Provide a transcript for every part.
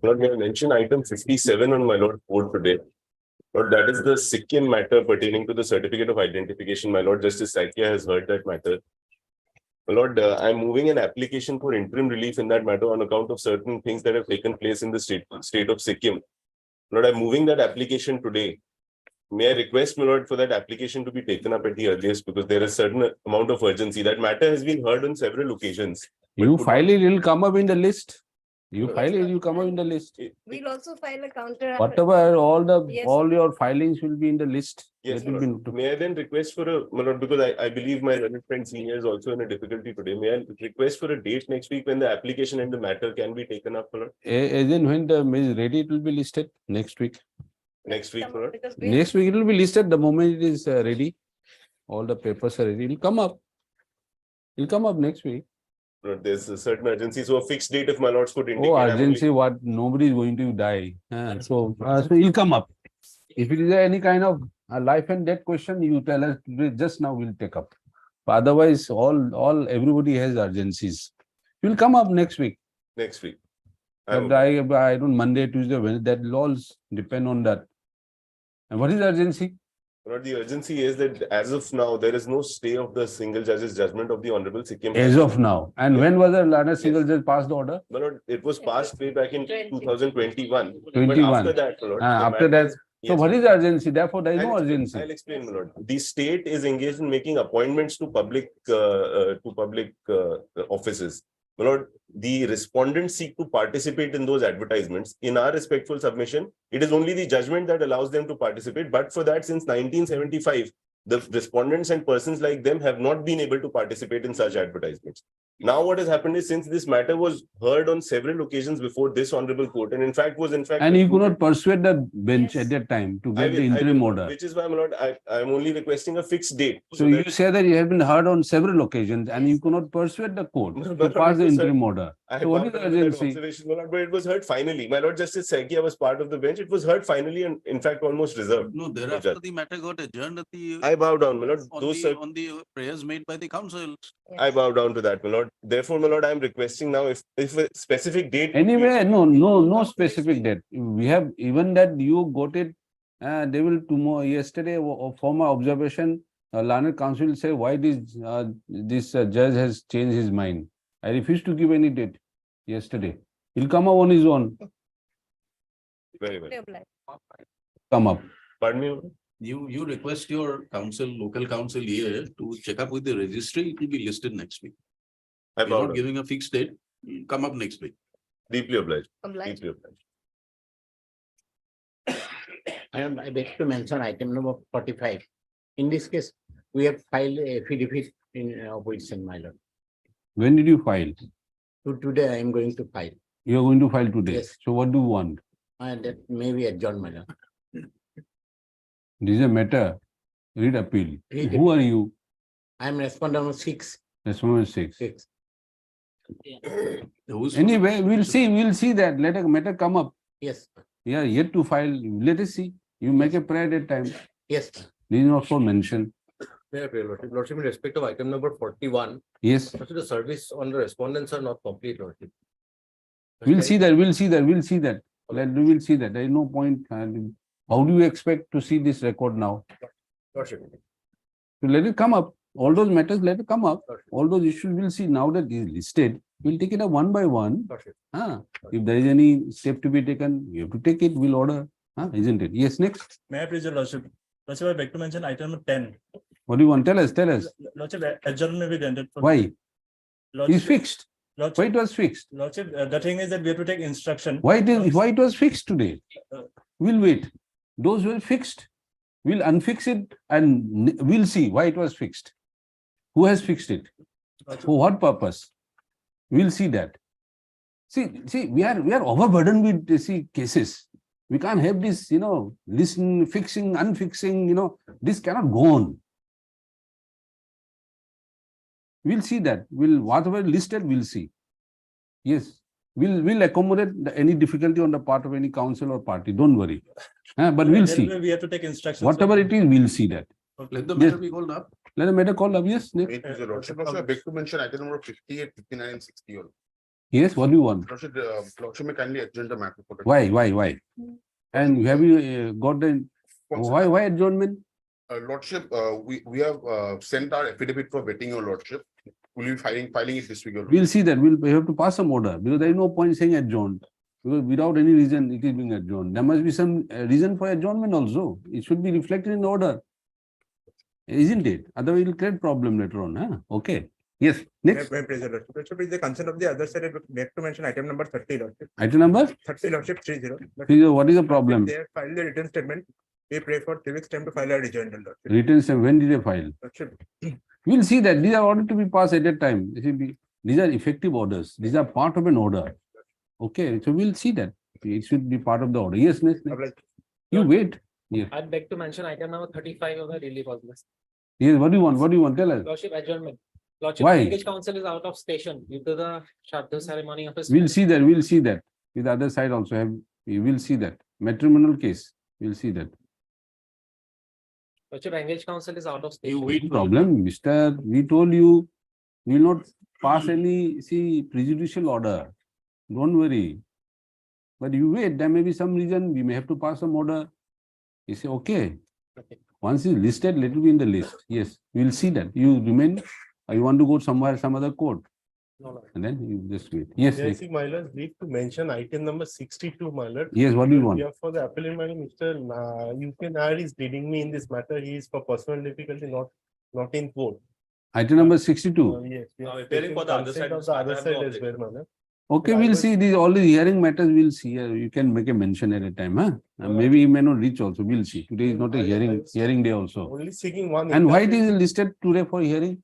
Lord, may I mention item 57 on my Lord board today. Lord, that is the Sikkim matter pertaining to the certificate of identification. My Lord Justice Saikya has heard that matter. My Lord, I'm moving an application for interim relief in that matter on account of certain things that have taken place in the state of Sikkim. Lord, I'm moving that application today. May I request, my Lord, for that application to be taken up at the earliest, because there is certain amount of urgency. That matter has been heard on several occasions. You file it, it will come up in the list. You file it, you come up in the list. We'll also file a counter. Whatever, Yes. all your filings will be in the list. Yes, That will my Lord. be- May I then request for a, my Lord, because I believe my learned friend senior is also in a difficulty today. May I request for a date next week when the application and the matter can be taken up, my Lord? As in when the is ready, it will be listed next week. Next week, my Lord? Because Next week, it will be listed the moment it is ready. All the papers are ready. It will come up. It will come up next week. Lord, there's a certain urgency. So a fixed date, if my Lords could indicate. Oh, I'm only- urgency, what? Nobody is going to die. So it will come up. If it is any kind of a life and death question, you tell us just now, we'll take up. But otherwise, everybody has urgencies. It will come up next week. Next week. But I don't, Monday, Tuesday, Wednesday, that will all depend on that. And what is urgency? Lord, the urgency is that as of now, there is no stay of the single judge's judgment of the Honorable Sikkim. As of now. And Yes. when was the last single Yes. judge passed the order? My Lord, it was passed way back in 20. 2021. But 21. after that, my Lord. the After matter that, is- so yes, what my is Lord. the urgency? Therefore, there is no I'll urgency. explain, my Lord. The state is engaged in making appointments to public offices. My Lord, the respondents seek to participate in those advertisements. In our respectful submission, it is only the judgment that allows them to participate. But for that, since 1975, the respondents and persons like them have not been able to participate in such advertisements. Now, what has happened is, since this matter was heard on several occasions before this honorable court, and in fact And you could not persuade the bench Yes. at that time to I get will- the I interim will, order. Which is why, my Lord, I am only requesting a fixed date. So you say that you have been heard on several occasions and you could not persuade the court No, to but pass the it was interim order. I So what bow is the down to that urgency? observation, my Lord, but it was heard finally. My Lord Justice Saikya was part of the bench. It was heard finally and in fact almost reserved. No, Judge. thereafter the matter got adjourned at the. I bow down, my Lord. On the prayers made by the council. I bow down to that, my Lord. Therefore, my Lord, I am requesting now if a specific date. Anyway, no specific date. We have even that you got it, they will tomorrow, yesterday, for my observation, learned counsel will say why this judge has changed his mind. I refuse to give any date yesterday. He'll come up on his own, Very well. come up. Pardon me, my Lord? You request your council, local council here to check up with the registry. It will be listed next week. I You're bow not down. giving a fixed date. Come up next week. Deeply obliged. Obliged. Deeply obliged. I beg to mention item number 45. In this case, we have filed a affidavit in opposition, my lord. When did you file? Today I am going to file, You are going to file today. Yes. So what do you want? and that may be adjourned, my lord. This is a matter. Read appeal. Read Who are you? I am respondent number 6. Respondent 6. Who's- Anyway, we'll see that. Let a matter come up. Yes, We are yet to file. Let us see. You make a prayer at time. yes. This is not for mention. Lordship, in respect of item number 41, Yes, also the service on the respondents are not complete, Lordship. we'll see that. We will see that. We will see that. There is no point. How do you expect to see this record now? Lordship. So let it come up. All those matters, let it come up. All those issues we'll see. Now that it is listed, we'll take it up one by one. Lordship. If there is any step to be taken, you have to take it. We'll order. Isn't it? Yes, next. May I please, your Lordship? Lordship, I beg to mention item number 10. What do you want? Tell us. Lordship, adjournment may be granted. for- Why? Lordship, It's fixed. Why Lordship, it was fixed? Lordship, the thing is that we have to take instruction. Why it was fixed today? We'll wait. Those were fixed. We'll unfix it and we'll see why it was fixed. Who has fixed it? For what purpose? We'll see that. See, we are overburdened with cases. We can't have this, listen, fixing, unfixing, this cannot go on. We'll see that. Whatever listed, we'll see. Yes. We'll accommodate any difficulty on the part of any council or party. Don't worry. But we'll see. We have to take instructions. Whatever it is, we'll see that. Let the Yes. matter be called up. Let a matter call up. Yes, next. Wait, Mr. Lordship, also I beg to mention item number 58, 59, and 60. Yes, what do you want? Lordship may kindly adjourn the matter. for the- Why? And have you got the, why adjournment? Lordship, we have sent our affidavit for vetting your lordship. Will you be filing it this week? Your We'll see that. We have to pass some order because there is no point saying adjourned. Because without any reason, it is being adjourned. There must be some reason for adjournment also. It should be reflected in the order. Isn't it? Otherwise, it will create problem later on. Huh? Okay. Yes. Next. Lordship is the concern of the other side. We have to mention item number 30, Lordship. Item number? 30, Lordship, 30. What is the problem? They have filed the written statement. We pray for 3 weeks time to file a rejoinder, Lordship. Written statement. When did they file? Lordship, We'll see that. These are ordered to be passed at that time. These are effective orders. These are part of an order. Okay. So we'll see that. It should be part of the order. Yes, next. You wait. Yes. I'd beg to mention item number 35 of the relief of this. Yes. What do you want? Tell us. Lordship adjournment. Lordship, Why? Engaged counsel is out of station due to the Shraddha ceremony of his. We'll see that. With the other side also we will see that. Matrimonial case. We'll see that. Lordship, engaged counsel is out of You station. wait. Problem, mister. We told you, we will not pass any, prejudicial order. Don't worry. But you wait, there may be some reason, we may have to pass some order. You say, okay. Okay. Once it's listed, let it be in the list. Yes, we'll see that. You remain, or you want to go somewhere, some other court. No. And then you just wait. Yes, Yes, next. my lord, need to mention item number 62, my lord. Yes, what do you want? Yeah, for the appellate, my lord, Mr. UPNR is leading me in this matter. He is for personal difficulty, not in court. Item number 62. Yes. we are appearing for the other consent side, of the I other have no side as well, objection. my lord. Okay, I we'll was- see. These all the hearing matters, we'll see. You can make a mention at a time, huh? Maybe you may not reach also. We'll see. Today is not a hearing day also. Only seeking one. And why it interpretation. is listed today for hearing?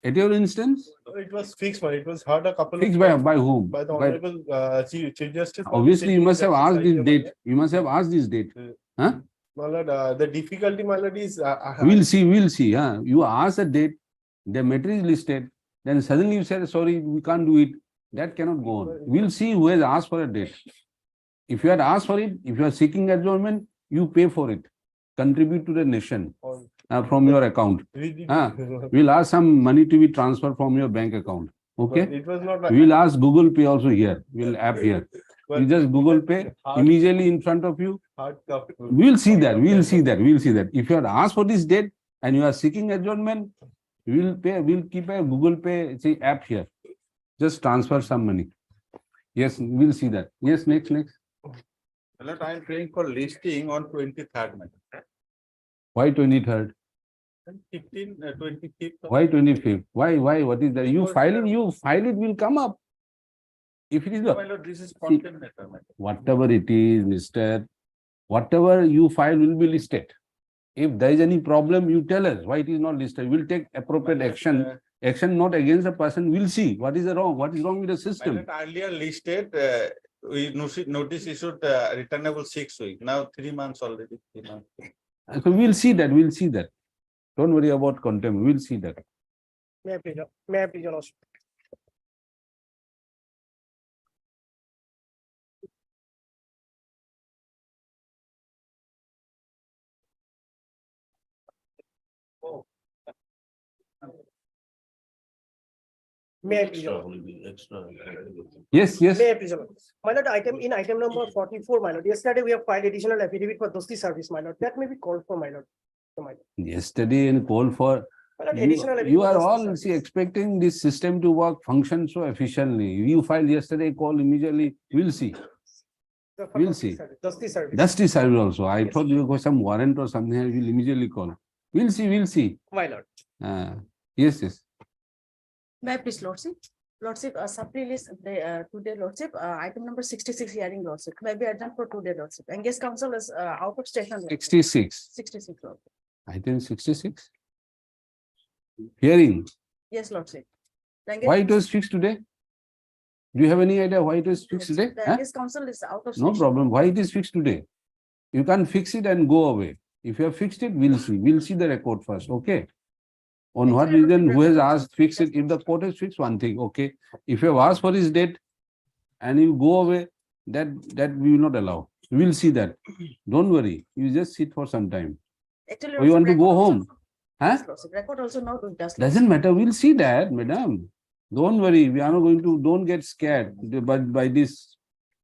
At your instance? It was fixed, man. It was heard a couple Fixed of by times whom? by the By- honorable Chief Justice. Obviously, you must have asked this my date. lord. You must have asked this date. Huh? My lord, the difficulty, my lord, is. We'll see. Huh? You ask a date, the matter is listed, then suddenly you say, sorry, we can't do it. That cannot go on. We'll see who has asked for a date. If you had asked for it, if you are seeking adjournment, you pay for it. Contribute to the nation from your account. We'll ask some money to be transferred from your bank account. Okay? It was not. We'll ask Google Pay also here. We'll app here. You just Google Pay immediately in front of you. Hard copy. We'll see that. If you had asked for this date and you are seeking adjournment, we'll keep a Google Pay app here. Just transfer some money. Yes, we'll see that. Yes, next. I am praying for listing on 23rd. Why 23rd? 25th. Why 25th? Why? What is that? You file it will come up. If it is My lord, this is content matter. my lord. whatever it is, mister, whatever you file will be listed. If there is any problem, you tell us why it is not listed. We'll take appropriate action. Action not against the person. We'll see what is wrong with the My system. lord, earlier listed, we notice issued returnable 6 weeks. Now 3 months already. 3 months. So we'll see that. Don't worry about contempt. We'll see that. May I please, your lordship? May I please, your lord? Yes. May I please, your lord? My lord, item number 44, my lord. Yesterday, we have filed additional affidavit for Dosti service, my lord. That may be called for, my lord. Yesterday and call for My lord, additional you affidavit are for Dosti all service. expecting this system to work, function so efficiently. You filed yesterday, call immediately. We'll see. For we'll Dosti see. service, Dosti service. That's the service also. I Yes. thought you got some warrant or something. I will immediately call. We'll see. My lord. Yes. May I please, Lordship? Lordship, supply list, today, Lordship, item number 66 hearing, Lordship, maybe adjourned for today, Lordship. Engaged counsel is out of station. Lordship. 66. 66, Lordship. I think 66. Hearing. Yes, Lordship. The Why it engaged- was fixed today? Do you have any idea why it was fixed today? The Huh? engaged counsel is out of. No station. problem. Why it is fixed today? You can't fix it and go away. If you have fixed it, we'll see. We'll see the record first. Okay. On what Actually, I reason, don't who has remember. asked, fix it. If the court has fixed one thing, okay. If you have asked for his date and you go away, that we will not allow. We'll see that. Don't worry. You just sit for some time. Actually, Or you want to Lordship, go record also- home? Huh? Yes, Lordship, record also not with us. Doesn't matter. We'll see that, madam. Don't worry, we are not going to, don't get scared by these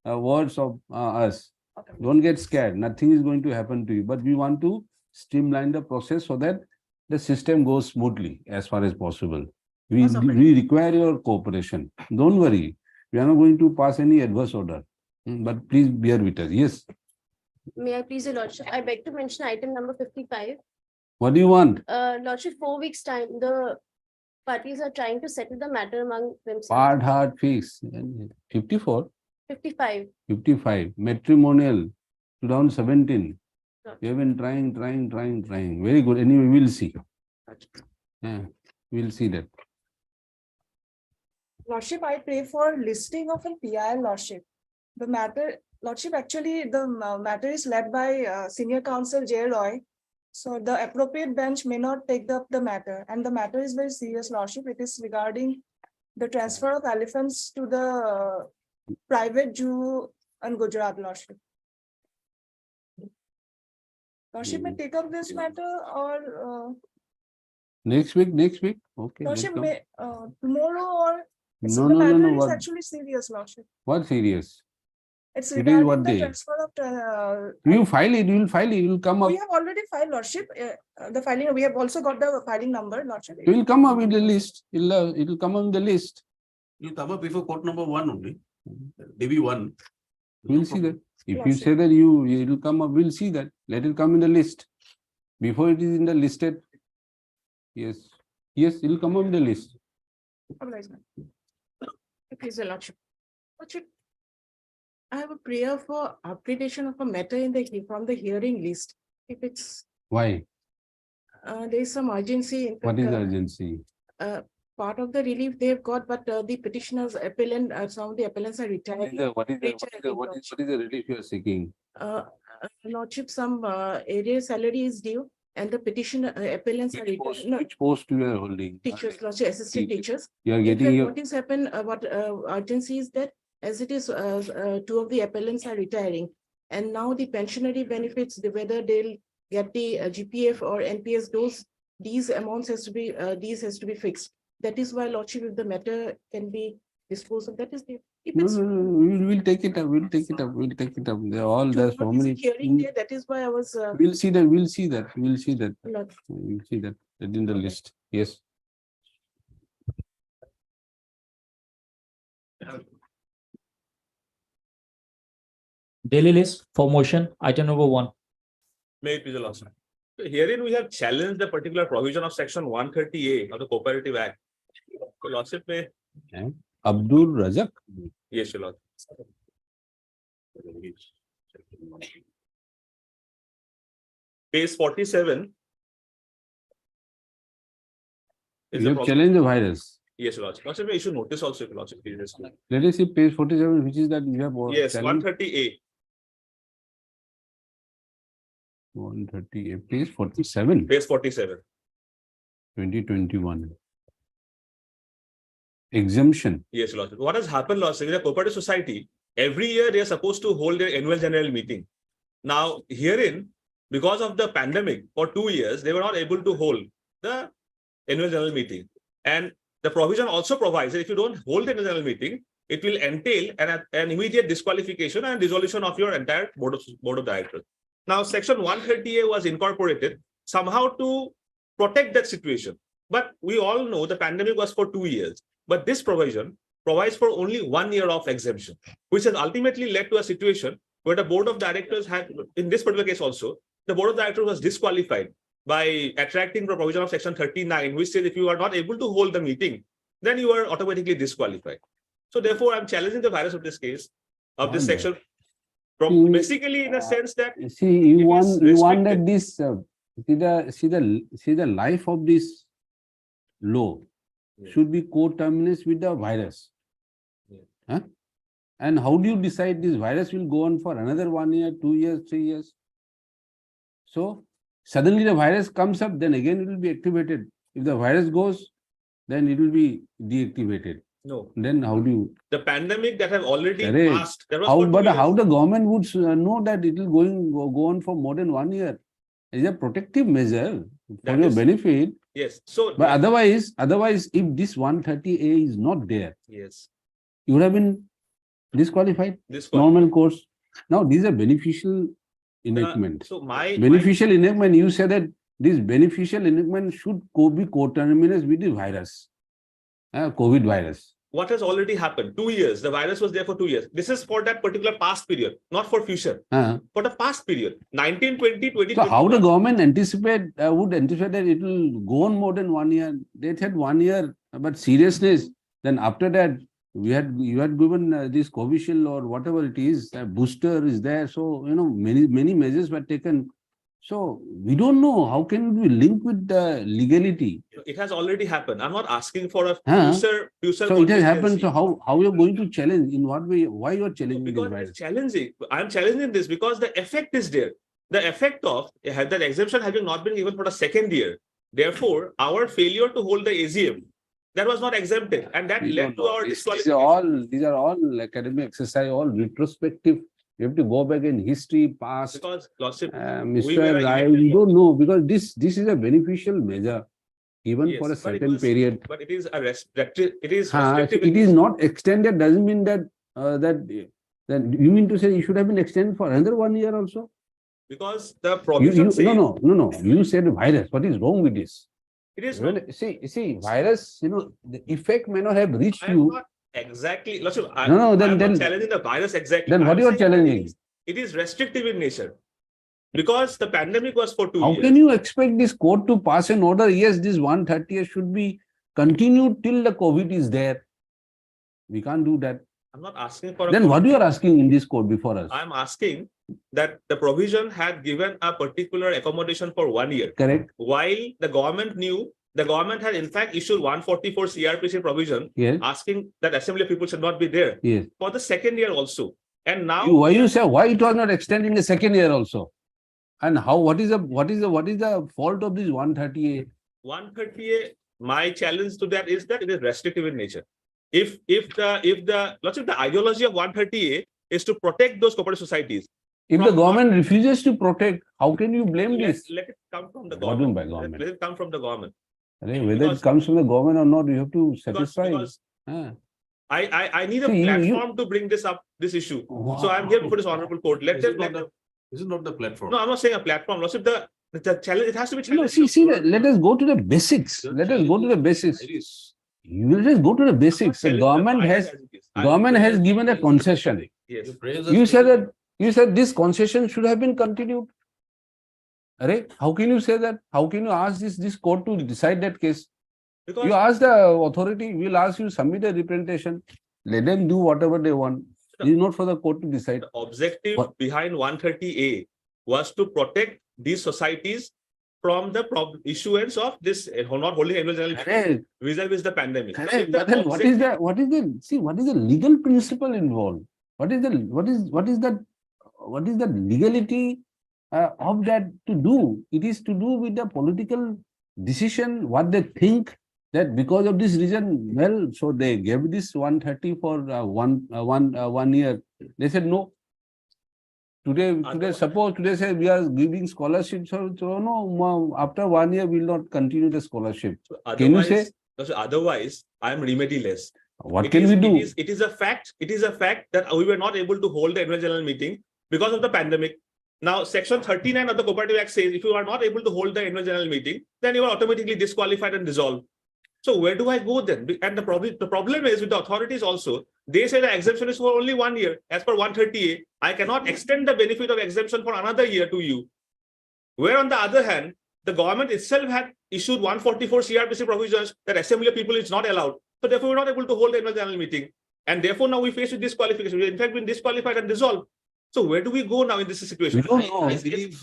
words of us. Okay. Don't get scared. Nothing is going to happen to you, but we want to streamline the process so that the system goes smoothly as far as possible. We require your cooperation. Don't worry. We are not going to pass any adverse order, but please bear with us. Yes. May I please, Your Lordship, I beg to mention item number 55. What do you want? Lordship, 4 weeks time, the parties are trying to settle the matter among themselves. Part hard fix. 54. 55. 55. Matrimonial 2017. We have been trying. Very good. Anyway, we'll see. Yeah, we'll see that. Lordship, I pray for listing of a PIL, Lordship. The matter, Lordship, actually, the matter is led by Senior Counsel J. Roy. So the appropriate bench may not take up the matter, and the matter is very serious, Lordship. It is regarding the transfer of elephants to the private zoo in Gujarat, Lordship. Lordship may take up this matter or Next week. Okay. Lordship let's may tomorrow or No, the no, no, matter no. is What, actually serious, Lordship. what serious? It's Today is what regarding the day? transfer of You file it, you will file it, you will come up. we have already filed, Lordship. The filing, we have also got the filing number, Lordship. It will come up in the list. It will come up in the list. You come up before court number 1 only. DB1. We'll see that. If you Lordship. say that it will come up, we'll see that. Let it come in the list. Before it is in the listed. Yes, it will come up in the list. Please, Your Lordship. Lordship, I have a prayer for upgradation of a matter in the from the hearing list. If it's Why? there is some urgency. In What is fact, the urgency? part of the relief they've got, but the petitioners appellant, some of the appellants are retired. What is the relief you are seeking? Lordship, some area salary is due and the petitioner appellants are retired. No, Which post you are holding? teachers, Lordship, assistant teachers. You are In getting fact, your, what is happened, what urgency is that as it is, 2 of the appellants are retiring. And now the pensionary benefits, whether they'll get the GPF or NPS, these amounts has to be fixed. That is why, Lordship, if the matter can be disposed of, that is the. no, we'll take it up. They're all, there's so many. Hearing there, that is why I was. We'll see that. Lord. We'll see that in the list. Yes. Daily list for motion, item number 1. May it please the Lordship. So herein we have challenged the particular provision of section 130A of the Cooperative Act. So Lordship may. Abdul Razak. Yes, Your Lordship. Page 47. Is You the have problem. challenged the virus. Yes, Your Lordship. Lordship, may issue notice also, if Your Lordship please. Let us see page 47, which is that you have. Yes, challenged. 130A. 130, page 47, Page 47. 2021. Exemption. Yes, Lordship. What has happened, Lordship, in a cooperative society, every year they are supposed to hold their annual general meeting. Now, herein, because of the pandemic, for 2 years, they were not able to hold the annual general meeting. And the provision also provides that if you don't hold the annual general meeting, it will entail an immediate disqualification and dissolution of your entire board of directors. Now, section 130A was incorporated somehow to protect that situation. But we all know the pandemic was for 2 years. But this provision provides for only 1 year of exemption, which has ultimately led to a situation where the board of directors had, in this particular case also, the board of directors was disqualified by attracting the provision of section 39, which says if you are not able to hold the meeting, then you are automatically disqualified. So therefore, I'm challenging the virus of this case, of this section, from basically in a sense that. See, you wanted this. See the life of this law should be co-terminus with the virus. Huh? And how do you decide this virus will go on for another 1 year, 2 years, 3 years? So suddenly the virus comes up, then again it will be activated. If the virus goes, then it will be deactivated. No. Then how do you? The pandemic that have already passed. How the government would know that it will go on for more than 1 year? It's a protective measure for your benefit. Yes, so. But otherwise, if this 130A is not there, Yes. you would have been disqualified, This. normal course. Now, these are beneficial enactment. So my. Beneficial enactment, you say that this beneficial enactment should be coterminous with the virus, COVID virus. What has already happened? 2 years. The virus was there for 2 years. This is for that particular past period, not for future. For the past period, 1920, 20. So how the government would anticipate that it will go on more than 1 year? They said 1 year, but seriousness. Then after that, you had given this Covishield or whatever it is, a booster is there. So many measures were taken. So we don't know how can we link with the legality. It has already happened. I'm not asking for a future. So it has happened. So how you're going to challenge? In what way? Why you're challenging? Because it's challenging. I'm challenging this because the effect is there. The effect of that exemption having not been given for the second year. Therefore, our failure to hold the AGM that was not exempted, and that led to our disqualification. These are all academic exercise, all retrospective. You have to go back in history, past. Because Lordship, Mr. Rai, we don't know because this is a beneficial measure even for a certain period. But it is a restrictive. It is. It is not extended. Doesn't mean that you mean to say it should have been extended for another 1 year also. Because the provision says. No. You said virus. What is wrong with this? It is. See, virus. The effect may not have reached you. Exactly. Lordship, I'm not challenging the virus exactly. Then what you are challenging? It is restrictive in nature. Because the pandemic was for 2 years. How can you expect this court to pass an order? Yes, this 130 should be continued till the COVID is there. We can't do that. I'm not asking for. Then what you are asking in this court before us? I'm asking that the provision had given a particular accommodation for 1 year. Correct. While the government knew. The government had in fact issued 144 CRPC provision asking that assembly of people should not be there for the second year also. And now why it was not extended in the second year also? And how what is the fault of this 130A? 130A, my challenge to that is that it is restrictive in nature. If the ideology of 130A is to protect those cooperative societies. If the government refuses to protect, how can you blame this? Let it come from the government. What do you mean by government? Let it come from the government. Whether it comes from the government or not, you have to satisfy. I need a platform to bring this up, this issue. Wow. So I'm here before this honorable court. This is not the platform. No, I'm not saying a platform. Also, the challenge, it has to be challenged. Let us go to the basics. Let us go to the basics. You will just go to the basics. The government has given a concession. Yes. You said this concession should have been continued. How can you say that? How can you ask this court to decide that case? Because you ask the authority, we'll ask you submit a representation. Let them do whatever they want. It is not for the court to decide. The objective behind 130A was to protect these societies from the issuance of this not holding annual general meeting vis-a-vis the pandemic. But then what is the legal principle involved? What is the legality of that to do? It is to do with the political decision, what they think that because of this reason, well, so they gave this 130 for one year. They said no. Today say we are giving scholarships. So no, after 1 year we will not continue the scholarship. Can you say? Otherwise, I am remediless. What can we do? It is a fact that we were not able to hold the annual general meeting because of the pandemic. Now, Section 39 of the Cooperative Act says if you are not able to hold the annual general meeting, then you are automatically disqualified and dissolved. So where do I go then? And the problem is with the authorities also, they say the exemption is for only 1 year. As per 130A, I cannot extend the benefit of exemption for another year to you. Where on the other hand, the government itself had issued 144 CRPC provisions that assembly of people is not allowed. So therefore, we're not able to hold the annual general meeting. And therefore, now we face with disqualification. We've in fact been disqualified and dissolved. So where do we go now in this situation? I believe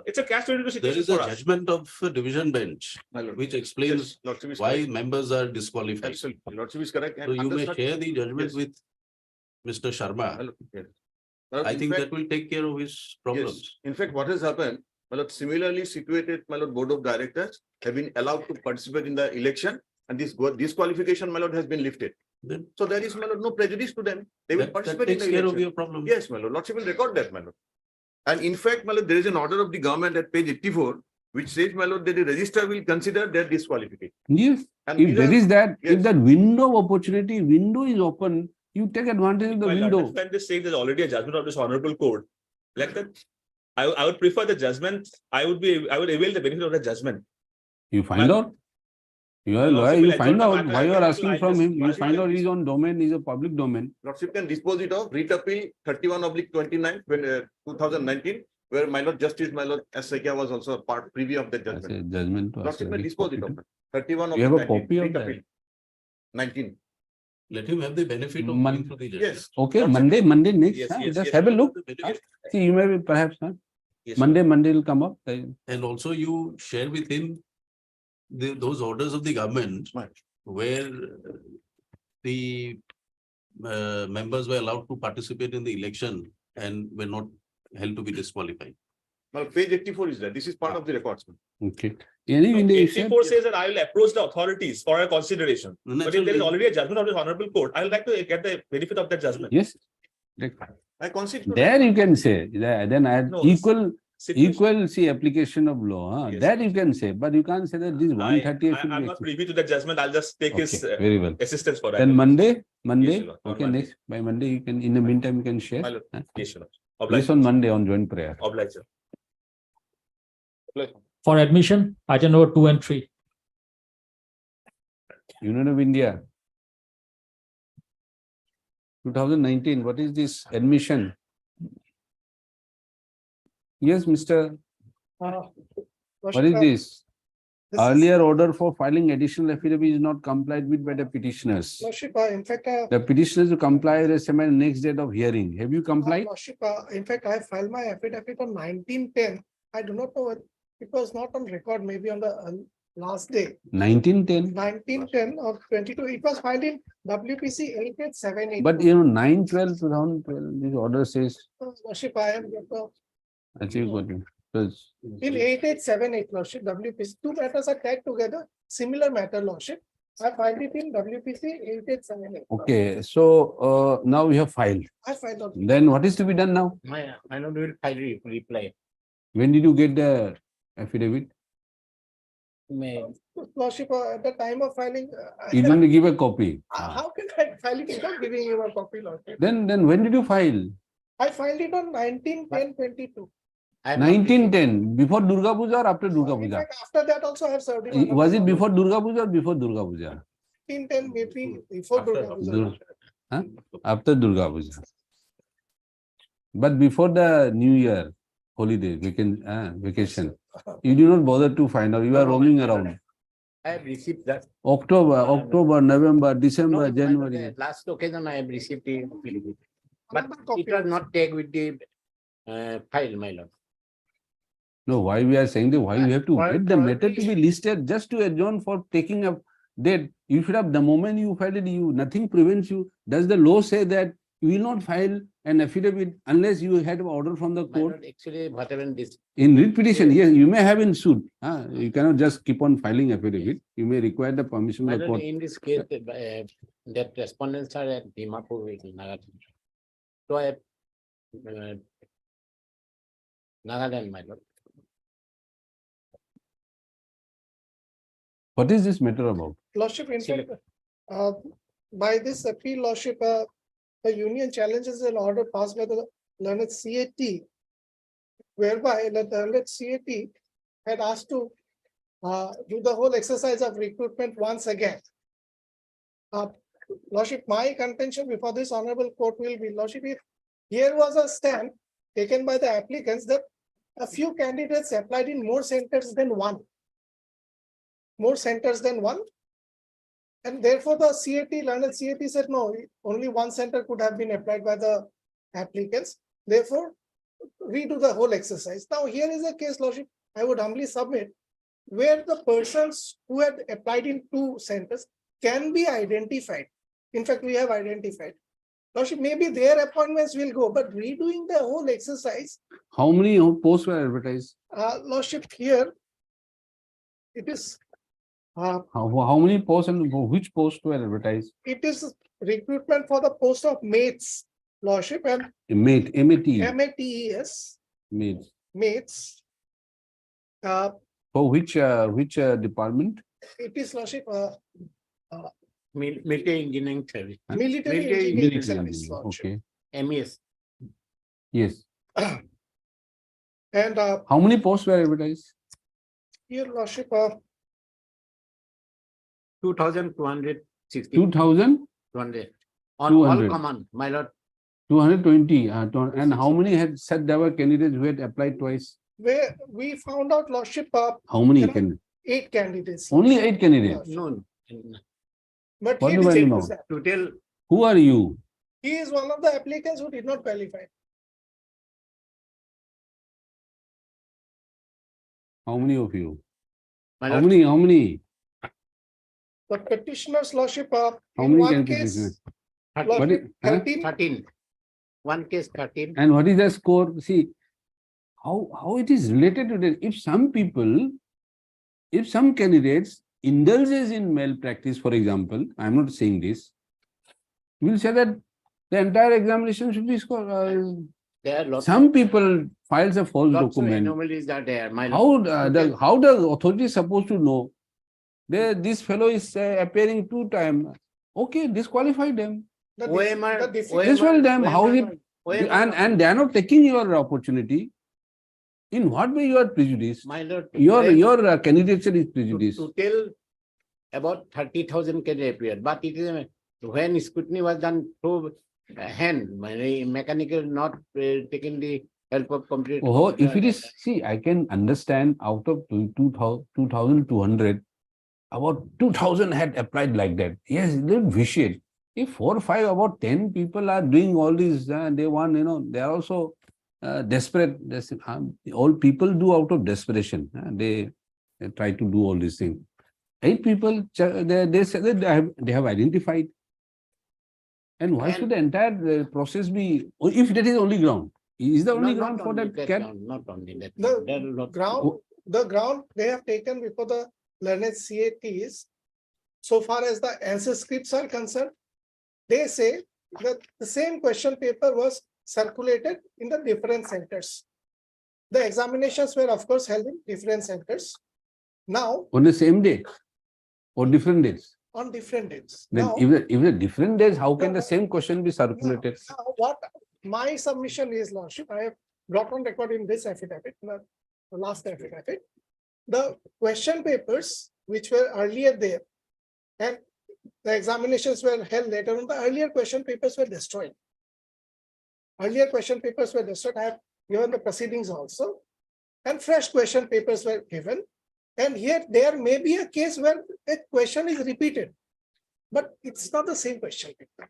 it's a catch-22 situation. There is a judgment of a division bench which explains why members are disqualified. Absolutely. Lordship is correct. So you may share the judgment with Mr. Sharma. I think that will take care of his problems. Yes. In fact, what has happened, similarly situated board of directors have been allowed to participate in the election, and this disqualification has been lifted. So there is no prejudice to them. They will participate in the election. That takes care of your problem. Yes, Lordship will record that. And in fact, there is an order of the government at page 84 which says, my lord, that the registrar will consider their disqualification. Yes, And if these there are- is that, if yes. that window of opportunity, window is open, you take advantage of the While window. understand this saying there's already a judgment of this honorable court, like that, I would prefer the judgment, I would avail the benefit of the judgment. You find Well, out. You are a well, lawyer, also you will find adjourn the out matter. why I you are can asking also- from I'll him. just- You I'll find out just- his own domain is a public domain. Lordship can dispose it of writ appeal 31/29 when 2019, where my lord justice, my lord S. Saikya was also a part preview of the That's judgment. a judgment. was Lordship may very dispose it of copy. 31 of You have a 19, copy of writ that? appeal, 19. Let him have the benefit of Mon- going through the judgment. Yes. Okay, Lordship- Monday next, Yes, huh? yes, Just yes, have a sir. look. The huh? benefit. See, you may be perhaps, huh? Yes, sir. Monday will come up. And also you share with him those orders of the government Right. where the members were allowed to participate in the election and were not held to be disqualified. Well, page 84 is there. This is part of the records. Okay. Any window you said, 84 says that I will approach the authorities for a consideration. But if there is already a judgment of the honorable court, I would like to get the benefit of that judgment. yes. I concede. to There that. you can say, then I No, equal see application of law. Huh? Yes. That you can say, but you can't say that this 130 should I'm be. not privy to the judgment. I'll just take his Okay, very well. assistance for that. Then Monday, Yes, Lord, on okay, Monday. next, by Monday you can, in the meantime, you can share. My lord. huh? Yes, Lord. This Oblige. on Monday on joint prayer. Oblige, sir. For admission, item number 2 and 3. Union of India. 2019, what is this admission? Yes, Mr. What is this? Earlier order for filing additional affidavit is not complied with by the petitioners. Lordship, in fact, The petitioners to comply the next date of hearing. Have you complied? Lordship, in fact, I filed my affidavit on 1910. I do not know, it was not on record, maybe on the last day. 1910. 1910 or 22, it was filed in WPC 8878. But you know, 9/12/2012, this order says, Lordship, I am actually got it. Because in 8878, Lordship, WPC, two matters are tagged together, similar matter, Lordship. I filed it in WPC 8878. okay, so now we have filed. I filed out. Then what is to be done now? My lord will file reply. When did you get the affidavit? May Lordship, at the time of filing, You didn't give a copy. how can I file it without giving you a copy, Lordship? Then when did you file? I filed it on 1910/22. I have not received- 1910, before Durga Puja or after Durga In Puja? fact, after that also I have served it. Was it before Durga Puja or before Durga Puja? 1910, maybe before Durga Puja. Dur- Huh? After Durga Puja. But before the New Year holiday, vacation, you do not bother to find out. You are roaming around. I have received that. October, November, December, No, my lord, January. last occasion I have received the affidavit. But Another copy it was not tagged with the file, my lord. No, why we are saying that, why you have to Why- get the why matter to be listed just to adjourn for taking a date. You should have, the moment you filed it, nothing prevents you. Does the law say that you will not file an affidavit unless you had an order from the My court? lord, actually, whatever this, In writ petition, yes, you may have in suit. You cannot just keep on filing affidavit. You may require the permission my of the lord, court. in this case, that respondents are at Dimapur, Nagaland. So I have Nagaland, my lord. What is this matter about? Lordship, in fact, by this appeal, Lordship, the union challenges an order passed by the learned CAT, whereby the learned CAT had asked to do the whole exercise of recruitment once again. Lordship, my contention before this honorable court will be, Lordship, if here was a stand taken by the applicants that a few candidates applied in more centers than one. More centers than one. And therefore the CAT, learned CAT said, no, only one center could have been applied by the applicants. Therefore, redo the whole exercise. Now, here is a case, Lordship, I would humbly submit, where the persons who had applied in two centers can be identified. In fact, we have identified. Lordship, maybe their appointments will go, but redoing the whole exercise, How many posts were advertised? Lordship, here, it is How many posts and for which post were advertised? it is recruitment for the post of mates, Lordship, and Mate, MATE. MATES, Mates. mates. For which department? It is Lordship, Military engineering service, military Military engineering Military service, engineering, Lordship. okay, MES. yes. And How many posts were advertised? here, Lordship, 2,260. 2,200, 200. On all 200. command, my lord. 220. And how many had said there were candidates who had applied twice? where we found out Lordship, How many there are can? 8 candidates. Only 8 candidates. No. But What he do I did know? that. To tell, Who are you? He is one of the applicants who did not qualify. How many of you? my How lord, many? How many? The petitioner's Lordship, How in many one can case, petitioners? 13. What Lordship, is, huh? 13. 13. One case 13. And what is the score? See, how it is related to that. If some people, if some candidates indulges in malpractice, for example, I'm not saying this, we'll say that the entire examination should be scored. There are lots, Some people files a false lots of document. anomalies are there, my lord. How the authority is supposed to know? This fellow is appearing 2 times. Okay, disqualify them. The OMR, the difficult- Disqualify them. How is it? OMR, And they are not taking your opportunity. In what way you are prejudiced? my lord. Your candidature is prejudiced. To tell about 30,000 can appear, but it is when scrutiny was done through hand, mechanical, not taking the help of computer. Oh, if it is, see, I can understand out of 2,200, about 2,000 had applied like that. Yes, they vitiate. If 4 or 5, about 10 people are doing all this, they want, they are also desperate. All people do out of desperation. They try to do all these things. 8 people, they say that they have identified. And why should the entire process be, if that is only ground? Is the only ground for that? Not only that. The There are lots- the ground they have taken before the learned CATs, so far as the answer scripts are concerned, they say that the same question paper was circulated in the different centers. The examinations were of course held in different centers. Now, On the same day or different days? on different dates. Then Now, if the different days, how can the same question be circulated? now what my submission is, Lordship, I have brought on record in this affidavit, the last affidavit. The question papers which were earlier there and the examinations were held later on, the earlier question papers were destroyed. Earlier question papers were destroyed. I have given the proceedings also. And fresh question papers were given. And here there may be a case where a question is repeated, but it's not the same question paper.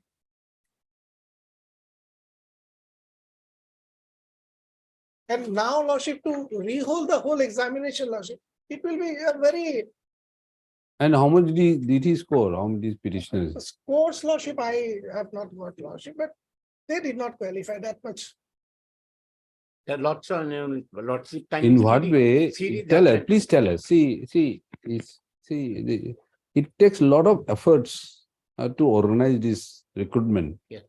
And now, Lordship, to rehold the whole examination, Lordship, it will be a very And how much did he score? How many petitioners? scores, Lordship. I have not got, Lordship, but they did not qualify that much. There are lots of times. In what way? series Tell us, happened. please tell us. It takes a lot of efforts to organize this recruitment. Yeah.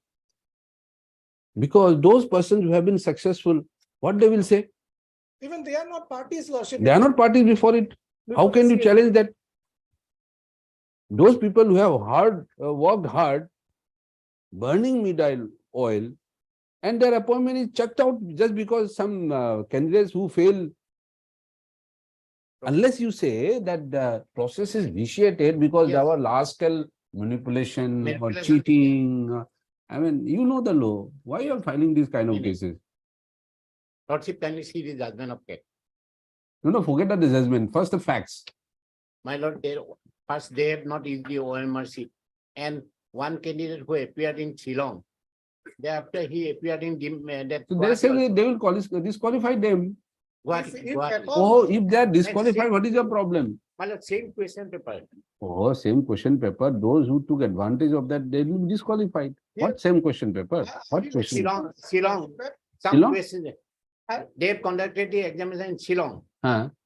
Because those persons who have been successful, what they will say? Even they are not parties, Lordship. They are not parties before it. How can you challenge that? Those people who have worked hard, burning middle oil, and their appointment is checked out just because some candidates who fail. Unless you say that the process is vitiated because there were large-scale manipulation or cheating. I mean, you know the law. Why you are filing these kind of cases? Lordship, kindly see the judgment of case. No, forget the judgment. First, the facts. My lord, first they have not used the OMRC. And one candidate who appeared in Shillong, thereafter he appeared in that. So they say they will disqualify them. Guwahati. Oh, if they are disqualified, what is your problem? My lord, same question paper. Oh, same question paper. Those who took advantage of that, they will be disqualified. What same question paper? What question? Shillong. Some Shillong? questions. They have conducted the examination in Shillong.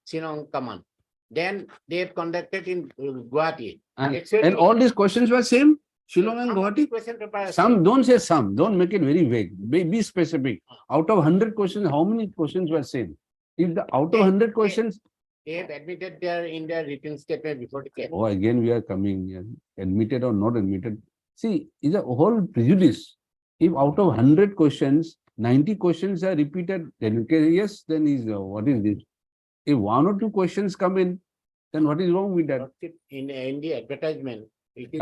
Shillong command. Then they have conducted in Guwahati. And all these questions were same? Shillong and Guwahati? Question paper. Some, don't say some. Don't make it very vague. Be specific. Out of 100 questions, how many questions were same? If the out of 100 questions, They have admitted their in their written statement before the case. Oh, again, we are coming here, admitted or not admitted. See, is a whole prejudice. If out of 100 questions, 90 questions are repeated, then you can, yes, then is, what is this? If one or two questions come in, then what is wrong with that? In the advertisement. it is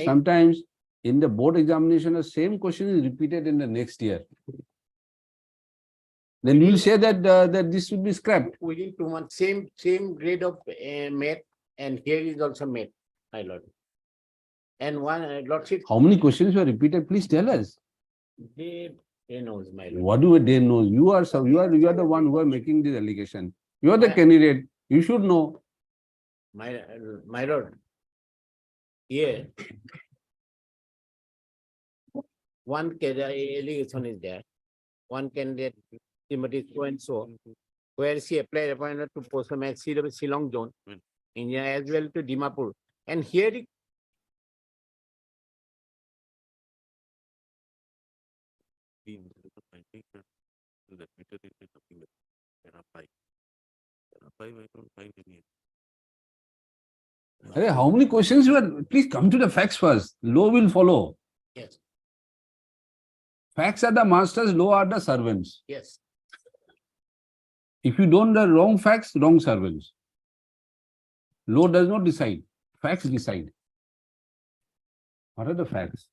Sometimes in the board examination, the same question is repeated in the next year. Then we will say that, that this should be scrapped. Within 2 months, same grade of math, and here is also math, my lord. And one lordship, How many questions were repeated? Please tell us. they knows, my lord. What do they know? You are the one who are making this allegation. You are the Yeah. candidate. You should know. My lord. Here. One allegation is there. One candidate, Timothy so and so, where she applied appointment to post him at Shillong zone, India as well to Dimapur. And here it Hey, how many questions were? Please come to the facts first. Law will follow. yes, Facts are the masters, law are the servants. yes. If you don't the wrong facts, wrong servants. Law does not decide. Facts decide. What are the facts?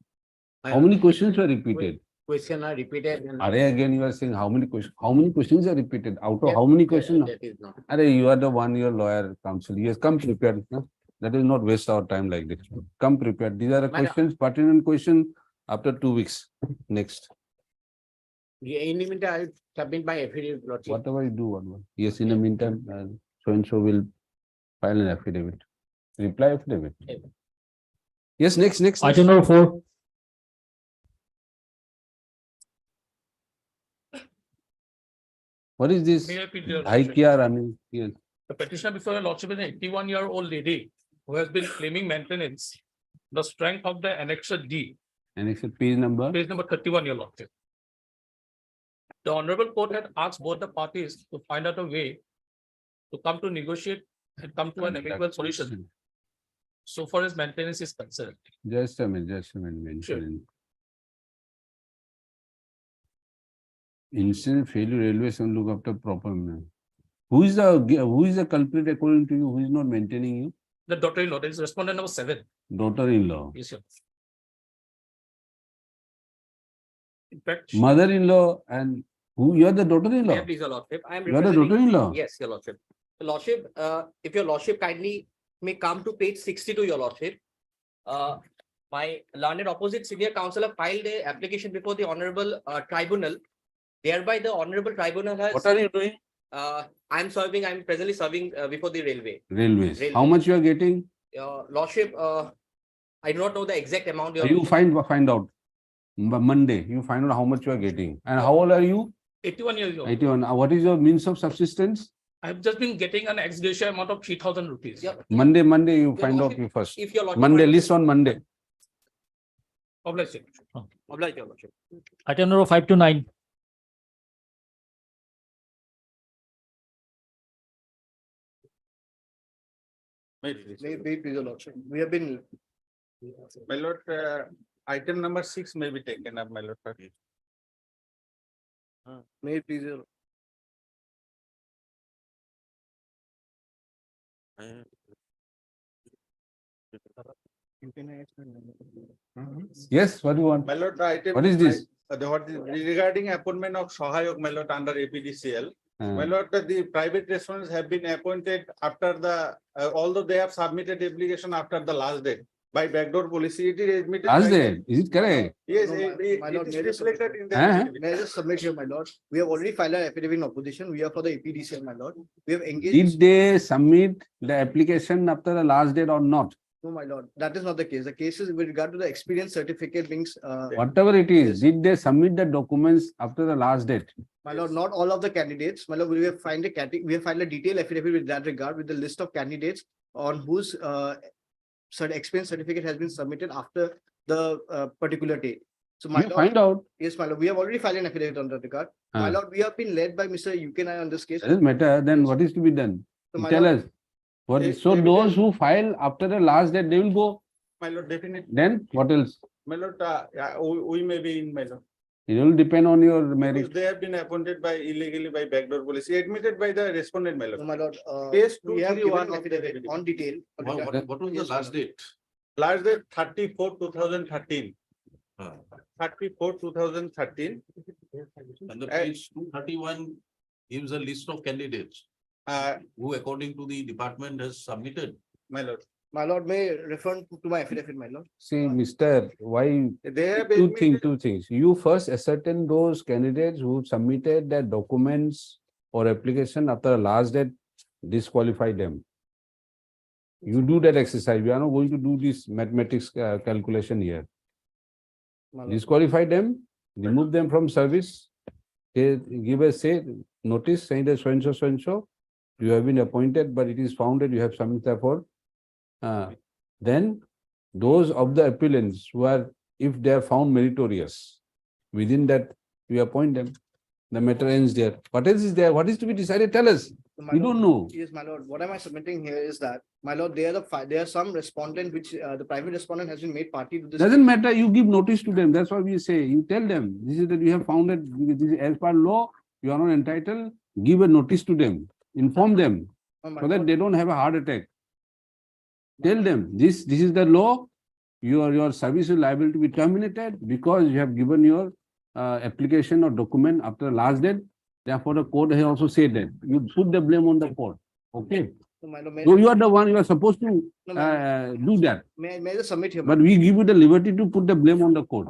How many questions were repeated? Question are repeated. And Are again you are saying how many questions? How many questions are repeated? Out of Yes, how many questions? that is not. Are you are the one, your lawyer, counsel. Yes, come prepared. No? That is not waste our time like this. Come prepared. These are the Madam. questions, pertinent question after 2 weeks. Next. In the meantime, I will submit my affidavit. lordship. Whatever you do, whatever. Yes, in the meantime, so and so will file an affidavit. Reply affidavit. Yes, next. Item number 4. What is this? May I plead your High lordship? Kia running. Yes. The petitioner before your lordship is an 81-year-old lady who has been claiming maintenance. The strength of the annexure D, Annex page number. page number 31, your lordship. The honorable court had asked both the parties to find out a way to come to negotiate and come to an amicable solution so far as maintenance is concerned. Just a minute, mention. Incident failure railway some look after proper manner. Who is the culprit according to you? Who is not maintaining you? The daughter-in-law, that is respondent number 7. Daughter-in-law. Yes, sir. In fact, Mother-in-law and who? You are the daughter-in-law. May I please, your lordship? I am You are the representing. daughter-in-law. Yes, your lordship. The lordship, if your lordship kindly may come to page 62, your lordship. My learned opposite senior counsellor filed a application before the honorable tribunal. Thereby, the honorable tribunal has. What are you doing? I'm presently serving before the railway. Railways. Railway. How much you are getting? Lordship, I do not know the exact amount. Your You find out. Monday, you find out how much you are getting. And how old are you? 81 years old. 81. What is your means of subsistence? I've just been getting an ex gratia amount of 3,000 rupees. Yeah. Monday, you Your find out lordship, you first. If your lordship. Monday, list on Monday. Obliged, sir. Oblige, your lordship. Item number 5 to 9. We have been. My lord, item number 6 may be taken up, my lord. May please. Yes, what do you want? My lord, the item. What is this? Regarding appointment of Sahayok, my lord, under APDCL. My lord, the private respondents have been appointed after the, although they have submitted application after the last date. By backdoor policy, it is admitted. Last by day, is it correct? Yes, No, my lord, it may I is reflected in Huh? the. May I just submit here, my lord? We have already filed an affidavit in opposition. We are for the APDCL, my lord. We have engaged. Did they submit the application after the last date or not? No, my lord, that is not the case. The case is with regard to the experience certificate links. Whatever it is, did they submit the documents after the last date? My lord, not all of the candidates. My lord, we have filed a detailed affidavit with that regard with the list of candidates on whose experience certificate has been submitted after the particular date. So my You lord, find out. yes, my lord, we have already filed an affidavit on that regard. My lord, we have been led by Mr. UKNI on this case. Doesn't matter, then what is to be done? So my Tell lord, us. What, Eh, so evidence- those who file after the last date, they will go. My lord, definitely. Then what else? My lord, we may be in, my lord. It will depend on your Because merit. they have been appointed by illegally by backdoor policy, admitted by the respondent, my so lord. my lord, Case we have 231 given of the affidavit on detail. What was the Yes, my last lord. date? Last date 34/2013. Uh, 34/2013. And the Eh, page 231 gives a list of candidates who according to the department has submitted. My lord, My lord, may refer to my affidavit, my lord. See, Mr. Why they have two admitted. things. You first ascertain those candidates who submitted their documents or application after the last date, disqualify them. You do that exercise. We are not going to do this mathematics calculation here. My lord. Disqualify them, remove them from service. They give a say notice saying that so and so, you have been appointed, but it is found that you have submitted for. Then those of the appellants who are, if they are found meritorious, within that we appoint them. The matter ends there. What else is there? What is to be decided? Tell us. So, my We lord, don't know. Yes, my lord. What am I submitting here is that, my lord, there are some respondent which the private respondent has been made party to this. Doesn't matter. You give notice to them. That's what we say. You tell them, this is that you have found that this is as per law, you are not entitled. Give a notice to them. Inform them Oh, my so that lord. they don't have a heart attack. Tell them, this is the law. Your service is liable to be terminated because you have given your application or document after the last date. Therefore, the court has also said that you put the blame on the court. Okay. So, my lord, So you are the one, you are supposed to No, my do that. may I just submit here? my But we give you the liberty to put the blame on the court.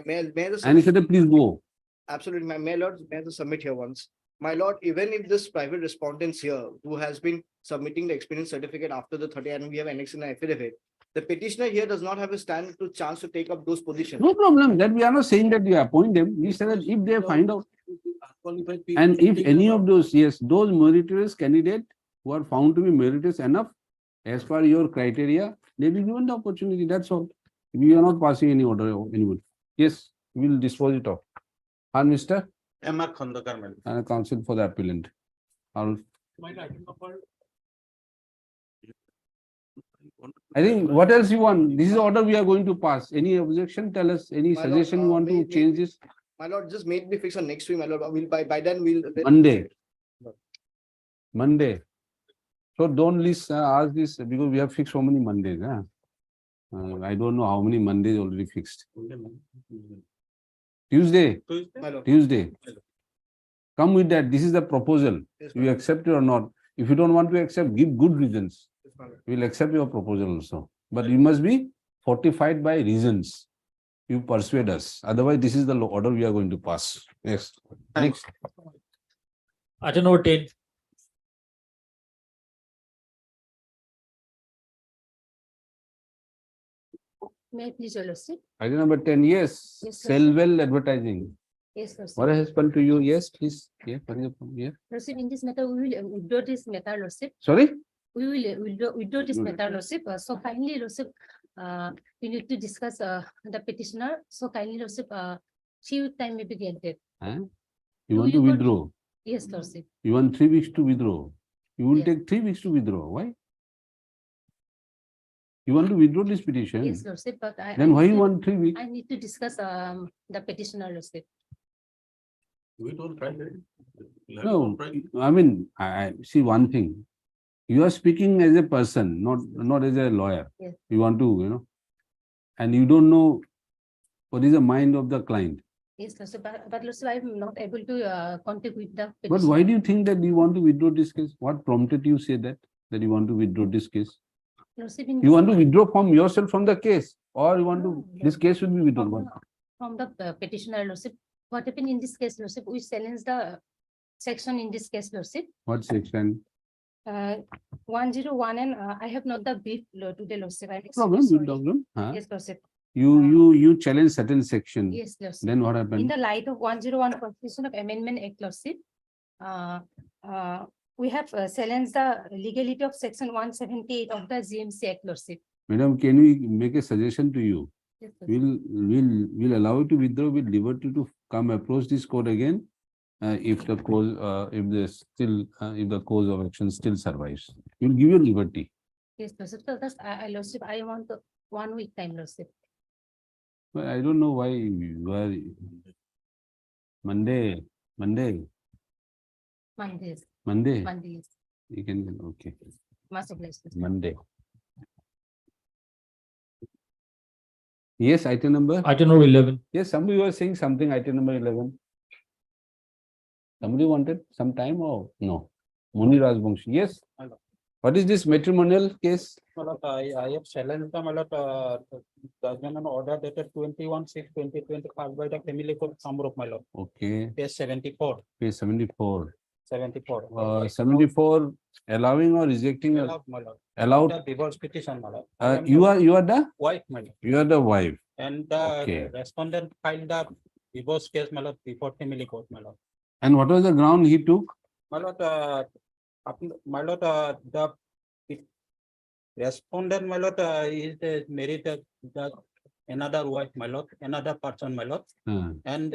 may I just And he submit- said, please go. Absolutely, my lord, may I just submit here once? My lord, even if this private respondents here who has been submitting the experience certificate after the 30 and we have annexed an affidavit, the petitioner here does not have a chance to take up those positions. No problem. That we are not saying that you appoint them. We say that if they find out, Unqualified people and if taken any out. of those, yes, those meritorious candidates who are found to be meritorious enough as per your criteria, they will be given the opportunity. That's all. We are not passing any order on anyone. Yes, we will dispose it off. And Mr. M.R. Khandakar, my lord. and counsel for the appellant. I think what else you want? This is the order we are going to pass. Any objection? Tell us. Any My lord, suggestion you want to change this? My lord, just made me fix on next week, my lord. We'll by then we'll. Monday. Monday. So don't list, ask this because we have fixed so many Mondays. I don't know how many Mondays already fixed. Tuesday. My lord. Tuesday. Come with that. This is the proposal. Yes, my You lord. accept it or not. If you don't want to accept, give good reasons. Yes, my lord. We'll accept your proposal also. But you must be fortified by reasons. You persuade us. Otherwise, this is the order we are going to pass. Yes. Next. Item number 10. May I please, your lordship? Item number 10. Yes. Yes, sir. Sell well advertising. Yes, lordship. What has happened to you? Yes, please. Yeah, what is the problem? Yeah. Lordship, in this matter, we will withdraw this matter, lordship. Sorry? We will withdraw this Mm. matter, lordship. So kindly, lordship, we need to discuss the petitioner. So kindly, lordship, few time may be granted. Huh? Do You want you to got- withdraw? Yes, lordship. You want 3 weeks to withdraw? You will Yeah. take 3 weeks to withdraw. Why? You want to withdraw this petition? Yes, lordship, but Then why need you to- want 3 weeks? I need to discuss the petitioner, lordship. We don't try that. We'll have No, to try. I mean, I see one thing. You are speaking as a person, not as a lawyer. Yes. You want to, and you don't know what is the mind of the client. Yes, lordship, but lordship, I'm not able to contact with the. But petitioner. why do you think that you want to withdraw this case? What prompted you say that you want to withdraw this case? Lordship, in You want to withdraw from yourself from the case, or you want to, No, this case will be withdrawn? from the petitioner, lordship. What happened in this case, lordship? We challenge the section in this case, lordship. What section? 101 and I have not the brief today, lordship. I'm Problem, extremely no sorry. problem. Huh? Yes, lordship. You challenge certain section. Yes, lordship. Then what In happened? the light of 101 Constitution of Amendment Act, lordship, we have challenged the legality of section 178 of the GMC Act, lordship. Madam, can we make a suggestion to you? Yes, lordship. We'll allow you to withdraw with liberty to come approach this court again if the cause, if the cause of action still survives. You'll give your liberty. Yes, Lordship. So that's, I Lordship, I want 1 week time, Lordship. But I don't know why you are Monday. Mondays, Monday. Mondays. You can, okay, Much obliged. Monday. Yes, item number. Item number 11. Yes, somebody was saying something, item number 11. Somebody wanted some time or no? Muni Rajbangshi, yes. What is this matrimonial case? I have challenged the judgment and order dated 21/6/2025 by the family court Samrup, my lord. Okay, Page 74. page 74. 74. 74 allowing or rejecting? Allowed, my lord. Allowed. The divorce petition, my lord. You are the Wife, my lord. you are the wife. And the Okay. respondent filed the divorce case, my lord, before family court, my lord. And what was the ground he took? My lord, the respondent, my lord, is married the another wife, my lord, another person, my lord. And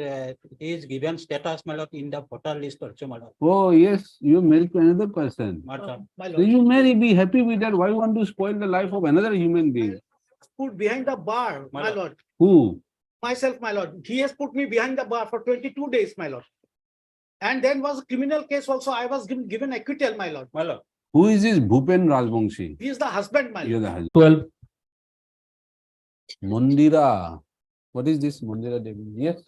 he is given status, my lord, in the voter list also, my lord. Oh yes, you married to another person. My lord. So you marry, be happy with that. Why you want to spoil the life of another human being? Put behind the bar, my lord. Who? Myself, my lord. He has put me behind the bar for 22 days, my lord. And then was a criminal case also. I was given acquittal, my lord. My lord. Who is this Bhupen Rajbangshi? He is the husband, my You are lord. the husband. 12. Mandira. What is this Mandira Devi? Yes.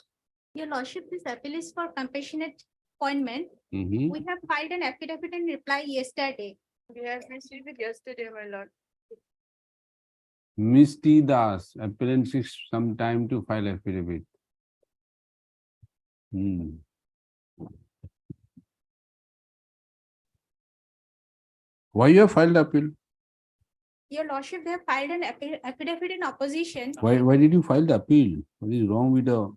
Your Lordship, this appeal is for compassionate appointment. Mm-hmm. We have filed an affidavit and reply yesterday. We have received it yesterday, my lord. Misty Das, appellant fixed some time to file affidavit. Why you have filed appeal? Your Lordship, they have filed an affidavit in opposition. Why did you file the appeal? What is wrong with the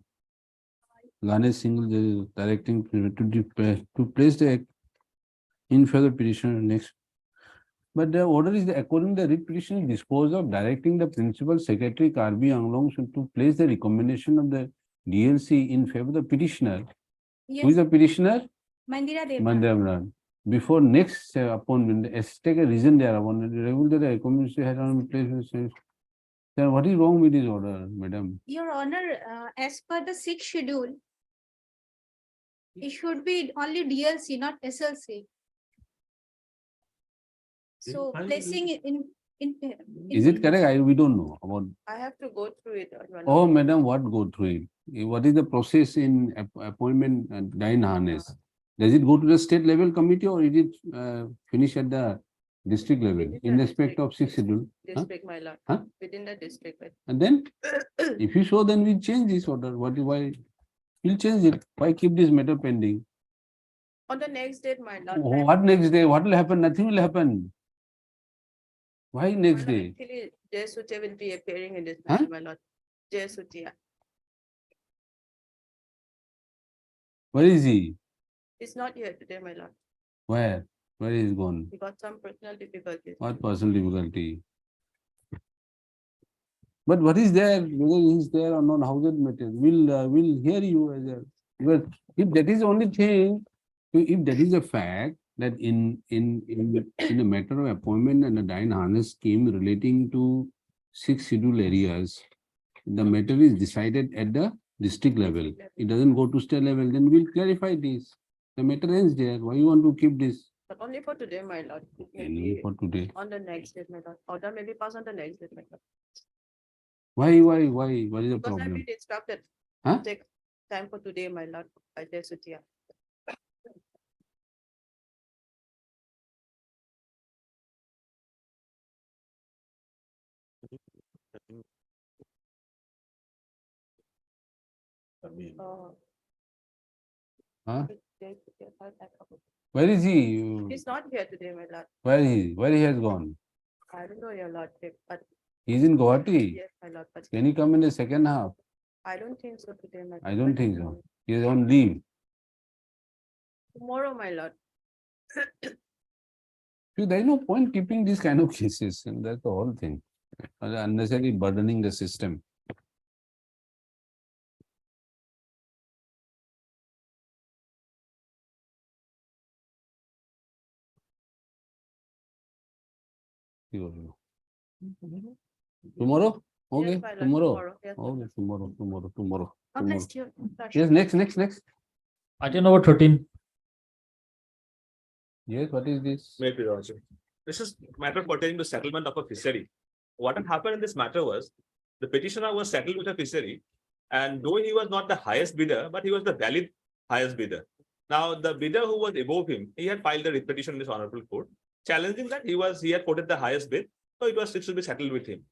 Ganesh Singhal directing to place the in further petitioner next? But the order is according to the writ petition dispose of directing the principal secretary Karbi Anglong to place the recommendation of the DLC in favor of the petitioner. Yes. Who is the petitioner? Mandira Deva. Mandira. Before next appointment, take a reason there. Regular recommendation had on place. Then what is wrong with this order, madam? Your Honor, as per the 6th schedule, it should be only DLC, not SLC. So placing it in. Is it correct? We don't know about. I have to go through it. Oh, madam, what go through it? What is the process in appointment and dying harness? Does it go to the state level committee or is it finish at the district level in respect of 6th schedule? District, my lord. Huh? Within the district. And then, if you show, then we change this order. Why? We'll change it. Why keep this matter pending? On the next date, my lord. Oh, what next day? What will happen? Nothing will happen. Why next day? Actually, Jay Sutia will be appearing in this Huh? matter, my lord. Jay Sutia. Where is he? He's not here today, my lord. Where? Where is he gone? He got some personal difficulties. What personal difficulty? But what is there? Whether he is there or not, how does it matter? We'll hear you as a. But if that is the only thing, if that is a fact that in a matter of appointment and a dying harness scheme relating to 6 scheduled areas, the matter is decided at the district level. It doesn't go to state level. Then we'll clarify this. The matter ends there. Why you want to keep this? But only for today, my lord. It may Only be for today. on the next date, my lord. Order may be passed on the next date, my lord. Why? What is the Because I've problem? been instructed Huh? to take time for today, my lord, by Jay Sutia. Huh? Jay Sutia, Where is he? He's not here today, my lord. Where he has gone? I don't know your lordship, but He's in Guwahati. yes, my lord, but Can he come in the second half? I don't think so today, my lord. I don't think so. He is on leave. Tomorrow, my lord. There is no point keeping these kind of cases, and that's the whole thing. Unnecessarily burdening the system. Tomorrow? Okay, Yes, my lord, tomorrow. yes. Okay, tomorrow. Next year. Yes, next. Item number 13. Yes, what is this? Maybe, Your Lordship. This is matter pertaining to settlement of a fishery. What had happened in this matter was the petitioner was settled with a fishery, and though he was not the highest bidder, but he was the valid highest bidder. Now, the bidder who was above him, he had filed a writ petition in this honorable court, challenging that he had quoted the highest bid, so it should be settled with him.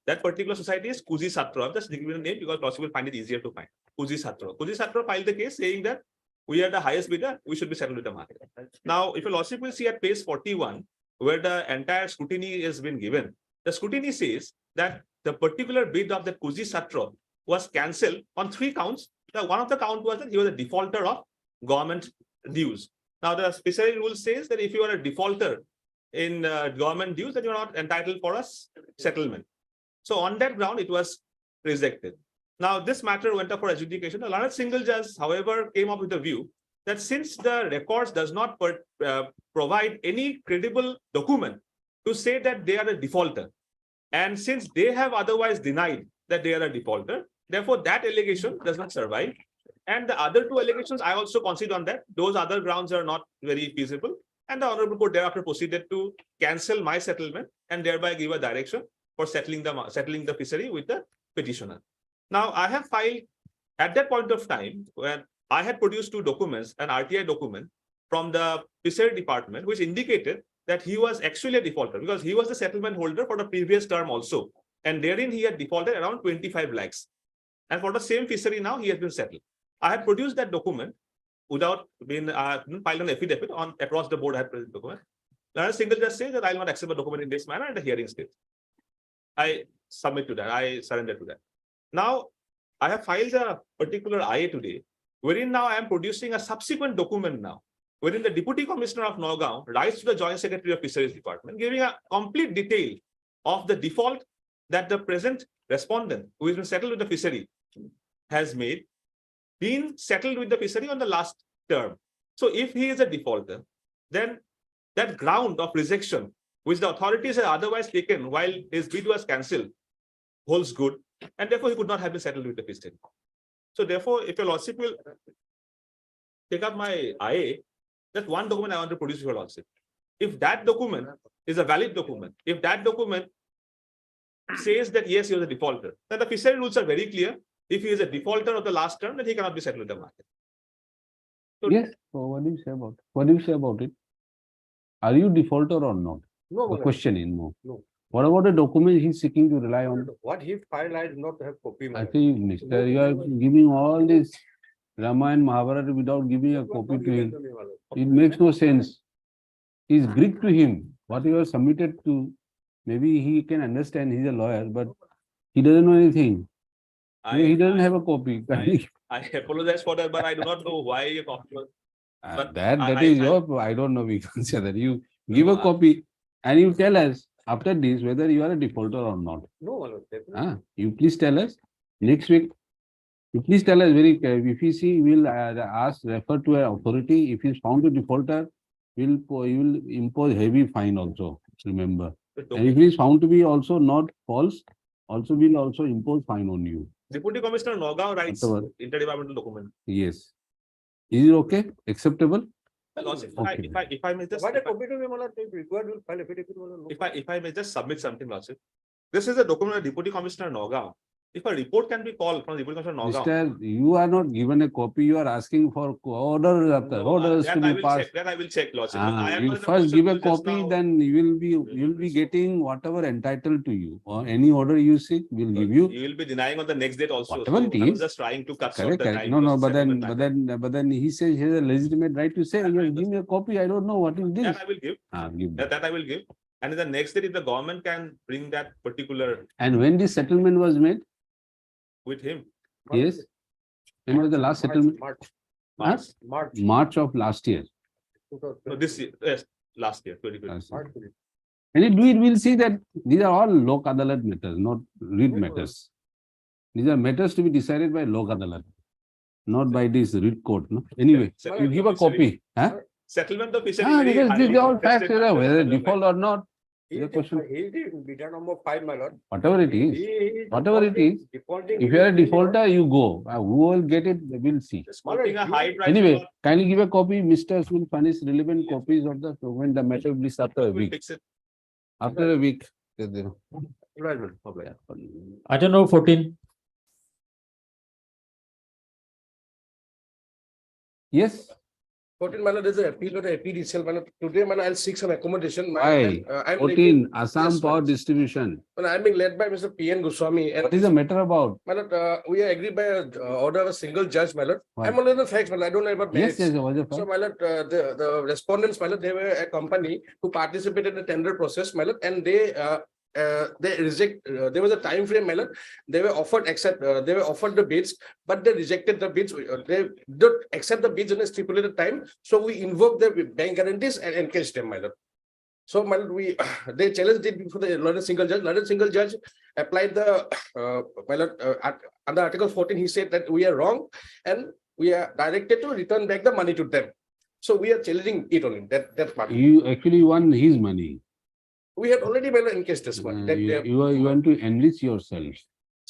That particular society is Kuzi Satra. I'm just giving the name because possible find it easier to find. Kuzi Satra. Kuzi Satra filed the case saying that we are the highest bidder, we should be settled with the market. Now, if your lordship will see at page 41, where the entire scrutiny has been given, the scrutiny says that the particular bid of the Kuzi Satra was cancelled on 3 counts. Now, one of the count was that he was a defaulter of government dues. Now, the fishery rule says that if you are a defaulter in government dues, then you are not entitled for a settlement. So on that ground, it was rejected. Now, this matter went up for adjudication. The learned single judge, however, came up with a view that since the records does not provide any credible document to say that they are a defaulter, and since they have otherwise denied that they are a defaulter, therefore that allegation does not survive. And the other 2 allegations, I also concede on that. Those other grounds are not very feasible. And the honorable court thereafter proceeded to cancel my settlement and thereby give a direction for settling the fishery with the petitioner. Now, I have filed at that point of time when I had produced 2 documents, an RTI document from the fishery department, which indicated that he was actually a defaulter because he was the settlement holder for the previous term also. And therein he had defaulted around 25 lakhs. And for the same fishery now, he has been settled. I had produced that document without being filed an affidavit on across the board. I had produced the document. Now, a single judge says that I will not accept the document in this manner and the hearing stage. I submit to that. I surrender to that. Now, I have filed a particular IA today, wherein now I am producing a subsequent document now, wherein the Deputy Commissioner of Nagaon writes to the Joint Secretary of Fisheries Department, giving a complete detail of the default that the present respondent, who has been settled with the fishery, has made, been settled with the fishery on the last term. So if he is a defaulter, then that ground of rejection, which the authorities had otherwise taken while his bid was cancelled, holds good, and therefore he could not have been settled with the fishery. So therefore, if your lordship will take up my IA, that's one document I want to produce to your lordship. If that document is a valid document, if that document says that yes, he was a defaulter, then the fishery rules are very clear. If he is a defaulter of the last term, then he cannot be settled with the market. So, Yes. So what do you say about it? What do you say about it? Are you defaulter or not? No, The question in more. No. What about the document he's seeking to rely on? What he filed, I do not have copy. I think, Mr. You are giving all this Ramayana Mahabharata without giving a copy to him. It makes no sense. It's Greek to him. What you have submitted to, maybe he can understand, he's a lawyer, but he doesn't know anything. He doesn't have a copy. I apologize for that, but I do not know why a copy was. But That is your, I don't know, we can say that. You give a copy and you tell us after this whether you are a defaulter or not. No, definitely. You please tell us next week. You please tell us very, if you see, we'll refer to an authority. If he's found a defaulter, you will impose heavy fine also, remember. And if he is found to be also not false, also will also impose fine on you. Deputy Commissioner Nagaon writes interdepartmental document. Yes. Is it okay? Acceptable? Lordship, if I may just, What a copy to me, required will file affidavit. if I may just submit something, Lordship. This is a document of Deputy Commissioner Nagaon. If a report can be called from Deputy Commissioner Nagaon. Mr. You are not given a copy, you are asking for orders after orders to be passed. That I will check, Lordship. You first give a copy, then you will be getting whatever entitled to you, or any order you seek, will give you. You will be denying on the next date also. Whatever it I was is. just trying to cut short Correct, the correct. time. No, but then he says he has a legitimate right to say, yes, give me a copy, I don't know what is this. That I will give. Give That I will give. And in the next day, if the government can bring that particular And when this settlement was made? with him. Yes. When was the last settlement? March of last year. No, this year, yes, last year, 2020. And if we will see that these are all Lok Adalat matters, not read matters. These are matters to be decided by Lok Adalat, not by this read court. No? Anyway, you give a copy. Settlement of fishery. Because these are all facts, whether default or not. He The is question- the, he is the bidder number 5, my lord. Whatever it is, He is whatever it is, defaulting if you are a immediately, defaulter, you go. Who will get it, we'll see. Just quoting a high price. Anyway, kindly give a copy. Mr. will furnish relevant copies of the when the matter will be after a We'll week. fix it. After a week. Right, my lord. Item number 14. Yes, 14, man, there's an appeal of the APDCL, man. Today, man, I'll seek some accommodation. why? I'm 14, Assam Yes, Power man. Distribution. Well, I'm being led by Mr. P.N. Goswami. And What is the matter about? my lord, we are agreed by order of a single judge, my lord. What? I'm only on the facts, my lord. I don't know about Yes, merits. yes, what is the So, fact? my lord, the respondents, my lord, they were a company who participated in the tender process, my lord, and they reject. There was a time frame, my lord. They were offered they were offered the bids, but they rejected the bids. They don't accept the bids in a stipulated time. So we invoked the bank guarantees and encased them, my lord. So, my lord, they challenged it before the London single judge. London single judge applied the my lord, under Article 14. He said that we are wrong, and we are directed to return back the money to them. So we are challenging it only. That part. You actually won his money. We had already encased this one. That they have- You want to enrich yourself.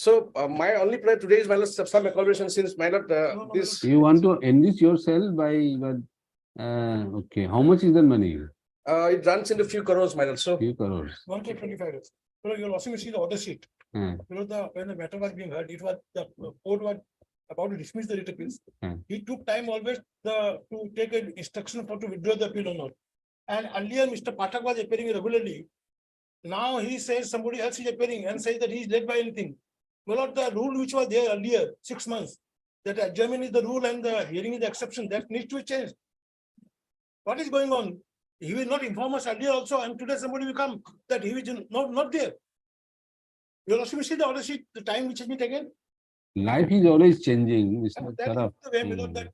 So my only prayer today is, my lord, some accommodation, since, my lord, this You want to enrich yourself by, okay, how much is the money? it runs into few crores, my lord. So Few crores. 125. So you're also see the order sheet. Hmm. When the matter was being heard, it was the court was about to dismiss the writ appeals. Hmm. He took time always to take an instruction for to withdraw the appeal or not. And earlier, Mr. Pathak was appearing regularly. Now he says somebody else is appearing and says that he is led by anything. Well, the rule which was there earlier, 6 months, that adjournment is the rule and the hearing is the exception, that needs to be changed. What is going on? He will not inform us earlier also, and today somebody will come that he is not there. You will also see the order sheet, the time which has been taken. Life is always changing, Mr. That is Saraf. the way, Milord, that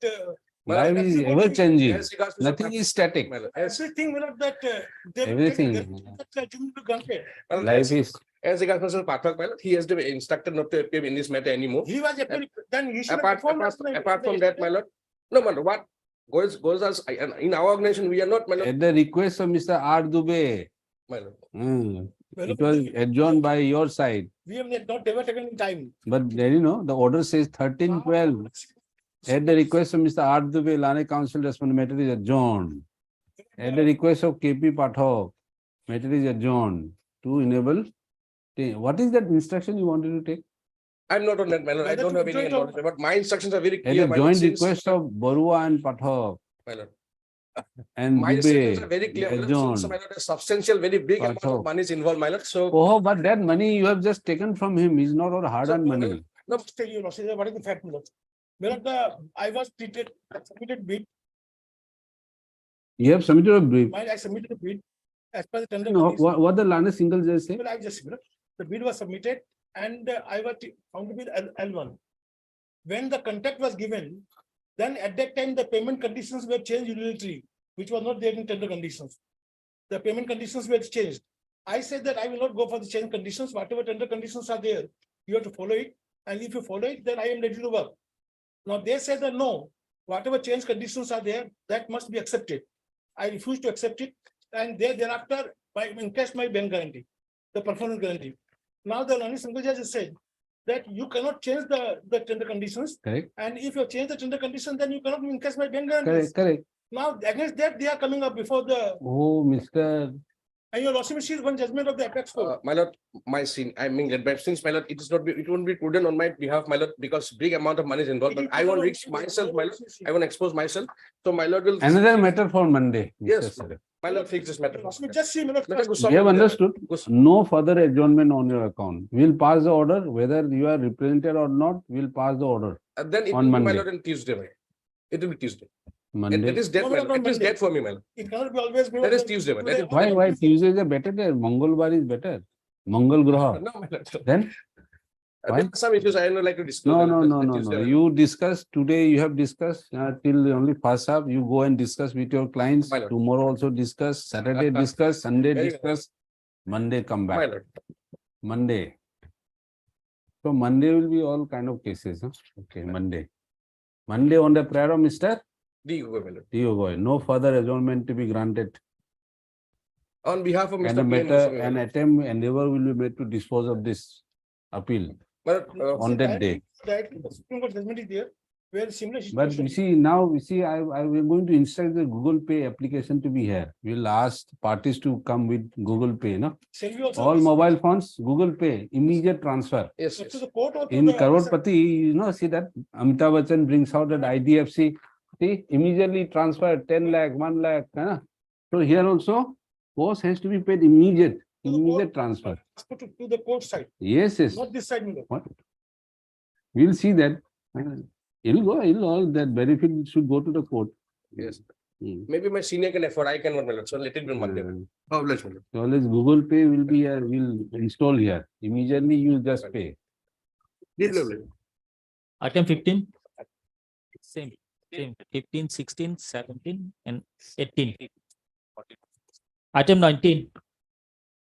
Life is everybody- ever changing. as regards to Nothing is static. everything, Milord, that they will Everything. take that judgment to granted. Well, Life is. as regards Mr. Pathak, my lord, he has to be instructed not to appear in this matter anymore. He was appearing, then he should have informed us. Apart from that, my lord, no matter what goes as in our organization, we are not, my lord. At the request of Mr. R. Dubey, My lord. it was adjourned by your side. We have not ever taken in time. But there the order says 13/12. At the request of Mr. R. Dubey, Lane Council Respondent, matter is adjourned. At the request of KP Pathak, matter is adjourned to enable. What is that instruction you wanted to take? I'm not on that, my lord. I Whether don't to have any withdraw it or- knowledge, but my instructions are very At clear, the my lord, joint since- request of Barua and Pathak my lord. and My instructions are Dubey, very clear, my lord, adjourned. since, my lord, a substantial, very big amount Pathak. of money is involved, my lord. So, Oh, but that money you have just taken from him is not all hard-earned money. No, tell you, what is the fact, Milord? Milord, I was submitted bid, You have submitted a brief. I submitted a bid as per the tender. No, conditions. what the Lane single judge say? Well, I just, the bid was submitted and I was found to be L1. When the contract was given, then at that time, the payment conditions were changed unilaterally, which was not there in tender conditions. The payment conditions were changed. I said that I will not go for the change conditions, whatever tender conditions are there, you have to follow it. And if you follow it, then I am ready to work. Now they said that no, whatever change conditions are there, that must be accepted. I refuse to accept it. And thereafter, I encashed my bank guarantee, the performance guarantee. Now the Lani Single Judge has said that you cannot change the tender conditions. Correct. And if you change the tender conditions, then you cannot encash my bank guarantee. Correct, correct. Now against that, they are coming up before the, Oh, Mr. and your lordship is one judgment of the apex court. my lord, since, my lord, it won't be prudent on my behalf, my lord, because big amount of money is involved, but I won't risk myself, my lord. I won't expose myself. So my lord will. Another matter for Monday. Mr. Yes, Saraf. my lord, fix this matter. Just see, Milord, We have understood. No further adjournment on your account. We'll pass the order, whether you are represented or not, we'll pass the order. And then it on will be, my Monday. lord, on Tuesday, my lord. It will be Tuesday. Monday. It is dead, No, my no, lord. no, It is Monday. dead for me, my lord. It cannot be always. That is Tuesday, man. That is- Why Tuesday is a better day? Mangalbar is better. Mangal Graha. No, my lord. Then? There Why? are some issues I don't like to discuss. No. You discuss today, you have discussed till only first half. You go and discuss with your clients. My lord. Tomorrow also discuss. Saturday discuss. Sunday Very discuss. Monday come My back. lord. Monday. So Monday will be all kind of cases. Huh? Okay, Monday. Monday on the prayer of Mr. D. Go, my lord. T.O. Goy. No further adjournment to be granted. on behalf of And Mr. a P. N. matter, Musavi, an attempt, endeavor will be made to dispose of this appeal on that day. Directly, the Supreme Court judgment is there, where similar But situation. you see, now, we see, we're going to instruct the Google Pay application to be here. We'll ask parties to come with Google Pay, no? Shall we also? All mobile phones, Google Pay, immediate transfer. yes, To yes. the court or to In the. Crorepati, you know, see that Amitabh Bachchan brings out that IDFC, see, immediately transfer 10 lakh, 1 lakh. Huh? So here also, cost has to be paid immediate transfer. To the court side, Yes, yes. not this side. Milo. What? We'll see that. It'll all that benefit should go to the court. Yes. Hmm. Maybe my senior can afford, I cannot, my lord. So let it be Monday. Oh, bless me. So always Google Pay will be here, will install here. Immediately you just pay. Item 15. Same. 15, 16, 17, and 18. Item 19.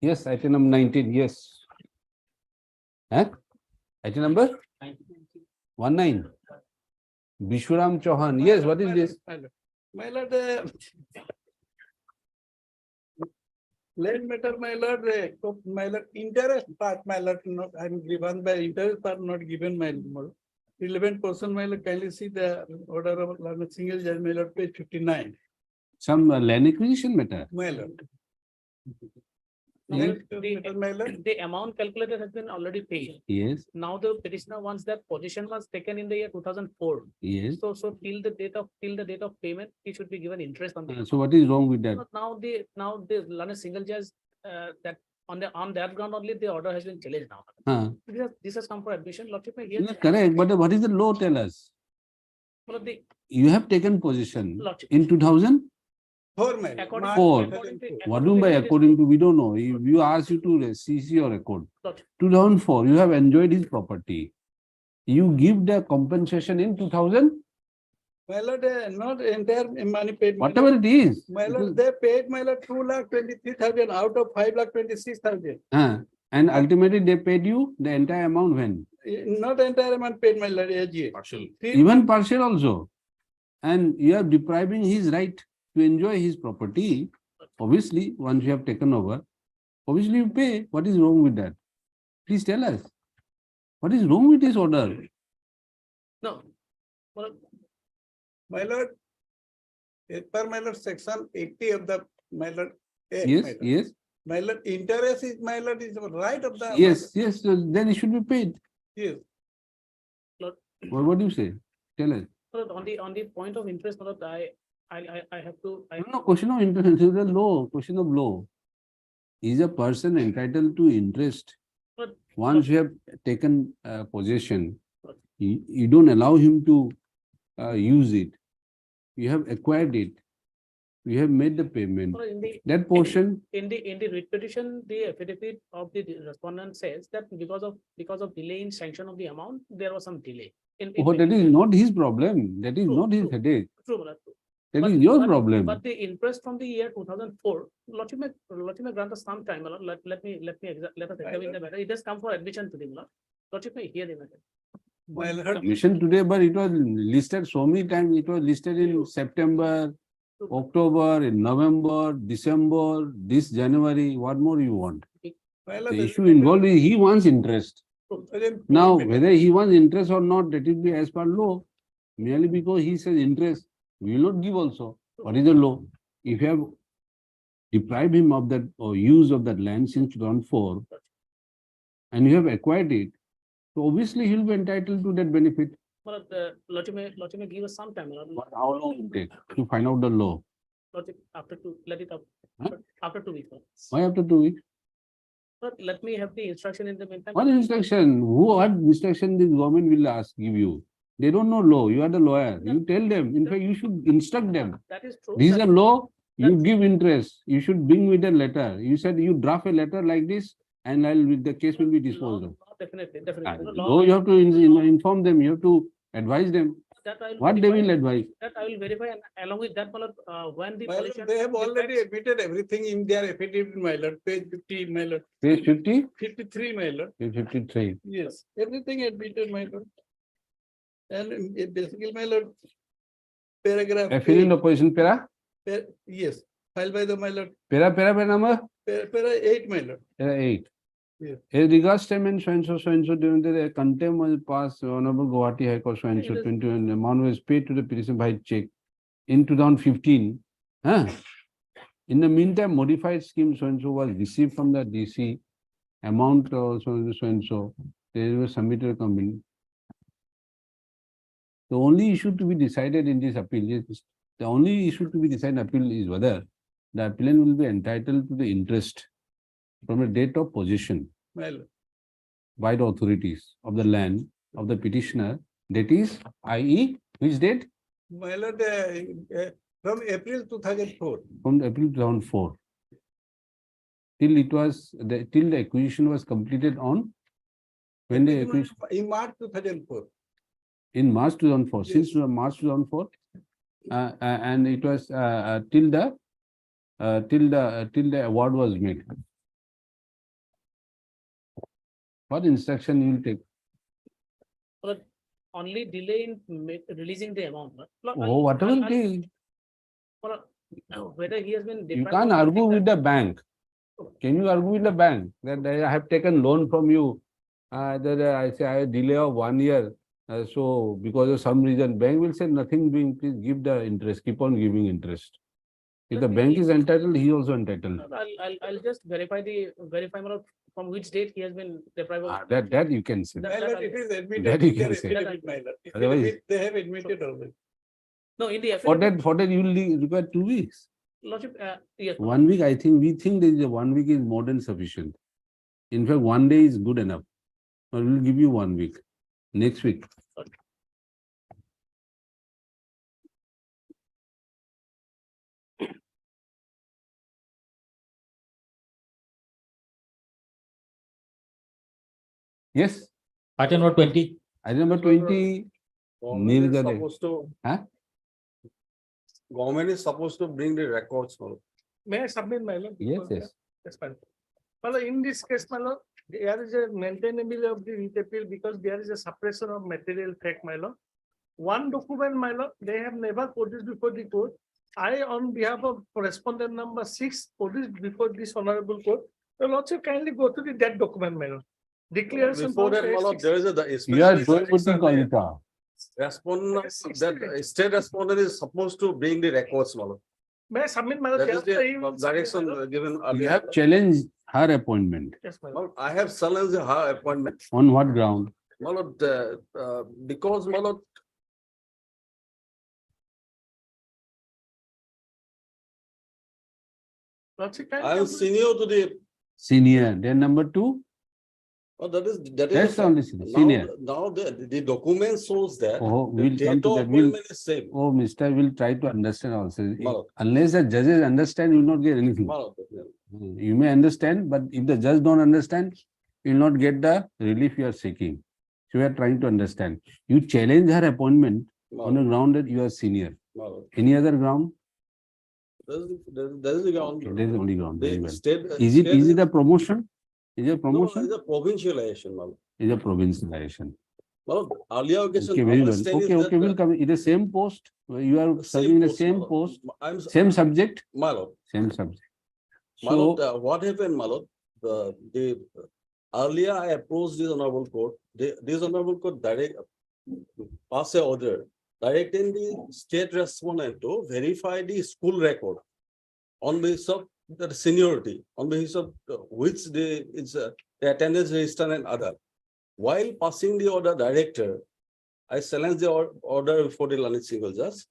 Yes, item number 19, yes. Huh? Item number 19. Bishwaram Chauhan. Yes, what is this? My lord, land matter, my lord, interest part, my lord, not, I'm given by interest part not given, my lord. Relevant person, my lord, kindly see the order of single judge, my lord, page 59. Some land acquisition matter. My lord. Now, My lord. the amount calculated has been already paid. Yes, Now the petitioner wants that position was taken in the year 2004. yes. So till the date of payment, he should be given interest on the. So what is wrong with that? So now the learned single judge that on that ground only the order has been challenged now. This has come for admission. Lordship, here. No, correct, but what is the law tell us? Well, the You have taken possession Lordship. in 2004. According Four. to- What do you mean by according to? We don't know. You ask you to see your record. Lordship. 2004, you have enjoyed his property. You give the compensation in 2000, My lord, not entire money paid. my whatever lord. it is. My lord, they paid, my lord, 2,23,000 out of 5,26,000. And ultimately they paid you the entire amount when? Not entire amount paid, my lord, AG. Partial. Even partial also. And you are depriving his right to enjoy his property. Obviously, once you have taken over, obviously you pay. What is wrong with that? Please tell us. What is wrong with this order? No. Well, My lord, per my lord, section 80 of the, my lord. Yes, my lord. yes, My lord, interest is, my lord, is right of the. yes, yes. So then it should be paid. Yes. What do you say? Tell us. well, on the point of interest, Lord, I have to. No, question of interest is the law, question of law. Is a person entitled to interest? But- Once you have taken possession, you don't allow him to use it. You have acquired it. You have made the payment. Well, in the That portion, in the writ petition, the affidavit of the respondent says that because of delay in sanction of the amount, there was some delay. oh, that is not his problem. That is True, not his true. headache. True, Lord, true. That But- is your but- problem. But the interest from the year 2004, Lordship may grant us some time, Lord. Let us examine the matter. It has come for admission to the Lord. Lordship may hear the matter. My lord, Mission today, but it was listed so many times. It was listed in September, October, in November, December, this January. What more you want? my lord. The issue involved is he wants interest. Now, whether he wants interest or not, that will be as per law. Merely because he says interest, we will not give also. What is the law? If you have deprived him of that or use of that land since 2004, and you have acquired it, so obviously he will be entitled to that benefit. But Lordship may give us some time, Lord. But how long will it take to find out the law? Lordship, after let it up. Huh? After 2 weeks. Lord. Why after 2 weeks? But let me have the instruction in the meantime. What instruction? What instruction this government will give you? They don't know law. You are the lawyer. You tell them. In fact, you should instruct them. That is true. This is a law. You That's- give interest. You should bring with a letter. You said you draft a letter like this, and the case will be disposed of. Definitely. The law- So you have to inform them. You have to advise them. that I will What they verify- will advise. That I will verify, and along with that, my lord, when the My lord, position. they have already admitted everything in their affidavit, my lord, page 50, my lord, Page 50, 53, my lord. page 53. Yes, everything admitted, my lord. And basically, my lord, paragraph. A fill in the position, para? Yes, filed by the my lord, Para number? para 8, my lord. Para 8. Yes. As regards statement so and so during the contempt was passed, Honorable Guwahati High Court so and so 21 amount was paid to the petition by check in 2015. In the meantime, modified scheme so and so was received from the DC. Amount so and so they were submitted a company. The only issue to be decided in this appeal is the only issue to be decided in appeal is whether the appellant will be entitled to the interest from the date of possession My lord. by the authorities of the land of the petitioner, that is, i.e., which date? My lord, from April 2004. From April 2004. Till it was, till the acquisition was completed on, when the acquisition, In March 2004. in March 2004, Yes. since March 2004, and it was till the award was made. What instruction you will take? But only delay in releasing the amount. No? Oh, whatever it is, Whether he has been. you deprived can't of argue something with the bank. Can you argue with the bank that I have taken loan from you? That I say I have delay of 1 year. So because of some reason, bank will say nothing doing, please give the interest, keep on giving interest. If the bank is entitled, he also entitled. I'll just verify from which date he has been deprived of. That you can say. My lord, it is admitted. That you in their can say. affidavit, my lord. If Otherwise- They have admitted already. No, in the For affidavit, that you will require 2 weeks. Lordship, yes. 1 week, I think, we think there is 1 week is more than sufficient. In fact, 1 day is good enough. But we'll give you 1 week. Next week. Yes, Item number 20. item number 20. Government is Nirgale. supposed to. Huh? Government is supposed to bring the records. No? May I submit, my lord? Yes, yes. That's fine. Well, in this case, my lord, there is a maintainability of the writ appeal because there is a suppression of material fact, my lord. One document, my lord, they have never produced before the court. I, on behalf of respondent number 6, produced before this honorable court. The lordship kindly go to that document, my lord. Declaration. Before that, my lord, there is a. You are doing what you call it. Respondent, that state respondent is supposed to bring the records, my lord. May I submit, my lord? That is Just I the will direction submit, my lord. given You earlier. have challenged her appointment. Yes, my My lord. lord, I have challenged her appointment. On what ground? My lord, because my lord, Lordship, I kindly am senior to the. Senior. Then number 2. Oh, that is. That's a only fact. senior. Now the document shows that. Oh, The we'll come date to of that. We'll, appointment is same. oh, Mr. Will try to understand also. Lord. Unless the judges understand, you will not get anything. My lord, You may understand, but if the judge don't understand, you will not get the relief you are seeking. So we are trying to understand. You challenge her appointment my on the lord, ground that you are senior. my lord. Any other ground? That is the ground. That is the only ground. Very The well. state. Is it a promotion? Is it a No, promotion? it's a provincialization, my lord. Is a provincialization. My lord, earlier occasion. Okay, very our well. stand is Okay, that, okay, we'll come. It is same post. You are serving in the same my lord. post, I'm, same subject, my lord. same subject. My So, lord, what happened, my lord? The earlier I approached this honorable court. This honorable court pass a order directing the state respondent to verify the school record on basis of the seniority, on basis of which the attendance register and other. While passing the order director, I challenged the order before the learned single judge.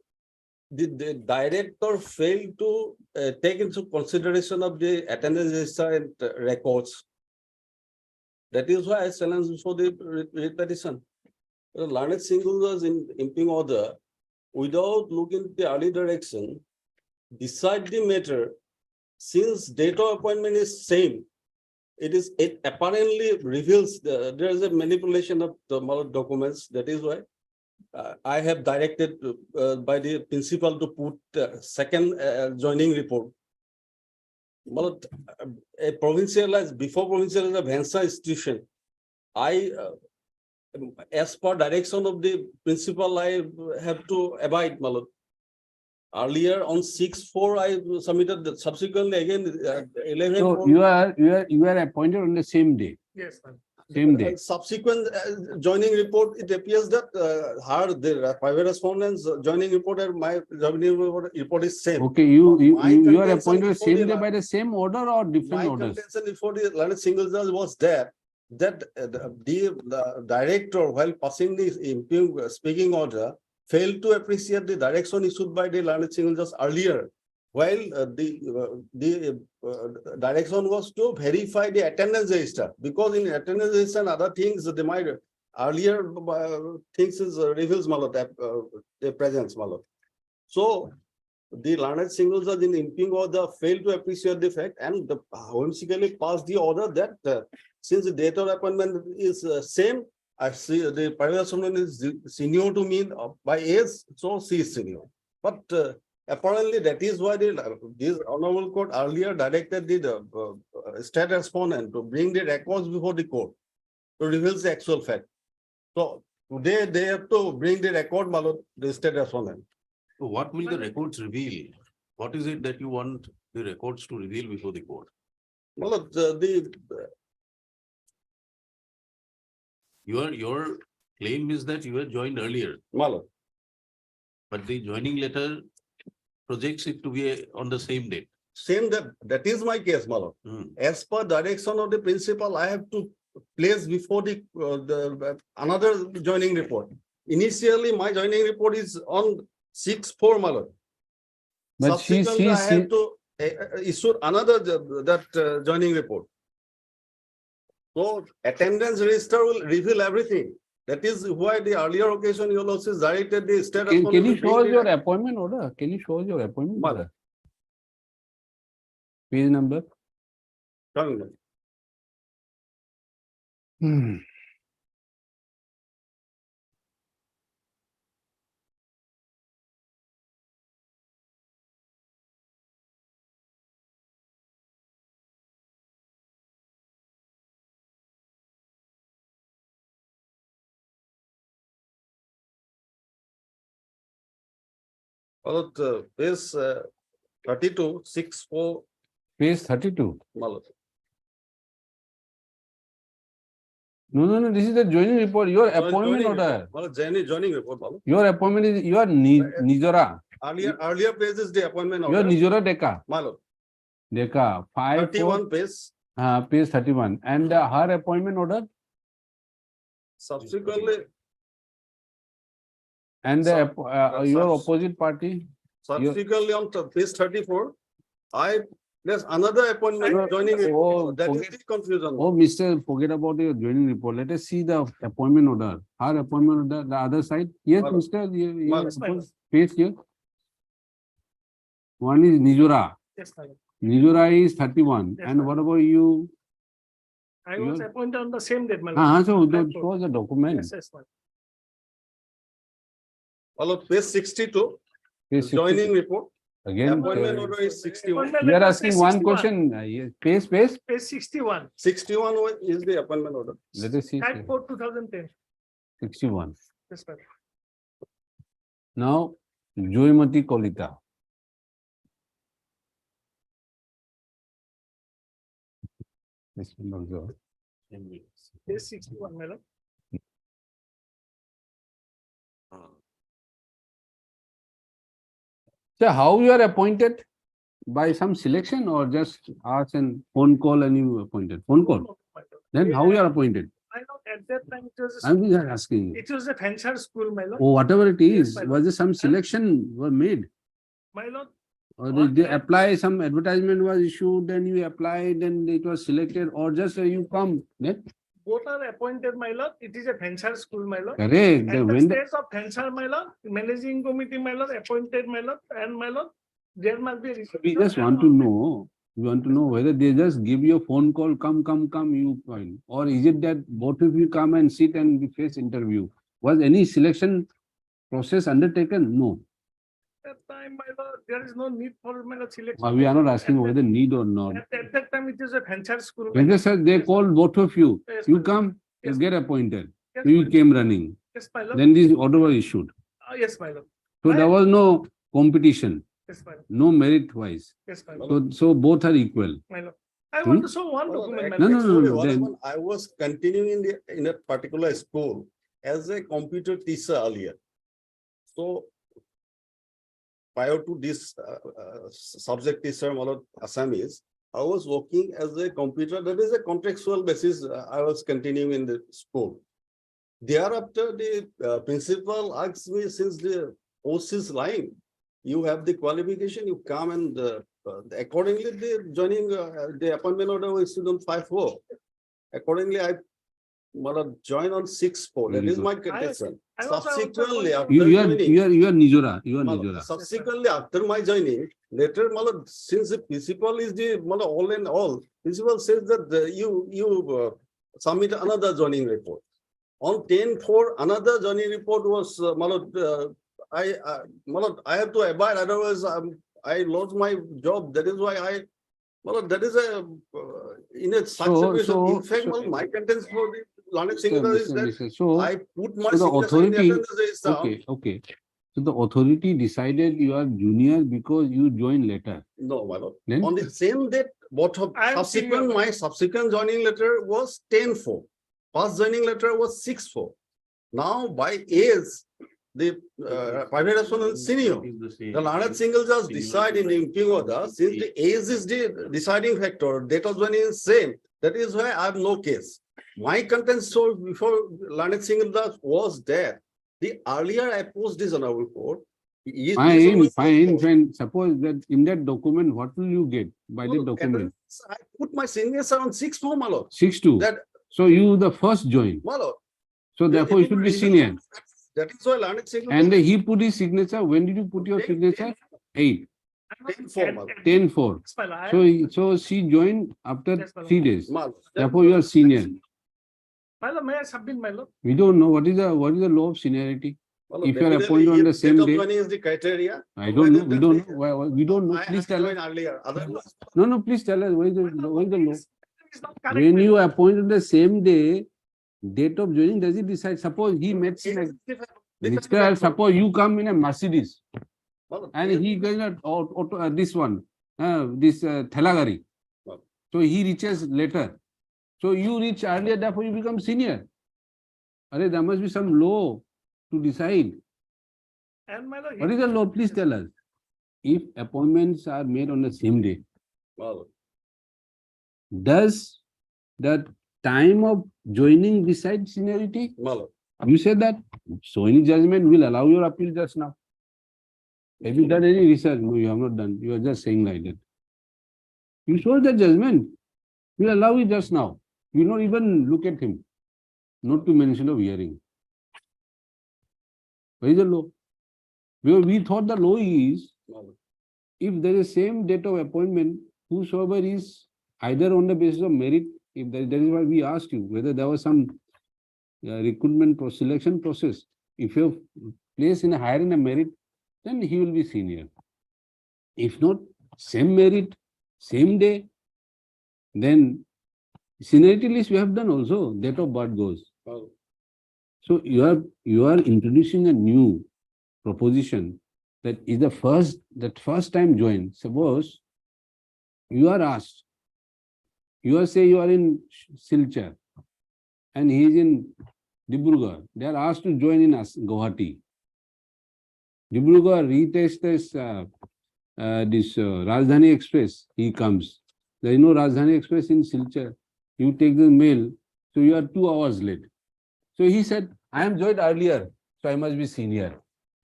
The director failed to take into consideration of the attendance register and records. That is why I challenged before the repetition. The learned single judge in imping order, without looking at the early direction, decide the matter. Since date of appointment is same, it apparently reveals there is a manipulation of the documents. That is why I have directed by the principal to put second joining report. A provincialized, before provincialized Vensa institution, I, as per direction of the principal, I have to abide, Malad. Earlier on 6/4, I submitted subsequently again 11. So you are appointed on the same day, Yes, ma'am. same day. Subsequent joining report, it appears that the private respondents joining report and my joining report is same. Okay, you My are contention appointed before same the day by the same order or different My orders? contention before the learned single judge was there, that the director, while passing the speaking order, failed to appreciate the direction issued by the learned single judge earlier. While the direction was to verify the attendance register, because in attendance register and other things, they might earlier things is reveals the presence. So the learned single judge in imping order failed to appreciate the fact and whimsically passed the order that since the date of appointment is same, I see the private respondent is senior to me by age, so she is senior. But apparently that is why this honorable court earlier directed the state respondent to bring the records before the court to reveal the actual fact. So today they have to bring the record, the state respondent. So what will the records reveal? What is it that you want the records to reveal before the court? Well, your claim is that you were joined earlier. But the joining letter projects it to be on the same date. Same that is my case, As per direction of the principal, I have to place before the another joining report. Initially, my joining report is on 6/4, But subsequently, I have to issue another joining report. So attendance register will reveal everything. That is why the earlier occasion you also directed the state. Can you show us your appointment order? Can you show us your appointment order? Page number? Page 32, 6/4. Page 32. No, this is the joining report, your appointment order. Joining report. Your appointment is, you are Nijora. Earlier page is the appointment You are order. Nijora Deka. Deka, 31 page. Page 31. And her appointment order? Subsequently, And your opposite party? subsequently on page 34, there's another appointment joining report. That is the confusion. Oh, Mr. Forget about your joining report. Let us see the appointment order. Her appointment order, the other side. Yes, Mr. Page here. One is Nijora. Yes, ma'am. Nijora is 31. Yes, And ma'am. what about you? I was appointed on the same date, ma'am. So that shows the document. Yes, ma'am. Page 62, Page 62. joining report. Again, Appointment order is 61. Appointment you are letter asking says one 61. question. Yes, Page. Page 61, 61 is the appointment order. Let us see. 4/2010. 61. Yes, ma'am. Now, Joymati Kolita. This one also. Page 61, madam. So how you are appointed? By some selection or just ask and phone call and you appointed? Phone call. Then how you are appointed? I know at that time it was. I'm just asking. It was a Pensionary school, my lord. Oh, whatever it is, my was there some selection were made? My lord, Or did they apply, some advertisement was issued, then you applied, then it was selected, or just you come? Then both are appointed, my lord. It is a Pensionary school, my lord. correct. And the When the- states of Pensionary, my lord, managing committee, my lord, appointed, my lord, and my lord, there must be. we just want to know, we want to know whether they just give you a phone call, come, you point, or is it that both of you come and sit and we face interview? Was any selection process undertaken? No. At that time, my lord, there is no need for my lord selection. We are not asking whether need or not. At that time, it is a Pensionary school. When they said they called both of you, Yes, you my lord. come, you Yes, get appointed, Yes, you my came running. Yes, my lord. Then this order was issued. Yes, my lord. So there was no competition, Yes, my lord. no merit wise. Yes, my lord. So both are equal. My lord. I want to show one document. my No, lord. no, no, no, What then- happened, I was continuing in a particular school as a computer teacher earlier. So prior to this subject teacher, Assamese, I was working as a computer, that is a contractual basis. I was continuing in the school. Thereafter, the principal asked me, since the post is lying, you have the qualification, you come and accordingly, the joining, the appointment order was issued on 5/4. Accordingly, I joined on 6/4. That Very is good. my contention. I was also Subsequently, after You are joining, Nijora. You are Nijora. subsequently, after my joining, later, since the principal is the all in all, principal says that you submit another joining report. On 10/4, another joining report was, I have to abide, otherwise I lost my job. That is why that is in a such a way. In fact, my contents for the learned singular is that So, I put my so the signature in the authority, attendance register. okay. So the authority decided you are junior because you joined later. No, my lord. Then? On the same date, what of I am subsequent, senior. my subsequent joining letter was 10/4. First joining letter was 6/4. Now by age, the private respondent senior. The learned single judge decide in impugning order, since the age is the deciding factor, date of joining is same. That is why I have no case. My content so before learned single judge was there. The earlier I post this on our court. Fine. Suppose that in that document, what will you get by the document? I put my signature on 6/4, my lord. 6-2. That, So you the first join. my lord. So therefore you should be senior. That is why learned single. And he put his signature. When did you put your signature? 8. 10/4, my lord. 10-4. Yes, my lord. So she joined after Yes, my lord. 3 days. My lord. Therefore you are senior. My lord, may I submit, my lord? We don't know what is the law of seniority. My lord, If you are definitely, appointed on the if same date of day, joining is the criteria. I don't know. We then don't the- know. We don't know. I Please have tell us. joined earlier. Otherwise, No, please tell us. What is the law? It's not correct, When my you lord. appointed the same day, date of joining, does it decide? Suppose he met Mr. Suppose you come in a Mercedes my lord, and he goes this one, this Thelagari. So he reaches later. So you reach earlier, therefore you become senior. There must be some law to decide. And my lord. What is the law? Please tell us. If appointments are made on the same day, my lord. does the time of joining decide seniority? My lord. You said that. So any judgment will allow your appeal just now. Have you done any research? No, you have not done. You are just saying like that. You show the judgment. Will allow it just now. You not even look at him. Not to mention of hearing. Where is the law? Because we thought the law is, if there is same date of appointment, whosoever is either on the basis of merit, if that is why we asked you whether there was some recruitment selection process. If you have placed in a higher in a merit, then he will be senior. If not, same merit, same day, then seniority list we have done also, date of birth goes. So you are introducing a new proposition that is the first time joined. Suppose you are asked, you are in Silchar and he is in Dibrugarh. They are asked to join in Guwahati. Dibrugarh retests this Rajdhani Express. He comes. There is no Rajdhani Express in Silchar. You take the mail, so you are 2 hours late. So he said, I am joined earlier, so I must be senior.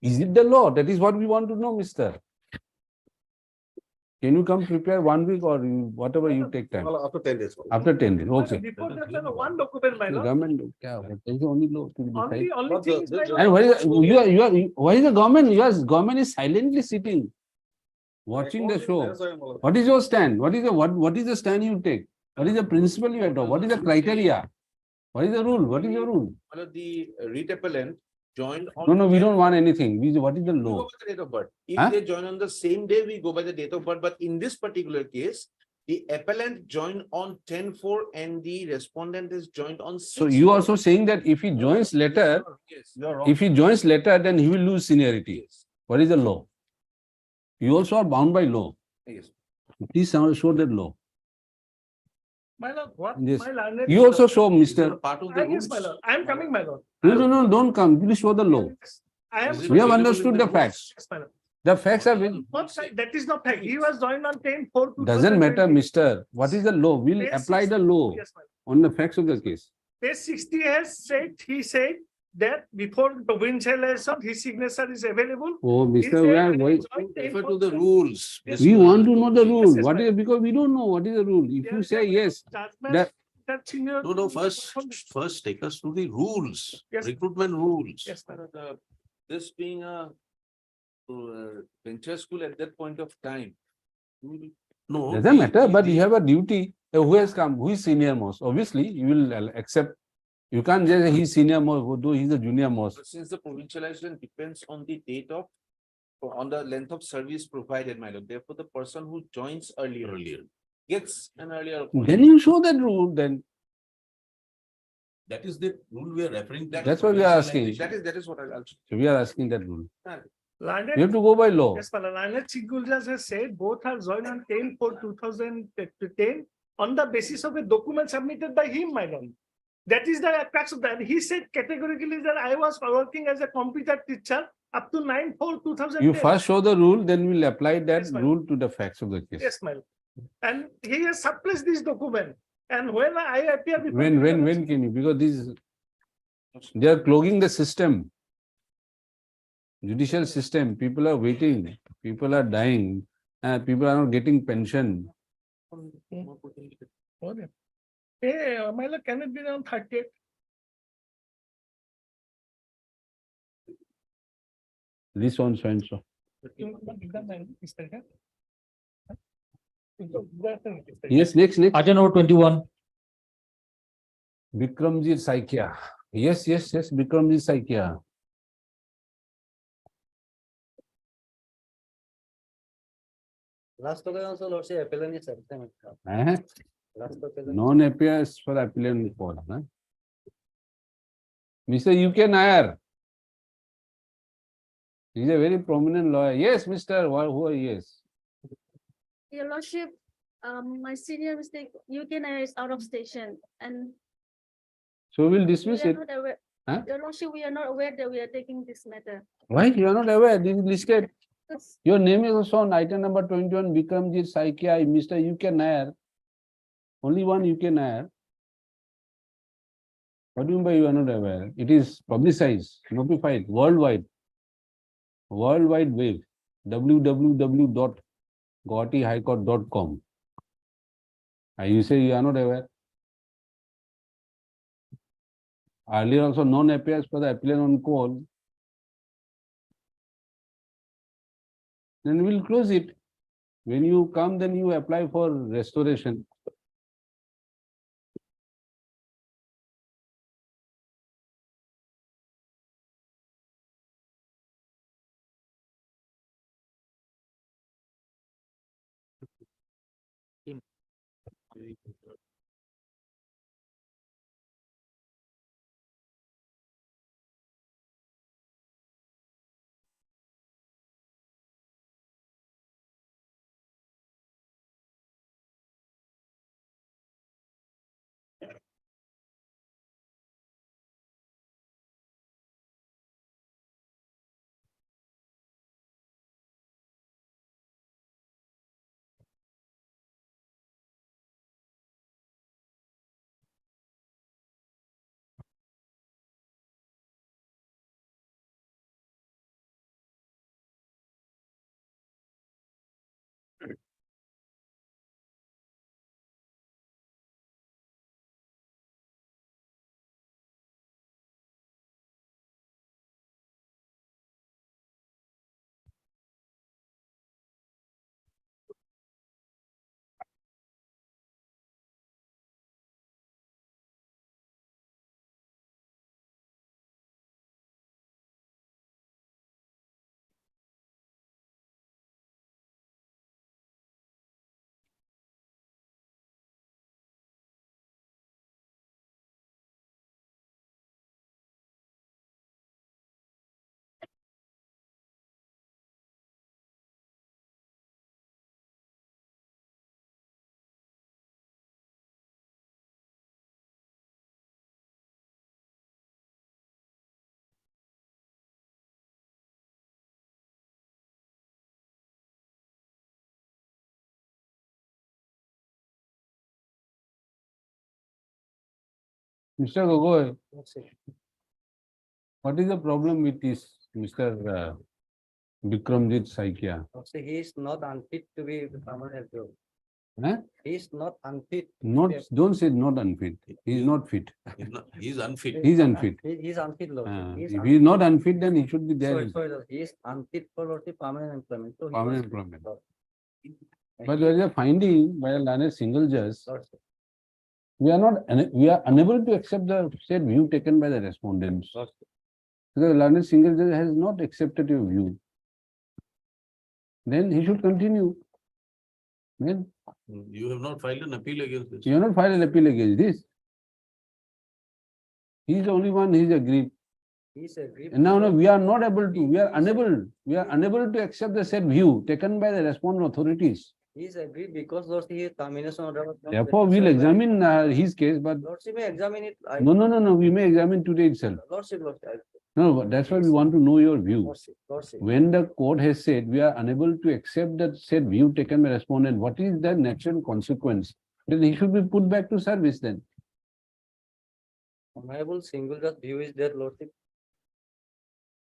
Is it the law? That is what we want to know, mister. Can you come prepare 1 week or whatever you take time? After 10 days. After 10 days, okay. Before that, there was one document, my The lord. government, there is only law to decide. Only thing is, my lord. And what is the government? Your government is silently sitting, watching the show. What is your stand? What is the stand you take? What is the principle you adopt? What is the criteria? What is the rule? What is your rule? The writ appellant joined on. No, we don't want anything. What is the We law? go by the date of birth. If Huh? they join on the same day, we go by the date of birth. But in this particular case, the appellant joined on 10/4 and the respondent is joined on 6/4. So you also saying that if he joins later, Yes. if he joins later, then he will lose seniority. What is the law? You also are bound by law. Yes. Please show that law. My lord, what? Yes. My learned. You also show, Mr. Part of the Yes, my rules. lord. I am coming, my lord. No, don't come. Please show the law. I am. Is it We have available in understood the the rules? facts. Yes, my lord. The facts are very, What fact? That is not fact. He was joined on 10/4. doesn't matter, 2020. Mister. What is the law? We'll Page apply 60. the law Yes, my lord. on the facts of the case. Page 60 has said, he said that before provincialization, his signature is available. Oh, He Mister, said we are he going. joined Refer 10/4. to the rules. Yes, We my lord. want to know the rule. yes, What my is, because we don't know what is the rule. If There you is say a yes, judgment that that senior. No, first take us to the rules, Yes. recruitment rules. Yes, my lord. This being a venture school at that point of time. No. doesn't matter, but you have a duty. Who has come? Who is senior most? Obviously, you will accept. You can't just say he's senior most, though he's a junior most. Since the provincialization depends on the date of, on the length of service provided, my lord. Therefore, the person who joins earlier gets an earlier. Then you show that rule. Then That is the rule we are referring to. That's what we are asking. That is what I'll. so we are asking that rule. Learned. You have to go by law. Yes, my lord. Learned Chief Guljas has said both are joined on 10/4/2010 on the basis of a document submitted by him, my lord. That is the crux of that. He said categorically that I was working as a computer teacher up to 9/4/2010. You first show the rule, then we'll apply that Yes, ma'am. rule to the facts of the case. Yes, my lord. And he has suppressed this document. And when I appear before. When can you? Because this, they are clogging the system. Judicial system. People are waiting. People are dying. People are not getting pension. Hey, my lord, can it be on 30th? This one, so and so. Yes, next. Item number 21. Bikramjit Saikia. Yes. Bikramjit Saikia. Last token also Lord say appellant is accepted. Last token. Non appears for appellant call. Mr. UK Nair. He is a very prominent lawyer. Yes, Mr. Who are yes? Your Lordship, my senior mistake, UK is out of station and So we'll we dismiss are it. not aware. Huh? Your Lordship, we are not aware that we are taking this matter. Why? You are not aware. This is listed. Because Your name is also on item number 21, Bikramjit Saikia, Mr. UK Nair. Only one UK Nair. What do you mean by you are not aware? It is publicized, notified, worldwide. Worldwide wave. www.guwahatihighcourt.com. You say you are not aware? Earlier also non appears for the appellant on call. Then we'll close it. When you come, then you apply for restoration. Mr. Gogoi, what is the problem with this, Mr. Bikramjit Saikia? Also, he is not unfit to be the permanent job. Huh? He is not unfit. Not, don't say not unfit. He is not fit. He is unfit. He is unfit. He is unfit, Lordship. If he is not unfit, then he should be there. Sorry, sorry, Lordship. He is unfit for Lordship permanent employment. So he Permanent was- employment. But there is a finding by a learned single judge. Lordship. We are unable to accept the said view taken by the respondents. Because the learned single judge has not accepted your view. Then he should continue. Then You have not filed an appeal against this. you have not filed an appeal against this. He is the only one who is agreed. He is agreed. And now we are not able to, we are unable to accept the said view taken by the respondent authorities. He is agreed because Lordship, his termination order was not Therefore, we'll satisfied. examine his case, but Lordship may examine it. no, we may examine today itself. Lordship. No, but that's why we want to know your view. Lordship. When the court has said we are unable to accept that said view taken by respondent, what is the natural consequence? Then he should be put back to service then. Honorable single judge view is that Lordship.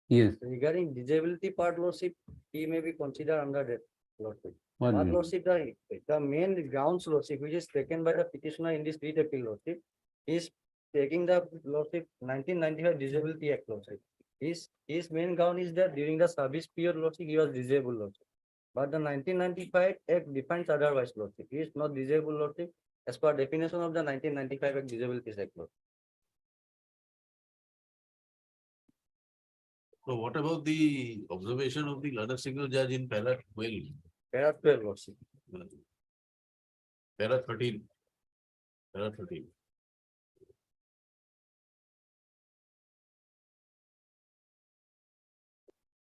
Yes. Regarding disability part, Lordship, he may be considered under that, Lordship. What But view? Lordship, the main grounds, Lordship, which is taken by the petitioner in this writ appeal, Lordship, is taking the Lordship 1995 Disability Act, Lordship. His main ground is that during the service period, Lordship, he was disabled, Lordship. But the 1995 Act defines otherwise, Lordship. He is not disabled, Lordship, as per definition of the 1995 Act Disabilities Act, Lordship. So what about the observation of the learned single judge in para 12? Para 12, Lordship. Para 13. Para 13.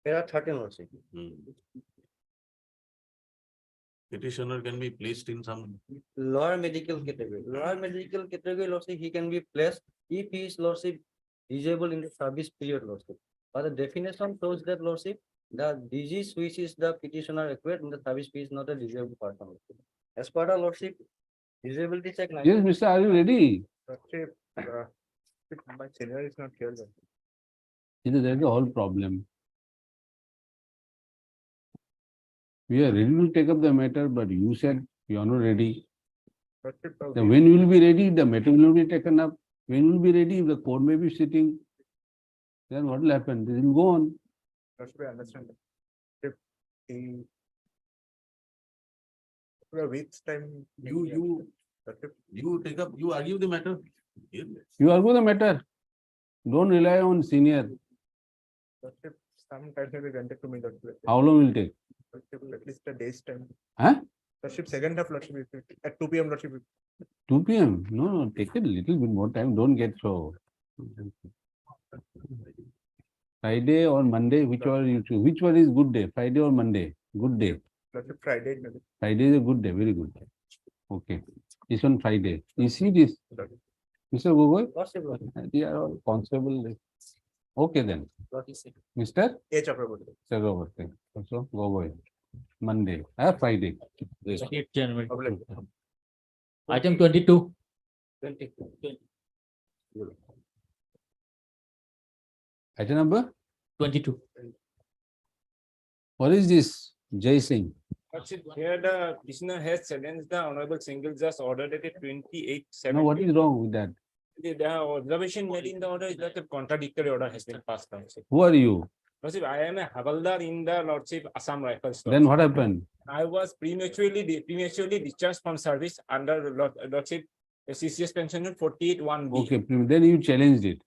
Para 13, Lordship. Petitioner can be placed in some. Lower medical category. Lower medical category, Lordship, he can be placed if he is, Lordship, disabled in the service period, Lordship. But the definition shows that, Lordship, the disease which is the petitioner acquired in the service period is not a disabled person, Lordship. As per the Lordship, disability check. Yes, Mr. Are you ready? Lordship, my senior is not here. There is a whole problem. We are ready to take up the matter, but you said you are not ready. Then when you will be ready, the matter will be taken up. When you will be ready, the court may be sitting. Then what will happen? This will go on. I understand. If the with time You take up, you argue the matter. You argue the matter. Don't rely on senior. some time may be granted to me. How long will it take? At least a day's time. Huh? Lordship, second half, Lordship, at 2 p.m. Lordship. 2 p.m. No, take a little bit more time. Don't get so. Friday or Monday, whichever you choose. Which one is good day? Friday or Monday? Good day. Lordship, Friday. Friday is a good day. Very good. Okay. This one Friday. You see this? Mr. Gogoi? They are all constable. Okay then. Mr. H. Chakraborty. Also Gogoi. Monday. Friday. 28th January. Item 22. Item number? 22. What is this? Jai Singh. Here the petitioner has challenged the honorable single judge order dated 28/7. Now what is wrong with that? The observation made in the order is that a contradictory order has been passed down. Who are you? Lordship, I am a Havaldar in the Lordship Assam Rifles. Then what happened? I was prematurely discharged from service under Lordship CCS pension 48(1)(b). Okay, then you challenged it.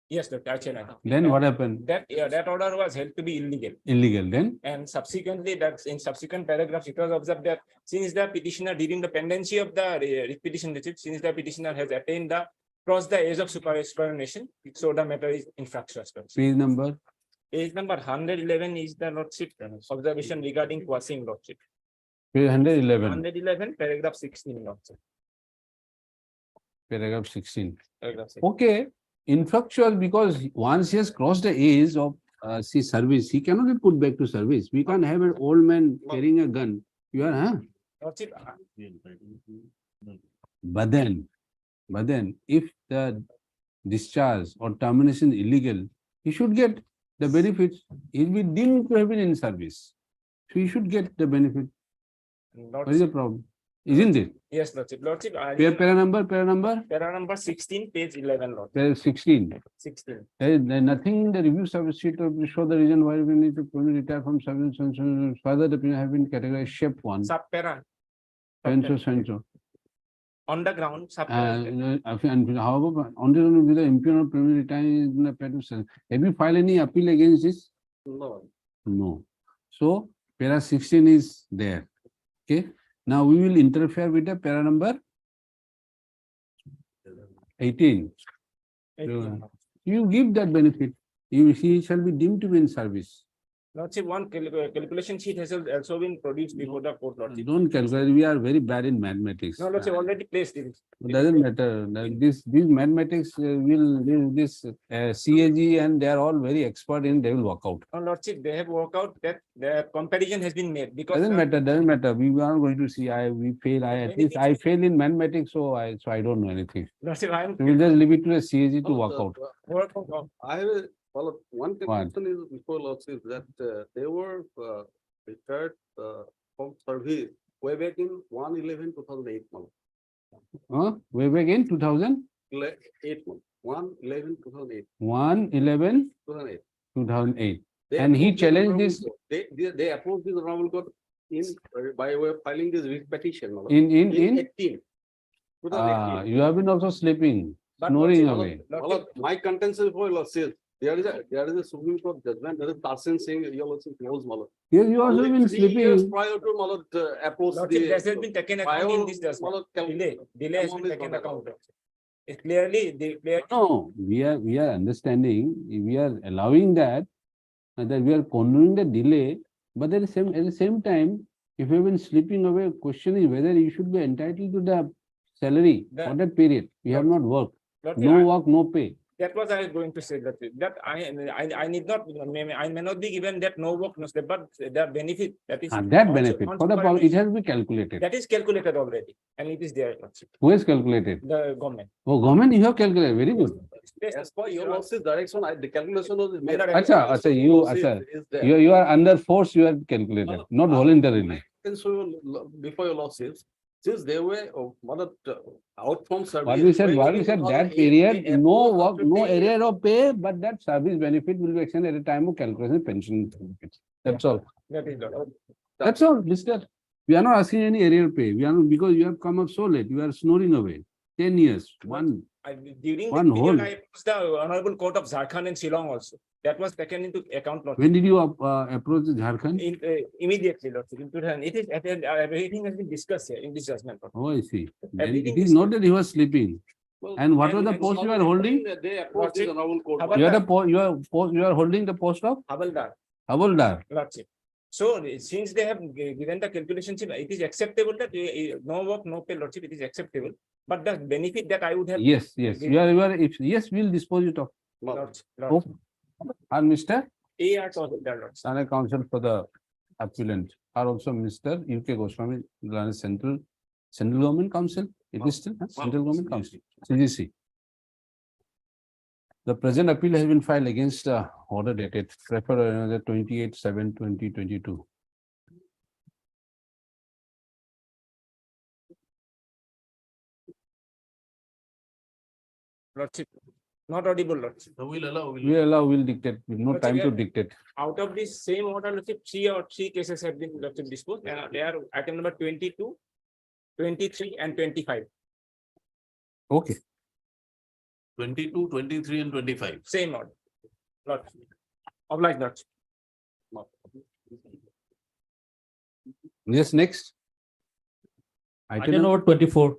Yes, Dr. I challenged. Then what happened? That order was held to be illegal. Illegal. Then? And subsequently, that in subsequent paragraphs, it was observed that since the petitioner during the pendency of the petition receipt, since the petitioner has attained the crossed the age of superannuation, so the matter is infractuous. Page number? Page number 111 is the Lordship observation regarding coercing Lordship. Page 111. 111, paragraph 16, Lordship. Paragraph 16. Paragraph 16. Okay. Infractuous because once he has crossed the age of service, he cannot be put back to service. We can't have an old man carrying a gun. You are, huh? Lordship, But then, if the discharge or termination illegal, he should get the benefits. He'll be deemed to have been in service. So he should get the benefit. What is the problem? Isn't it? Yes, Lordship. Lordship, Para number? para number 16, page 11, Lord. There is 16. 16. There is nothing in the review service sheet to show the reason why we need to retire from service and further the have been categorized shape one. Subpara. So. On the ground, And however, only with the imperial preliminary time have you filed any appeal against this? No. No. So para 16 is there. Okay. Now we will interfere with the para number 18. You give that benefit. He shall be deemed to be in service. Lordship, one calculation sheet has also been produced before the court, Lordship. Don't calculate. We are very bad in mathematics. No, Lordship, already placed it. It doesn't matter. These mathematics CAG and they are all very expert in. They will work out. No, Lordship, they have worked out that the comparison has been made because Doesn't matter. We are going to see. We fail. At least I fail in mathematics, so I don't know anything. Lordship, So we'll just leave it to a CAG to work out. I have one conclusion is before lots is that they were retired from service way back in 1/11/2008 month. Way back in 8 month. 1/11/2008. 1/11/2008. 2008. They And he approached the challenged Honorable this. Court. They approached this Honorable Court in by way of filing this writ petition. In 18. 2018. You have been also sleeping, But snoring Lordship, away. Lordship, my contention for Lordship, there is a Supreme Court judgment. There is person saying your Lordship knows Malad. Yes, you also been 3 years sleeping. prior to Malad approach Lordship, that has been taken account in this judgment. Delay has been taken account. It's clearly No, we are understanding, we are allowing that we are condoning the delay, but at the same time, if you have been sleeping away, question is whether you should be entitled to the salary for that period. You have not worked. No work, no pay. That was I was going to say that I need not, I may not be given that no work, no stay, but the benefit that is. That benefit, for the it has to be calculated. That is calculated already, and it is there. Who has calculated? The government. Oh, government, you have calculated. Very good. As per your Lordship's direction, the calculation was made. You are under force, you have calculated, not voluntarily. And so before your Lordship, since they were out from service. What we said that period, no work, no area of pay, but that service benefit will be extended at a time of calculation pension benefits. That's all. That's all, Mister. We are not asking any area pay. We are not, because you have come up so late. You are snoring away. 10 years. During one the whole. period, I approached the Honorable Court of Jharkhand and Shillong also. That was taken into account. Lord. When did you approach the Jharkhand? Immediately, Lord. It is everything has been discussed here in this judgment. Lord. Oh, I see. Then it is not that he was sleeping. And what was the post you are holding? They approached the Honorable Court. You are holding the post of Havaldar. Havaldar. Lordship. So since they have given the calculation, it is acceptable that no work, no pay, Lordship, it is acceptable. But the benefit that I would have. Yes. You are, yes, we'll dispose it of. Lordship. And Mr. A.R. Lordship. Senate Counsel for the appellant are also Mr. U.K. Goswami, Central Government Council. It is still Central Government Council, CGC. The present appeal has been filed against order dated 28/7/2022. Lordship. Not audible, Lordship. We'll dictate. No time to dictate. Out of this same order, Lordship, three cases have been disposed, and they are item number 22, 23, and 25. Okay. 22, 23, and 25. Same order. Lordship. Obliged, Lordship. Yes, next. Item number 24.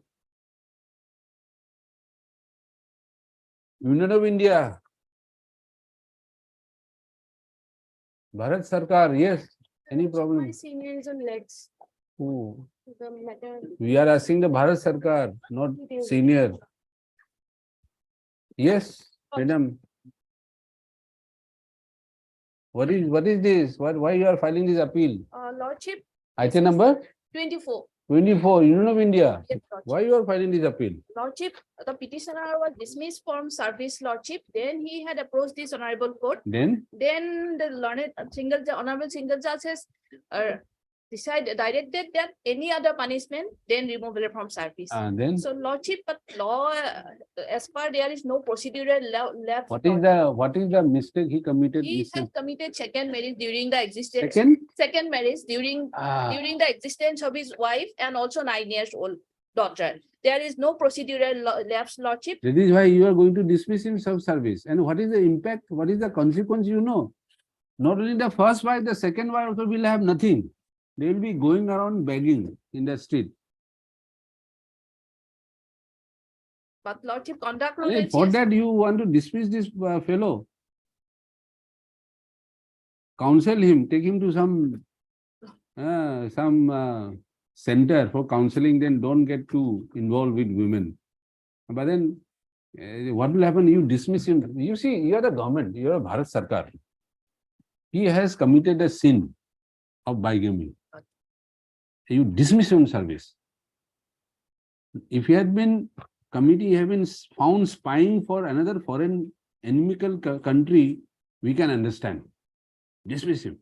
Union of India. Bharat Sarkar, yes. Any problem? My senior is on legs. Who? The matter. We are asking the Bharat Sarkar, not senior. Yes, madam. What is this? Why you are filing this appeal? Lordship. Item number 24. 24, Union of India. Yes, Lordship. Why you are filing this appeal? Lordship, the petitioner was dismissed from service, Lordship. Then he had approached this honorable court. Then, Then the learned honorable single judge has directed that any other punishment, then removal from service. then So Lordship, but law, as per there is no procedural left. what is the mistake he committed? He Mistake? has committed second marriage during the existence. Second? Marriage during the existence of his wife and also 9 years old daughter. There is no procedural lapse, Lordship. That is why you are going to dismiss him sub-service. And what is the impact? What is the consequence? You know, not only the first wife, the second wife also will have nothing. They will be going around begging in the street. But Lordship, conduct Hey, for that you want to dismiss this fellow? Counsel him, take him to some center for counseling, then don't get too involved with women. But then what will happen? You dismiss him. You see, you are the government, you are Bharat Sarkar. He has committed a sin of bigamy. You dismiss him from service. If he had been committee have been found spying for another foreign inimical country, we can understand. Dismiss him.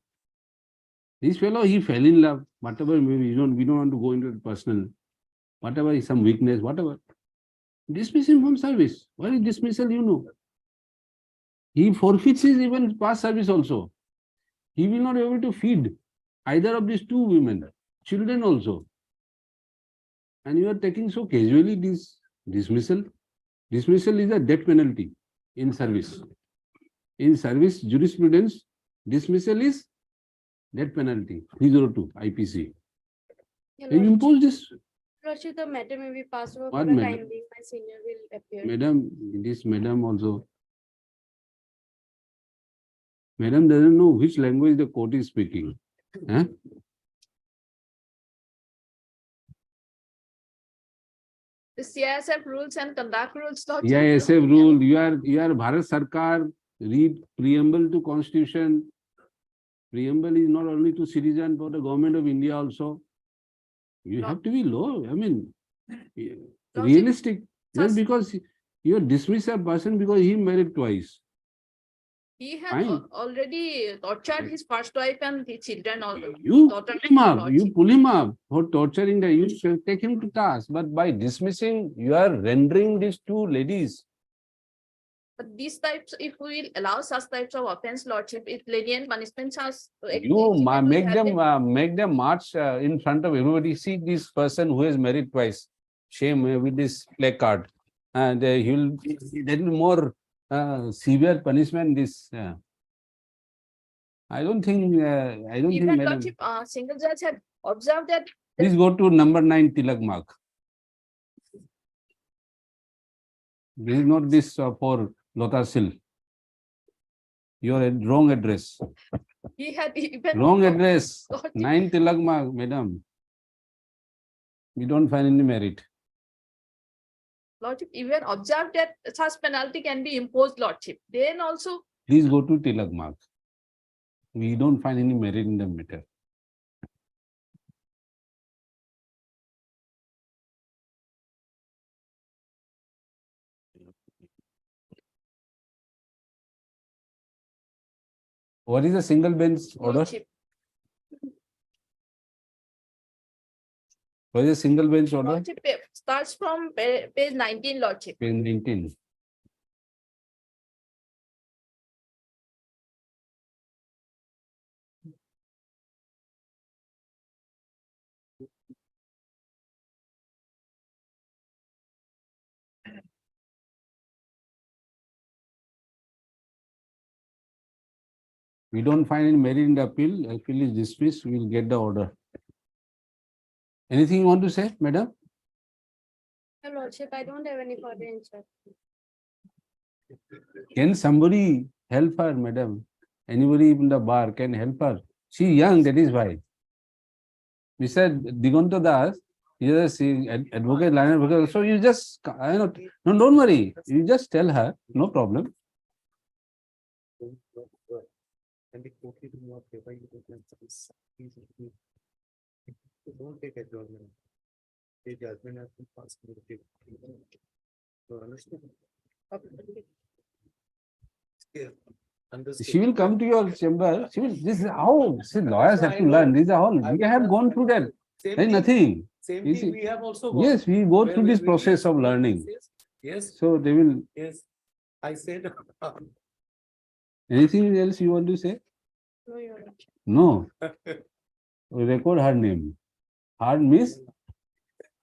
This fellow, he fell in love, whatever, maybe we don't want to go into the personal, whatever is some weakness, whatever. Dismiss him from service. What is dismissal, you know? He forfeits his even past service also. He will not be able to feed either of these two women, children also. And you are taking so casually this dismissal. Dismissal is a death penalty in service. In service jurisprudence, dismissal is death penalty, 302 IPC. They impose this. Lordship, the matter may be passed over What for the matter? time being. My senior will appear. Madam, this madam also. Madam doesn't know which language the court is speaking. Huh? The CISF rules and conduct rules. Lordship. CISF rule, you are Bharat Sarkar, read preamble to constitution. Preamble is not only to citizen, but the government of India also. You have to be low, I mean, realistic. Just because you dismiss a person because he married twice. He has already tortured his first wife and his children. You pull him up for torturing the, you should take him to task. But by dismissing, you are rendering these two ladies. But these types, if we will allow such types of offense, Lordship, if lenient punishments are. You make them march in front of everybody. See this person who has married twice. Shame with this placard. And there will be more severe punishment. This I don't think. Even Madam. Lordship, single judge had observed that. Please go to number 9 Tilak Mark. This is not this for Lotasil. Your wrong address. He had even Wrong address. Lordship. 9 Tilak Mark, madam. We don't find any merit. Lordship even observed that such penalty can be imposed, Lordship. Then also. Please go to Tilak Mark. We don't find any merit in the matter. What is the single bench order? Lordship. What is a single bench order? Lordship starts from page 19, Lordship. Page 19. We don't find any merit in the appeal. Appeal is dismissed. We will get the order. Anything you want to say, madam? Your Lordship, I don't have any further insight. Can somebody help her, madam? Anybody in the bar can help her. She young, that is why. Mr. Digonto Das, he is an advocate, line advocate. So you just, no, don't worry. You just tell her, no problem. Don't take adjournment. She will come to your chamber. She will, this is how, see, lawyers have to learn. This is how, we have gone through that. There's nothing. Same You thing see, we have also. yes, we go through this process of learning. Yes, So they will, yes. I said. anything else you want to say? No, Your Honor. No. We record her name. Her miss?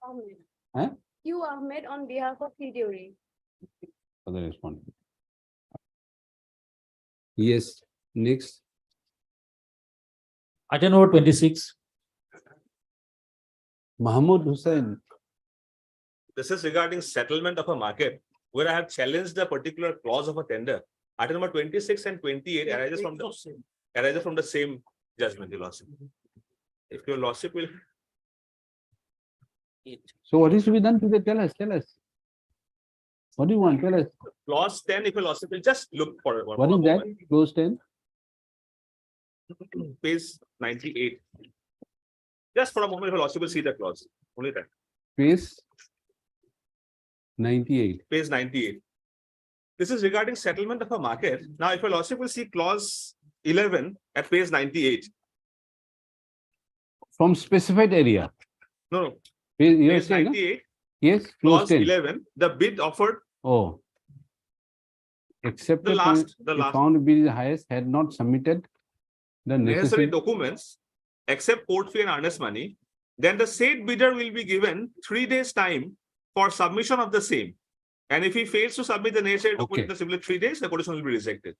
Ahmed. Huh? You Ahmed on behalf of Fishery. Other respondent. Yes, next. Item number 26. Mahmoud Hussain. This is regarding settlement of a market where I have challenged the particular clause of a tender. Item number 26 and 28 arises from the same judgment, Your Lordship. If Your Lordship will. So what is to be done today? Tell us, tell us. What do you want? Tell us. Clause 10, if Your Lordship will just look for it. What is that? Clause 10? Page 98. Just for a moment, if Your Lordship will see the clause. Only that. Page 98. Page 98. This is regarding settlement of a market. Now, if Your Lordship will see clause 11 at page 98. From specified area. No. You're Page saying, 98. yes, Clause 10. 11. The bid offered. Oh. Except The last. found to be the highest had not submitted the Necessary necessary. documents except court fee and earnest money, then the said bidder will be given 3 days time for submission of the same. And if he fails to submit the necessary document in the similar 3 days, the quotation will be rejected.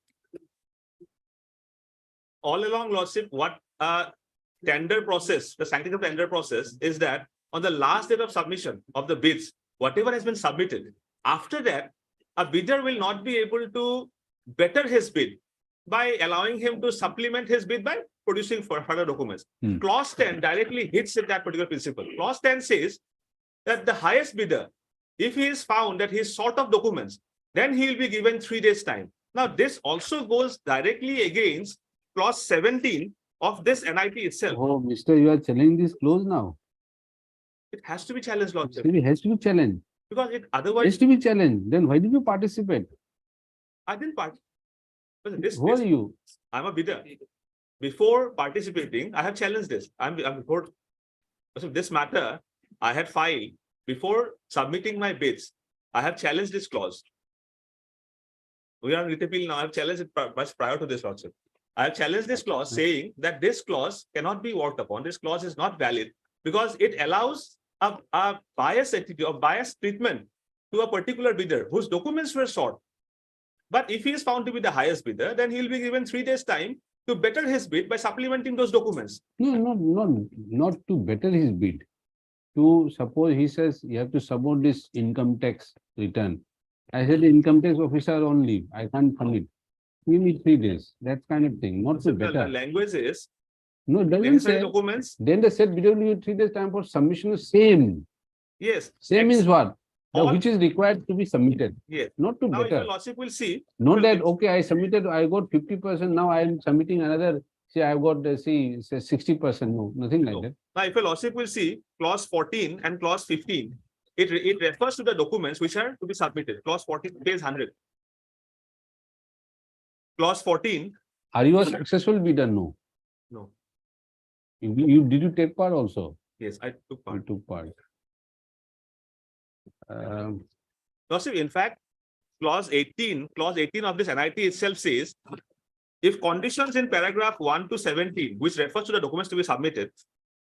All along, Lordship, what tender process, the sanctity of tender process is that on the last date of submission of the bids, whatever has been submitted, after that, a bidder will not be able to better his bid by allowing him to supplement his bid by producing further documents. Clause 10 directly hits at that particular principle. Clause 10 says that the highest bidder, if he is found that he is short of documents, then he will be given 3 days time. Now, this also goes directly against clause 17 of this NIT itself. Oh, Mister, you are challenging this clause now. It has to be challenged, Lordship. It has to be challenged. Because it It otherwise, has to be challenged. Then why did you participate? I didn't participate. Who are you? I'm a bidder. Before participating, I have challenged this. I'm before. So this matter, I had filed before submitting my bids. I have challenged this clause. We are on appeal now. I have challenged it much prior to this, Lordship. I have challenged this clause saying that this clause cannot be worked upon. This clause is not valid because it allows a biased attitude or biased treatment to a particular bidder whose documents were short. But if he is found to be the highest bidder, then he will be given 3 days time to better his bid by supplementing those documents. No, not to better his bid. To suppose he says you have to submit this income tax return. I said income tax officer only. I can't submit. Give me 3 days. That kind of thing. Not to The better. language is No, it doesn't necessary say. documents. Then they said bidder will give 3 days time for submission of same. Yes. Same means what? All- Which is required to be submitted. Yes. Not to Now, if better. the Lordship will see. Not that, okay, I submitted, I got 50%, now I am submitting another, say I've got, say 60%, no, nothing like No. that. Now, if a Lordship will see clause 14 and clause 15, it refers to the documents which are to be submitted. Clause 14, page 100. Clause 14. Are you a successful bidder? No. No. Did you take part also? Yes, I took part. You took part. Lordship, in fact, clause 18 of this NIT itself says, if conditions in paragraph 1 to 17, which refers to the documents to be submitted,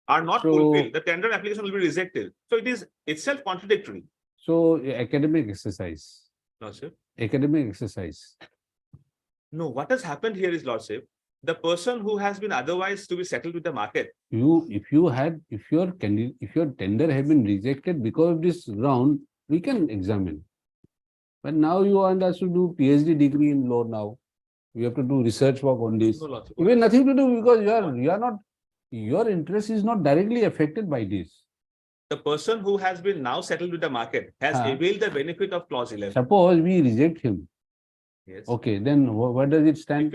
are not fulfilled, the tender application will be rejected. So it is itself contradictory. So academic exercise. Lordship. Academic exercise. No, what has happened here is, Lordship, the person who has been otherwise to be settled with the market. If your tender had been rejected because of this ground, we can examine. But now you want us to do PhD degree in law now. You have to do research work on this. No, Lordship. You have nothing to do because you are not, your interest is not directly affected by this. The person who has been now settled with the market has availed the benefit of clause 11. Suppose we reject him. Yes. Okay, then what does it stand? If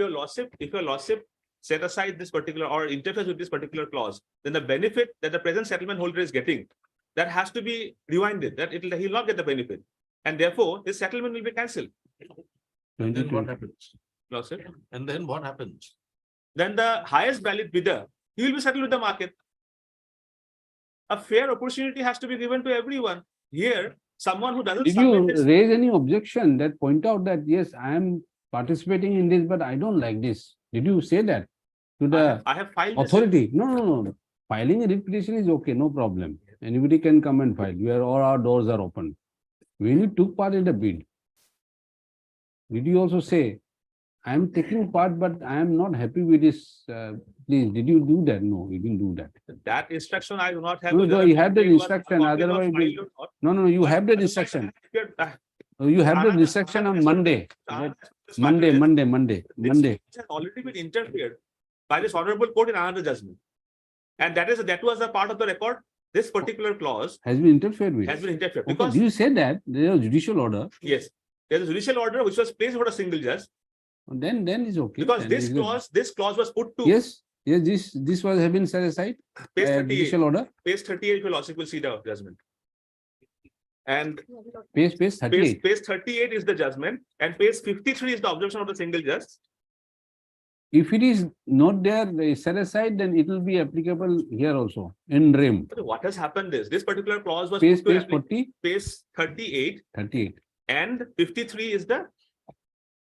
your lordship set aside this particular or interferes with this particular clause, then the benefit that the present settlement holder is getting that has to be rewinded, that he'll not get the benefit. And therefore, his settlement will be cancelled. And then what happens? No, sir. And then what happens? Then the highest valid bidder, he will be settled with the market. A fair opportunity has to be given to everyone. Here, someone who doesn't Did you submit his- raise any objection that point out that, yes, I am participating in this, but I don't like this? Did you say that to the I have filed this. authority? No. Filing a writ petition is okay, no problem. Anybody can come and file. All our doors are open. When you took part in the bid, did you also say, I am taking part, but I am not happy with this, please, did you do that? No, you didn't do that. That instruction I do not have. No, whether you the have the complaint was instruction, filed or otherwise, not. no, you But have the otherwise, instruction. I- You have the instruction on Monday. Monday. This has already been interfered by this honorable court in another judgment. And that was a part of the record. This particular clause Has been interfered with. has been interfered Okay, because, you said that there is a judicial order, yes, there's a judicial order which was placed for a single judge, then is okay. because Then this is good. clause was put to Yes, this was have been set aside. page by a 38. Judicial order, Page 38, your lordship will see the judgment. And page 38. page 38 is the judgment, and page 53 is the observation of the single judge. If it is not there, set aside, then it will be applicable here also, in rem. But what has happened is, this particular clause was Page put to applic- 40, page 38, 38. and 53 is the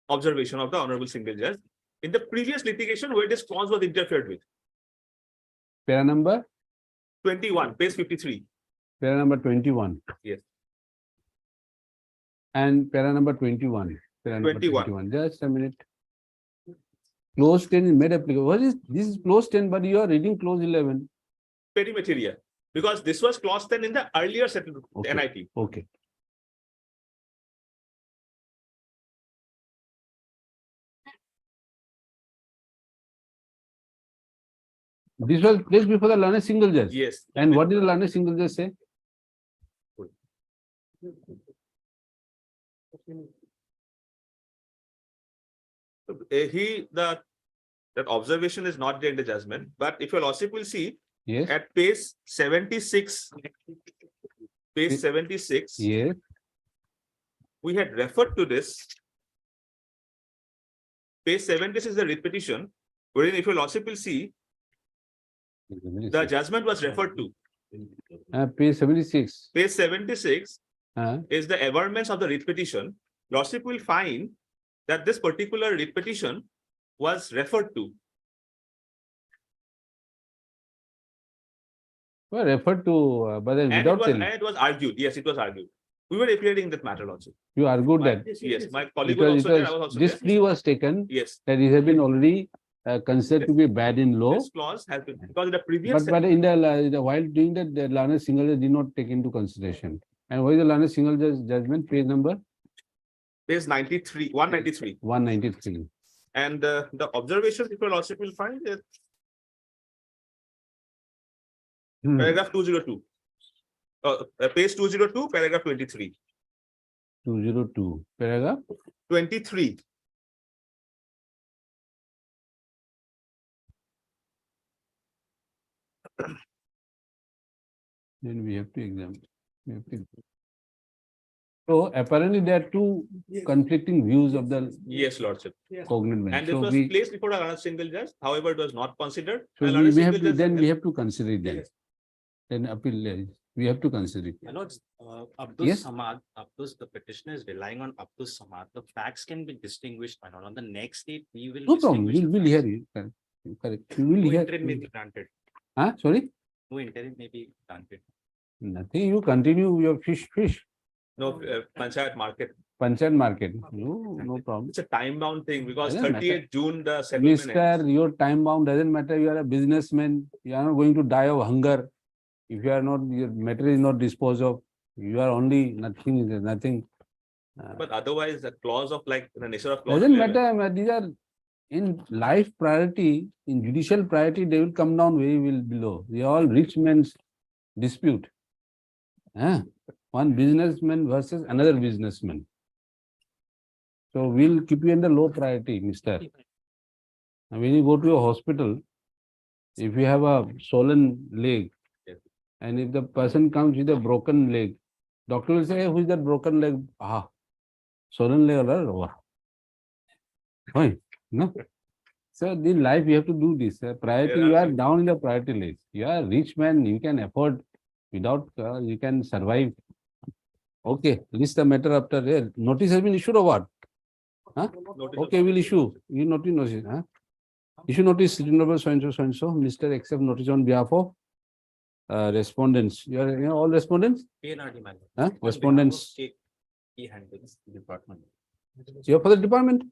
observation of the honorable single judge in the previous litigation where this clause was interfered with. Para number, 21, page 53. para number 21. Yes. And para number 21. Para number 21. Just a minute. Clause 10 is made applicable. What is this? Is clause 10, but you are reading clause 11. Perimeteria, because this was clause 10 in the earlier settlement, Okay. NIT. Okay. This was placed before the learned single judge. Yes. And what did the learned single judge say? That observation is not there in the judgment, but if your lordship will see Yes. at page 76, Yes. we had referred to this. Page 76 is the repetition, wherein if your lordship will see, the judgment was referred to. Page 76. Page 76 Uh, is the averments of the writ petition. Lordship will find that this particular writ petition was referred to. well, referred to, but then And without telling. it was argued. Yes, it was argued. We were appealing that matter also. You argued that. Yes, my colleague was Because also there. I was also this there. plea was taken, Yes, that it has been already considered to be bad in law. this clause has been, because in the previous. But in while doing that, the learned single judge did not take into consideration. And what is the learned single judge judgment? Page number Page 93, 193. 193. And the observation people also will find is paragraph 202. Page 202, paragraph 23. 202, paragraph 23. Then we have to examine. So apparently there are two conflicting views of the Yes, Lordship. cognate bench. And this So was we, placed before a single judge. However, it was not considered. so And we learned may have single to, judge then we has- have to consider it then. Then appeal, we have to consider it. My lords, Abdus Yes. Samad, the petitioner is relying on Abdus Samad. The facts can be distinguished, my lord. On the next date, we will. No problem, distinguish we'll the hear facts. you. Correct. We will No hear. interim may be granted. Huh? Sorry? No interim may be granted. Nothing, you continue your fish. No, Panchayat market. Panchayat market. No problem. It's a time bound thing because Doesn't matter. 38 June, the settlement. Mister, ends. your time bound doesn't matter. You are a businessman. You are not going to die of hunger. If you are not, your matter is not disposed of. You are only nothing. But otherwise, the clause of like the nature of clause. Doesn't 11. matter. These are in life priority, in judicial priority, they will come down very well below. They are all rich men's dispute. One businessman versus another businessman. So we'll keep you in the low priority, mister. And when you go to a hospital, if you have a swollen leg, And if the person comes with a broken leg, doctor will say, "Hey, who is that broken leg? Ah, swollen leg, or why? No. So in life, you have to do this. Priority, you are down in the priority list. You are a rich man, you can afford without, you can survive. Okay, list the matter after there. Notice has been issued or what? Huh? Okay, we'll issue. You notice, huh? Issue notice, renewable so and so, Mr. accept notice on behalf of respondents. You are all respondents? PNRD man. Huh? Respondents. He handles the department. You are for the department?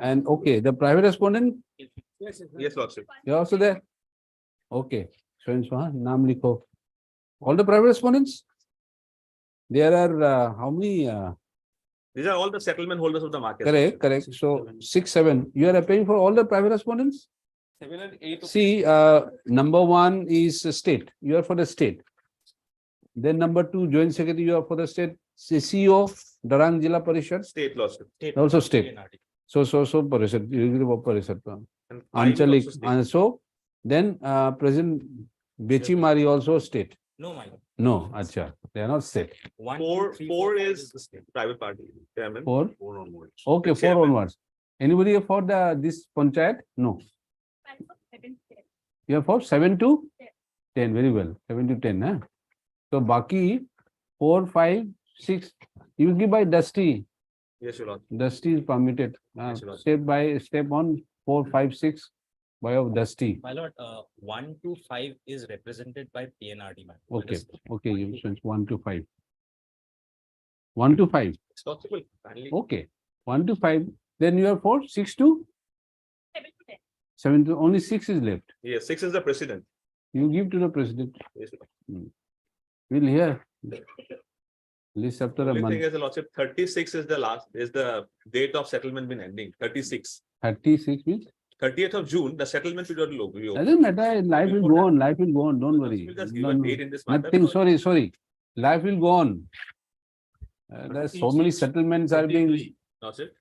And okay, the private respondent? Yes, Lordship. You are also there? Okay, so and so, huh? Naam likho. All the private respondents? There are how many? These are all the settlement holders of the market. Correct, correct. So 6, 7. You are applying for all the private respondents? 7 and 8. See, number 1 is state. You are for the state. Then number 2, joint secretary, you are for the state. CEO, Darang Jilla Parishad. State, Lordship. Also state. So Parishad, Parishad. And 5 is also Anchalik. state. So then President Bechi Mari also state. No, my lord. No, acha, they are not state. 1, 4, 2, 3, 4 5 is the state. private party. Chairman. 4. 4 onwards. Okay, 4 Chairman. onwards. Anybody for this panchayat? No. You are for 7 to 10. Very well. 7 to 10. Huh? So Baki 4, 5, 6. You give by Dusty. Yes, your lord. Dusty is permitted. Yes, Lord. Step by step on 4, 5, 6 by of Dusty. My lord, 1 to 5 is represented by PNRD man. Okay. Okay. You sense 1 to 5. 1 to 5. It's possible. Kindly. Okay. 1 to 5. Then you are for 6 to 7 to only 6 is left. Yes, 6 is the president. You give to the president. Yes, Lord. We'll hear. List after a Only thing month. is, Lordship, 36 is the date of settlement been ending. 36. 36 means? 30th of June, the settlement period will be over. Doesn't matter. Life will go on. Life will go on. Don't worry. We'll just give a date in this matter. Nothing. Sorry. Life will go on. There's so many settlements are being. Lordship.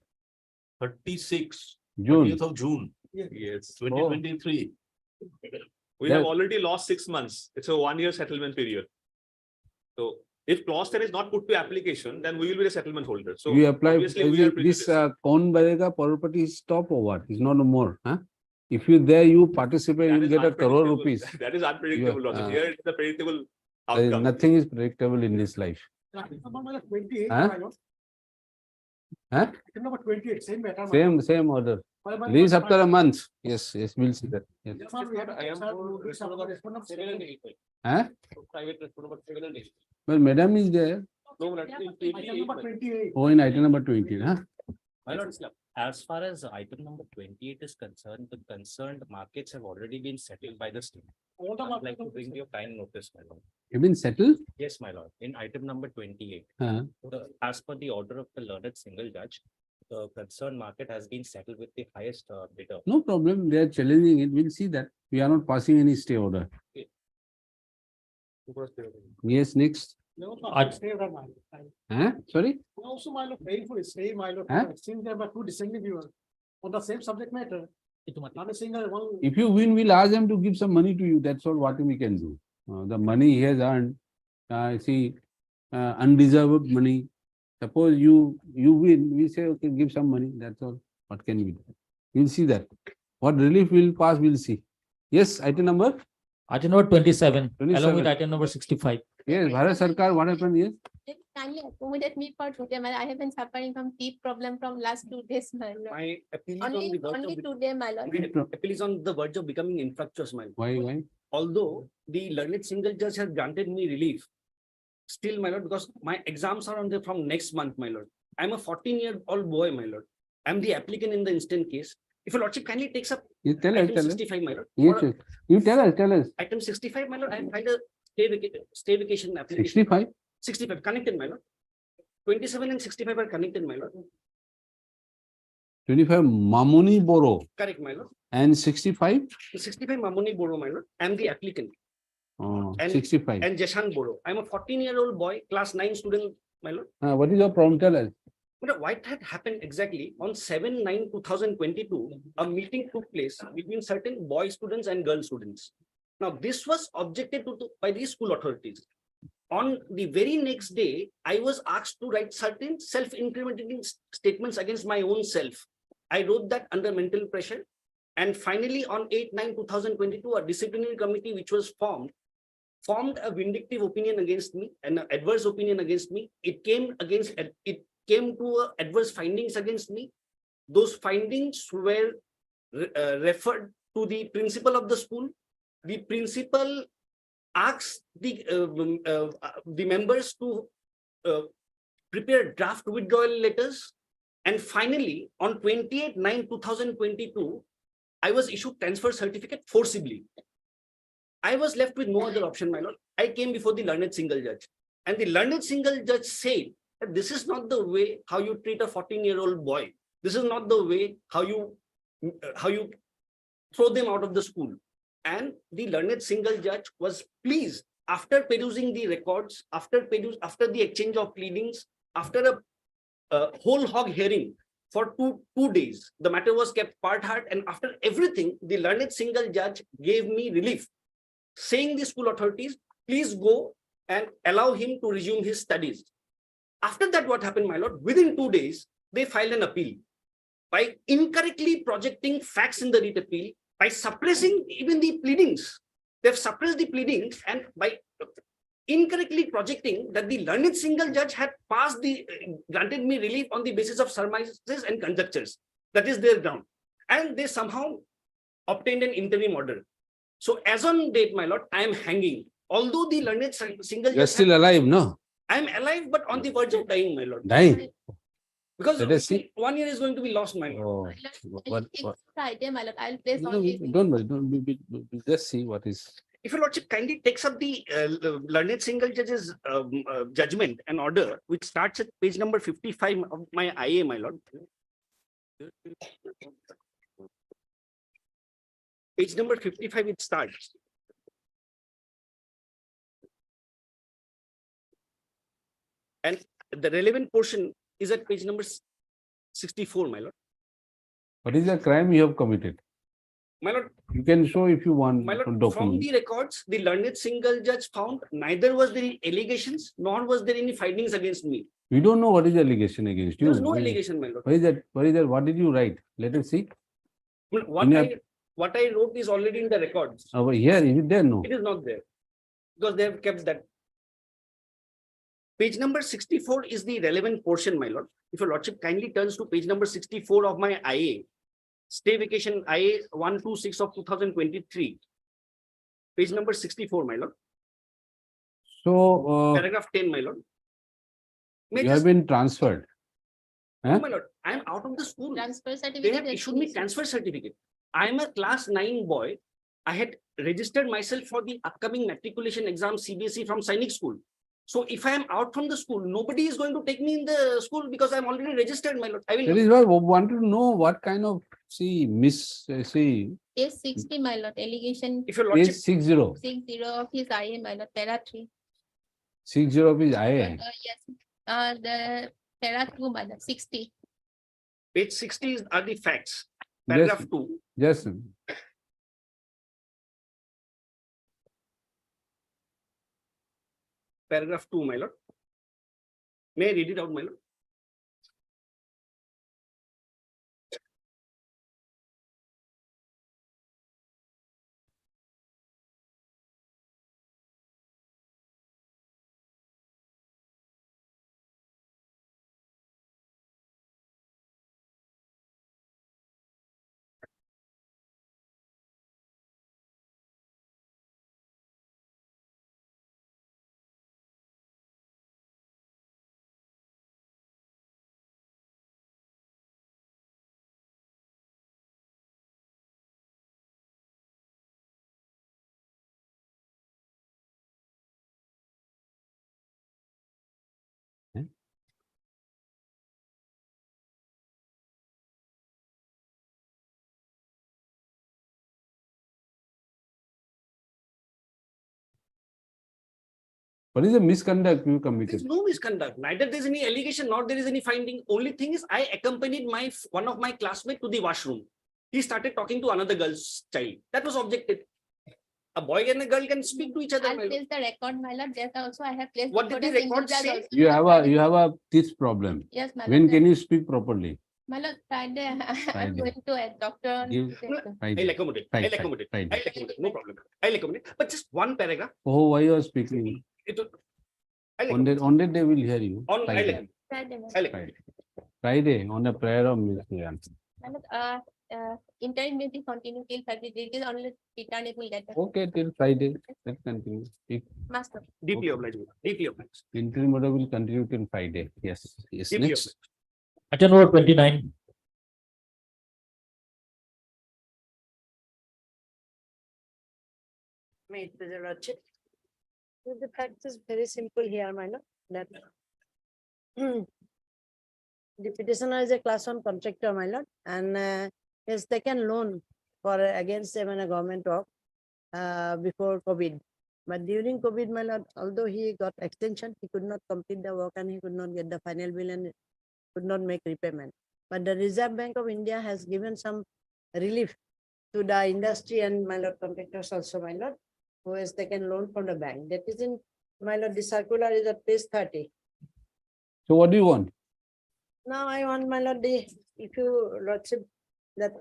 36. June. 30th of June, Yes. 2023. We have already lost 6 months. It's a 1-year settlement period. So if clause 10 is not put to application, then we will be the settlement holder. So We apply. obviously we are This prejudiced. Kaun Barega property is stop or what? It's not no more. Huh? If you there, you participate, That you is get a crore unpredictable. rupees. That is unpredictable. Lordship. Here it is a predictable outcome. Nothing is predictable in this life. Number 28, Huh? my lord. Huh? Item number 28, same matter. my Same order. lord. Release after a month. Yes, we'll see that. Yes. Yes, sir, we have to I am start for with some correspondence. 7 and 8. Huh? Private respondent, 7 and 8. Well, madam is there. No, but Item number 28. Oh, in item number 20. Huh? My lord, as far as item number 28 is concerned, the concerned markets have already been settled by the state. All the I would like to markets- bring your kind notice, my lord. You've been settled? Yes, my lord. In item number 28, Huh? as per the order of the learned single judge, the concerned market has been settled with the highest bidder. No problem. They are challenging it. We'll see that. We are not passing any stay order. Yes, next. No, Art- stay over, my lord. Huh? Sorry? Also, my lord, paying for stay, my lord, Huh? since there were two dissenting viewers on the same subject matter. Not a single one. If you win, we'll ask them to give some money to you. That's all what we can do. The money he has earned, undeserved money. Suppose you win, we say, okay, give some money. That's all. What can we do? We'll see that. What relief will pass, we'll see. Yes, item number? Item number 27, 27. along with item number 65. Yes, Bharat Sarkar, what happened? Yes. Kindly accommodate me for today, my lord. I have been suffering from teeth problem from last 2 days, my lord. My appeal is on the Only, verge only of, today, my lord. my appeal is on the verge of becoming infructuous, my lord. Why? Although the learned single judge has granted me relief, still, my lord, because my exams are on from next month, my lord. I'm a 14-year-old boy, my lord. I'm the applicant in the instant case. If your lordship kindly takes up You tell us, item tell us. 65, my lord. Yes, or yes. You tell us. Item 65, my lord, I filed a stay vacation application. 65? 65, connected, my lord. 27 and 65 are connected, my lord. 25 Mamuni Boro Correct, my lord. and 65? 65 Mamoni Boro, my lord. I'm the applicant. And 65. And Jeshan Boro. I'm a 14-year-old boy, class 9 student, my lord. What is your problem? Tell us. But what had happened exactly on 7/9/2022, a meeting took place between certain boy students and girl students. Now, this was objected to by the school authorities. On the very next day, I was asked to write certain self-incriminating statements against my own self. I wrote that under mental pressure. And finally, on 8/9/2022, a disciplinary committee which was formed a vindictive opinion against me, an adverse opinion against me. It came to adverse findings against me. Those findings were referred to the principal of the school. The principal asked the members to prepare draft withdrawal letters. And finally, on 28/9/2022, I was issued transfer certificate forcibly. I was left with no other option, my lord. I came before the learned single judge, and the learned single judge said that this is not the way how you treat a 14-year-old boy. This is not the way how you throw them out of the school. And the learned single judge was pleased after perusing the records, after the exchange of pleadings, after a whole hog hearing for two days. The matter was kept part heart, and after everything, the learned single judge gave me relief, saying the school authorities, please go and allow him to resume his studies. After that, what happened, my lord? Within 2 days, they filed an appeal by incorrectly projecting facts in the writ appeal, by suppressing even the pleadings. They've suppressed the pleadings, and by incorrectly projecting that the learned single judge had granted me relief on the basis of surmises and conjectures. That is their ground. And they somehow obtained an interim order. So as on date, my lord, I am hanging. Although the learned single You're judge still alive, no? I am alive, but on the verge of dying, my lord. Dying? Because Let us see. 1 year is going to be lost, my lord. What? Friday, my lord, I'll place No, on this. don't worry, we'll just see what is. If your lordship kindly takes up the learned single judge's judgment and order, which starts at page number 55 of my IA, my lord. Page number 55, it starts. And the relevant portion is at page number 64, my lord. What is the crime you have committed? My lord, You can show if you want my lord, to from document. the records, the learned single judge found neither was there any allegations, nor was there any findings against me. We don't know what is the allegation against you. There was no allegation, my lord. What is that? What is that? What did you write? Let us see. What I wrote is already in the records. Over here, is it there? No. It is not there, because they have kept that. Page number 64 is the relevant portion, my lord. If your lordship kindly turns to page number 64 of my IA, stay vacation IA 126 of 2023. Page number 64, my lord. So, Paragraph 10, my lord. May you just- have been transferred. No, my lord, I am out of the school. Transfer They certificate. have issued me transfer certificate. I am a class 9 boy. I had registered myself for the upcoming matriculation exam CBSE from Sainik school. So if I am out from the school, nobody is going to take me in the school because I'm already registered, my lord. I That will. is why we want to know what kind of, see, Page 60, my lord, allegation If your page lordship, 60, 60 of his IA, my lord, para 3. 60 of his IA. Yes, the para 2, my lord, 60. page 60 are the facts. Paragraph 2. Just, Paragraph 2, my lord. May I read it out, my lord? what is the misconduct you There committed? is no misconduct. Neither there is any allegation, nor there is any finding. Only thing is, I accompanied one of my classmates to the washroom. He started talking to another girl's child. That was objected. A boy and a girl can speak to each other. I'll my lord. place the record, my lord. There's also I have placed. What did before the single record judge say? also. You have a this problem. Yes, my When lord. can you speak properly? My lord, Friday, I'm Friday. going to a doctor. on Give- Tuesday. Friday. I'll accommodate. Friday, I'll accommodate. Friday. I'll accommodate. No problem. I'll accommodate. But just one paragraph. Oh, why you are speaking? It will- I'll On that, accommodate. on that they will hear you. On I'll Friday. accommodate. Friday, my lord. I'll accommodate. Friday, on a prayer of Miss Priyan. My lord, interim may be continue till Friday. It is only returnable letter. Okay, till Friday. Let's continue. Master. Deeply Okay. obliged. Deeply obliged. Interim order will continue till Friday. Yes. Yes. Deeply Next. Agenda number 29. Made with the lordship. So the fact is very simple here, my lord, that the petitioner is a class one contractor, my lord, and has taken loan for against them in a government work before COVID. But during COVID, my lord, although he got extension, he could not complete the work and he could not get the final bill and could not make repayment. But the Reserve Bank of India has given some relief to the industry and my lord contractors also, my lord, who has taken loan from the bank. That is in, my lord, the circular is at page 30. So what do you want? Now I want, my lord, if you lordship, that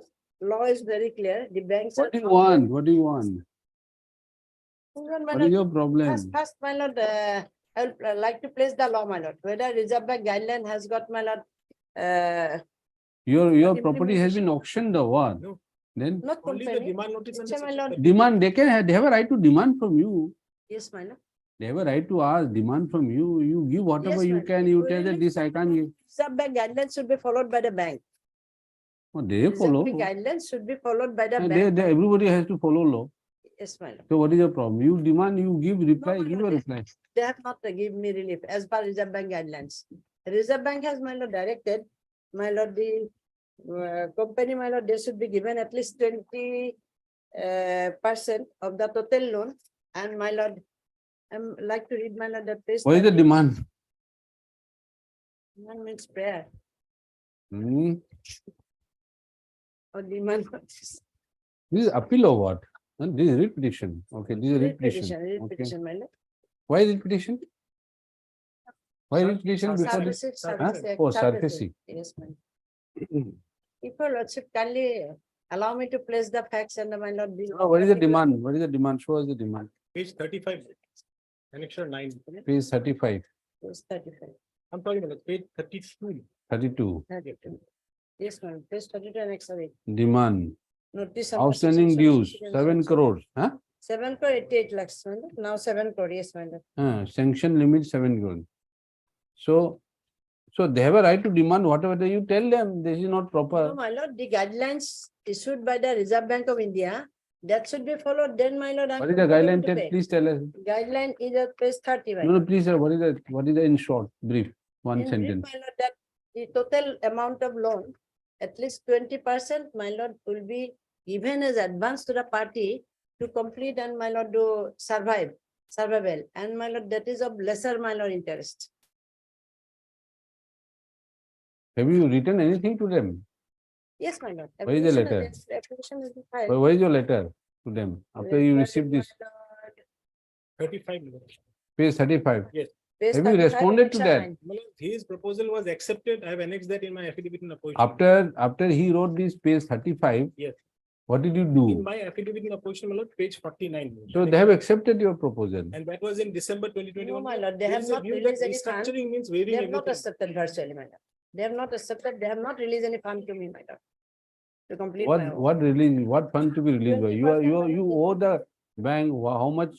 law is very clear, the banks. What do you want? What do you want? What is your problem? First, my lord, I would like to place the law, my lord, whether Reserve Bank guideline has got, my lord, Your property has been auctioned or what? No. Then not Only the company. demand notice. and It's a, my lord. demand, they have a right to demand from you. Yes, my lord. They have a right to ask, demand from you. You give whatever Yes, you ma'am. can. You tell that this I can't give. Reserve Bank guidelines should be followed by the bank. Oh, they Reserve follow. Bank guidelines should be followed by the And bank. everybody has to follow law. Yes, my lord. So what is your problem? You demand, you give reply, my give a lord, reply. They have not given me relief as per Reserve Bank guidelines. Reserve Bank has, my lord, directed, my lord, the company, my lord, they should be given at least 20% of the total loan. And my lord, I'm like to read, my lord, the page. What is the demand? Demand means prayer Hmm. or demand notice. This is appeal or what? And this is repetition. Okay, this is repetition. Read Okay. petition, my lord. Why repetition? Why repetition before this? Surface, Oh, surfacing. Yes, ma'am. If your lordship kindly allow me to place the facts and my lord. What is the demand? What is the demand? Show us the demand. Page 35. Annexure 9. Page 35, Page 35. I'm talking about page 32. 32. 32. Yes, ma'am. Page 32 and next week. Demand. Notice of Outstanding association dues, of 7 crores. Huh? 7 crore 88 lakhs. My lord. Now 7 crore. Yes, my lord. Sanction limit 7 crores. So they have a right to demand whatever you tell them. This is not No, proper. my lord, the guidelines issued by the Reserve Bank of India, that should be followed. Then, my lord, I'm What is the going guideline? to pay. Please tell us. Guideline is at page 30. my No, lord. please, sir. What is the in short, brief, one In brief, sentence. my lord, that the total amount of loan, at least 20%, my lord, will be given as advance to the party to complete and my lord to survival. And my lord, that is of lesser, my lord, interest. Have you written anything to them? Yes, my lord. Where is the letter? Application is filed. Where is your letter to them after you received this? 35. Page 35. Yes. Page Have you 35, responded to annexure that? 9. His proposal was accepted. I have annexed that in my affidavit in opposition. After he wrote this page 35, Yes. what did you In do? my affidavit in opposition, my lord, page 49. So they have accepted your proposal. And that was in December 2021. No, my lord, they There have is a not view that released any fund. restructuring means They waiving have not everything. accepted virtually, my lord. They have not accepted, they have not released any fund to me, my lord. To complete my work. What release? What fund to be released by? 20% You owe the bank how much?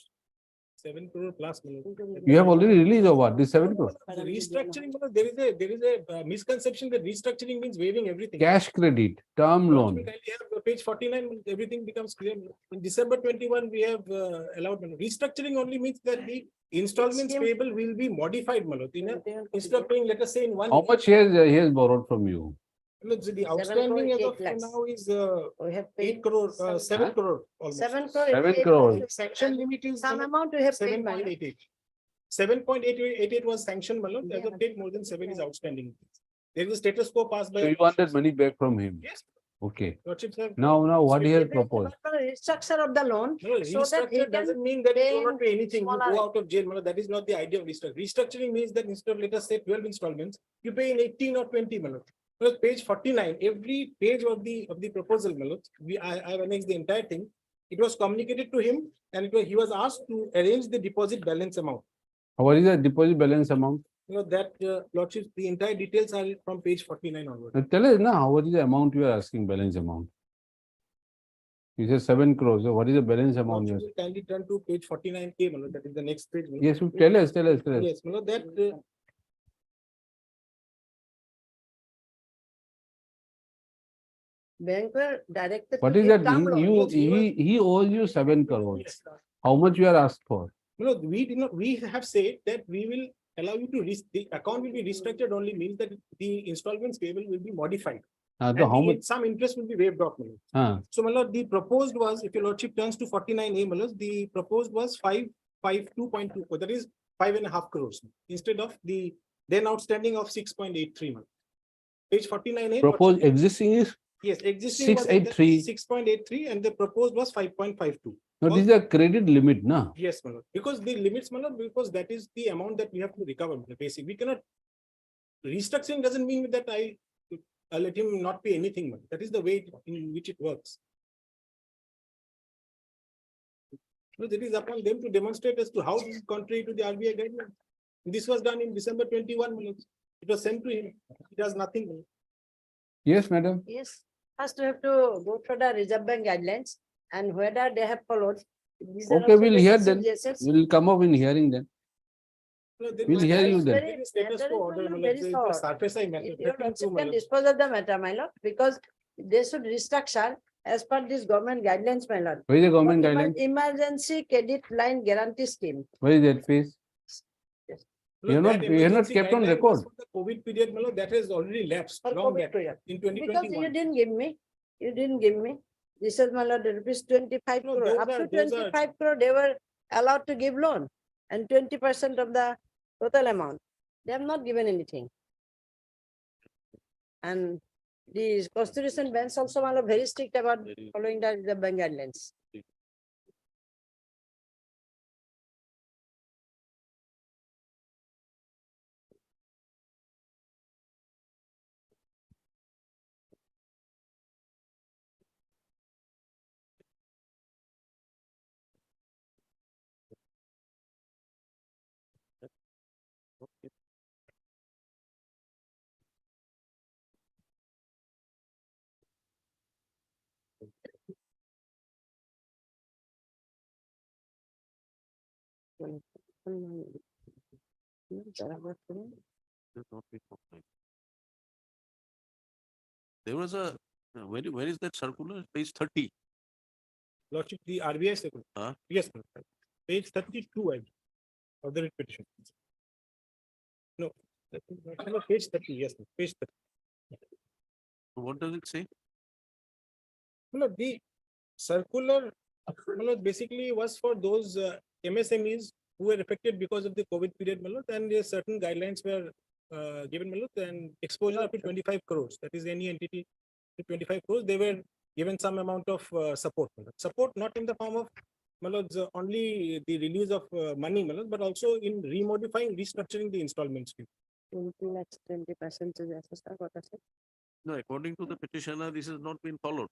7 crore plus. my lord. You have already released or what? This 7 crore. The restructuring, because there is a misconception that restructuring means waiving everything. Cash credit, term loan. We have page 49, everything becomes clear. In December 21, we have allowed restructuring only means that the installments payable will be modified, Malot. Instead of paying, let us say in one. How much he has borrowed from you? Look, the outstanding as of 8 lakhs. now is We have 8 crore, 7 crore. Almost. 7 crore. 7 88 crore. lakhs. Sanction limit is Some amount we have paid, my lord. 7.88. 7.88 was sanctioned, Malot. As of date, more than 7 is outstanding. There is a status quo passed by. So you want that money back from him? Yes. Okay. Lordships have. Now what he has If it is proposed? about the restructure of the loan. No, so that he restructure can doesn't mean that you pay will not pay anything. You smaller- go out of jail. That is not the idea of restructuring. Restructuring means that instead of, let us say, 12 installments, you pay in 18 or 20. Because page 49, every page of the proposal, I have annexed the entire thing. It was communicated to him, and he was asked to arrange the deposit balance amount. What is the deposit balance amount? That Lordships, the entire details are from page 49 onward. Tell us now, what is the amount you are asking, balance amount? You said 7 crores. So what is the balance amount? Lordships will kindly turn to page 49K, that is the next page. Yes, you tell us. Yes, that Bank were directed. What to is give that? term loan. He owes you 7 crores. How much you are asked for? No, we did not. We have said that we will allow you to the account will be restructured only means that the installments payable will be modified. And How much? some interest will be waived off. So, my lord, the proposed was, if your lordship turns to 49A, the proposed was 552.24. That is 5.5 crores instead of the then outstanding of 6.83. Page 49A. Proposed existing is Yes, existing 683. 6.83, and the proposed was 5.52. No, this is a credit limit, na? Yes, my lord. Because the limits, my lord, because that is the amount that we have to recover. Basic, we cannot. Restructuring doesn't mean that I let him not pay anything. That is the way in which it works. So it is upon them to demonstrate as to how this is contrary to the RBI guidelines. This was done in December 21. It was sent to him. He does nothing. Yes, madam. Yes, first we have to go for the Reserve Bank guidelines and whether they have followed. These are Okay, also we'll the hear then. suggestions. We'll come up in hearing then. We'll hear you then. Very short. Your lordship can dispose of the matter, my lord, because they should restructure as per this government guidelines, my lord. Where is the government For guideline? Emergency credit line guarantee scheme. Where is that, please? You have not kept on record. The COVID period, my lord, that has already lapsed. For Long COVID back, period. in Because 2021. you didn't give me. This is my lord, rupees 25 No, crore. those Up are- to those are- 25 crore, they were allowed to give loan and 20% of the total amount. They have not given anything. And the constitution bench also my lord, very strict about following the bank guidelines. There was a, where is that circular? Page 30. Lordship, the RBI circular. Yes, my lord. Page 32 of the writ petition. No, page 30. Yes, page 30. What does it say? No, the circular basically was for those MSMEs who were affected because of the COVID period, and certain guidelines were given, and exposure up to 25 crores. That is any entity to 25 crores. They were given some amount of support. Support not in the form of only the release of money, but also in remodifying, restructuring the installment scheme. 20% is what I said. No, according to the petitioner, this has not been followed.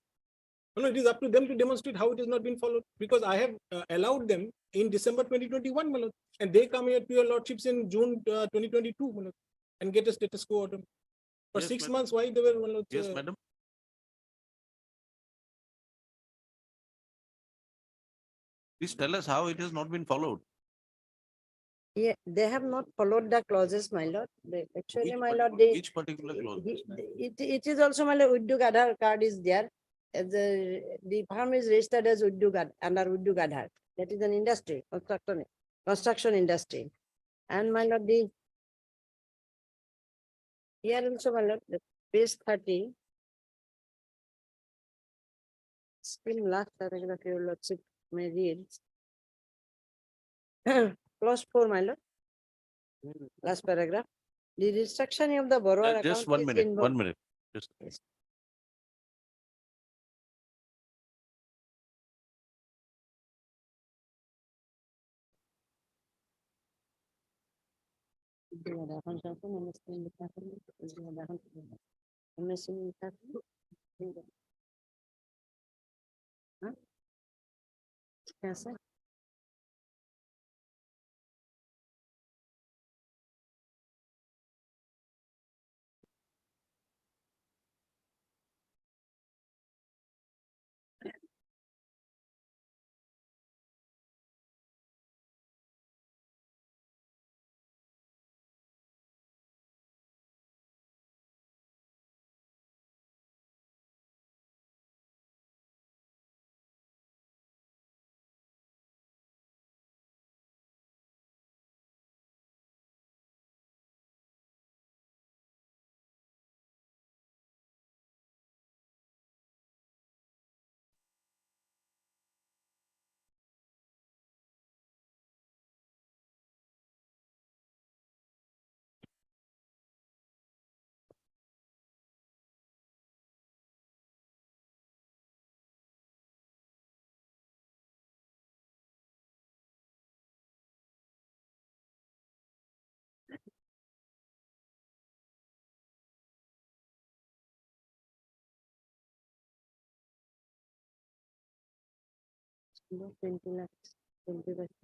No, it is up to them to demonstrate how it has not been followed, because I have allowed them in December 2021, and they come here to your lordships in June 2022, and get a status quo order. For Yes, 6 madam. months, why they were Yes, madam. Please tell us how it has not been followed. Yeah, they have not followed the clauses, my lord. Actually, my lord, Which particular clause? it is also my lord, Udyog Aadhar card is there. The firm is registered as under Udyog Aadhar. That is an industry, construction industry. And my lord, here also, my lord, the page 30. Still last paragraph, your lordship may read. Clause 4, my lord. Last paragraph. The restructuring of the borrower account Just 1 is minute, involved. 1 minute. Just. Yes.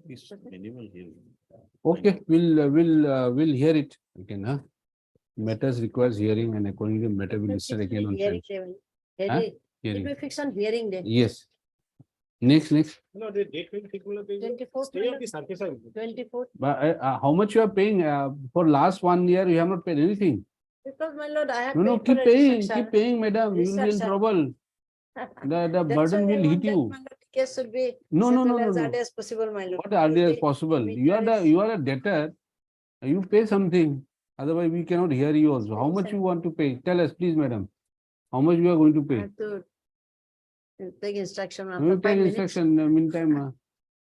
It's minimal here. Okay, we'll hear it again, huh? Matters requires hearing and according to matter will listen again on time. Huh? It Hearing. will fix on hearing day. Yes. Next. No, the date will fix. 24th, Stay of the surface. 24th. But how much you are paying for last 1 year? You have not paid anything. Because my lord, I have. No, paid for keep a paying, restructure. keep paying, madam. You will be in Restructure. trouble. The That's burden why I will hit want that, you. my lord, the case should be No. settled as early as possible, my lord. What earlier as The possible? meter You are a debtor. You pay something. Otherwise, we cannot hear you also. How much you want to pay? Tell us, please, madam. How much you are going to I pay? have to take instruction You after will 5 take minutes. instruction meantime.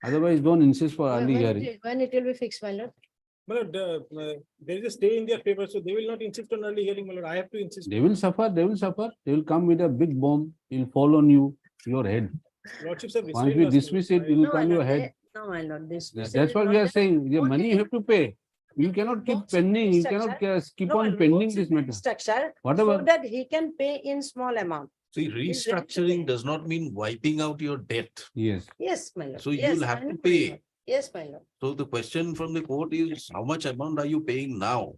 Otherwise, don't insist for early hearing. When it will be fixed, my lord? But there is a stay in their favor, so they will not insist on early hearing, my lord. I have to insist. They will suffer. They will suffer. They will come with a big bomb. It will fall on you, your head. Lordships have Once we restrained us, dismiss it, it will No, my come your lord. head. No, my lord. This. That's what we are saying. The money you have to pay. You cannot keep pending. You cannot keep on pending this matter. Structure. Whatever. So that he can pay in small amount. See, restructuring does not mean wiping out your debt. Yes. Yes, my lord. So Yes, you'll I have know, to my pay. lord. Yes, my lord. So the question from the court is, how much amount are you paying now?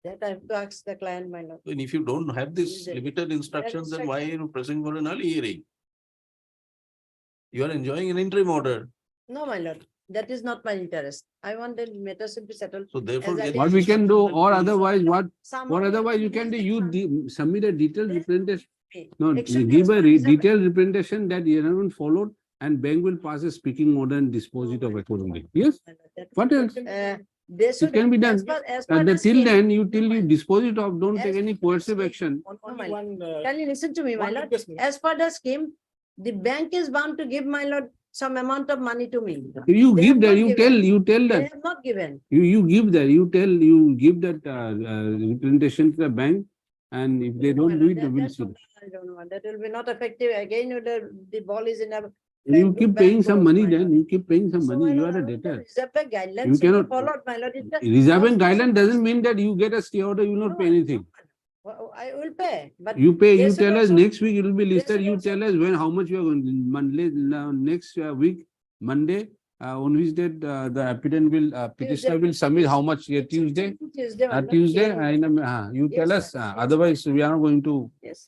That I have to ask the client, my lord. And if you don't have this Is it- limited instructions, then why are instruction. you pressing for an early hearing? You are enjoying an interim order. No, my lord. That is not my interest. I want the matter should be settled. So therefore, as get early What as we can do, possible. or otherwise, what Somehow otherwise you can do, you submit a detailed representation. No, It should be give a as per detailed representation that you haven't followed, and bank will pass a speaking order and dispose it of accordingly. Yes. What else? They should. It can be done. As per the Till scheme. then, till you dispose it of, don't take As any coercive action. No, my lord. Can you listen to me, my lord? As per the scheme, the bank is bound to give, my lord, some amount of money to me. You They give have that. not You given. tell They that. have not given. You give that. You give that representation to the bank, and if they don't do it, they will sue. I don't know. That will be not effective. Again, the ball is in a. You keep paying bank some goes, money, my then lord. you keep paying some So, money. my You lord, are I a want the debtor. Reserve Bank guidelines You should be cannot. followed, my lord. It's a- Reserve Bank guideline doesn't mean that you get a stay order, you will not pay anything. I will pay, but. You pay, they you should tell us also- next week, it will be they listed. should You also- tell us when, how much you are going, Monday, next week, Monday, on which date the applicant will, petitioner will submit how much, Tuesday? Tuesday, my lord. Tuesday, Yeah. you tell Yes, us, sir. Yes, otherwise we are not going to. Yes,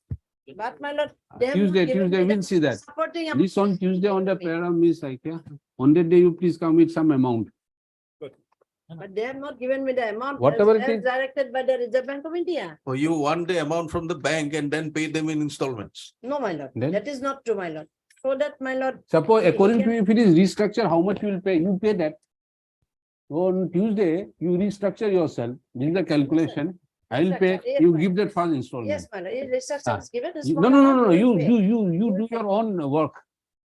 but my lord, they have not Tuesday, given Tuesday, me the we'll see that. supporting This on Tuesday on the program is like, yeah, on that day you please come with some amount. But they have not given me the amount. Whatever it as is. directed by the Reserve Bank of India. Or you want the amount from the bank and then pay them in installments. No, my lord, Then? that is not true, my lord. So that, my lord. Suppose he according can- to you, if it is restructure, how much you will pay? You pay that. On Tuesday, you restructure yourself. This is the calculation. I will pay, Restructure, yes, you my give lord. that first installment. Yes, my lord, if restructure is given. a You- small No, amount, no, we you will pay. do your own work.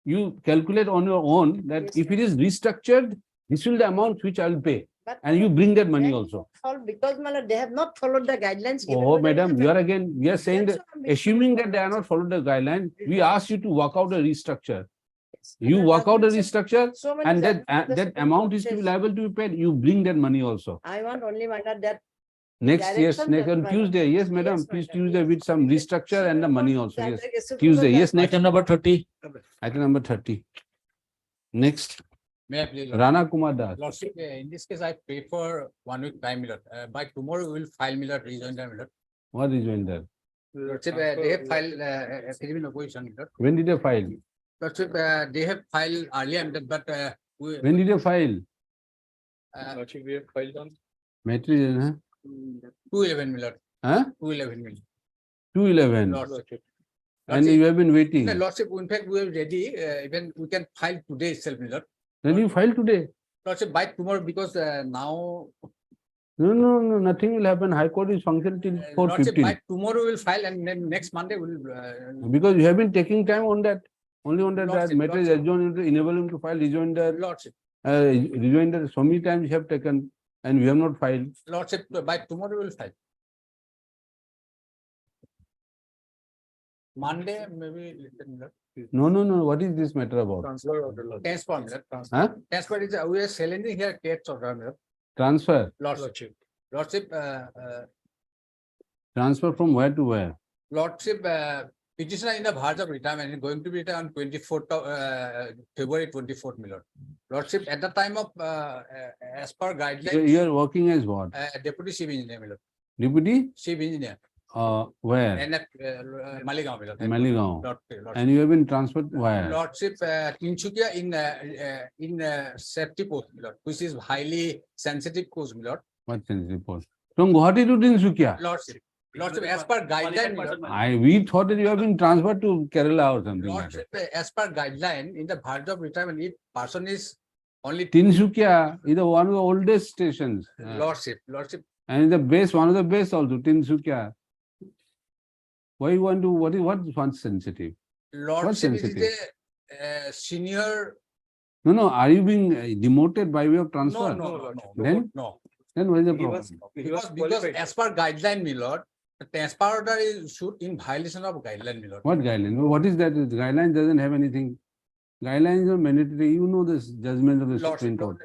You calculate on your own that Yes, if it is restructured, this will the amount which I will pay. But And you bring that money then also. because, my lord, they have not followed the guidelines. given Oh, by the madam, Reserve you are Bank. again, we are saying That's that, what I'm being assuming that told, they are not followed the guideline, we ask you to work out a restructure. You There work have out a been restructure so many and judgments that, the that Supreme amount Court is to be says. liable to be paid. You bring that money also. I want only matter that. Next, yes, direction next that on my- Tuesday. Yes, madam, please madam, Tuesday yes. with some Because restructure she and the will money want also. that Yes. executive Tuesday, yes, judge- next. Item number 30. Item number 30. Next, May I please? Rana Kumar Das. Lordship, in this case, I prefer 1 week time, my lord. By tomorrow, we will file, my lord, rejoinder, my lord. What is going there? Lordship, they have filed affidavit in opposition, my lord. When did they file? Lordship, they have filed earlier, my lord, but When did they file? Lordship, we have filed on Material, huh? 2/11, my lord. Huh? 2/11, my lord. 2/11. Lordship. And you have been waiting. No, Lordship, in fact, we are ready, even we can file today itself, my lord. Then you file today. Lordship, by tomorrow, because now. No, nothing will happen. High Court is functional till Lordship, 4:15. by tomorrow we will file and then next Monday we will. Because you have been taking time on that. Only on that Lordship, matter is adjourned to enable him to file rejoinder. Lordship, Rejoinder so many times you have taken and we have not filed. Lordship, by tomorrow we will file. Monday, maybe. No. What is this matter about? Transfer. Huh? Transfer is, we are selling here case order. Transfer. Lordship. Lordship, Transfer from where to where? Lordship, petitioner in the verge of retirement is going to be retired on 24th of February 24th, my lord. Lordship, at the time of, as per guidelines. You are working as what? Deputy chief engineer, my lord. Deputy? Chief engineer. Where? And Maligaon, my lord. Maligaon. Lordship. And you have been transferred where? Lordship, Tinsukia in safety post, my lord, which is highly sensitive post, my lord. What sensitive post? From Guwahati to Tinsukia? Lordship, as per guideline, my lord. We thought that you have been transferred to Kerala or something like that. Lordship, as per guideline, in the verge of retirement, if person is only. Tinsukia is one of the oldest stations. Lordship. And the base, one of the base also, Tinsukia. Why you want to, what is one sensitive? Lordship is a senior. No, are you being demoted by way of transfer? No. Then what is the problem? Because as per guideline, my lord, the transfer order is issued in violation of guideline, my lord. What guideline? What is that? The guideline doesn't have anything. Guidelines are mandatory. You know this judgment of the Supreme Court.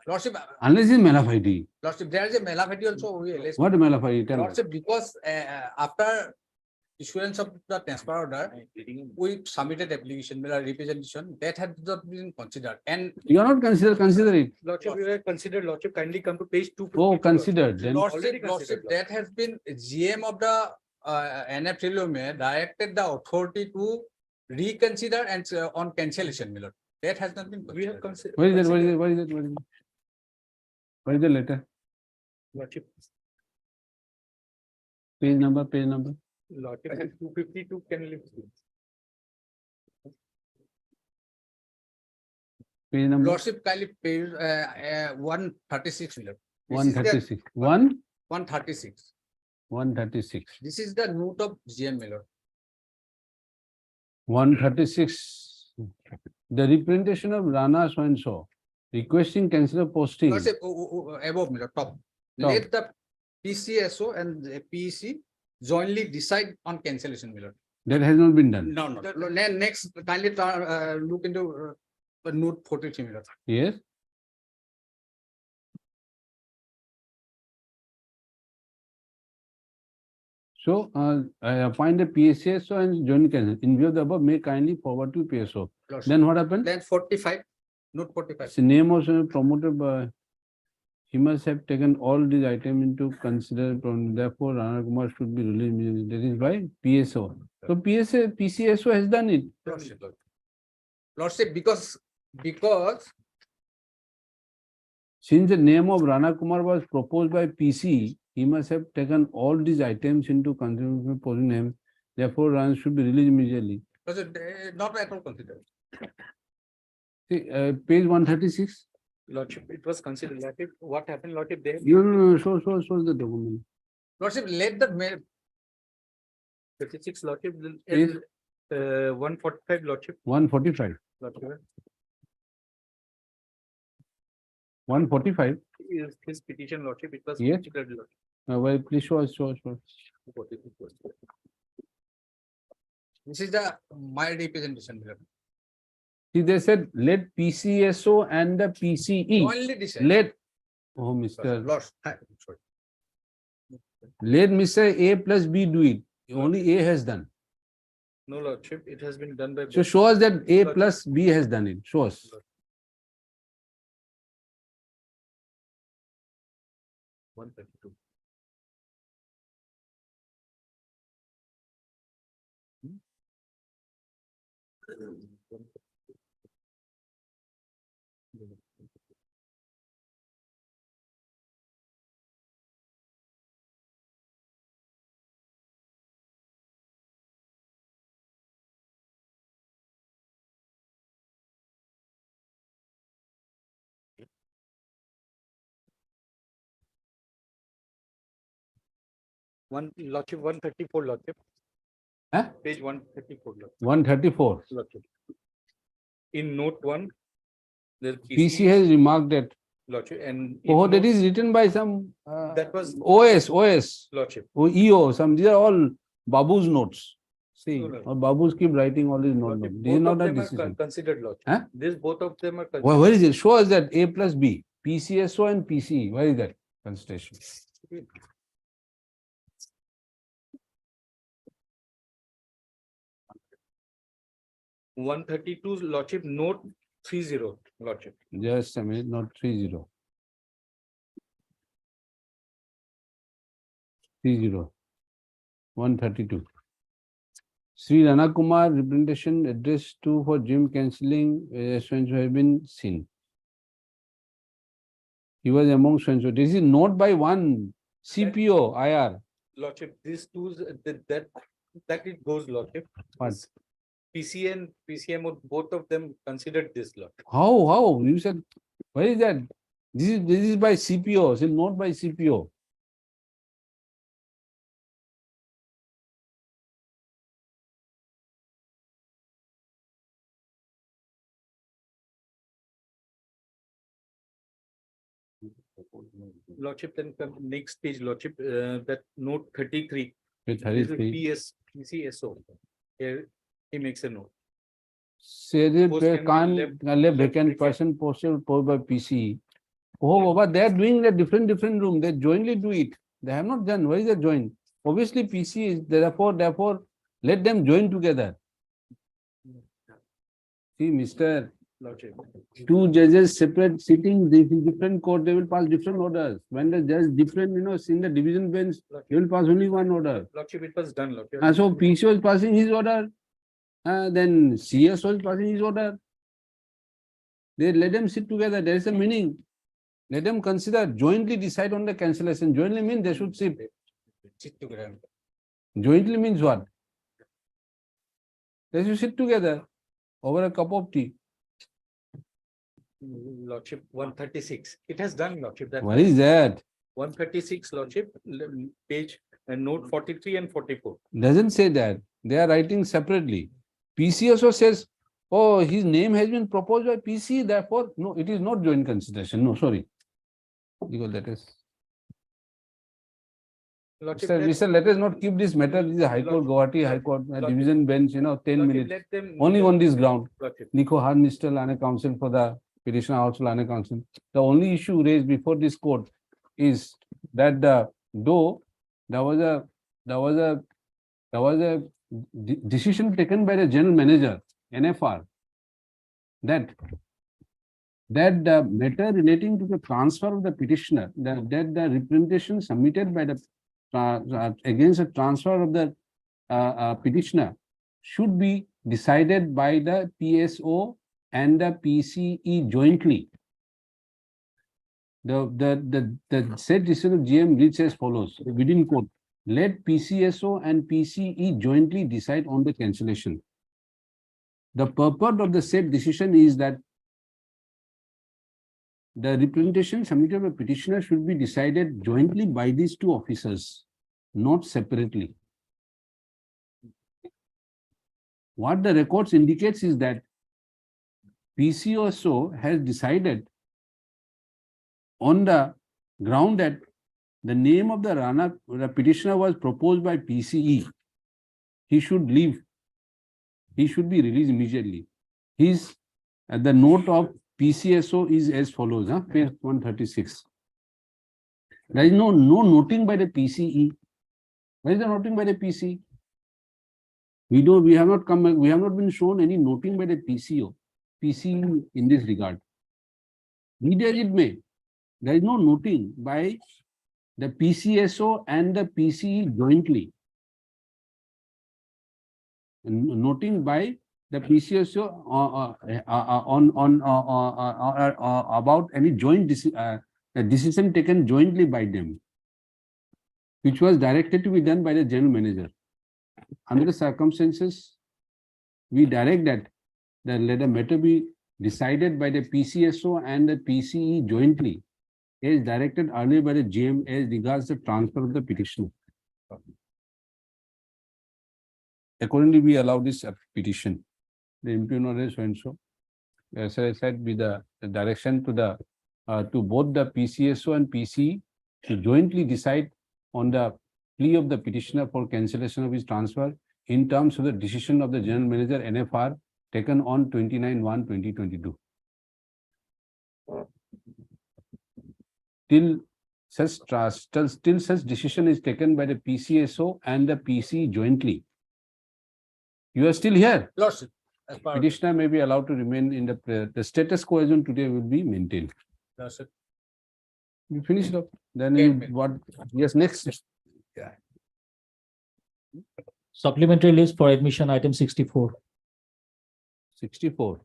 Lordship, Unless it's Malafide. Lordship, there is a Malafide also. What Malafide? Tell us. Lordship, because after issuance of the transfer order, we submitted application, representation that had not been considered. And you are not consider it. Lordship, we were considered, Lordship, kindly come to page 2. Oh, considered. Then Lordship, that has been GM of the NFTLOMA directed the authority to reconsider and on cancellation, my lord. That has not been. We have considered. What is the letter? Lordship. Page number. Lordship, 252 can live. Page number. Lordship, kindly page 136, my lord. 136. 136. 136. This is the note of GM, my lord. 136. The representation of Rana so and so requesting cancel of posting. Lordship, above, my lord, top. Let the PCSO and the PEC jointly decide on cancellation, my lord. That has not been done. No. Next, kindly look into note 43, my lord. Yes. So, I appoint a PCSO and joint cancel. In view of the above, may kindly forward to PSO. Then what happened? Then 45, note 45. It's the name also promoted by. He must have taken all these items into consideration. Therefore, Rana Kumar should be released. That is by PSO. So PCSO has done it. Lordship, because since the name of Rana Kumar was proposed by PC, he must have taken all these items into consideration for him. Therefore, Rana should be released immediately. Not at all considered. See, page 136. Lordship, it was considered. Lordship, what happened, Lordship? There. No. Show the document. Lordship, let the mail. 36, Lordship. 145, Lordship. 145. Lordship. 145. Is his petition, Lordship. It was yes. considered, Lordship. Well, please show. This is the my representation. See, they said let PCSO and the PCE. Only decide. Let, oh, Mr. Lost. Sorry. Let Mr. A plus B do it. Only A has done. No, Lordship, it has been done by. So show us that A plus B has done it. Show us. One Lordship, 134 Lordship. Huh? Page 134 Lordship. 134. Lordship. In note 1, the PC has remarked that. Lordship, and Oh, in that note- is written by some that was OS, Lordship. or EO. Some, these are all Babu's notes. See, No, no. or Babu's keep writing all these notes. Lordship, This is both not of a them are decision. considered Lordship. Huh? This both of them are considered. Where is it? Show us that A plus B, PCSO and PCE. Where is that consideration? 132 Lordship, note 30 Lordship. Just a minute, not 30. 132. Sri Rana Kumar representation address 2 for gym cancelling Swenso have been seen. He was among Swenso. This is note by one CPO IR. Lordship, these two, that it goes Lordship. What? PC and PCM, both of them considered this Lordship. How? You said, where is that? This is by CPO, it's not by CPO. Lordship, then come next page, Lordship, that note 33. With This is 33. PCSO. Here he makes a note. Say Post the can be can vacant person posted by PC. Oh, but they are doing a different room. They jointly do it. They have not done. Where is the join? Obviously, PC is therefore, let them join together. See, Mr. Lordship. Two judges separate sitting in different court, they will pass different orders. When the judge different, in the division bench, they will pass only one order. Lordship, it was done, Lordship. So PC was passing his order. Then CS was passing his order. They let them sit together. There is a meaning. Let them consider, jointly decide on the cancellation. Jointly means they should sit. Sit together. Jointly means what? They should sit together over a cup of tea. Lordship, 136. It has done, Lordship. That What is that? 136, Lordship, page and note 43 and 44. Doesn't say that. They are writing separately. PC also says, oh, his name has been proposed by PC, therefore, no, it is not joint consideration. No, sorry. Because that is. Lordship, Mr. Let us not keep this matter. This is a High Court, Guwahati High Court, division bench, 10 minutes. let them- Only on this ground. Lordship. Nico Har, Mr. Lane Council for the petitioner, also Lane Council. The only issue raised before this court is that though there was a decision taken by the general manager, NFR, that the matter relating to the transfer of the petitioner, that the representation submitted by the against the transfer of the petitioner should be decided by the PSO and the PCE jointly. The said decision of GM reads as follows, within quote, let PCSO and PCE jointly decide on the cancellation. The purport of the said decision is that the representation submitted by petitioner should be decided jointly by these two officers, not separately. What the records indicates is that PCSO has decided on the ground that the name of the petitioner was proposed by PCE. He should leave. He should be released immediately. His And the note of PCSO is as follows, page 136. There is no noting by the PCE. Where is the noting by the PCE? We have not been shown any noting by the PCE in this regard. Be as it may, there is no noting by the PCSO and the PCE jointly. Noting by the PCSO about any joint decision taken jointly by them, which was directed to be done by the general manager. Under the circumstances, we direct that let the matter be decided by the PCSO and the PCE jointly, as directed earlier by the GM as regards the transfer of the petition. Accordingly, we allow this petition. The impugner is so and so. As I said, with the direction to both the PCSO and PCE to jointly decide on the plea of the petitioner for cancellation of his transfer in terms of the decision of the general manager NFR taken on 29/1/2022. Till such decision is taken by the PCSO and the PCE jointly. You are still here. Lordship. Petitioner may be allowed to remain in the status quo as on today will be maintained. Lordship. You finished up. Then what? Yes, next. Yeah. Supplementary list for admission, item 64. 64.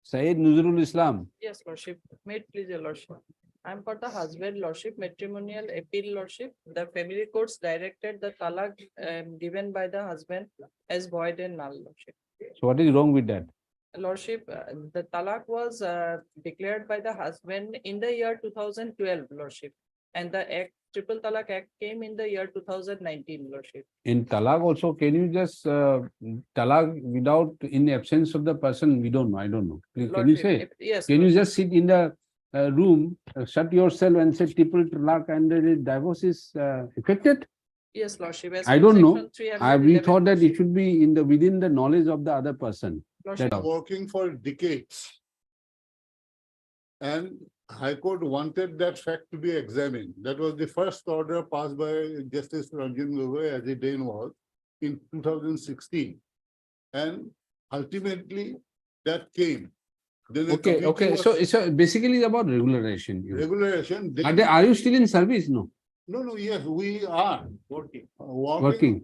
Syed Nuzrul Islam. Yes, Lordship. May it please your Lordship. I'm for the husband, Lordship, matrimonial appeal, Lordship. The family courts directed the talaq given by the husband as void and null, Lordship. So what is wrong with that? Lordship, the talaq was declared by the husband in the year 2012, Lordship. And the Triple Talaq Act came in the year 2019, Lordship. In talaq also, can you just talaq without in absence of the person? We don't know. I don't know. Please, can you say? Yes. Can you just sit in the room, shut yourself and say triple talaq and the divorce is effected? Yes, Lordship. I don't know. We thought that it should be within the knowledge of the other person. Working for decades. And High Court wanted that fact to be examined. That was the first order passed by Justice Ranjan Gogoi, as it then was, in 2016. And ultimately, that came. Then Okay. So basically, it's about regularization. Regularization. Are you still in service? No. No. Yes, we are working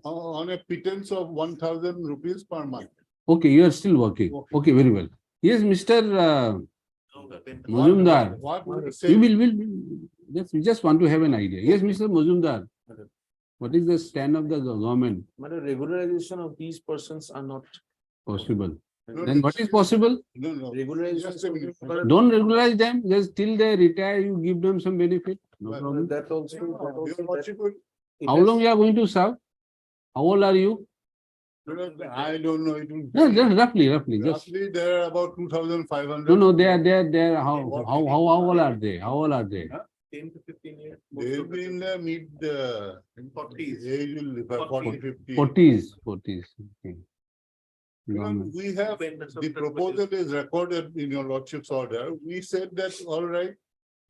on a pittance of 1,000 rupees per month. Okay, you are still working. Okay, very well. Yes, Mr. Mazumdar, we just want to have an idea. Yes, Mr. Mazumdar, what is the stand of the government? Regularization of these persons are not Possible. Then what is possible? No. regularization. Don't regularize them. Just till they retire, you give them some benefit. No problem. That also. How long you are going to serve? How old are you? I don't know. It will Just roughly. Roughly, there are about 2,500. No, they are. How old are they? How old are they? 10 to 15 years. They will be in the mid 40s. age will 40, 50. 40s. Okay. We have, the proposal is recorded in your Lordship's order. We said that, all right,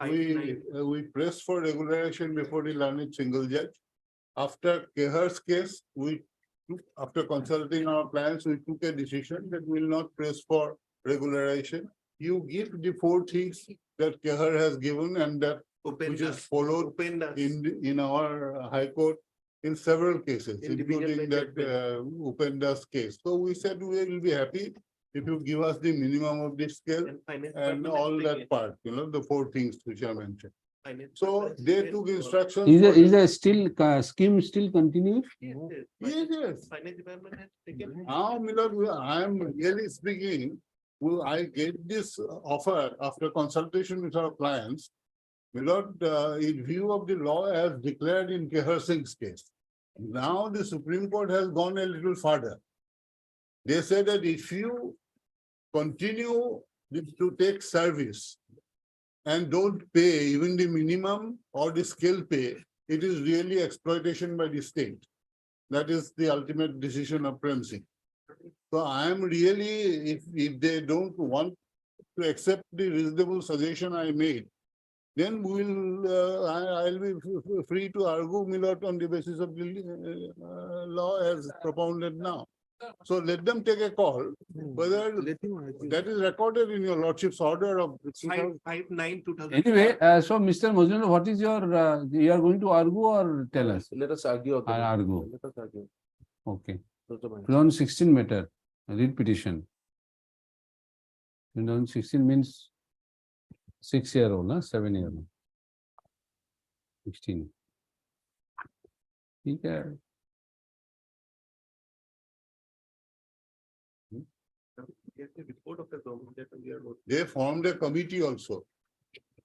we pressed for regularization before the learned single judge. After Kehar's case, after consulting our plans, we took a decision that we will not press for regularization. You give the 4 things that Kehar has given and that which is followed in our High Court in several cases, including that Upenda's case. So we said we will be happy if you give us the minimum of the scale and all that part, the 4 things which I mentioned. So they took instructions. Is the scheme still continued? Yes. Now, I am really speaking. I get this offer after consultation with our clients. In view of the law as declared in Kehar Singh's case. Now the Supreme Court has gone a little further. They say that if you continue to take service and don't pay even the minimum or the scale pay, it is really exploitation by the state. That is the ultimate decision of Premsing. So I am really, if they don't want to accept the reasonable suggestion I made, then I'll be free to argue, my lord, on the basis of the law as propounded now. So let them take a call, whether that is recorded in your lordship's order of 5/9/2000. Anyway, so Mr. Mazumdar, what is your, you are going to argue or tell us? Let us argue. I'll argue. Let us argue. Okay. So the mind. 2016 matter, read petition. 2016 means 6-year-old, na? 7-year-old. 16. ठीक है. They formed a committee also.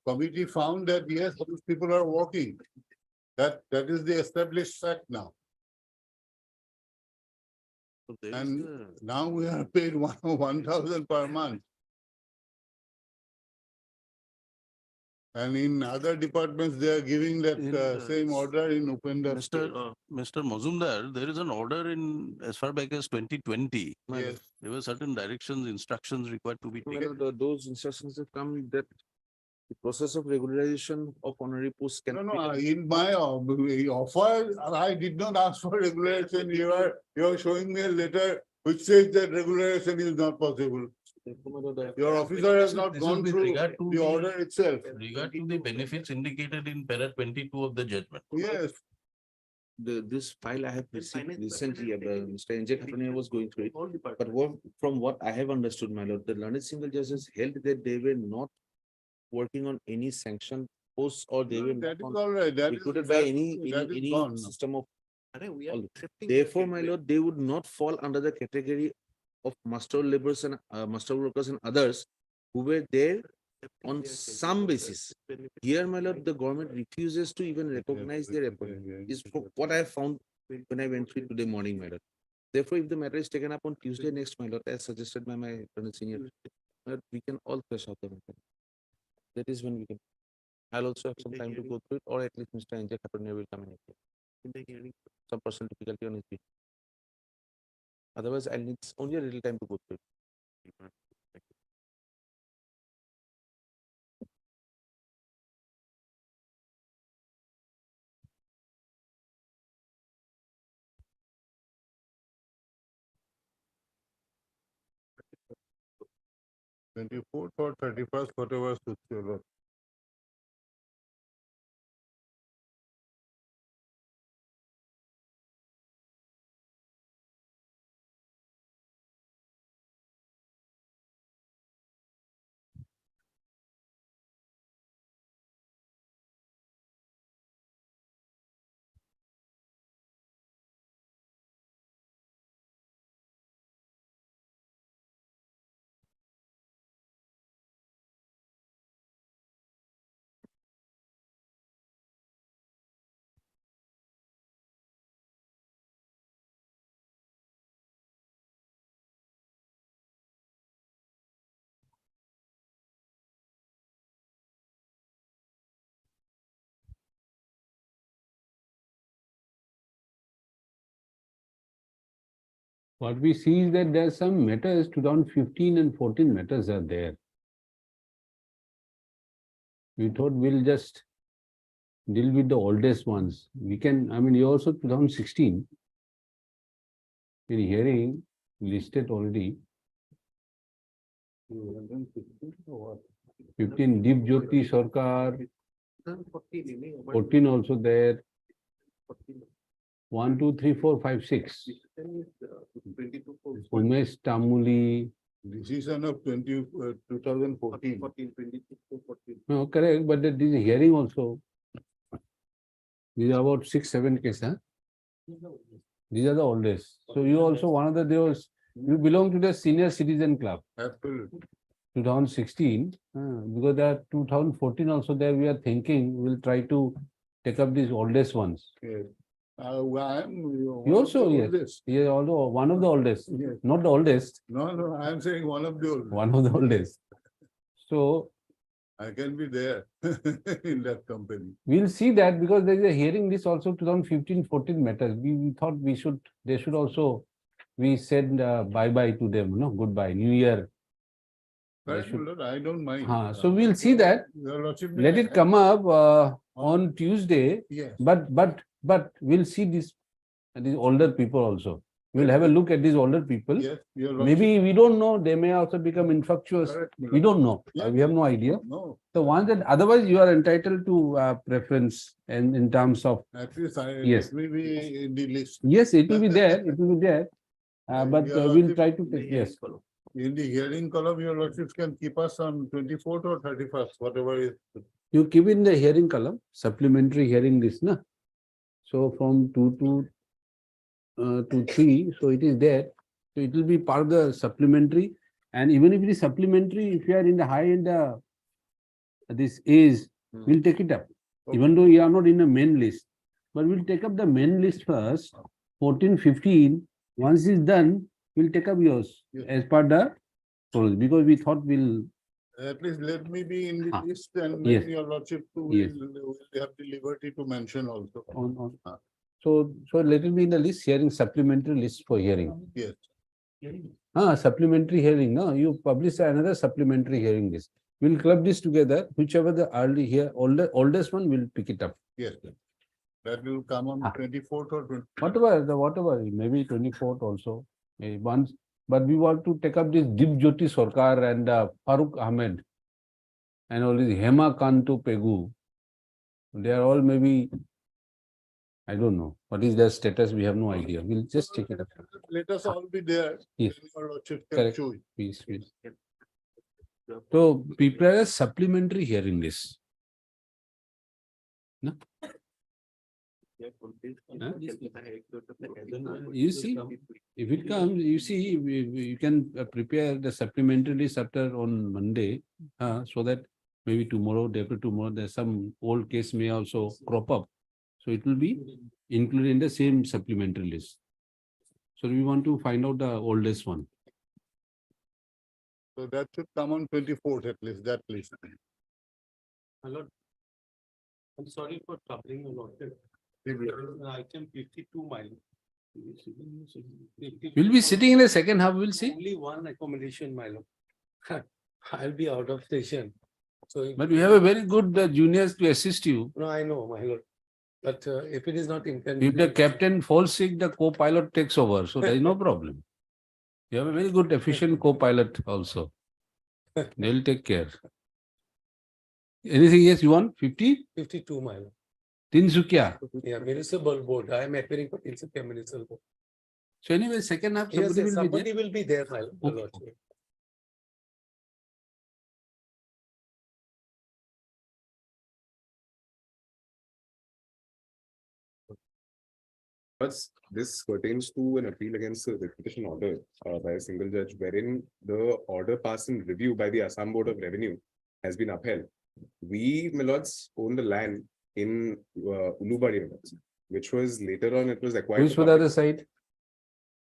Committee found that yes, those people are working. That is the established fact now. So there is And the- now we are paid 1,000 per month. And in other departments, they are giving that same order in Upendra. Mr. Mazumdar, there is an order in as far back as 2020. Yes. There were certain directions, instructions required to be taken. Those instructions have come that the process of regularization of honorary posts can. No, in my offer, I did not ask for regulation. You are showing me a letter which says that regulation is not possible. Your officer has not This is gone with through regard to the order itself. Regard to the benefits indicated in para 22 of the judgment. Yes. This file I have received recently, Mr. NJ Kapania was going through it. But from what I have understood, my lord, the learned single judges held that they were not working on any sanction posts or they were That not is all right. That is- recruited by that- any that is gone now. system of. We are all. accepting Therefore, that my it- lord, they would not fall under the category of master laborers and master workers and others who were there on some basis. Here, my lord, the government refuses to even recognize their appointment. Is what I have found when I went through it today morning, my lord. Therefore, if the matter is taken up on Tuesday next, my lord, as suggested by my senior, my lord, we can all flesh out the matter. That is when we can. I'll also have some time to go through it, or at least Mr. NJ Kapania will come in. Some personal difficulty on his behalf. Otherwise, I'll need only a little time to go through it. 24th or 31st, whatever suits your lord. What we see is that there are some matters, 2015 and 14 matters are there. We thought we'll just deal with the oldest ones. We can, I mean, you also 2016 in hearing listed already. 15 Deep Jyoti Sarkar, 14 also there. 1, 2, 3, 4, 5, 6. Umesh Tamuli. Decision of 2014. No, correct, but this is hearing also. These are about 6, 7 cases. Huh? These are the oldest. So you also one of the those you belong to the Senior Citizen Club. Absolutely. 2016, because there 2014 also there we are thinking we'll try to take up these oldest ones. Yes. You also, yes. He is also one of the oldest, Yes. not the oldest. No, I am saying one of the old. One of the oldest. So I can be there in that company. We'll see that because there is a hearing list also 2015-14 matters. We thought they should also, we said bye-bye to them, no, goodbye, New Year. They Correct, should- my lord, I don't mind. So we'll see that. Your lordship Let may- it come up on Tuesday, Yes. but we'll see these older people also. We'll have a look at these older people. Yes, your lordship. Maybe we don't know, they may also become infectious. Correct, my We lord. don't know. Yeah. We have no idea. No, The ones that otherwise you are entitled to preference and in terms of, at least Yes. let me be in the list. yes, it will be there, it will be there. But Your we'll lordship, try to take, yes. In the hearing column, your lordships can keep us on 24th or 31st, whatever is. You keep in the hearing column, supplementary hearing list, na? So from 2 to 3, so it is there. So it will be part of the supplementary. And even if it is supplementary, if you are in the high end, this age, we'll take it up. Even though you are not in the main list. But we'll take up the main list first, 14, 15. Once it's done, we'll take up yours Yes. as per the rules, because we thought we'll, At least let me be in the list and Yes. then your lordship Yes. will have the liberty to mention also. on. So let it be in the list, hearing supplementary list for hearing. Yes. Supplementary hearing, no, you publish another supplementary hearing list. We'll club this together, whichever the early here, oldest one will pick it up. Yes. That will come on 24th or 20th. Whatever, maybe 24th also, maybe once. But we want to take up this Dip Jyoti Sarkar and Farooq Ahmed and all this Hema Kanto Pegu. They are all maybe, I don't know, what is their status, we have no idea. We'll just check it up. Let us all be there. Yes. Then your lordship can Correct. choose. Please. So prepare a supplementary hearing list. No? You see, if it comes, you see, you can prepare the supplementary list after on Monday, so that maybe tomorrow, day after tomorrow, there's some old case may also crop up. So it will be included in the same supplementary list. So we want to find out the oldest one. So that should come on 24th at least, that list. My lord, I'm sorry for troubling you, lordship. Item 52 mile. We'll be sitting in the second half, we'll see. Only one accommodation, my lord. I'll be out of station. So. But we have a very good juniors to assist you. No, I know, my lord. But if it is not If inconvenient. the captain falls sick, the co-pilot takes over, so there is no problem. You have a very good efficient co-pilot also. They'll take care. Anything else you want? 50? 52 mile. Tinsukia. Yeah, municipal board. I am appearing for Tinsukia municipal board. So anyway, second half, Yes, somebody yes, will be there. somebody will be there, my Okay. lordship. But this pertains to an appeal against a requisition order by a single judge wherein the order passed in review by the Assam Board of Revenue has been upheld. We, my lords, own the land in Ulubari, my lords, which was later on, it was acquired. Which for was the public- other side?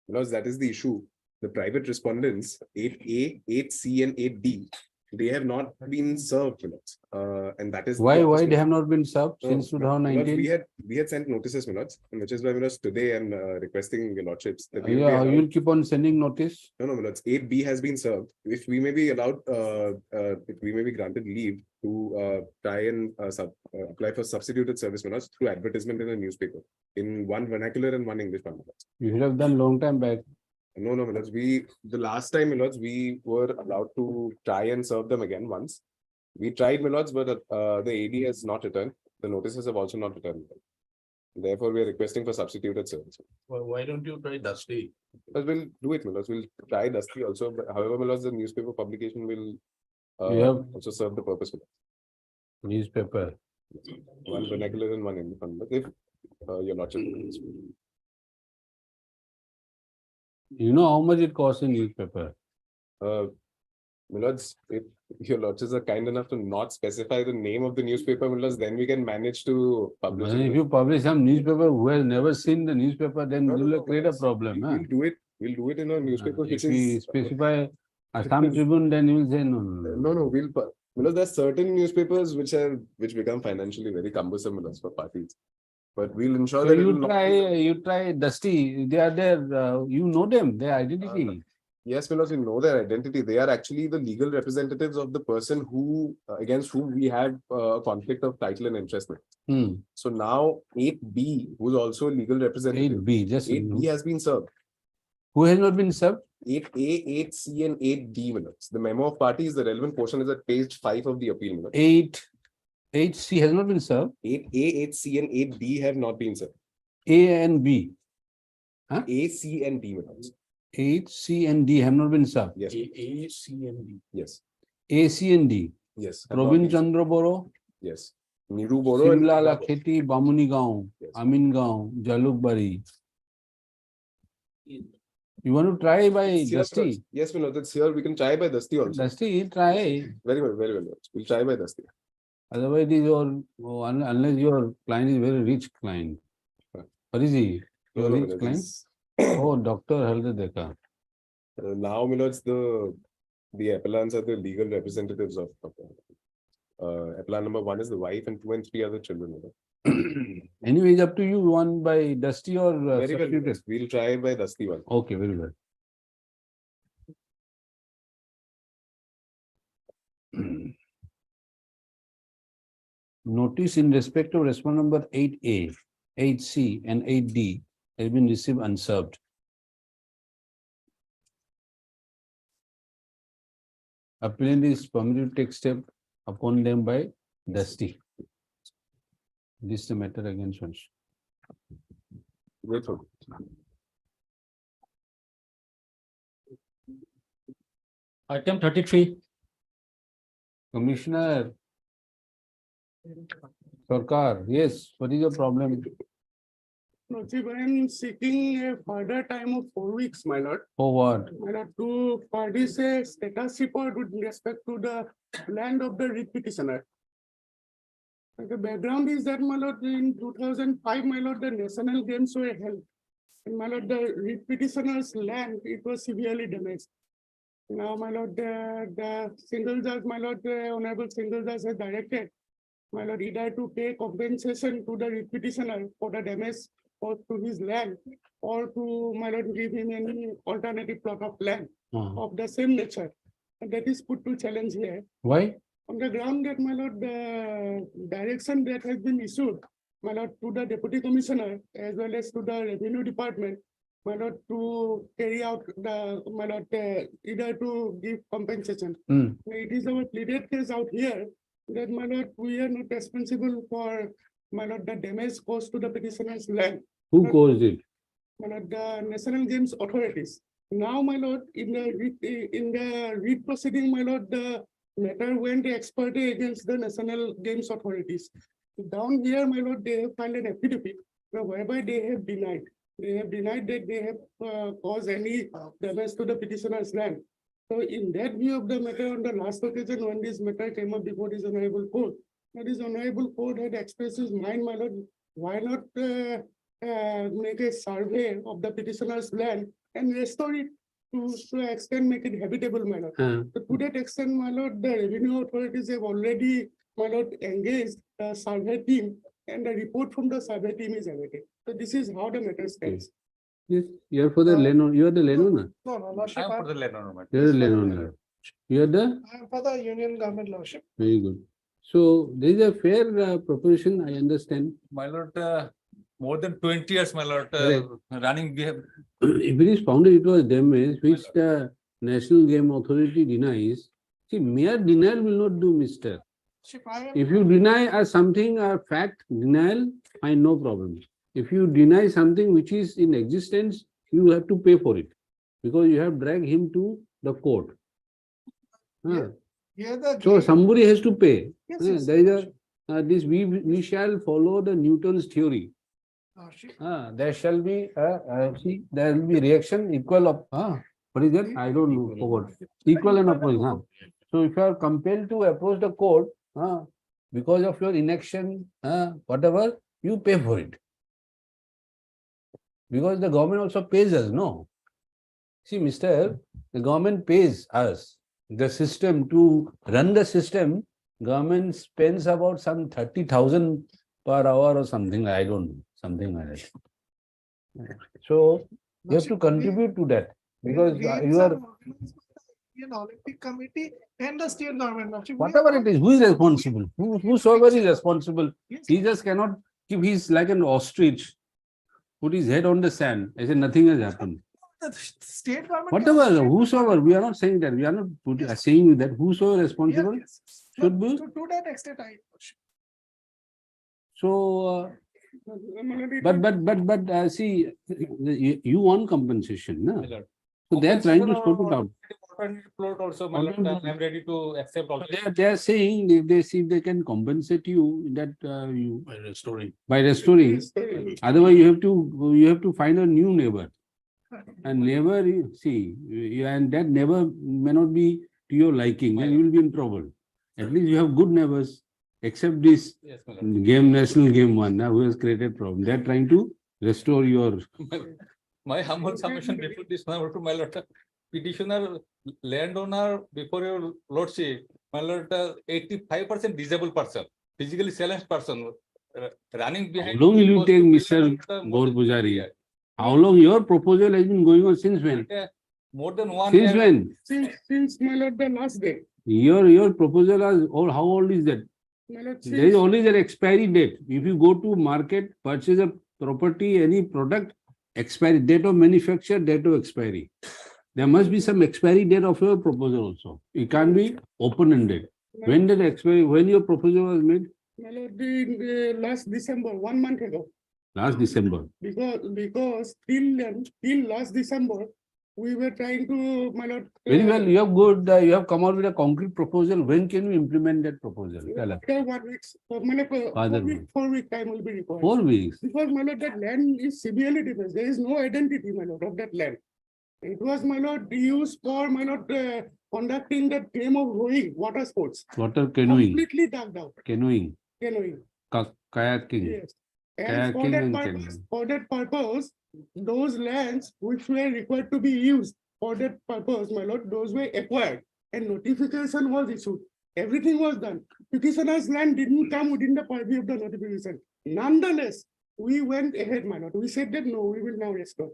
My lords, that is the issue. The private respondents, 8A, 8C and 8D, they have not been served, my lords. And that is. the Why opposite. they have not been served No, since my lords, 2019? we had sent notices, my lords, and which is why, my lords, today I'm requesting your lordships. that we will be Yeah, allowed- you'll keep on sending notice. No, my lords, 8B has been served. If we may be allowed, if we may be granted leave to try and apply for substituted service, my lords, through advertisement in a newspaper in one vernacular and one English, my lords. You should have done long time back. No, my lords, the last time, my lords, we were allowed to try and serve them again once. We tried, my lords, but the AD has not returned. The notices have also not returned. Therefore, we are requesting for substituted service. Why don't you try Dusty? But we'll do it, my lords. We'll try Dusty also. But however, my lords, the newspaper publication will We have- also serve the purpose. Newspaper. One vernacular and one English. But if your lordship. You know how much it costs in newspaper? My lords, if your lordships are kind enough to not specify the name of the newspaper, my lords, then we can manage to publish And it. if you publish some newspaper who has never seen the newspaper, then No, you no, will no, create a yes. problem. huh? We'll do it in a newspaper If which we is. specify Assam Tribune, then you will say no. No, we'll Because there are certain newspapers which become financially very cumbersome with us for parties. But we'll ensure So that it will you try Dusty, they are there, you know them, their identity. Yes, Milos, we know their identity. They are actually the legal representatives of the person who against whom we have a conflict of title and interest with. So now 8B, who's also a legal representative, 8B, just 8B has been served. Who has not been served? 8A, 8C, and 8D. Milos. The memo of parties, the relevant portion is at page 5 of the appeal. Milos. 8C has not been served. 8A, 8C, and 8D have not been served. A and B. A, C, and D. Milos. 8, C and D have not been served. Yes. A, C and D. Yes. A, C and D. Yes. Robin Chandra Boro. Yes. Niru Boro and Simla Lakheti, Bamuni Gaon, Amin Gaon, Jalukbari. You want to try by Dusty? Yes, Vinod, it's here. We can try by Dusty also. Dusty, try. Very well, very well. We'll try by Dusty. Otherwise, it is unless your client is very rich client. What is he? Your No, rich client? Oh, Dr. Halde Dekha. Now, Vinod, it's the appellants are the legal representatives of appellant number 1 is the wife and 2 and 3 are the children. Anyway, it's up to you. One by Dusty or Very well. substituted? We'll try by Dusty one. Okay, very well. Notice in respect of response number 8A, 8C, and 8D has been received unserved. Appellant is permitted to take step upon them by Dusty. This is the matter against us. Wait for Item 33. Commissioner Sarkar, yes, what is your problem? No, Chief, I am seeking a further time of 4 weeks, my lord. For what? My lord, to furnish a status report with respect to the land of the writ petitioner. The background is that, my lord, in 2005, my lord, the national games were held. And my lord, the writ petitioner's land, it was severely damaged. Now, my lord, the single judge, my lord, the honorable single judge has directed, my lord, either to pay compensation to the writ petitioner for the damage or to his land, or to, my lord, give him any alternative plot of land of the same nature. And that is put to challenge here. Why? On the ground that, my lord, the direction that has been issued, my lord, to the deputy commissioner as well as to the revenue department, my lord, to carry out the, my lord, either to give compensation. It is our pleaded case out here that, my lord, we are not responsible for, my lord, the damage caused to the petitioner's land. Who caused it? My lord, the National Games authorities. Now, my lord, in the writ proceeding, my lord, the matter went expert against the National Games authorities. Down here, my lord, they have filed an affidavit whereby they have denied. They have denied that they have caused any damage to the petitioner's land. So in that view of the matter, on the last occasion when this matter came up before this honorable court, this honorable court had expressed his mind, my lord, why not make a survey of the petitioner's land and restore it to extent, make it habitable, my lord. So to that extent, my lord, the revenue authorities have already, my lord, engaged the survey team, and the report from the survey team is awaited. So this is how the matter stands. Yes, you are for the landowner. You are the landowner. No, lordship, I am You are the landowner. You are the. for the union government, lordship. Very good. So there is a fair proposition. I understand. My lord, more than 20 years, my lord, Correct. running. We have If it is founded it was damage which the National Game Authority denies, see, mere denial will not do, mister. If you deny something, a fact, denial, I no problem. If you deny something which is in existence, you have to pay for it because you have dragged him to the court. So somebody has to pay. There is this we shall follow the Newton's theory. There shall be see, there will be reaction equal of what is that? I don't know forward. Equal and opposite. So if you are compelled to approach the court because of your inaction, whatever, you pay for it. Because the government also pays us, no? See, mister, the government pays us. the system, to run the system, government spends about some 30,000 per hour or something, I don't know, something like that. So you have to contribute to that, because you are, Olympic Committee and the state government. Lordship. whatever it is, who is responsible? Whosoever is responsible, he just cannot keep, he's like an ostrich, put his head on the sand, as if nothing has happened. The state government. Whatever, whosoever, we are not saying that, we are not saying that whosoever responsible should be. To that extent, I. So, but see, you want compensation, no? So they are trying to sort it out. Also, my lord, I'm ready to accept also. They are saying if they see they can compensate you that you by restoring. Otherwise, you have to find a new neighbor. And neighbor, and that neighbor may not be to your liking, then you will be in trouble. At least you have good neighbors, except this national game one who has created problem. They are trying to restore your. My humble submission before this, my lord, petitioner, landowner, before your lordship, my lord, 85% disabled person, physically challenged person, running behind. How long will you take, Mr. Gaur Pujari? How long your proposal has been going on since when? More than 1 Since year. when? Since my lord, the last day. Your proposal is, how old is that? My lord, There is only the expiry date. If you go to market, purchase a property, any product, expiry date of manufacture, date of expiry. There must be some expiry date of your proposal also. It can't be open-ended. When did expiry? When your proposal was made? my lord, the last December, 1 month ago. Last December. Because till last December, we were trying to, my lord. Very well. You have good. You have come out with a concrete proposal. When can you implement that proposal? Tell us. After 1 week, 4 week time will be required. 4 weeks. Because my lord, that land is severely damaged. There is no identity, my lord, of that land. It was, my lord, used for, my lord, conducting the game of rowing, water sports. Water canoeing. Completely dug out. Canoeing. Yes. Kayaking. And for that purpose, those lands which were required to be used for that purpose, my lord, those were acquired and notification was issued. Everything was done. Petitioner's land didn't come within the purview of the notification. Nonetheless, we went ahead, my lord. We said that no, we will now restore.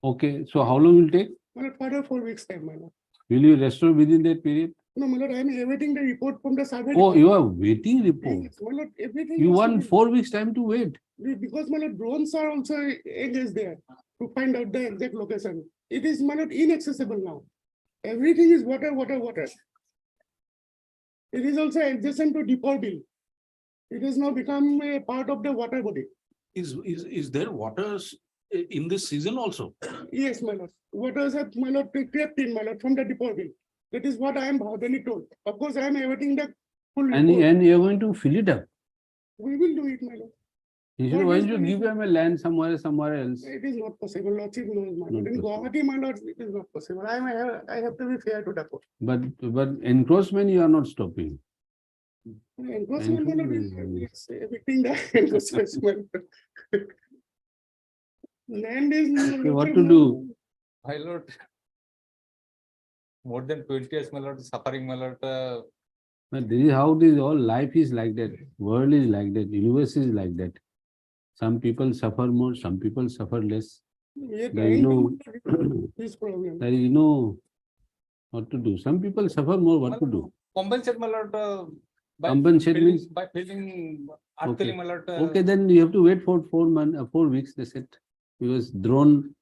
Okay. So how long will it take? My lord, further 4 weeks time, my lord. Will you restore within that period? No, my lord, I am awaiting the report from the survey. Oh, you are waiting report. Yes, my lord, everything. You has to want be- 4 weeks time to wait. Because my lord, drones are also engaged there to find out the exact location. It is, my lord, inaccessible now. Everything is water. It is also adjacent to Deeper Bill. It has now become a part of the water body. Is there waters in this season also? Yes, my lord. Waters have, my lord, crept in, my lord, from the Deeper Bill. That is what I am then told. Of course, I am awaiting the full report. And you are going to fill it up. We will do it, my lord. Why don't you give them a land somewhere else? It is not possible. Lordship knows, my lord. Not In Guwahati, my lord, it is not possible. I have to be fair to the court. But encroachment you are not stopping. Enforcement, my lord, is evicting the enforcement. Land is. Okay, what to do? My lord, more than 20 years, my lord, suffering, my lord. But this is how this all life is like that. World is like that. Universe is like that. Some people suffer more, some people suffer less. We are There is trying no, to this problem. there is no what to do. Some people suffer more, what to do? Compensate, my lord. By Compensate filling- means? By filling Okay. artillery, my lord. Okay, then you have to wait for 4 weeks, that's it. Because drone,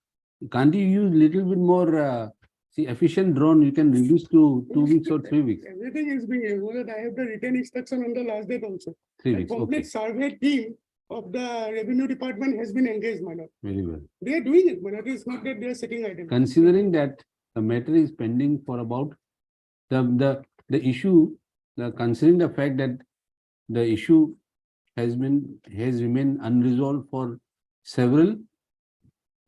can't you use little bit more, efficient drone, you can reduce to 2 weeks or 3 weeks. Everything is being used. I have the written instruction on the last date also. 3 A weeks, okay, complete survey team of the revenue department has been engaged, my lord. very well. They are doing it, my lord. It's not that they are sitting idle. Considering that the matter is pending for about the issue, considering the fact that the issue has remained unresolved for several,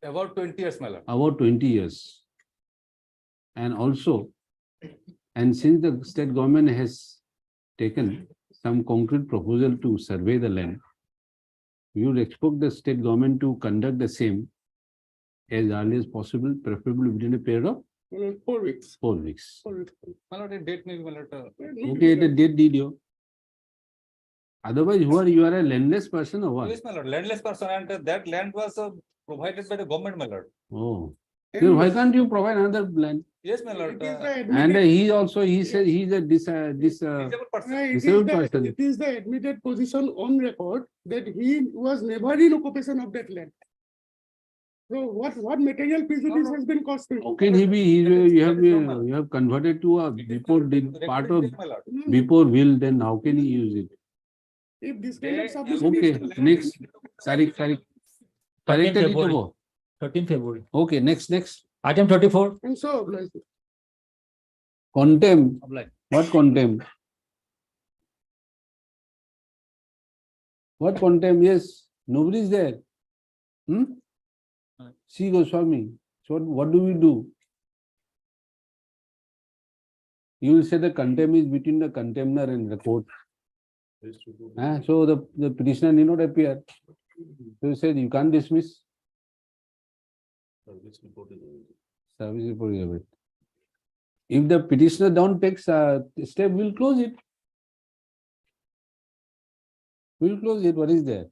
About 20 years, my lord. about 20 years. And also, and since the state government has taken some concrete proposal to survey the land, we would expect the state government to conduct the same as early as possible, preferably within a period of 4 weeks. 4 weeks. 4 weeks. My lord, a date may be, my lord. Okay, the date did you. Otherwise, you are a landless person or what? Yes, my lord, landless person, and that land was provided by the government, my lord. Oh, then why can't you provide another land? Yes, my lord. And he said he's a Disabled person. disabled person. It is the admitted position on record that he was never in occupation of that land. So what material prejudice has been caused? to him? How can he be, you have converted to a before part of before will, then how can he use it? If this kind of submission. Okay, next. Tarik. 13 Tarik February. to 13 February. Okay, next. Item 34. And so obliged. Contempt. Obliged. What contempt? What contempt? Yes, nobody is there. See Goswami. So what do we do? You will say the contempt is between the contemner and the court. So the petitioner need not appear. So he said you can't dismiss. Service report is available. If the petitioner don't take step, we'll close it. What is there?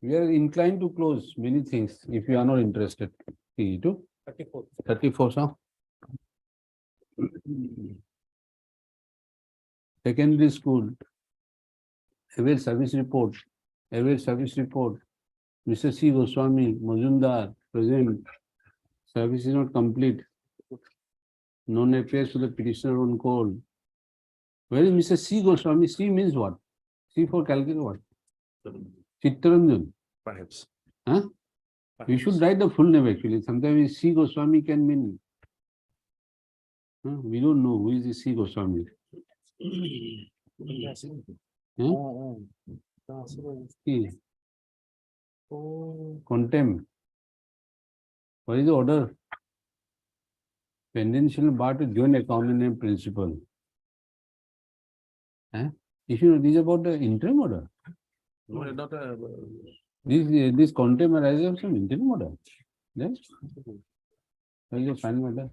We are inclined to close many things if you are not interested. 34, sir. Secondary school. Await service report. Mr. C. Goswami, Majumdar, present. Service is not complete. None appears to the petitioner on call. Where is Mr. C. Goswami? C means what? C for calculate what? Chittaranjan. Perhaps. Huh? We should write the full name actually. Sometimes C. Goswami can mean. We don't know who is the C. Goswami. Contempt. What is the order? Pensionary bar to join accountant and principal. If you know, this is about the interim order. No, not a. This contempt arises from interim order. Yes. What is the final order?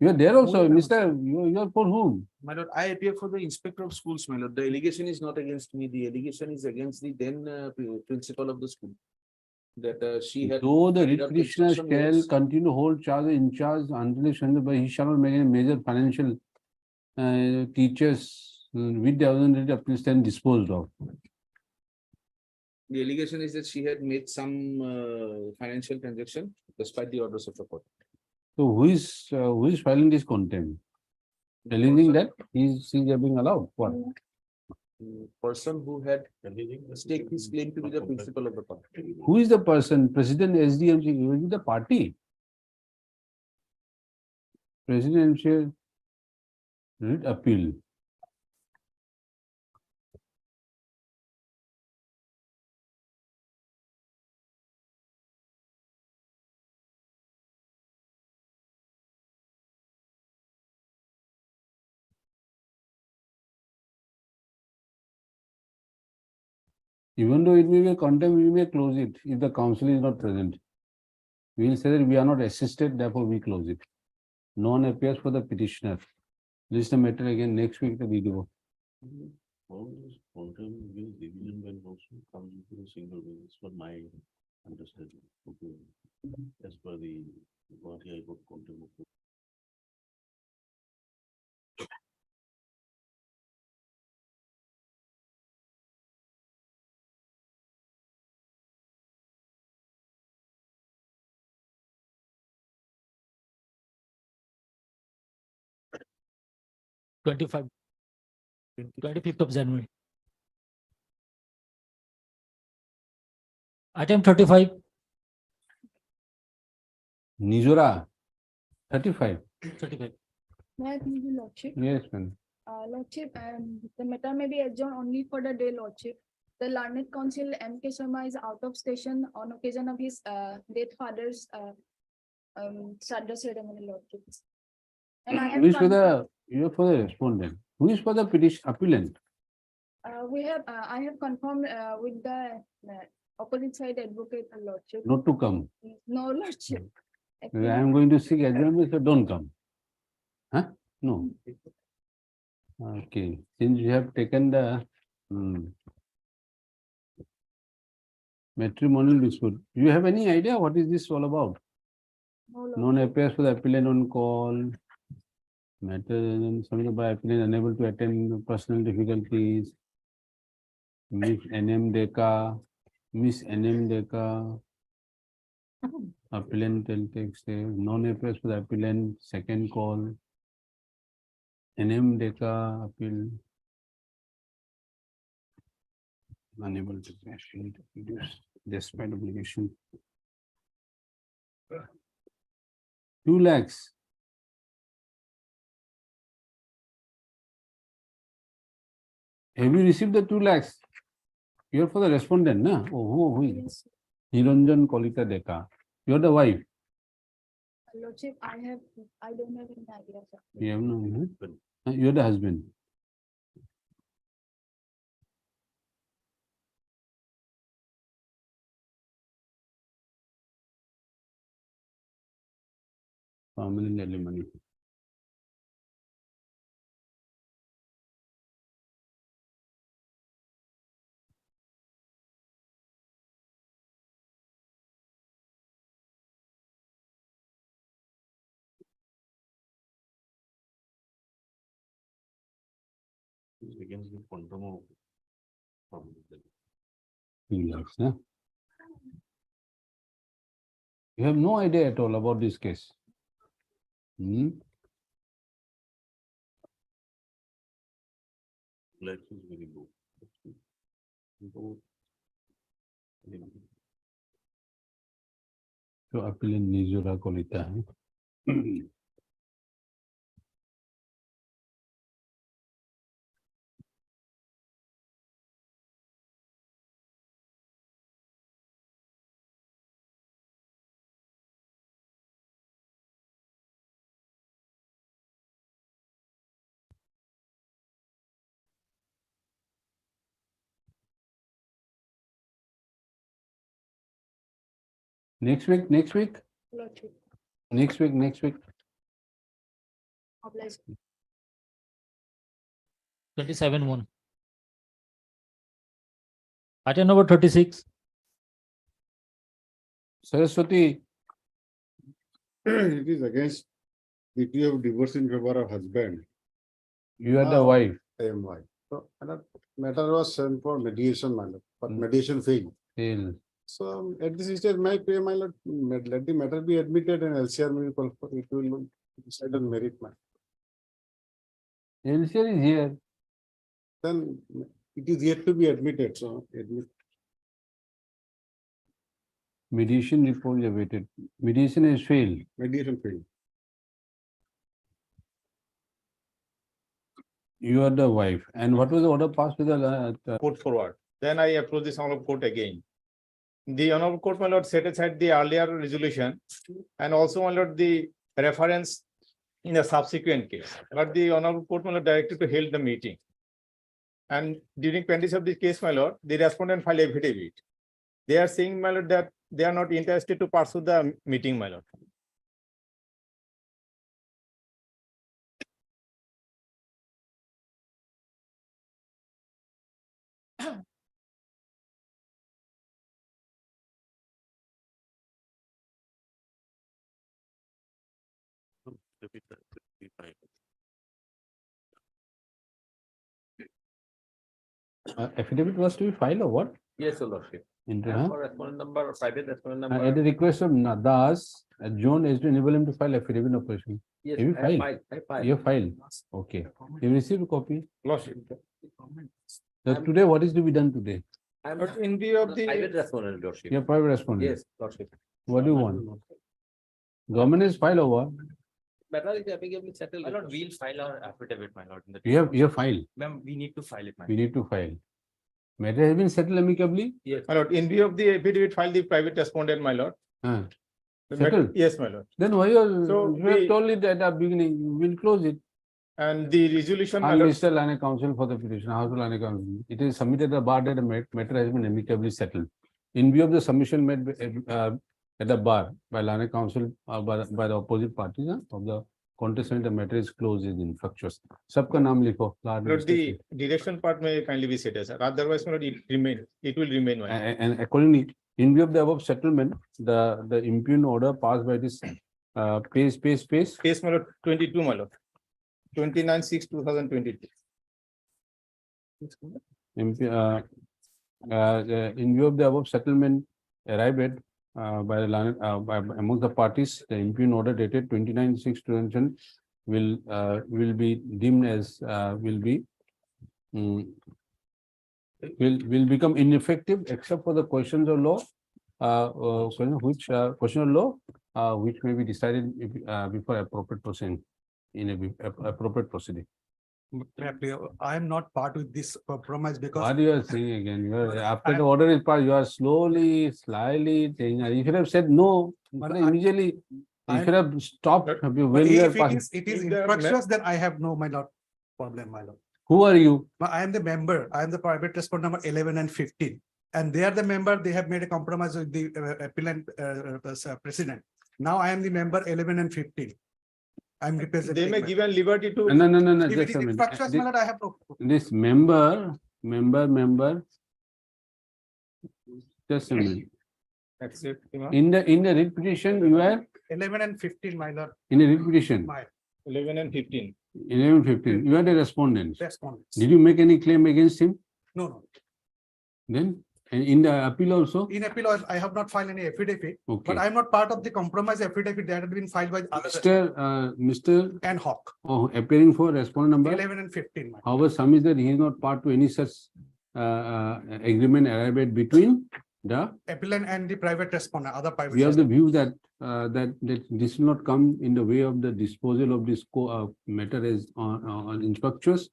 You are there also, Mr. You are for whom? My lord, I appear for the inspector of schools, my lord. The allegation is not against me. The allegation is against the then principal of the school. That she had. Though the carried writ out the petitioner instruction shall was- continue to hold charge in charge until he shall not make any major financial teachers with the other appeals then disposed of. The allegation is that she had made some financial transaction despite the orders of the court. So who is filing this contempt? Alleging that he's being allowed. What? Person who had staked his claim to be the principal of the court. Who is the person? President SDMC, who is the party? Presidential writ appeal. Even though it may be a contempt, we may close it if the counsel is not present. We will say that we are not assisted, therefore we close it. No one appears for the petitioner. This is the matter again next week, the video. All this contempt against division when also comes into a single basis for my understanding. Okay. As per the Guwahati High Court contempt. Twenty-five. 25th of January. Item 35. Nizora, 35. 35. May I please, your lordship? Yes, ma'am. Lordship, the matter may be adjourned only for the day, lordship. The learned counsel M.K. Sharma is out of station on occasion of his dead father's Shraddha ceremony, lordship. And I have Who is for confirmed- you are for the respondent. Who is for the petition appellant? I have confirmed with the opposite side advocate, lordship. Not to come. No, lordship. I am going to seek adjournment, so don't come. Huh? No. Okay, since you have taken the matrimonial dispute, you have any idea what is this all about? Non appears for the appellant on call. Matter submitted by appellant unable to attend personal difficulties. Miss NM Deka. Appellant text non appears for the appellant second call. NM Deka appeal. Unable to actually reduce despite obligation. 2 lakhs. Have you received the 2 lakhs? You are for the respondent, na? Oh, who is? Niranjan Kolita Deka. You are the wife. Lordship, I don't have any idea, sir. You have no husband. You are the husband. Family alimony. Against the quantum of. 2 lakhs, huh? You have no idea at all about this case. Lakhs is very low. So appellant Nizura Kolita. Next week. Lordship, Next week. obliged. 27-1. Item number 36. Saraswati, It is against decree of divorce in favor of husband. you are the wife. I am wife. So another matter was sent for mediation, my lord, but mediation failed. Fail. So at this stage, my pay, my lord, let the matter be admitted and LCR will decide on merit, man. LCR is here. Then it is yet to be admitted, so admit. Mediation report is awaited. Mediation has failed. Mediation failed. You are the wife. And what was the order passed with the Put forward. Then I approach this honorable court again. The honorable court, my lord, set aside the earlier resolution and also, my lord, the reference in a subsequent case. But the honorable court, my lord, directed to hold the meeting. And during pendency of this case, my lord, the respondent filed affidavit. They are saying, my lord, that they are not interested to pursue the meeting, my lord. affidavit was to be filed or what? Yes, your lordship. Interim. For respondent number, private respondent At the number. request of Das, John is to enable him to file affidavit of operation. Yes, Have you I filed? filed. You have filed. Okay. You received a copy. Lordship. So today, what is to be done today? I'm But in view of the. private respondent, lordship. Your private respondent. Yes, lordship. What do you want? Government is filed over. Matter is applicably settled. My lord, we'll file our affidavit, my lord. In the You have filed. Ma'am, we need to file it, my We need to file. Matter has been settled amicably. Yes. My lord, in view of the affidavit filed the private respondent, my lord. Huh. The matter- Settled? Yes, my lord. Then why you So you have we- told it at the beginning, we'll close it. And the resolution, my I'm lord, Mr. Lane Counsel for the petition, House of Lane Counsel. It is submitted the bar that the matter has been amicably settled. In view of the submission made at the bar by learned counsel or by the opposite parties of the contestant, the matter is closed is infructuous. Sabka naam likho. But the direction part may kindly be set aside. Otherwise, it will remain. And accordingly, in view of the above settlement, the impugned order passed by this Case, my lord, 22, my lord. 29/6/2022. in view of the above settlement arrived at by the amongst the parties, the impugned order dated 29/6/2020 will be deemed as will become ineffective except for the questions of law, question of law which may be decided before appropriate proceeding appropriate proceeding. I am not part with this compromise because. What you are saying again? You are, after the order is passed, you are slyly saying. You should have said no. Immediately, you should have stopped when you are passing. It is infructuous, then I have no, my lord, problem, my lord. Who are you? I am the member. I am the private respondent number 11 and 15. And they are the member. They have made a compromise with the appellant president. Now I am the member 11 and 15. I am representing. They may give a liberty to. No. If it is infructuous, my lord, I have no. This member. Just a minute. Accept. In the writ petition, you are 11 and 15, my lord. in the writ petition. 11 and 15. 11, 15. You are the respondent. Respondents. Did you make any claim against him? No. Then, and in the appeal also? In appeal, I have not filed any affidavit, Okay. but I am not part of the compromise affidavit that had been filed by others. Mr. And Hawk, Oh, appearing for respondent number? 11 and 15. my lord. However, some is that he is not part to any such agreement arrived between the. Appellant and the private respondent, other private. We have the respondent. view that this will not come in the way of the disposal of this matter as on infructuous.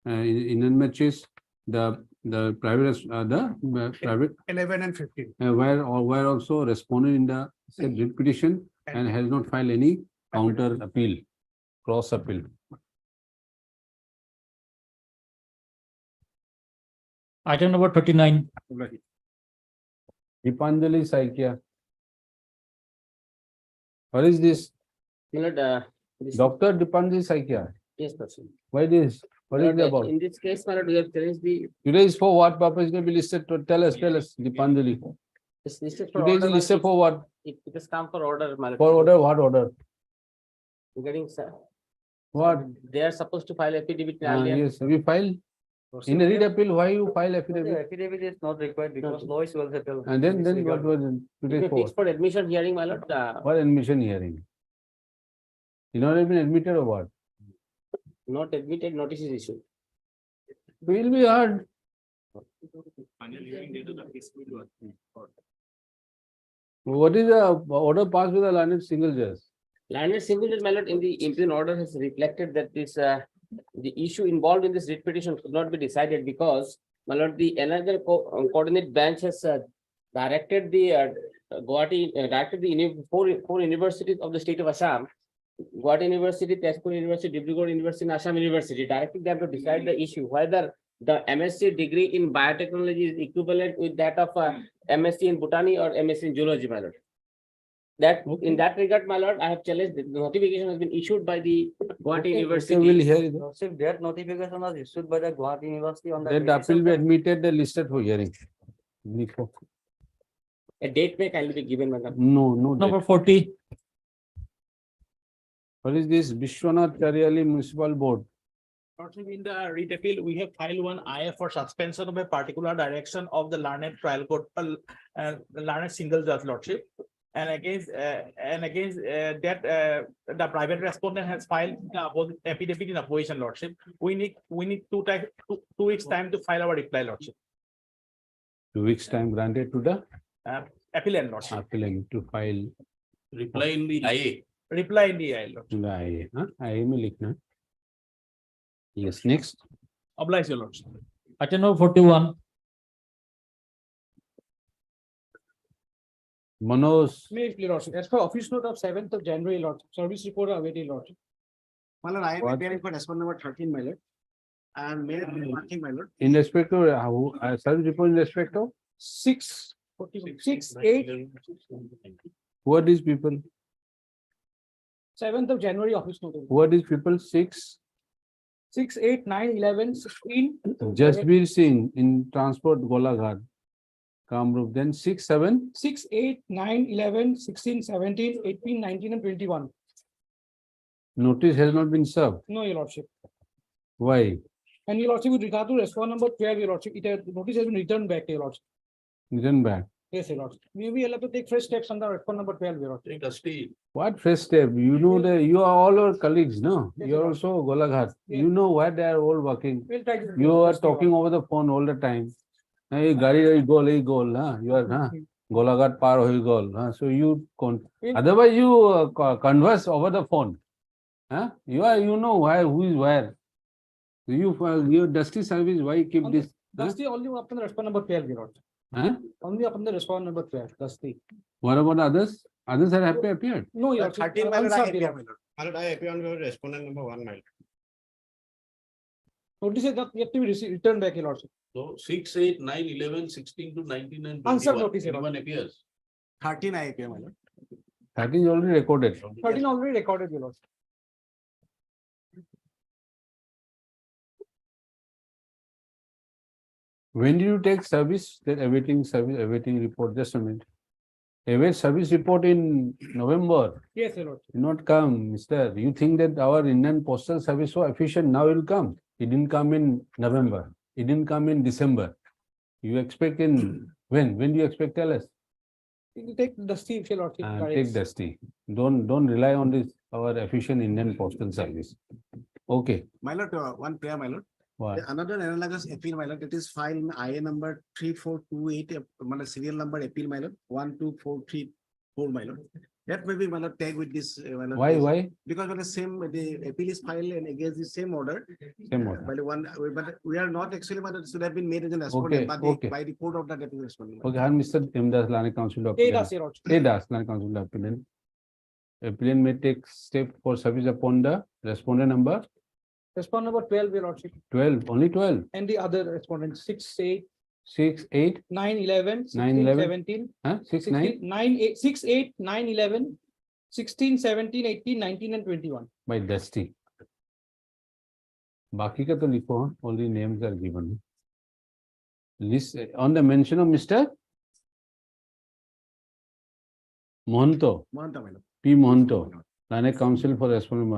In matches, the private 11 and 15. were also responded in the said writ petition and has not filed any counter appeal, cross appeal. Item number 39. Dipanjali Saikya. What is this? Dr. Dipanjali Saikya. Yes, person. Why this? What is it about? In this case, my lord, we have challenged the. Today is for what purpose? It will be listed to tell us, Dipanjali. It's listed for Today is order, my listed lord. for what? It has come for order, my lord. For order, what order? Regarding, sir. What? They are supposed to file affidavit earlier. Yes, we file. In a read appeal, why you file The affidavit? affidavit is not required because law is well settled. And then what was it today It's for? for admission hearing, my lord. What admission hearing? You not have been admitted or what? Not admitted, notice is issued. Will be heard. What is the order passed with the learned single judge? Landed single judge, my lord, in the impugned order has reflected that this, the issue involved in this writ petition could not be decided because, my lord, the another coordinate bench has directed the four universities of the state of Assam, Guwahati University, Tezpur University, Dibrugarh University, and Assam University, directing them to decide the issue whether the MSc degree in biotechnology is equivalent with that of MSc in botany or MSc in zoology, my lord. That in that regard, my lord, I have challenged. The notification has been issued by the Guwahati University. We'll hear it. That notification was issued by the Guwahati University on the. Then the basis appeal of be the- admitted, the listed for hearing. A date may kindly be given, madam. No. Number date. 40. What is this? Vishwanath Karyali Municipal Board. Lordship, in the writ appeal, we have filed one IF for suspension of a particular direction of the learned trial court, learned single judge, Lordship. And against that, the private respondent has filed the affidavit in opposition, Lordship. We need 2 weeks time to file our reply, Lordship. 2 weeks time granted to the Appellant, Lordship. appellant to file. Reply in the IA. Reply in the IA, Lordship. In the IA. IA में लिखना. Yes, next. Oblige, your Lordship. Item number 41. Manoj. Immediately, Lordship. As per office note of 7th of January, Lordship, service report awaiting, Lordship. My lord, I am What? appearing for respondent number 13, my lord. And made a marking, my lord. In respect to service report in respect of 6 6, 8, Who are these people? 7th of January office notice. Who are these people? 6. 6, 8, 9, 11, 16. Jasbir Singh in Transport Golaghat, Kamrup. Then 6, 7. 6, 8, 9, 11, 16, 17, 18, 19, and 21. Notice has not been served. No, Your Lordship. Why? And Your Lordship, with regard to response number 12, Your Lordship, the notice has been returned back, Your Lordship. Return back. Yes, Your Lordship. We will have to take fresh steps on the response number 12, Your Lordship. What first step? You know that you are all our colleagues, no? Yes, You are Your also Golaghat. Yes. You know where they are all working. We'll try to. You are talking over the phone all the time. Hey, gari goal, huh? You are, huh? Golaghat par hoi goal, huh? So you otherwise you converse over the phone, huh? You know why who is where. Your dusty service. Why keep this? That's the only upon the response number 12, Your Lordship. Huh? Only upon the response number 12. That's the. What about others? Others are happy appeared. No, Your Lordship. 13 my lord, I Unsubmitted. appear, my lord. My lord, I appear on your respondent number 1, my lord. Notice is not yet to be returned back, Your Lordship. So 6, 8, 9, 11, 16 to 19 and Answer 21. notice, Your Anyone appears? 13 I appear, my lord. 13 is already recorded. 13 already recorded, Your Lordship. When did you take service? That awaiting service, awaiting report. Just a minute. Await service report in November. Yes, Your Lordship. Did not come, mister. You think that our Indian postal service so efficient, now it will come. It didn't come in November. It didn't come in December. You expect in when? When do you expect? Tell us. You take Dusty, Your Lordship. Take Dusty. Don't rely on this our efficient Indian postal service. Okay. My lord, one prayer, my lord. What? Another analogous appeal, my lord, it is file IA number 3428, my lord, serial number appeal, my lord, 12434, my lord. That may be, my lord, tag with this. My lord, Why? this- Why? Because when the appeal is filed and against the same order. Same order. But we are not actually, my lord, should have been made as an Okay, respondent, but okay. by report of that appeal respondent. Okay, and Mr. M. Das, Lani Council of A Appeal. Das, Your Lordship. A Das, Lani Council of Appeal. Appellant may take step for service upon the respondent number Response number 12, Your Lordship. 12, only 12. And the other respondent, 6, 8, 6, 8, 9, 11, 16, 9, 11. 17, huh? 6, 16, 9 9, 8, 6, 8, 9, 11, 16, 17, 18, 19, and 21. by Dusty. Baki ka to likho, huh? All the names are given. List on the mention of Mr. Mohanto, Mahanta, my lord. P. Mohanto, Lani Council for Respondent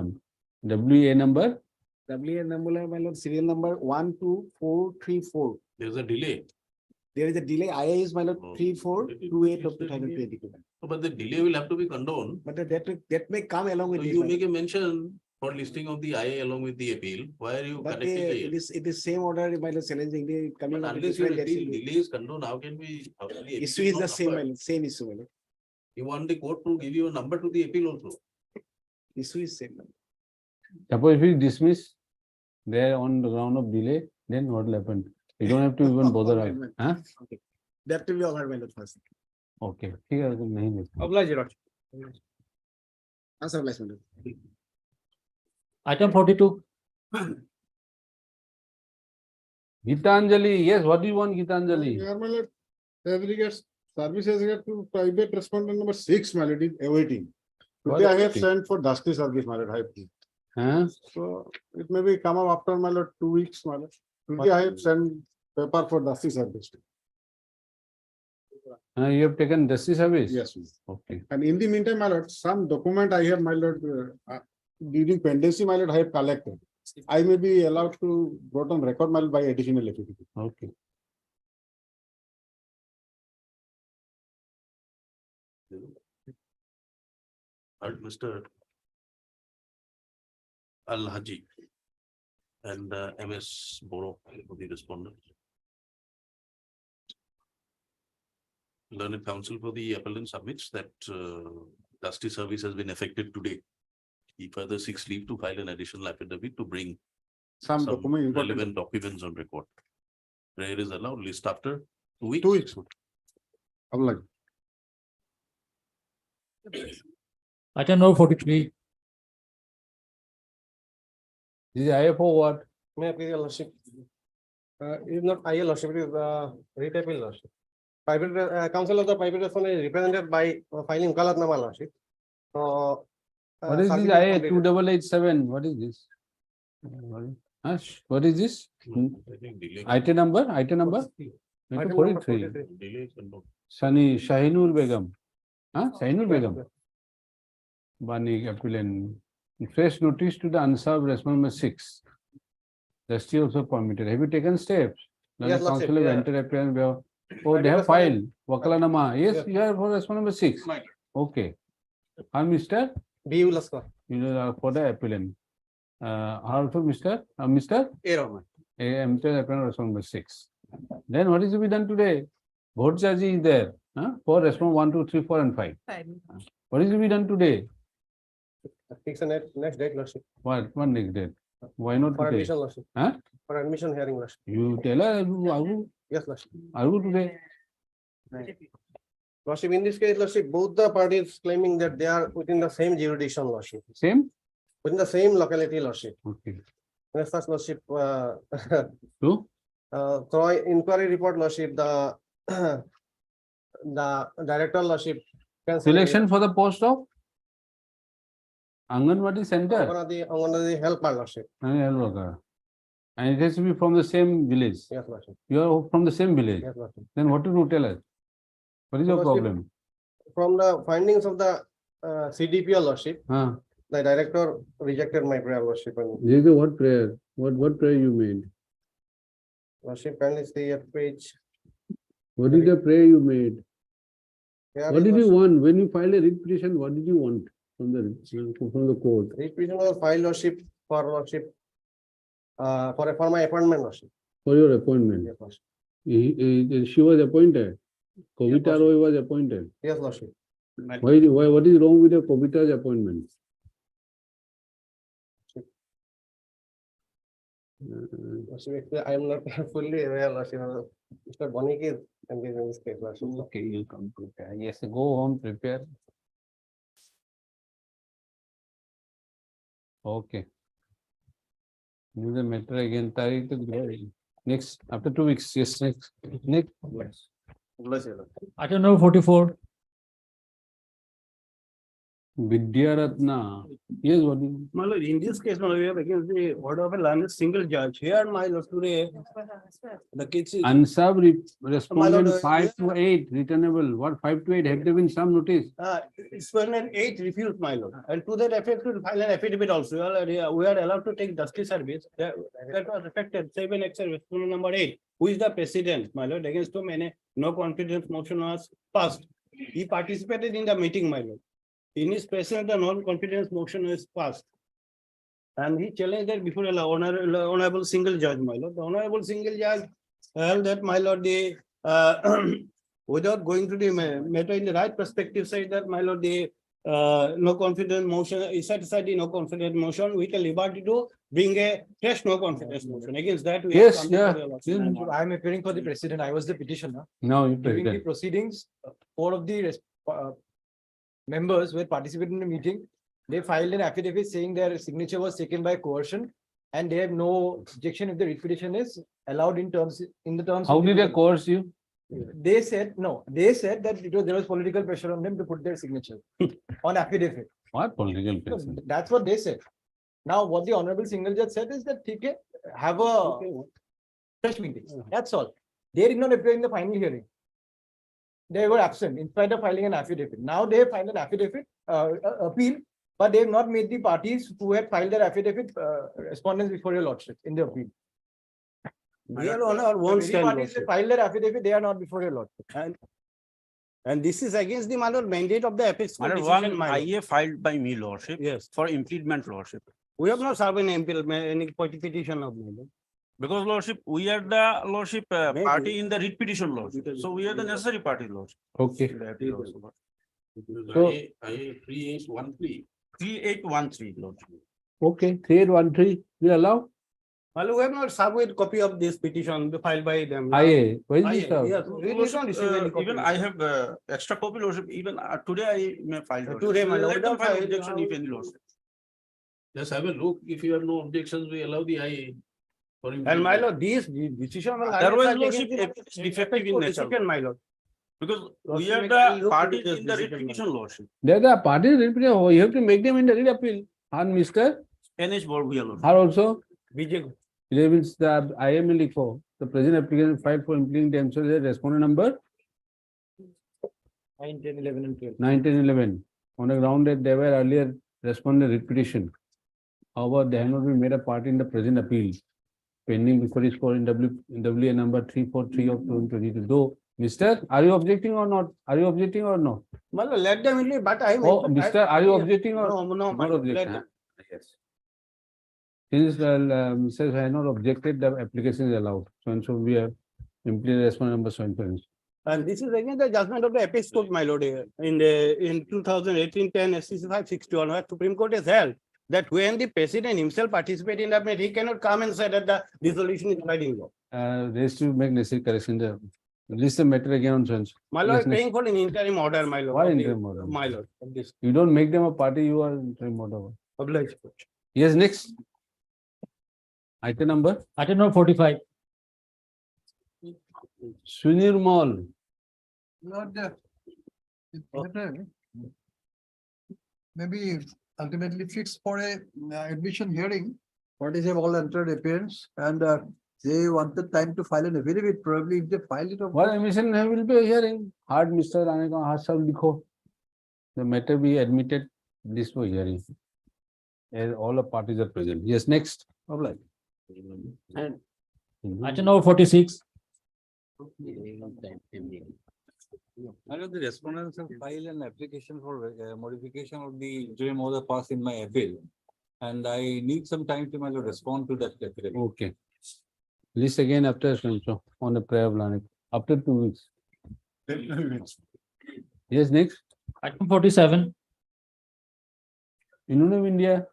1. WA number WA number, my lord, serial number 12434. There's a delay. There is a delay. IA is, my lord, Oh. 3428 of 2022. But the delay will have to be condoned. But that may come along with So this. you my make lord. a mention for listing of the IA along with the appeal. Why are you But connecting it it? is same order, my lord, challenging the coming. But out with unless your different appeal dates. delay is condoned, how can we? how can the Issue appeal is the not same, my occur? lord, same issue, my lord. You want the court to give you a number to the appeal also. Issue is same. my lord. Suppose if we dismiss there on the ground of delay, then what will happen? You don't have to even bother us. Huh? Okay. That will be all, my lord, first. Okay. ठीक है, तो नहीं लिखा. Oblige, Your Lordship. Answer, my lord. Item 42. Gitanjali, yes, what do you want, Gitanjali? Your my lord, as regards services regard to private respondent number 6, my lord, is awaiting. What Today I have awaiting? sent for dusty service, my lord, I have. Huh? So it may be come up after, my lord, 2 weeks, my lord. Today I have sent paper for dusty service. You have taken Dusty service? Yes, yes. Okay. And in the meantime, my lord, some document I have, my lord, during pendency, my lord, I have collected. I may be allowed to brought on record, my lord, by additional affidavit. Okay. Mr. Al Haji and MS Boro for the respondent. Learned counsel for the appellant submits that dusty service has been effected today. He further seeks leave to file an additional affidavit to bring Some document, important. relevant documents on record. Prayer is allowed, list after 2 weeks. 2 weeks. Allah. Item number 43. This is IFO what? May I please, Your Lordship? It is not IA, Lordship, it is writ appeal, Lordship. Private counsel of the private respondent is represented by filing Wakalatnama, Lordship. So. What is this service IA completed. 2887? What is this? What is this? Item number? Item number? Item number 43. 43. Shahinur Begum. Huh? Shahinur Begum. Bani appellant. Fresh notice to the unserved respondent number 6. Justice also permitted. Have you taken steps? Yes, Lordship, Council have yeah. entered appearance. Oh, Private they have respondent- filed. Wakalanama. Yes, Yes. you are for respondent number 6. Okay. And Mr. B.U. Laskar. You are for the appellant. Also Mr. Mr. A. Rahman. Appellant respondent number 6. Then what is to be done today? Vote charge is there. For respondent 1, 2, 3, 4, and 5. What is to be done today? Fix the next date, Lordship. What next date? Why not For today? admission, Lordship. Huh? For admission hearing, Lordship. You tell her, Yes, Lordship. are you today? Lordship, in this case, Lordship, both the parties claiming that they are within the same jurisdiction, Lordship. Same? Within the same locality, Lordship. Okay. Yes, first, Lordship, True? through inquiry report, Lordship, the director, Lordship. can say- Selection for the post of Anganwadi Center. Anganwadi helper, Lordship. And it has to be from the same village. Yes, Lordship. You are from the same village. Yes, Lordship. Then what to tell us? What is your Lordship, problem? From the findings of the CDPO, Lordship, Huh? the director rejected my prayer, Lordship. And This is what prayer? What prayer you made? Lordship, kindly see at page. What is the prayer you made? Yeah, What did you Lordship. want? When you filed a writ petition, what did you want from the court? Requisition was filed, Lordship, for Lordship, for my appointment, Lordship. For your appointment? Yes, Lordship. She was appointed? Kavita Roy was appointed? Yes, Lordship. Why, what is wrong with the Kavita's appointment? Lordship, I am not fully aware, Lordship. Mr. Bonik is engaged in this case, Lordship. Okay, you come prepare. Yes, go home, prepare. Okay. Do the matter again. Next, after 2 weeks. Yes, next. Next. Item number 44. Vidyaratna. Yes, what is? My lord, in this case, my lord, we have against the order of a learned single judge. Here, my lord, today, the case is. Unsub respondent lord, 5 to 8 returnable. What 5 to 8? Have there been some notice? Respondent 8 refused, my lord. And to that effect, we file an affidavit also. We are allowed to take justice service. That was affected. 7 extra respondent number 8, who is the president, my lord, against whom no confidence motion was passed. He participated in the meeting, my lord. In his presence, the non-confidence motion was passed. And he challenged that before the honorable single judge, my lord. The honorable single judge held that, my lord, the without going to the matter in the right perspective, said that, my lord, the no confidence motion is set aside the no confidence motion with a liberty to bring a fresh no confidence motion. Against that, we Yes, have yeah. come to the I am appearing for the president. I was the petitioner. No, you During the president. proceedings, 4 of the members were participating in the meeting. They filed an affidavit saying their signature was taken by coercion, and they have no objection if the writ petition is allowed in the terms. How of the did they bill. coerce you? They said no. They said that there was political pressure on them to put their signature on affidavit. What political No, pressure? that's what they said. Now, what the honorable single judge said is that okay, have a fresh meeting. That's all. They did not appear in the final hearing. They were absent in spite of filing an affidavit. Now they have filed an affidavit appeal, but they have not made the parties who had filed their affidavit respondents before your lordship in the appeal. We are on our The own very stand. parties that filed their affidavit, they are not before your lordship. And this is against the, my lord, mandate of the apex. My lord, decision, one my lord. IA filed by me, lordship. Yes. For impediment, lordship. We have not served any petition of my lord. Because lordship, we are the lordship party in the writ petition, lordship. So we are the necessary party, lordship. Okay. So IA 3813. 3813, lordship. Okay, 3813, will allow? Well, we have not served with copy of this petition filed by them. IA, where is this IA, stuff? Yes, we did not receive any copy. Even I have extra copy, lordship. Even today I may file. lordship. Today, my lord, Let them we don't file file objection now. if any, lordship. Just have a look. If you have no objections, we allow the IA. And my lord, these decision. Otherwise, lordship, it's defective in nature. My lord. Because we Lordship, are make the any look parties into in the this writ decision, petition, Lordship. They're the party, you have to make them in the writ appeal. And Mr. NH board we are. Lordship. Are also, BJ. they will, the IML for the present application filed for implementing themselves as respondent number 9, 10, 11 and 12. 9, 10, 11. On the ground that they were earlier responded writ petition. However, they have not been made a party in the present appeal. Pending before is for in WA number 343 of 2022. Though, Mr. Are you objecting or not? Are you objecting or no? Well, let them in, but I. Oh, Mr. Are you objecting or? No, no, Not let objecting. them. Yes. Since Mrs. has not objected, the application is allowed. So and so we have implemented respondent number 7. And this is again the judgment of the Apex Court, my lord, in 2018-10 SCC 561, where Supreme Court has held that when the president himself participates in that meeting, he cannot come and say that the dissolution is binding law. Raise to make necessary correction. List the matter again on sense. My lord, paying for an interim order, my lord. Why of the- interim order? My lord, of this. You don't make them a party, you are interim order. Obliged. Yes, next. Item number Item number 45. Sunir Mall. Not there. Maybe ultimately fixed for a admission hearing. Parties have all entered appearance and they wanted time to file an affidavit. Probably if they file it. What admission will be a hearing? Hard Mr. Aneka Hasab Likho. The matter be admitted this for hearing. As all the parties are present. Yes, next. And item number 46. I know the respondents have filed an application for modification of the interim order passed in my appeal. And I need some time to respond to that. Okay. List again after so on the prayer plan. After 2 weeks. Yes, next. Item 47. Interim India.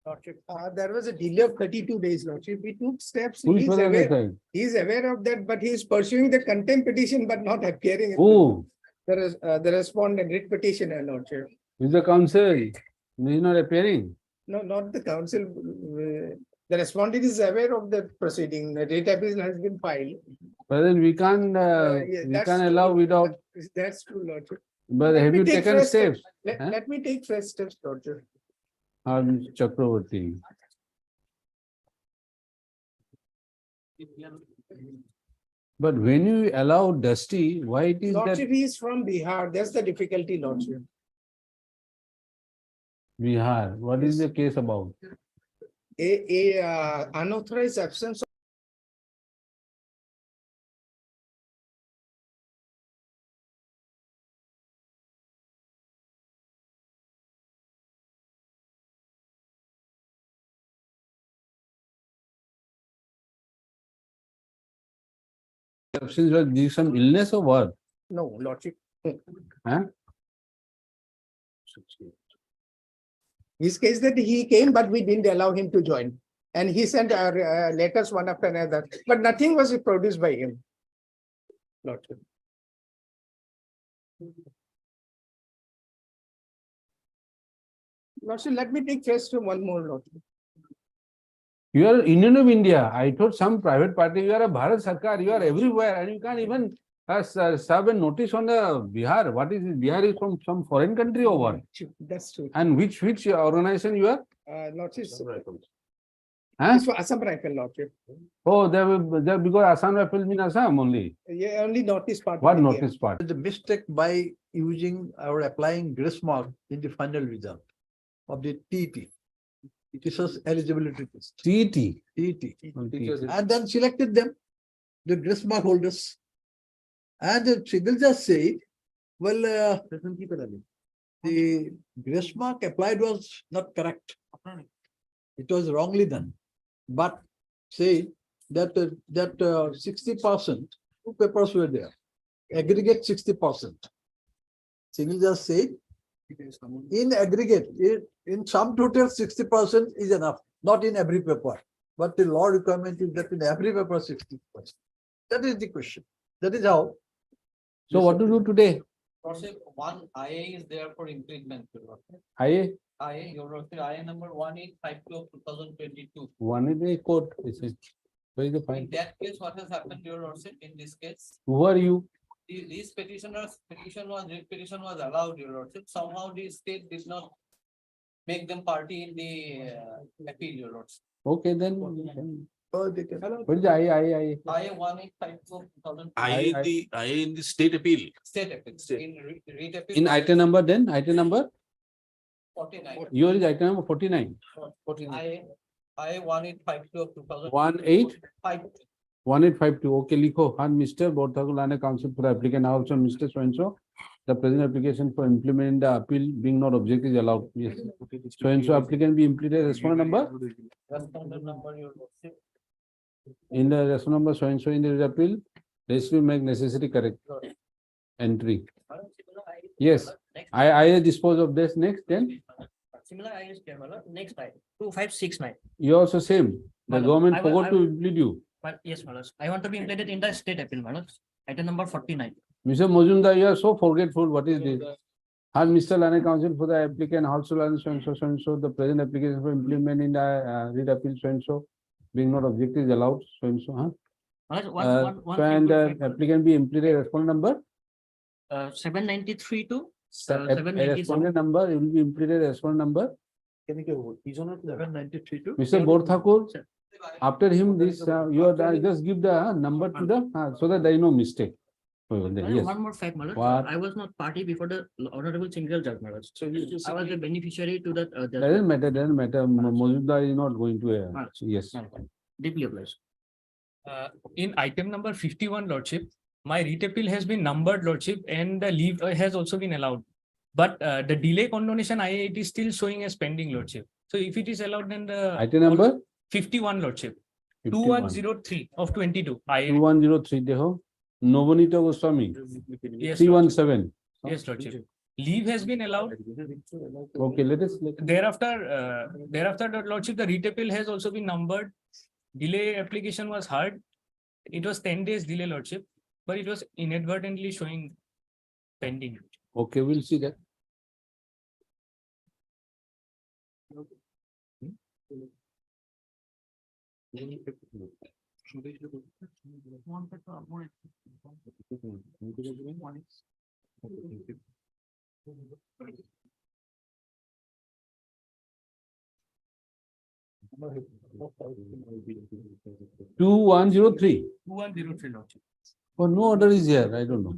Lordship, there was a delay of 32 days, Lordship. We took steps. Who is He's for the aware, side? he's aware of that, but he's pursuing the contempt petition, but not appearing. Who? The respondent, writ petitioner, Lordship. Is the council? He is not appearing. No, not the council. The respondent is aware of the proceeding. The writ appeal has been filed. But then we can't that's allow true. without. That's true, Lordship. But Let have me you take taken first steps? Let me take first steps, Lordship. Chakravarti. But when you allow Dusty, why it is that Lordship, he is from Bihar. That's the difficulty, Lordship. Bihar? What is the case about? Unauthorized absence Absence was due to some illness or what? No, Lordship. Huh? His case that he came, but we didn't allow him to join. And he sent our letters one after another, but nothing was produced by him. Lordship. Lordship, let me take first one more, Lordship. You are Union of India. I thought some private party. You are a Bharat Sarkar. You are everywhere, and you can't even serve a notice on the Bihar. What is this? Bihar is from some foreign country or what? That's true. And which organization you are? Lordship. Huh? It's for Assam Rifle, Lordship. Oh, there because Assam Rifle mean Assam only. Yeah, only notice part. What of the notice part? The mistake by using or applying grace mark in the final result of the TET. It is eligibility test. TET. TET. And then selected them, the grace mark holders. And the single judge said, well, the grace mark applied was not correct. It was wrongly done. But say that 60%, two papers were there. Aggregate 60%. Single judge said, in aggregate, in sum total 60% is enough, not in every paper. But the law requirement is that in every paper 60%. That is the question. That is how. So what to do today? One IA is there for improvement. IA? IA, your IA number 1852 of 2022. One is the court. Where is the file? In that case, what has happened, your worship, in this case? Who are you? This petition was allowed, your lordship. Somehow the state did not make them party in the appeal, your lordship. Okay, then. What is the I? I 1854/2000. I in the state appeal. State appeal. In read appeal. In item number then, item number, 49. your is item number 49. I 1852 of 2000. 1852, okay, likho, han Mr. Board Thakur Lane Council for the applicant also Mr. So-and-so. The present application for implementing the appeal being not object is allowed. Yes. So-and-so applicant be implemented respondent number. Respondent number, your lordship. In the respondent number so-and-so in the appeal, this will make necessary correct entry. Yes, I dispose of this next then. Similar I next time 2569. You also same. The government forgot to implement you. But yes, my lord. I want to be implemented in the state appeal, my lord. Item number 49. Mr. Majumdar, you are so forgetful. What is this? And Mr. Lane Council for the applicant also learn so-and-so, the present application for implementing the read appeal so-and-so, being not object is allowed so-and-so, huh? And applicant be implemented respondent number? 793 to Respondent 797. number, it will be implemented respondent number. He's on 793 to. Mr. Board Thakur, after him, this, you are, just give the number to the, so that there is no mistake. Yes. One more fact, my lord. What? I was not party before the honorable single judge, my lord. So I was the beneficiary to that. Doesn't matter. Majumdar is not going to, yes. Deeply obliged. In item number 51, lordship, my writ appeal has been numbered, lordship, and the leave has also been allowed. But the delay condonation, it is still showing as pending, lordship. So if it is allowed, then the Item number? 51, lordship, 51. 2103 of 22. 2103, deho. Novanita Goswami, Yes, 317. Yes, lordship. Leave has been allowed. Okay, let us. Thereafter, the lordship, the writ appeal has also been numbered. Delay application was heard. It was 10 days delay, lordship, but it was inadvertently showing pending. Okay, we'll see that. Two one zero three. 2103, lordship. Oh, no order is here. I don't know.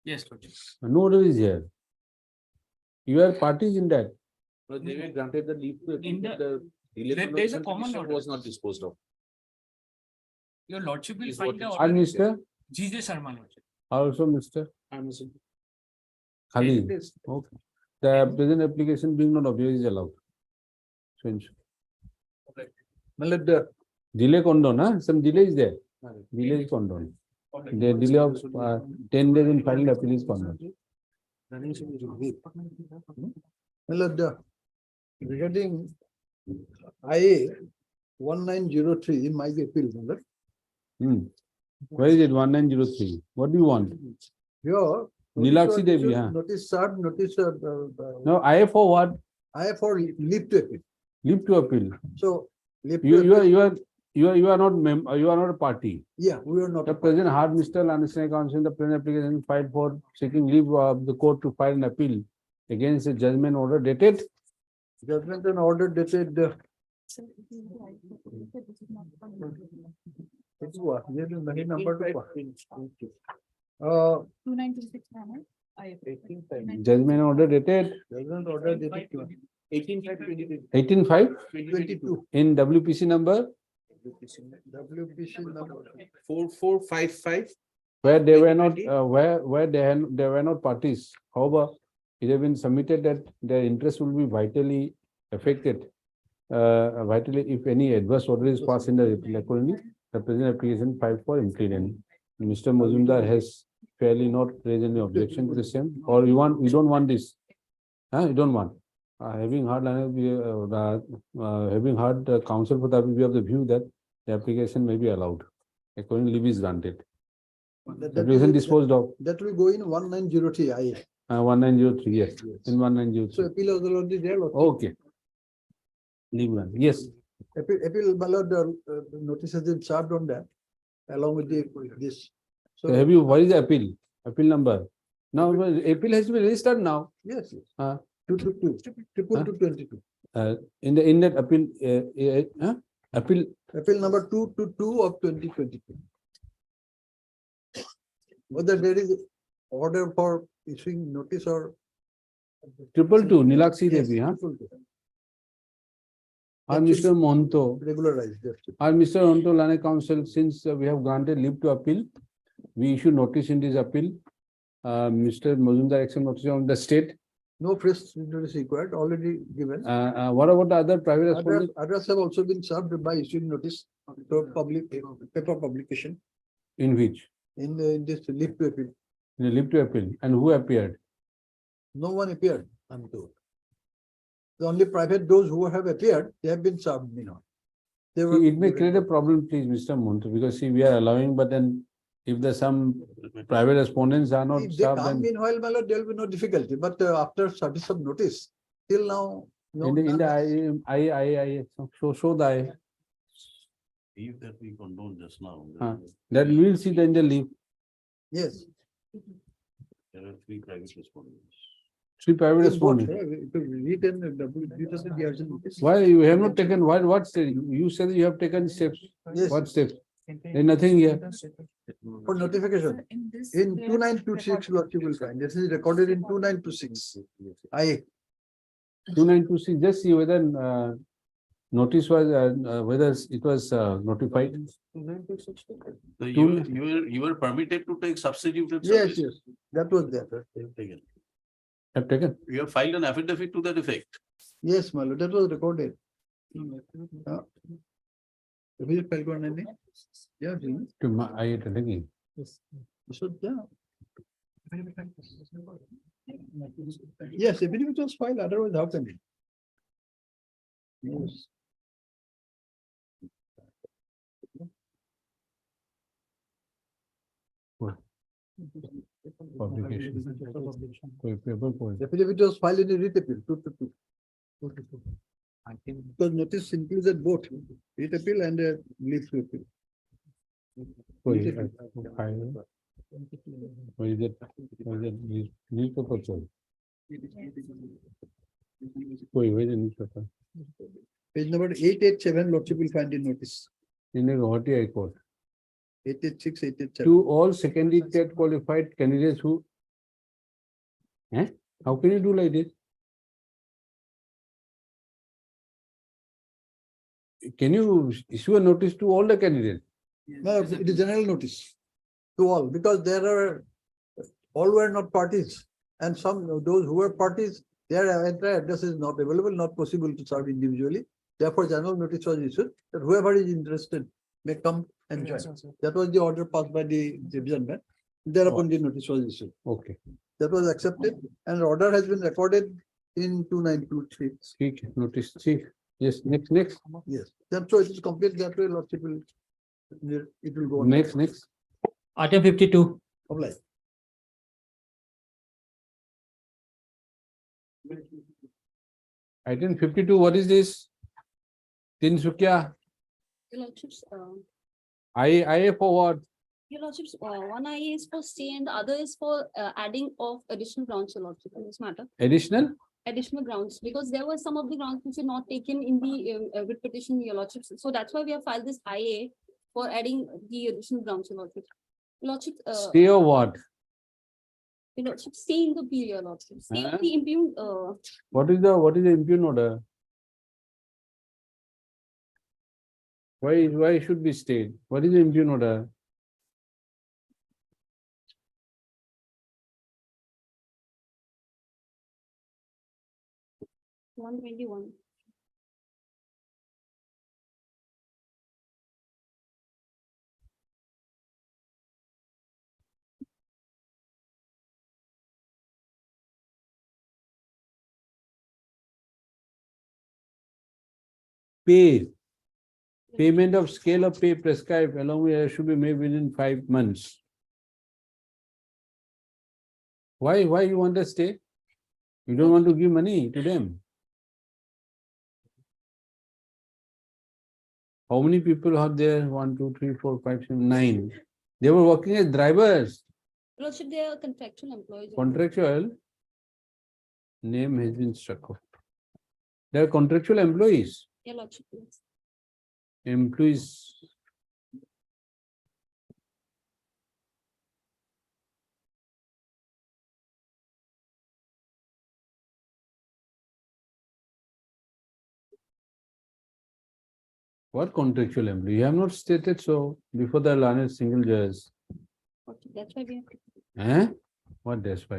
Yes, lordship. No order is here. You are parties in that. No, they were granted the leave to In appeal, the- delay there is a condonation common petition order. was not disposed of. Your lordship will Is find what the is- order. And Mr. G.J. Sharma, lordship. Also Mr. Khalid. Okay. The present application being not obvious is allowed. So, The delay condone, huh? Some delay is there. Delay is condone. The delay of 10 days in filing appeal is condone. Regarding IA 1903 in my appeal, Where is it? 1903. What do you want? here. Nilakshi Devi, huh? Notice served, notice. No, I for what? IA for leave to appeal. Leave to appeal. So. leave to You appeal- are not you are not a party. Yeah, we are not. The present hard Mr. Lanesne Council, the present application filed for seeking leave of the court to file an appeal against a judgment order dated. Judgment and order dated. It's what? Here is the number to what? 2926. Judgment order dated Judgment order dated 18/5/22 in WPC number WPC number 4455. where they were not where they were not parties. However, it has been submitted that their interest will be vitally affected. Vitally, if any adverse order is passed in the appeal, accordingly, the present application filed for implementation. Mr. Majumdar has fairly not raised any objection to the same, or you don't want this? You don't want. Having heard the counsel for the appeal, we have the view that the application may be allowed. Accordingly, leave is granted. Application disposed of. That will go in 1903 IA. 1903, yes. In So 1903. appeal is already there. Okay. Leave granted. Yes. Appeal, the notice has been served on that, along with this. So have you, what is the appeal? Appeal number? Now, appeal has to be registered now. Yes, yes. Uh, 222. in that appeal, appeal Appeal number 222 of 2022. Whether there is order for issuing notice or. 222, Nilakshi Yes, Devi, huh? 222. Or That should Mr. Monto, Regularized. That's it. or Mr. Monto Lane Council, since we have granted leave to appeal, we issue notice in this appeal. Mr. Mazumdar action notice on the state. No fresh notice required, already given. What about the other private respondents? Others have also been served by issuing notice to public paper publication In which? in this leave to appeal. In the leave to appeal. And who appeared? No one appeared, I'm told. The only private, those who have appeared, they have been served, They were. See, it may create a problem, please, Mr. Monto, because see, we are allowing, but then if there's some private respondents are not If they served, come then meanwhile, my lord, there will be no difficulty, but after service of notice, till now. no, in the none has- show the Leave that we condone just now. that we will see the in the leave. Yes. There are 3 private respondents. 3 private In both, respondents. it will read and the urgent notice. Why you have not taken, what step? You said you have taken steps. Yes. What steps? There's nothing here. For notification, in 2926, what you will find, this is recorded in 2926. 2926, just see whether notice was, whether it was notified. So you were permitted to take substituted Yes, service. yes, that was there. They have taken. Have taken. You have filed an affidavit to that effect. Yes, my lord, that was recorded. Have you filed one, Andy? Yeah, I again. so, yeah. Yes, if it was filed, otherwise how can it? Yes. Publication. Paper point. Affidavit was filed in a writ appeal, 222. Because notice included both writ appeal and leave to appeal. Why is it? Newspaper? Where is the newspaper? Page number 887, Lordship will find in notice. In the Guwahati High Court. 886, 887. To all secondary TET qualified candidates who. How can you do like this? Can you issue a notice to all the candidates? No, it is general notice to all, because there are, all were not parties. And some, those who were parties, their entire address is not available, not possible to serve individually. Therefore, general notice was issued that whoever is interested may come and join. That was the order passed by the division bench. Thereupon the notice was issued. Okay. That was accepted and order has been recorded in 2923. Speak, notice, see. Yes, next. Yes, then so it is complete that way, Lordship will, it will go on. Next. Item 52. Apply. Item 52, what is this? Tinsukya, Your Lordships, IA for what? Your Lordships, one IA is for stay and the other is for adding of additional grounds, Your Lordship, in this matter. Additional grounds, because there were some of the grounds which are not taken in the writ petition, Your Lordships. So that's why we have filed this IA for adding the additional grounds, Your Lordship. Your Lordship, Stay or what? Your Lordship, stay in the appeal, Your Lordship. Stay in the impugned, What is the impugned order? Why should be stayed? What is the impugned order? (121). Payment of scale of pay prescribed along with should be made within 5 months. Why you want to stay? You don't want to give money to them. How many people are there? 1, 2, 3, 4, 5, 6, 9. They were working as drivers. Your Lordship, they are contractual employees. Contractual. Name has been struck off. They are contractual employees. Your Lordship, yes. Employees. What contractual employee? You have not stated so before the learned single judge. Okay, that's why we have to. Eh? What that's why?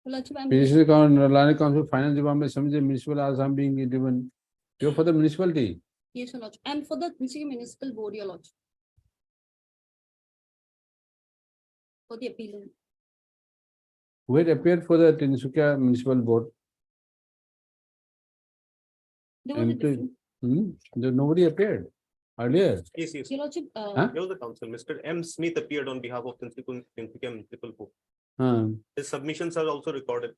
Your Lordship, I'm. Petitioner Learned Council Finance Department, some municipal Assam being given. You're for the municipality. Yes, Your Lordship. And for the municipal board, Your Lordship. For the appeal. Who had appeared for the Tinsukia Municipal Board? There was a Employee. different. Nobody appeared earlier. Yes, yes. Your Lordship, Huh? There was the council. Mr. M. Smith appeared on behalf of Tinsukia Municipal Board. Huh. His submissions are also recorded.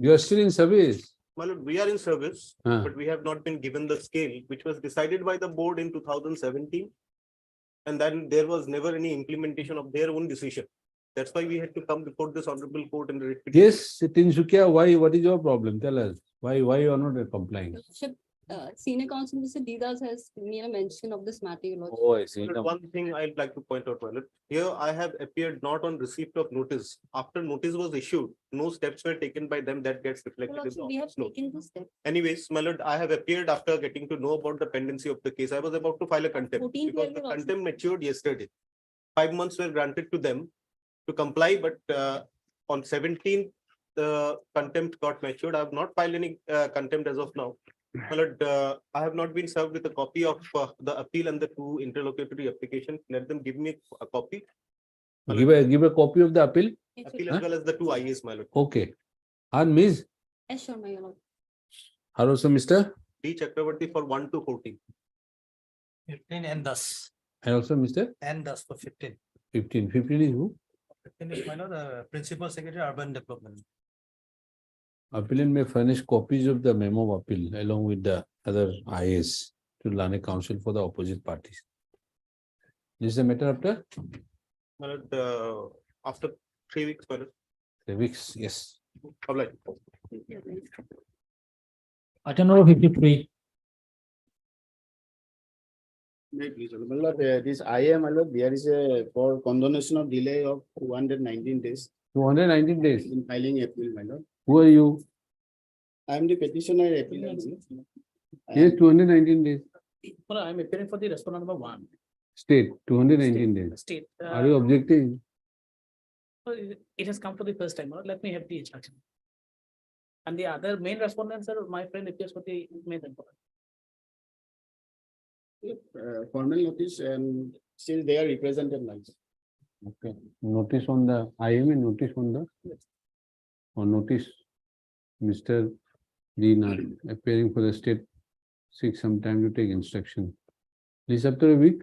You are still in service. My lord, we are in service, Huh. but we have not been given the scale, which was decided by the board in 2017. And then there was never any implementation of their own decision. That's why we had to come before this honorable court and repeat. Yes, Tinsukia, why? What is your problem? Tell us. Why you are not complying? Your Lordship, Senior Counsel, Mr. Didas has made a mention of this matter, Your Lordship. Oh, I see. But one thing I'd like to point out, my lord, here I have appeared not on receipt of notice. After notice was issued, no steps were taken by them that gets Your reflected in Lordship, we the have office note. taken this step. Anyways, my lord, I have appeared after getting to know about the pendency of the case. I was about to file a contempt 14th because April the also. contempt matured yesterday. 5 months were granted to them to comply, but on 17th, the contempt got matured. I have not filed any contempt as of now. My lord, I have not been served with a copy of the appeal and the two interlocutory applications. Let them give me a copy. My lord, Give a copy of the appeal. appeal as well as the two IAs, my lord. Okay. And Ms. Yes, sure, my Lord. How also Mr. D. Chakravarti for 1 to 14. 15 and thus. And also Mr. And thus for 15. 15. 15 is who? 15 is the Principal Secretary Urban Development. Appellant may furnish copies of the memo of appeal along with the other IAs to Learned Council for the opposite parties. This is the matter after My lord, after 3 weeks, my lord. 3 weeks. Yes. Appellate. Item number 53. This IA, my lord, there is a for condonation of delay of 219 days 219 days. in filing appeal, my lord. Who are you? I am the petitioner appellant. Yes, 219 days. Well, I'm appearing for the respondent number 1. State, 219 days. State. Are you objecting? It has come for the first time. Let me have the instruction. And the other main respondents are my friend appears for the main respondent. Formal notice and still they are represented now. Okay. Notice on the, I am notice on the, or notice Mr. Dina appearing for the state seeks some time to take instruction. This after a week.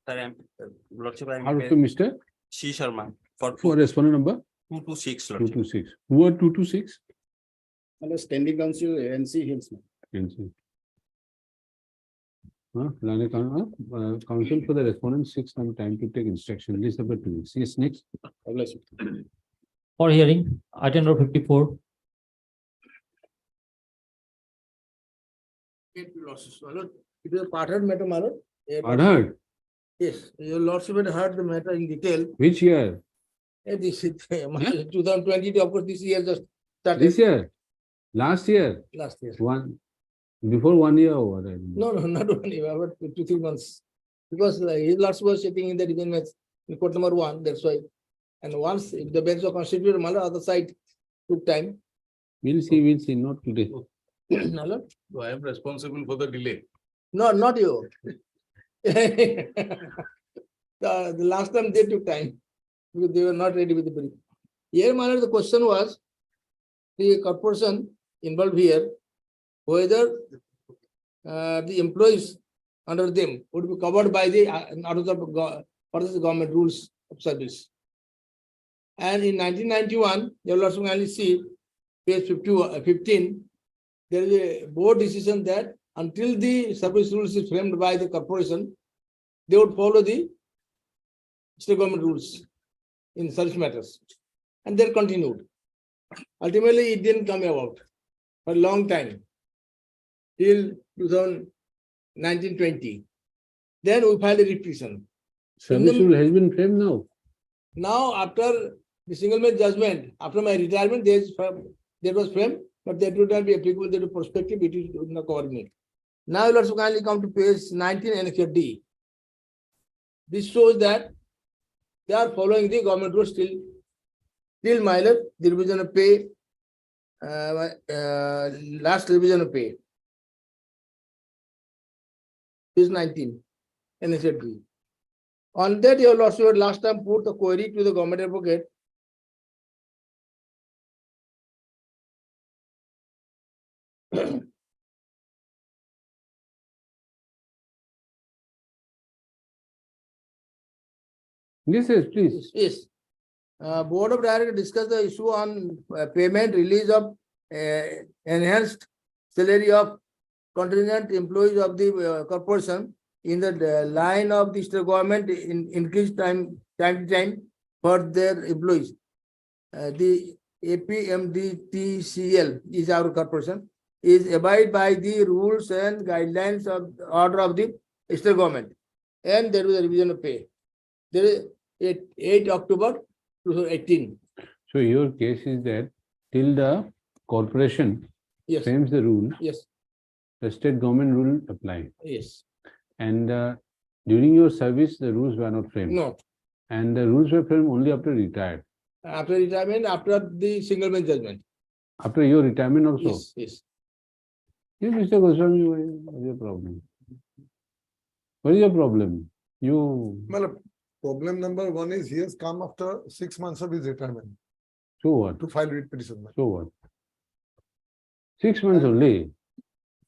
Sir, Lordship, I How to Mr. C. Sharma For respondent number 226, Lordship. 226. Who are 226? Standing council NC Hills. Learned Council for the respondent seeks some time to take instruction. This after 2 weeks. Yes, next. For hearing, item number 54. It is a part-heard matter, my lord. Heard? Yes, your lordship had heard the matter in detail. Which year? This is 2020, of course, this year just started. This year? Last year? Last year. Before 1 year or what? No, not 1 year, about 2-3 months. Because his lordship was sitting in the defense in court number 1, that's why. And once if the bench was constituted, my lord, other side took time. We'll see, not today. My lord? So I am responsible for the delay. No, not you. The last time they took time because they were not ready with the brief. Here, my lord, the question was the corporation involved here, whether the employees under them would be covered by the out of the government rules of service. And in 1991, you will also only see page 15, there is a board decision that until the service rules is framed by the corporation, they would follow the state government rules in such matters. And they continued. Ultimately, it didn't come about for a long time, till 1920. Then we filed a petition. Service rule has been framed now. Now, after the single man judgment, after my retirement, there was framed, but that would not be applicable to the prospective, it is not covering it. Now, you also kindly come to page 19 and D. This shows that they are following the government rules till minor, the revision of pay, last revision of pay. Page 19, NHD. On that, you also last time put the query to the government advocate. Yes, please. Yes. Board of Directors discussed the issue on payment release of enhanced salary of contingent employees of the corporation in the line of the state government in increased time to time for their employees. The APMDTCL is our corporation, is abide by the rules and guidelines of the order of the state government. And there was a revision of pay. There is 8 October 2018. So your case is that till the corporation Yes. frames the rule, Yes. the state government rule apply. Yes. And during your service, the rules were not framed. No. And the rules were framed only after retired. After retirement, after the single man judgment. After your retirement also. Yes. Yes. Yes, Mr. Goswami, what is your problem? What is your problem? You. Well, problem number one is he has come after 6 months of his retirement So what? to file writ petition. So what? 6 months only.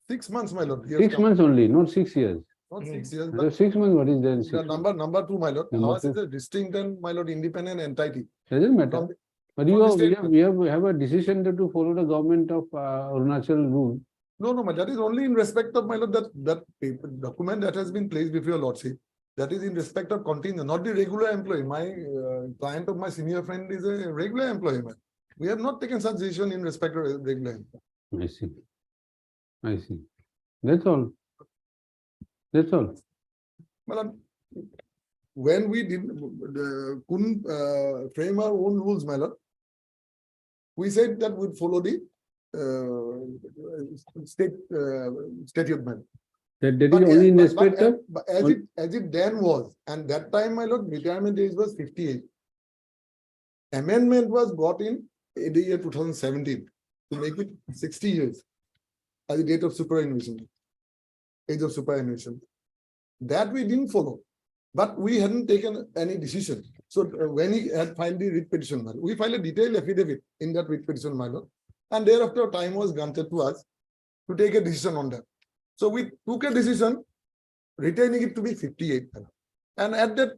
6 months, my lord. he has 6 come. months only, not 6 years. Not 6 years, The but 6 months, what is there in 6 the months? number two, my lord. Number Ours is two. a distinct and, my lord, independent entity. Doesn't matter. From the- But from you the have, state- we have a decision to follow the government of Arunachal rule. No, my that is only in respect of, my lord, that paper, document that has been placed before your lordship. That is in respect of contingent, not the regular employee. My client of my senior friend is a regular employee, man. We have not taken such decision in respect of regular employee. I see. I see. That's all. That's all. Well, when we couldn't frame our own rules, my lord, we said that we'd follow the statute, man. That is only in respect of. But as it then was, and that time, my lord, retirement age was 58. Amendment was brought in the year 2017 to make it 60 years as the date of superannuation, age of superannuation. That we didn't follow, but we hadn't taken any decision. So when he had filed the writ petition, we filed a detailed affidavit in that writ petition, my lord, and thereafter time was granted to us to take a decision on that. So we took a decision retaining it to be 58. And at that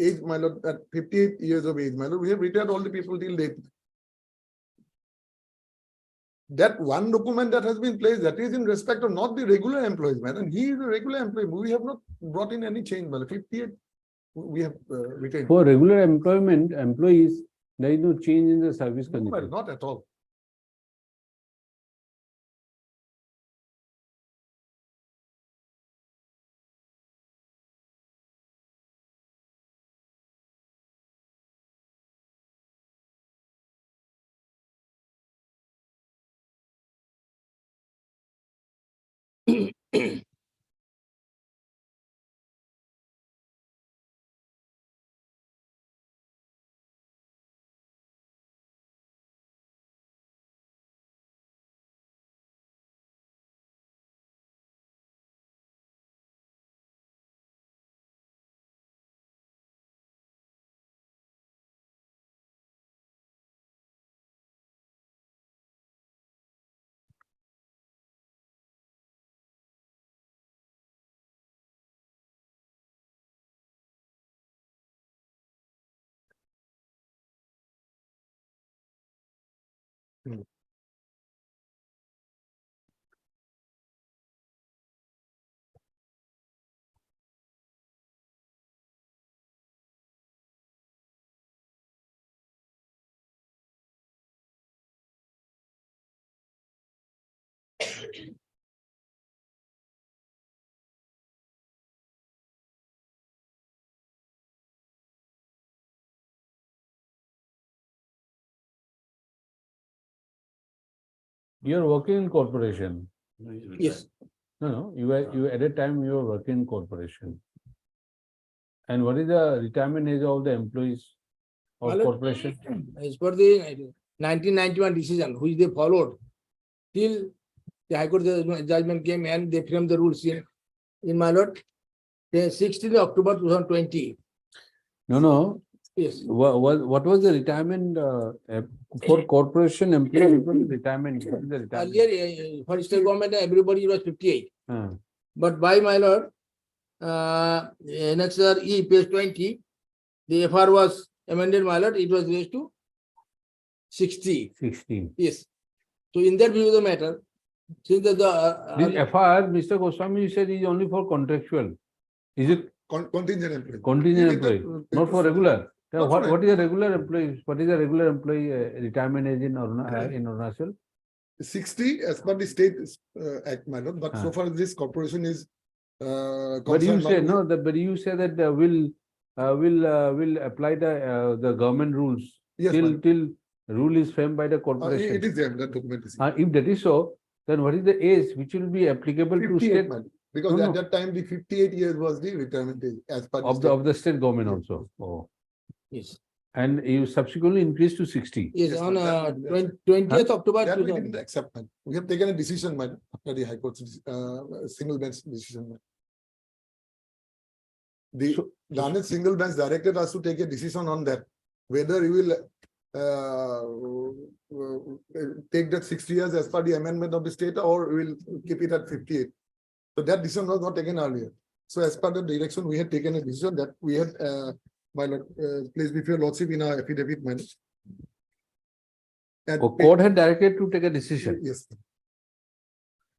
age, my lord, at 58 years of age, my lord, we have retired all the people till date. That one document that has been placed, that is in respect of not the regular employees, man. And he is a regular employee. We have not brought in any change, man. 58, we have retained. For regular employees, there is no change in the service No, condition. not at all. You're working in corporation. Yes. No, you at a time you were working in corporation. And what is the retirement age of the employees of Well, corporation? As per the 1991 decision, which they followed, till the High Court judgment came and they framed the rules in my lord, 16th October 2020. No. Yes. What was the retirement for corporation employees? What was the retirement? What is the retirement? Earlier, for state government, everybody was 58. But by my lord, annexure E, page 20, the FR was amended, my lord, it was raised to 60. 16. Yes. So in that view of the matter, since This FR, Mr. Goswami, you said is only for contractual. Is it Contingent employee. contingent employee, not for regular? Not for What is a regular employee? What is a regular employee retirement age in Arunachal? 60 as per the state act, my lord, but so far this corporation is. But you say no. But you say that will apply the government rules till rule is framed by the corporation. It is there, that document is. If that is so, then what is the age which will be applicable to 58, state? man. Because at that time the 58 years was the retirement age as per Of the state government also. Oh. Yes. And you subsequently increased to 60. Yes, on 20th October. That we didn't accept, man. We have taken a decision, man, after the High Court's single bench decision, man. The Learned Single Bench directed us to take a decision on that, whether we will take that 60 years as per the amendment of the state, or we will keep it at 58. So that decision was not taken earlier. So as per the direction, we had taken a decision that we had, my lord, placed before lordship in our affidavit, man. Court had directed to take a decision. Yes.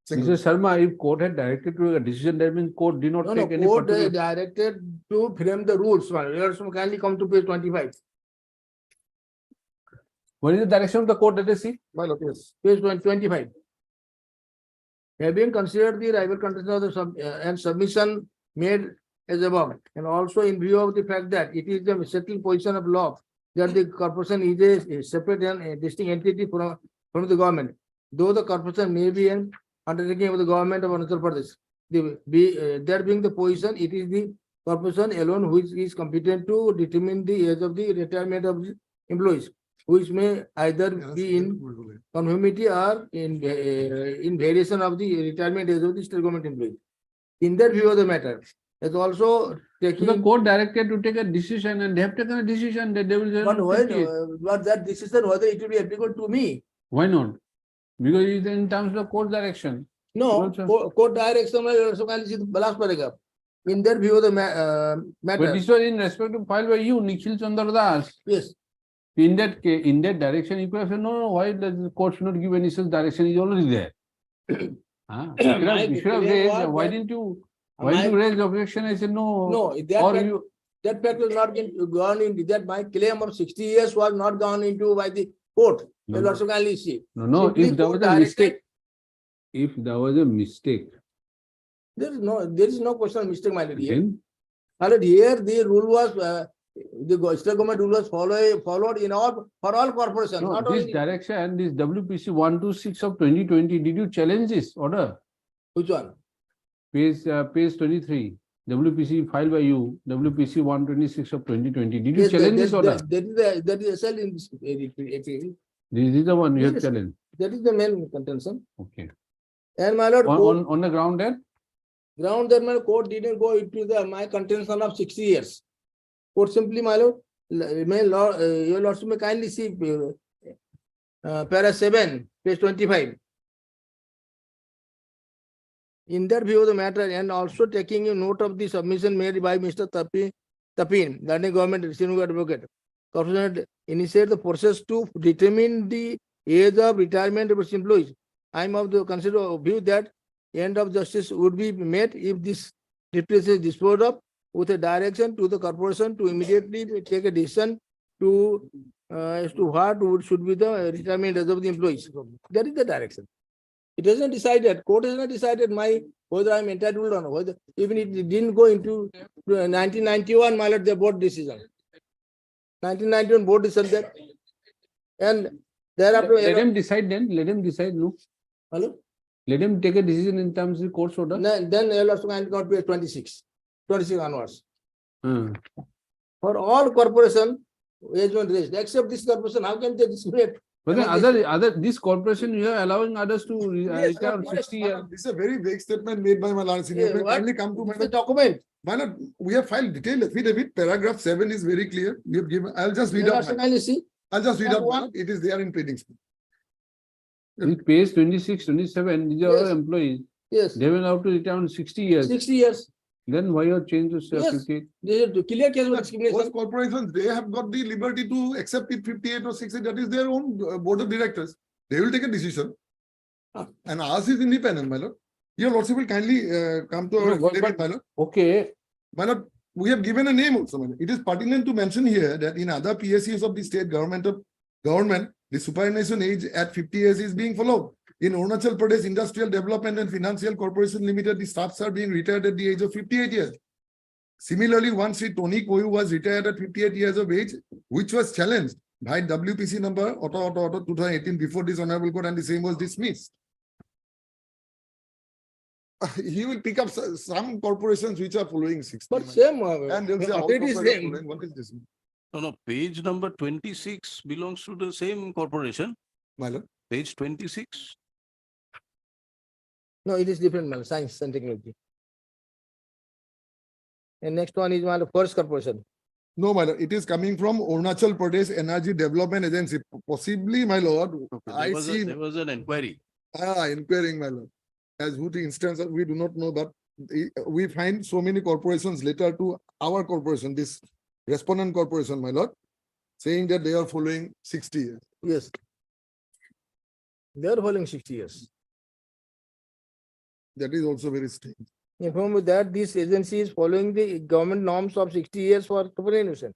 Mr. Sharma, if court had directed to take a decision, that means court did not take any court particular. directed to frame the rules. Kindly come to page 25. What is the direction of the court? Let us see. My lord, yes. Page 25. Having considered the rival contention of the and submission made as above, and also in view of the fact that it is the settled position of law that the corporation is a separate and a distinct entity from the government, though the corporation may be an undertaking of the government of Arunachal Pradesh. There being the position, it is the corporation alone which is competent to determine the age of the retirement of the employees, which may either be in conformity or in variation of the retirement age of the state government employees. In their view of the matter, it's also taking. So the court directed to take a decision, and they have taken a decision that they will. But that decision, whether it will be applicable to me? Why not? Because it's in terms of court direction. No, court direction last paragraph. In their view of the matter. But this was in respect to filed by you, Nikhil Chandra Das. Yes. In that case, in that direction, you could have said, no, why does the court should not give any such direction? It's already there. You should have raised, why didn't you raise the objection? I said, no. No, that fact was not gone into that. My claim of 60 years was not gone into by the court. No, You also kindly see. No, if there was a mistake, there is no question of mistake, my lord. Here the rule was the state government rule was followed in all for all corporations. No, not this only direction, this WPC 126 of 2020, did you challenge this order? Which one? Page 23. WPC filed by you, WPC 126 of 2020. Did you challenge this order? That is a cell in this. This is the one you have challenged. That is the main contention. Okay. And my lord, on the ground there? Ground that my court didn't go into my contention of 60 years. Court simply, my lord, your lordship may kindly see para 7, page 25. In that view of the matter, and also taking a note of the submission made by Mr. Tapin, the government receiving advocate, corporation initiate the process to determine the age of retirement of its employees. I am of the consider view that end of justice would be met if this replace is disposed of with a direction to the corporation to immediately take a decision to as to what should be the retirement age of the employees. That is the direction. It hasn't decided, court has not decided whether I am entitled or not, whether even it didn't go into 1991, my lord, the board decision. 1991 board decision that, and thereafter. Let him decide then, let him decide, no? Hello? Let him take a decision in terms of court's order. Then also not be 26 onwards. For all corporation, age one raised, except this corporation, how can they discriminate? But then this corporation, you are allowing others to retire 60 years. This is a very vague statement made by my lord senior. Yeah, what? Kindly come to The document. my lord, we have filed detailed affidavit. Paragraph 7 is very clear. We have given, I'll just read Let out. us kindly see. I'll just read Not out. my one. lord. It is there in pleadings. With page 26, 27, these are all Yes. employees. Yes, They will have to retire on 60 years. 60 years. Then why you change to Yes. 58? This is to clear case of Those discrimination. corporations, they have got the liberty to accept it 58 or 60. That is their own board of directors. They will take a decision. Ah. And ours is independent, my lord. Your lordship will kindly come to our No, but- affidavit, my lord. Okay, My lord, we have given a name also. My lord. It is pertinent to mention here that in other PSUs of the state government, the superannuation age at 50 years is being followed. In Arunachal Pradesh Industrial Development and Financial Corporation Limited, the staffs are being retired at the age of 58 years. Similarly, one Sri Tony Koyu was retired at 58 years of age, which was challenged by WPC number 2018 before this honorable court, and the same was dismissed. He will pick up some corporations which are following 60. But same, And they'll say, all it is corporations are same. following. What is this? No, page number 26 belongs to the same corporation. My lord. Page 26. No, it is different, man. Science and technology. And next one is my first corporation. No, my lord, it is coming from Arunachal Pradesh Energy Development Agency. Possibly, my lord, I see. There was an inquiry. Inquiring, my lord. As who the instance, we do not know, but we find so many corporations later to our corporation, this respondent corporation, my lord, saying that they are following 60 years. Yes. They are following 60 years. That is also very strange. Inform with that this agency is following the government norms of 60 years for superannuation.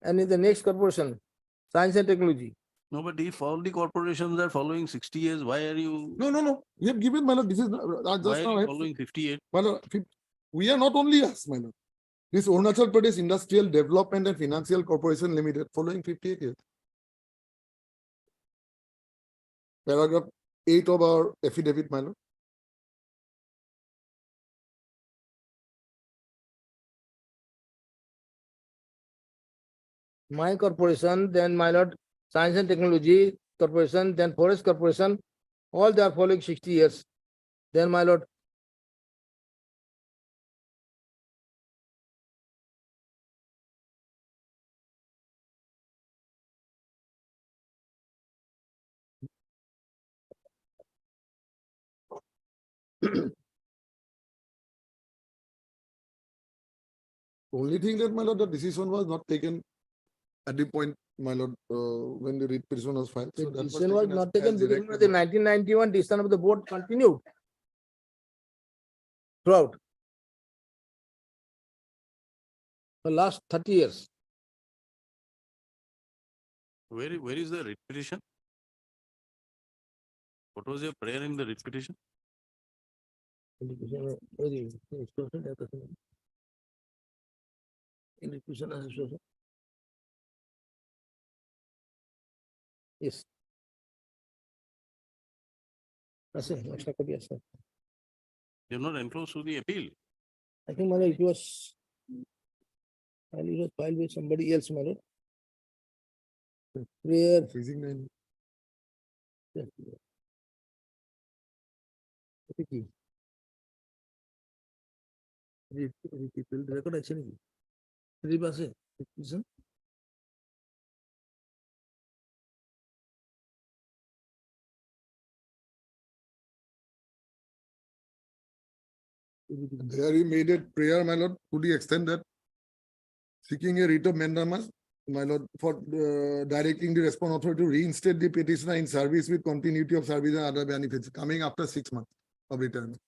And in the next corporation, science and technology. No, but if all the corporations are following 60 years, why are you? No. We have given, my lord, this is Why just are now. you following 58? My lord, we are not only us, my lord. This Arunachal Pradesh Industrial Development and Financial Corporation Limited following 58 years. Paragraph 8 of our affidavit, my lord. My corporation, then my lord, science and technology corporation, then forest corporation, all they are following 60 years. Then my lord, Only thing that, my lord, the decision was not taken at the point, my lord, when the writ petition was filed. the So that decision was taken not as taken because directed. the 1991 decision of the board continued throughout the last 30 years. Where is the writ petition? What was your prayer in the writ petition? Yes. Extra copy, yes, sir. You're not enclosed to the appeal. I think my lord, it was filed with somebody else, my lord. Prayer. Freezing line. Yes. Okay. Record আছে নাকি? Three আছে? Listen. There he made a prayer, my lord, to the extent that seeking a writ of mandamus my lord, for directing the response authority to reinstate the petitioner in service with continuity of service and other benefits coming after 6 months of retirement.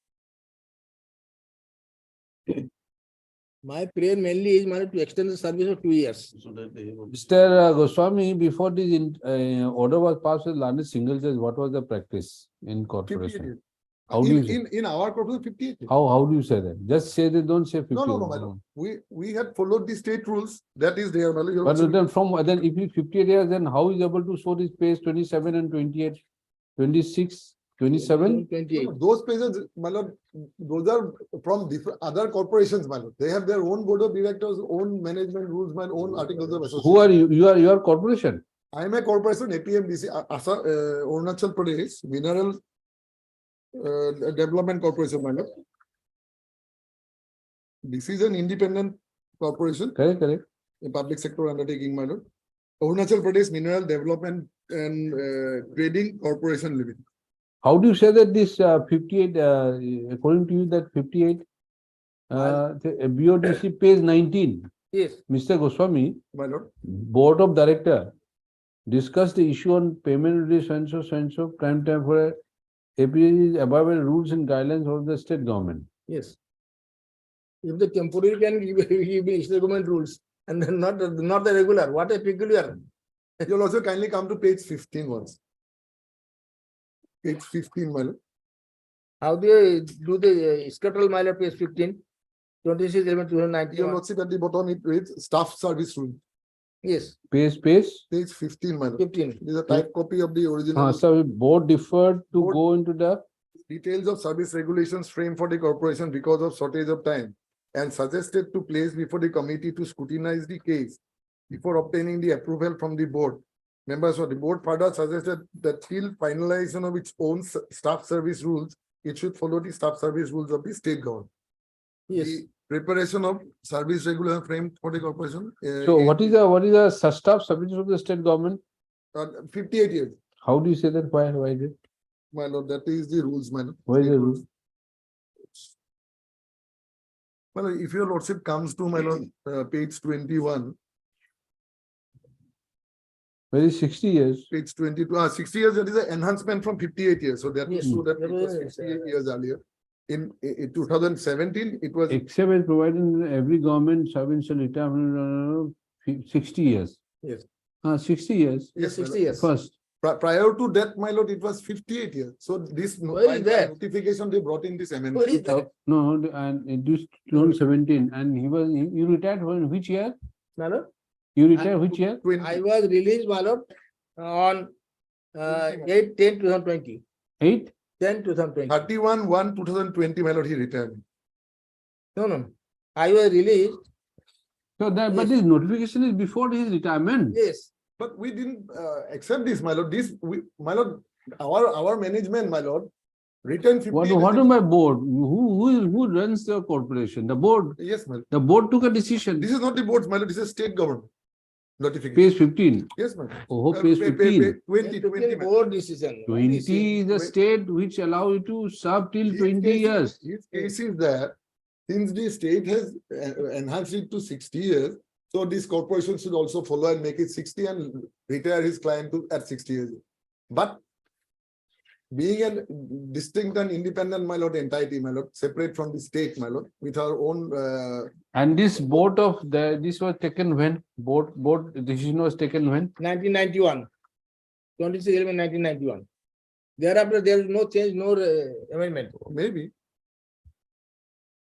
My prayer mainly is to extend the service of 2 years. So that they have. Mr. Goswami, before this order was passed with learned single judge, what was the practice in 58 corporation? years. How do you say? In our corporation, 58 years. How do you say that? Just say that, don't say 50. No, my lord. We had followed the state rules. That is there, my lord. Your But then then if you 58 years, then how is able to show this page 27 and 28, 26, 27? 28. Those pages, my lord, those are from different other corporations, my lord. They have their own board of directors, own management rules, my own articles of association. Who are you? You are corporation. I am a corporation, APMDC, Arunachal Pradesh Mineral Development Corporation, my lord. This is an independent corporation, Correct. a public sector undertaking, my lord. Arunachal Pradesh Mineral Development and Trading Corporation Limited. How do you say that this 58, according to you, that 58, the BODC page 19, Yes. Mr. Goswami, My lord. Board of Director discussed the issue on payment release so prime time for APA above rules and guidelines of the state government. Yes. If the temporary can be state government rules and then not the regular, what a peculiar. You'll also kindly come to page 15 once. Page 15, my lord. How do you do the scuttle mile page 15? 26/11/2019. You'll also see at the bottom it reads staff service rule. Yes. Page? Page 15, my lord. 15. This is a type copy of the original. So board deferred to go into the Details of service regulations framed for the corporation because of shortage of time and suggested to place before the committee to scrutinize the case before obtaining the approval from the board. Members of the board further suggested that till finalization of its own staff service rules, it should follow the staff service rules of the state government. Yes. The preparation of service regulation framed for the corporation. So what is the staff service of the state government? 58 years, How do you say that? Why is it? my lord. That is the rules, my lord. Why is State the rules. rule? My lord, if your lordship comes to my lord, page 21, Where is 60 years? page 22, 60 years, that is an enhancement from 58 years. So that Yes. is true that it was 58 years earlier. In 2017, it was Except as provided in every government service shall retire 60 years. Yes. 60 years. Yes, 60 years. First. prior to that, my lord, it was 58 years. So this Where is that? notification, they brought in this Where is amendment. that? No, and it was 2017, and you retired when which year? My lord? You retired which year? 20. I was released, my lord, on 8/10/2020. 8? 10/2020. 31/1/2020, my lord, he retired. No. I was released. So that, but Yes. this notification is before his retirement. Yes. But we didn't accept this, my lord. My lord, our management, my lord, written 58 What years. is my board? Who runs the corporation? The board. Yes, my lord. The board took a decision. This is not the board's, my lord. This is state government notification. Page 15. Yes, my lord. Oh, page 15. 20, 20, my lord. Board decision. 20 is the state which allow you to serve till His 20 case is- years. His case is that since the state has enhanced it to 60 years, so this corporation should also follow and make it 60 and retire his client at 60 years. But being a distinct and independent, my lord, entity, my lord, separate from the state, my lord, with our own. And this this was taken when? Board decision was taken when? 1991. 26/11/1991. Thereafter, there is no change, no amendment. Maybe.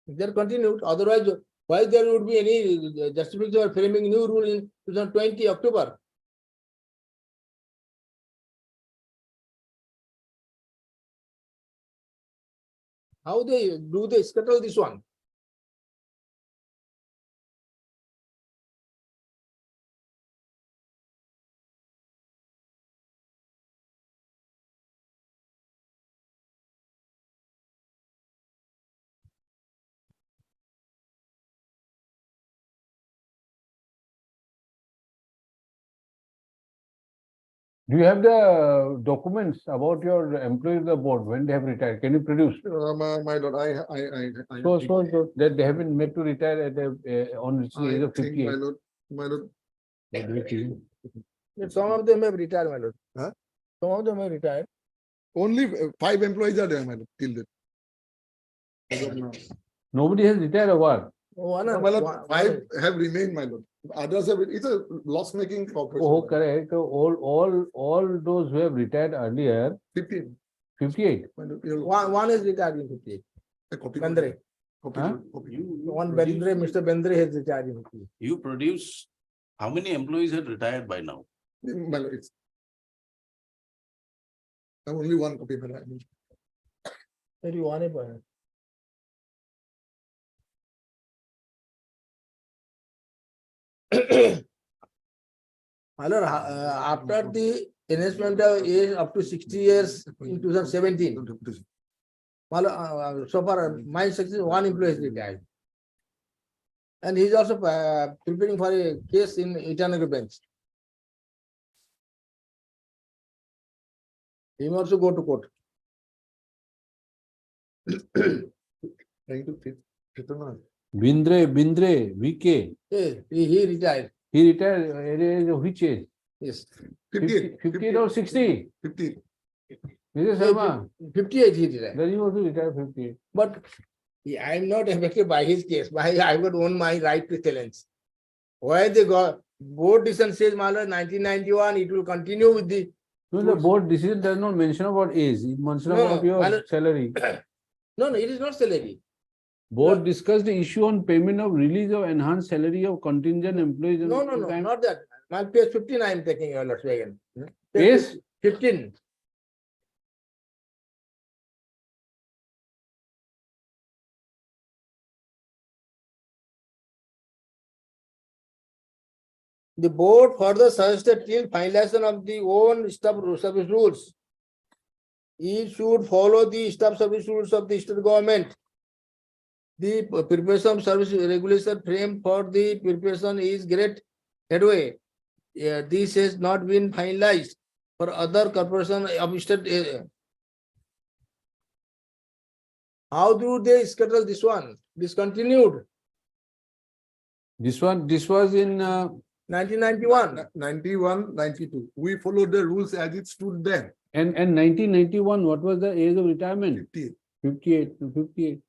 They're continued. Otherwise, why there would be any justification for framing new rule in 2020 October? How they scuttle this one? Do you have the documents about your employees of the board when they have retired? Can you produce? My lord, So that they have been made to retire at on the age of I think, 58. my lord, Some of them have retired, my lord. Huh? Some of them have retired. Only 5 employees are there, madam, till that. As of now. Nobody has retired or what? One, No, my lord, one- 5 have remained, my lord. Others have, it's a loss-making corporation. Oh, correct. So all those who have retired earlier, 15. 58. My lord, your- one is retired in 58. a copy. Bendre. Copy, Huh? copy. One Bendre, Mr. Bendre has retired in 58. You produce, how many employees had retired by now? My lord, it's. I have only one copy, madam. Maybe one is one. My lord, after the enhancement of age up to 60 years in 2017, my lord, so far my section one employee is retired. And he is also preparing for a case in Itanagar bench. He will also go to court. Trying to fit on. Bindre, VK. Yes, he retired. He retired at the age of which age? Yes. 58. 58 or 60? 50. Mr. Sharma, 58 he retired. then you also retired 58. But I am not affected by his case. I would own my right to challenge. Why the board decision says, my lord, 1991, it will continue with the. No, the board decision does not mention about age. It mentions No, about my your lord. salary. No, it is not salary. Board discussed the issue on payment of release of enhanced salary of contingent employees. No, not that. My page 15 I am taking your lord's again. Page 15. The board further suggested till finalization of the own staff service rules. It should follow the staff service rules of the state government. The preparation of service regulation frame for the preparation is great headway. This has not been finalized for other corporation of state. How do they schedule this one? Discontinued. This was in 1991. 91, 92. We followed the rules as it stood then. and 1991. What was the age of retirement? 58. 58 to 58.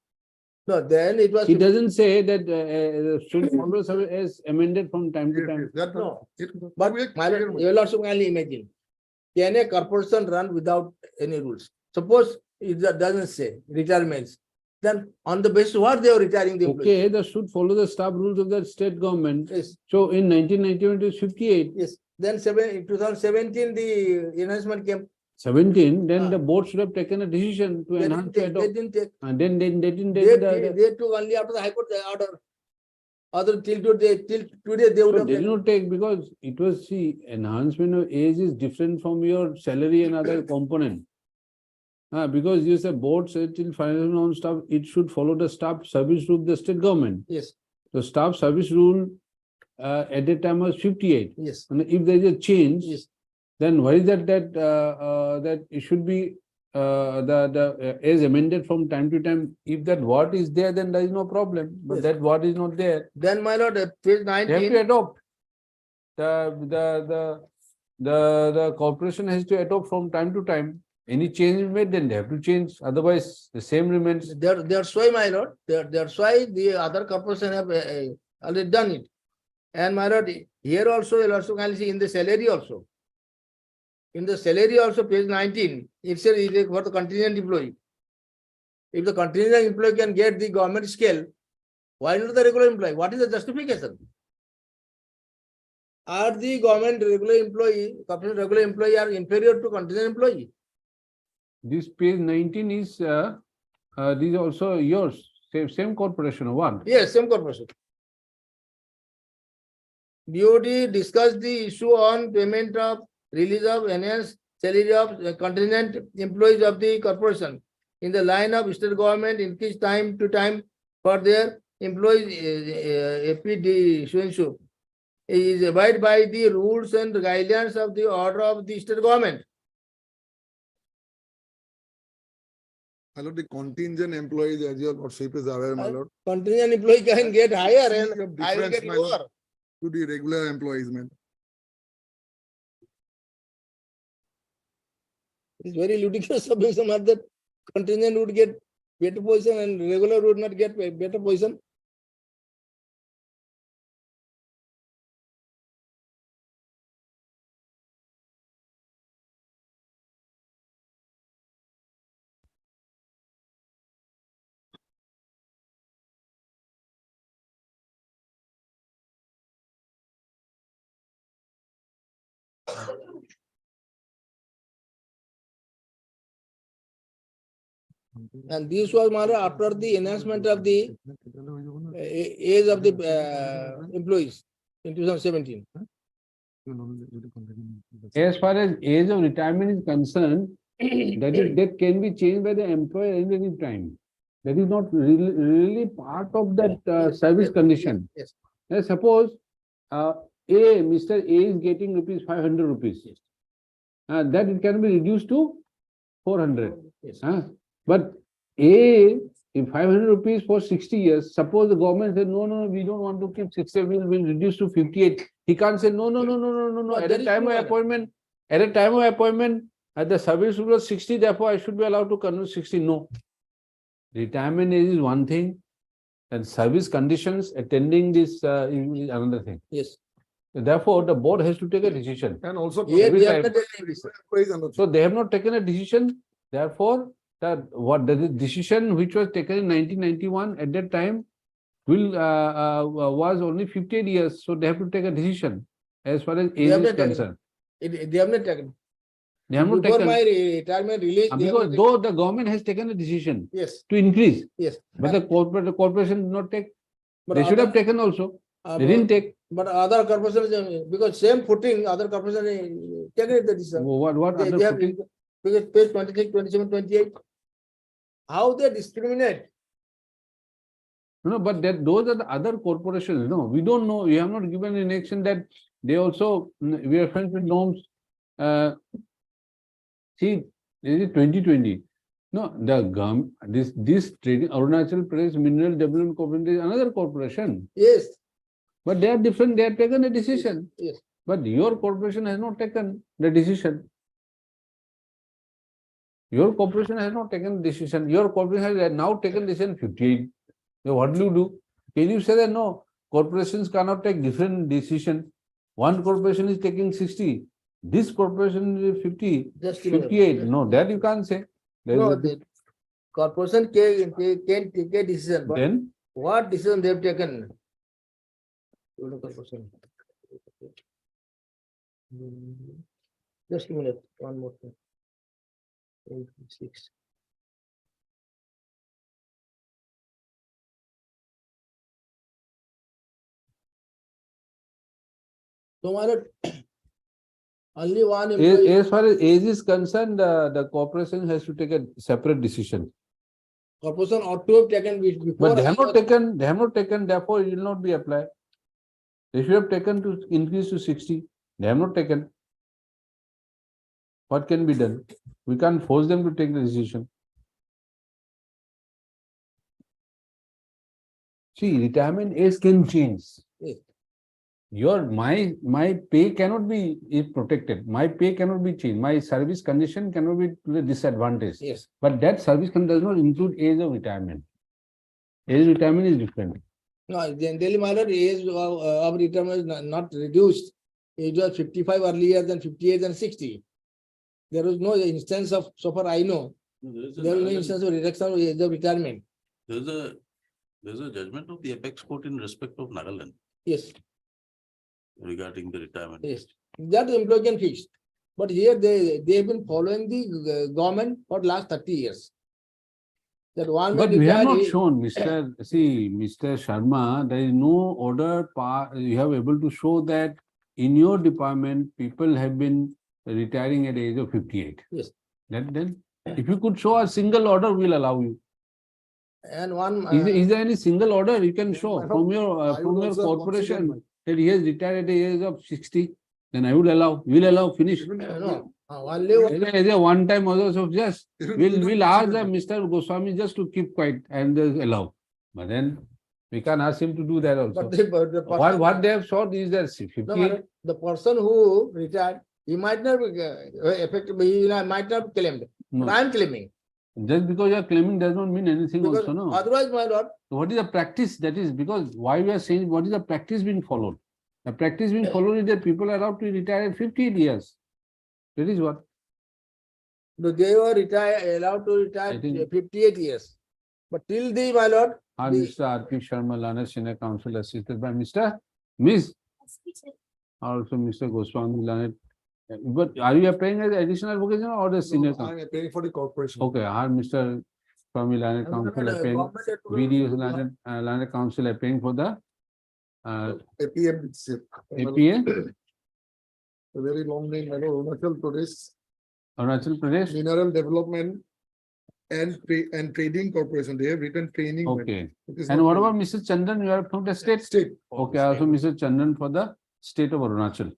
No, then it was. He doesn't say that should follow service as amended from time to time. That No. it, But we are my clear lord, with- you will also kindly imagine. Can a corporation run without any rules? Suppose it doesn't say retirements. Then on the basis of what they are retiring the employees? Okay, that should follow the staff rules of the state government. Yes, So in 1991 it is 58. yes. Then 2017, the enhancement came. 17, then Ah. the board should have taken a decision to They enhance didn't the take, they didn't take. and then they didn't They, take they took only after the High Court order. Other till today, they would So have they did taken. not take because it was, see, enhancement of age is different from your salary and other component. Because you say board said till final on staff, it should follow the staff service rule of the state government. Yes, The staff service rule at that time was 58. yes, And if there is a change, yes. then why is that that it should be the age amended from time to time? If that word is there, then there is no problem. But Yes. that word is not there. Then my lord, page They have to 19. adopt. The corporation has to adopt from time to time. Any change is made, then they have to change. Otherwise, the same remains. That's why, my lord, that's why the other corporation have already done it. And my lord, here also, you'll also can see in the salary also. In the salary also, page 19, it says it is for the contingent employee. If the contingent employee can get the government scale, why not the regular employee? What is the justification? Are the government regular employee, corporate regular employee are inferior to contingent employee? This page 19 is these also yours, same corporation or what? Yes, same corporation. BOD discussed the issue on payment of release of enhanced salary of contingent employees of the corporation in the line of state government increase time to time for their employees APD so is abide by the rules and guidelines of the order of the state government. My lord, the contingent employees, as your lordship is aware, my lord. Contingent employee can get higher See and the I will difference, get my lord, lower. To the regular employees, man. It's very ludicrous submission that contingent would get better position and regular would not get a better position. And this was more after the enhancement of the age of the employees in 2017. As far as age of retirement is concerned, that can be changed by the employer at any time. That is not really part of that service condition. Yes. Suppose Mr. A is getting rupees 500 rupees. That it can be reduced to 400. Yes. But if 500 rupees for 60 years, suppose the government said, no, we don't want to keep 60, we'll reduce to 58. He can't say, no. At that a is time of true. appointment, the service was 60, therefore I should be allowed to convert 60. No. Retirement age is one thing, and service conditions attending this is another thing. Yes. Therefore, the board has to take a decision. And also. Here Every they have time. not taken any decision. So they have not taken a decision. Therefore, the decision which was taken in 1991 at that time was only 58 years. So they have to take a decision as far as age is concerned. They have not taken. They have not Before taken. my retirement release, they have Because not though the government has taken a decision Yes. to increase, Yes. but the corporation did not take. But They should other- have taken also. They didn't take. But other corporations, because same footing, other corporations taken the decision. What They other have, footing? because page 26, 27, 28. How they discriminate? No, but those are the other corporations. No, we don't know. We have not given an action that they also, we are friends with norms. See, this is 2020. No, the this trading Arunachal Pradesh Mineral Development Corporation is another corporation. Yes. But they are different. They have taken a decision. Yes. But your corporation has not taken the decision. Your corporation has not taken decision. Your corporation has now taken decision 58. So what do you do? Can you say that no, corporations cannot take different decision? One corporation is taking 60. This corporation is 50, Just a minute. 58. No, that you can't say. There is No, a- the corporation can take a decision, but Then what decision they have taken? Corporation. Just a minute, one more thing. 86. So, only one employee. as far as age is concerned, the corporation has to take a separate decision. Corporation ought to have taken before. But they have not taken, therefore it will not be applied. They should have taken to increase to 60. They have not taken. What can be done? We can't force them to take the decision. See, retirement age can change. Yes. My pay cannot be protected. My pay cannot be changed. My service condition cannot be to the disadvantage. Yes. But that service condition does not include age of retirement. Age of retirement is different. No, generally, my lord, age of retirement is not reduced. It was 55 earlier than 58 and 60. There was no instance of, so far I know, there was no instance of reduction of age of retirement. There's a judgment of the apex court in respect of Nagaland Yes, regarding the retirement. yes. That the employee can fix. But here they have been following the government for the last 30 years. That one But man we have retired, not shown, Mr. Sharma, there is no order, you have able to show that in your department, people have been retiring at the age of 58. Yes. Then, if you could show a single order, we'll allow you. And one. Is there any single order you can show from your corporation that he has retired at the age of 60? Then I would allow, we'll allow, finish. No, only As a one-time orders of just, we'll ask Mr. Goswami just to keep quiet and allow. But then we can ask him to do that also. But the person, What they have sought is that 58. no, the person who retired He might not be effective, he might not be claimed, No. but I am claiming. Just because you are claiming does not mean anything Because also, no? otherwise, my lord, So what is the practice? That is because why we are saying what is the practice being followed? The practice being followed is that people are allowed to retire at 58 years. That is what. they were allowed to retire I think- 58 years. But till the, my lord, Are the- Mr. R.P. Sharma, Lana Senior Counsel, assisted by Mr. Miss. Also Mr. Goswami, Lana. But are you applying as additional vocation or the senior? No, I'm paying for the corporation. Okay, are Mr. Swami Lana Counsel applying, VDO Lana Counsel applying for the APM itself. APA, A very long name, I know, Arunachal Pradesh Arunachal Pradesh? Mineral Development and Trading Corporation. They have written training. Okay. It is And not what training. about Mr. Chandan? You are from the state? State. Okay, also Mr. Chandan for the state of Arunachal.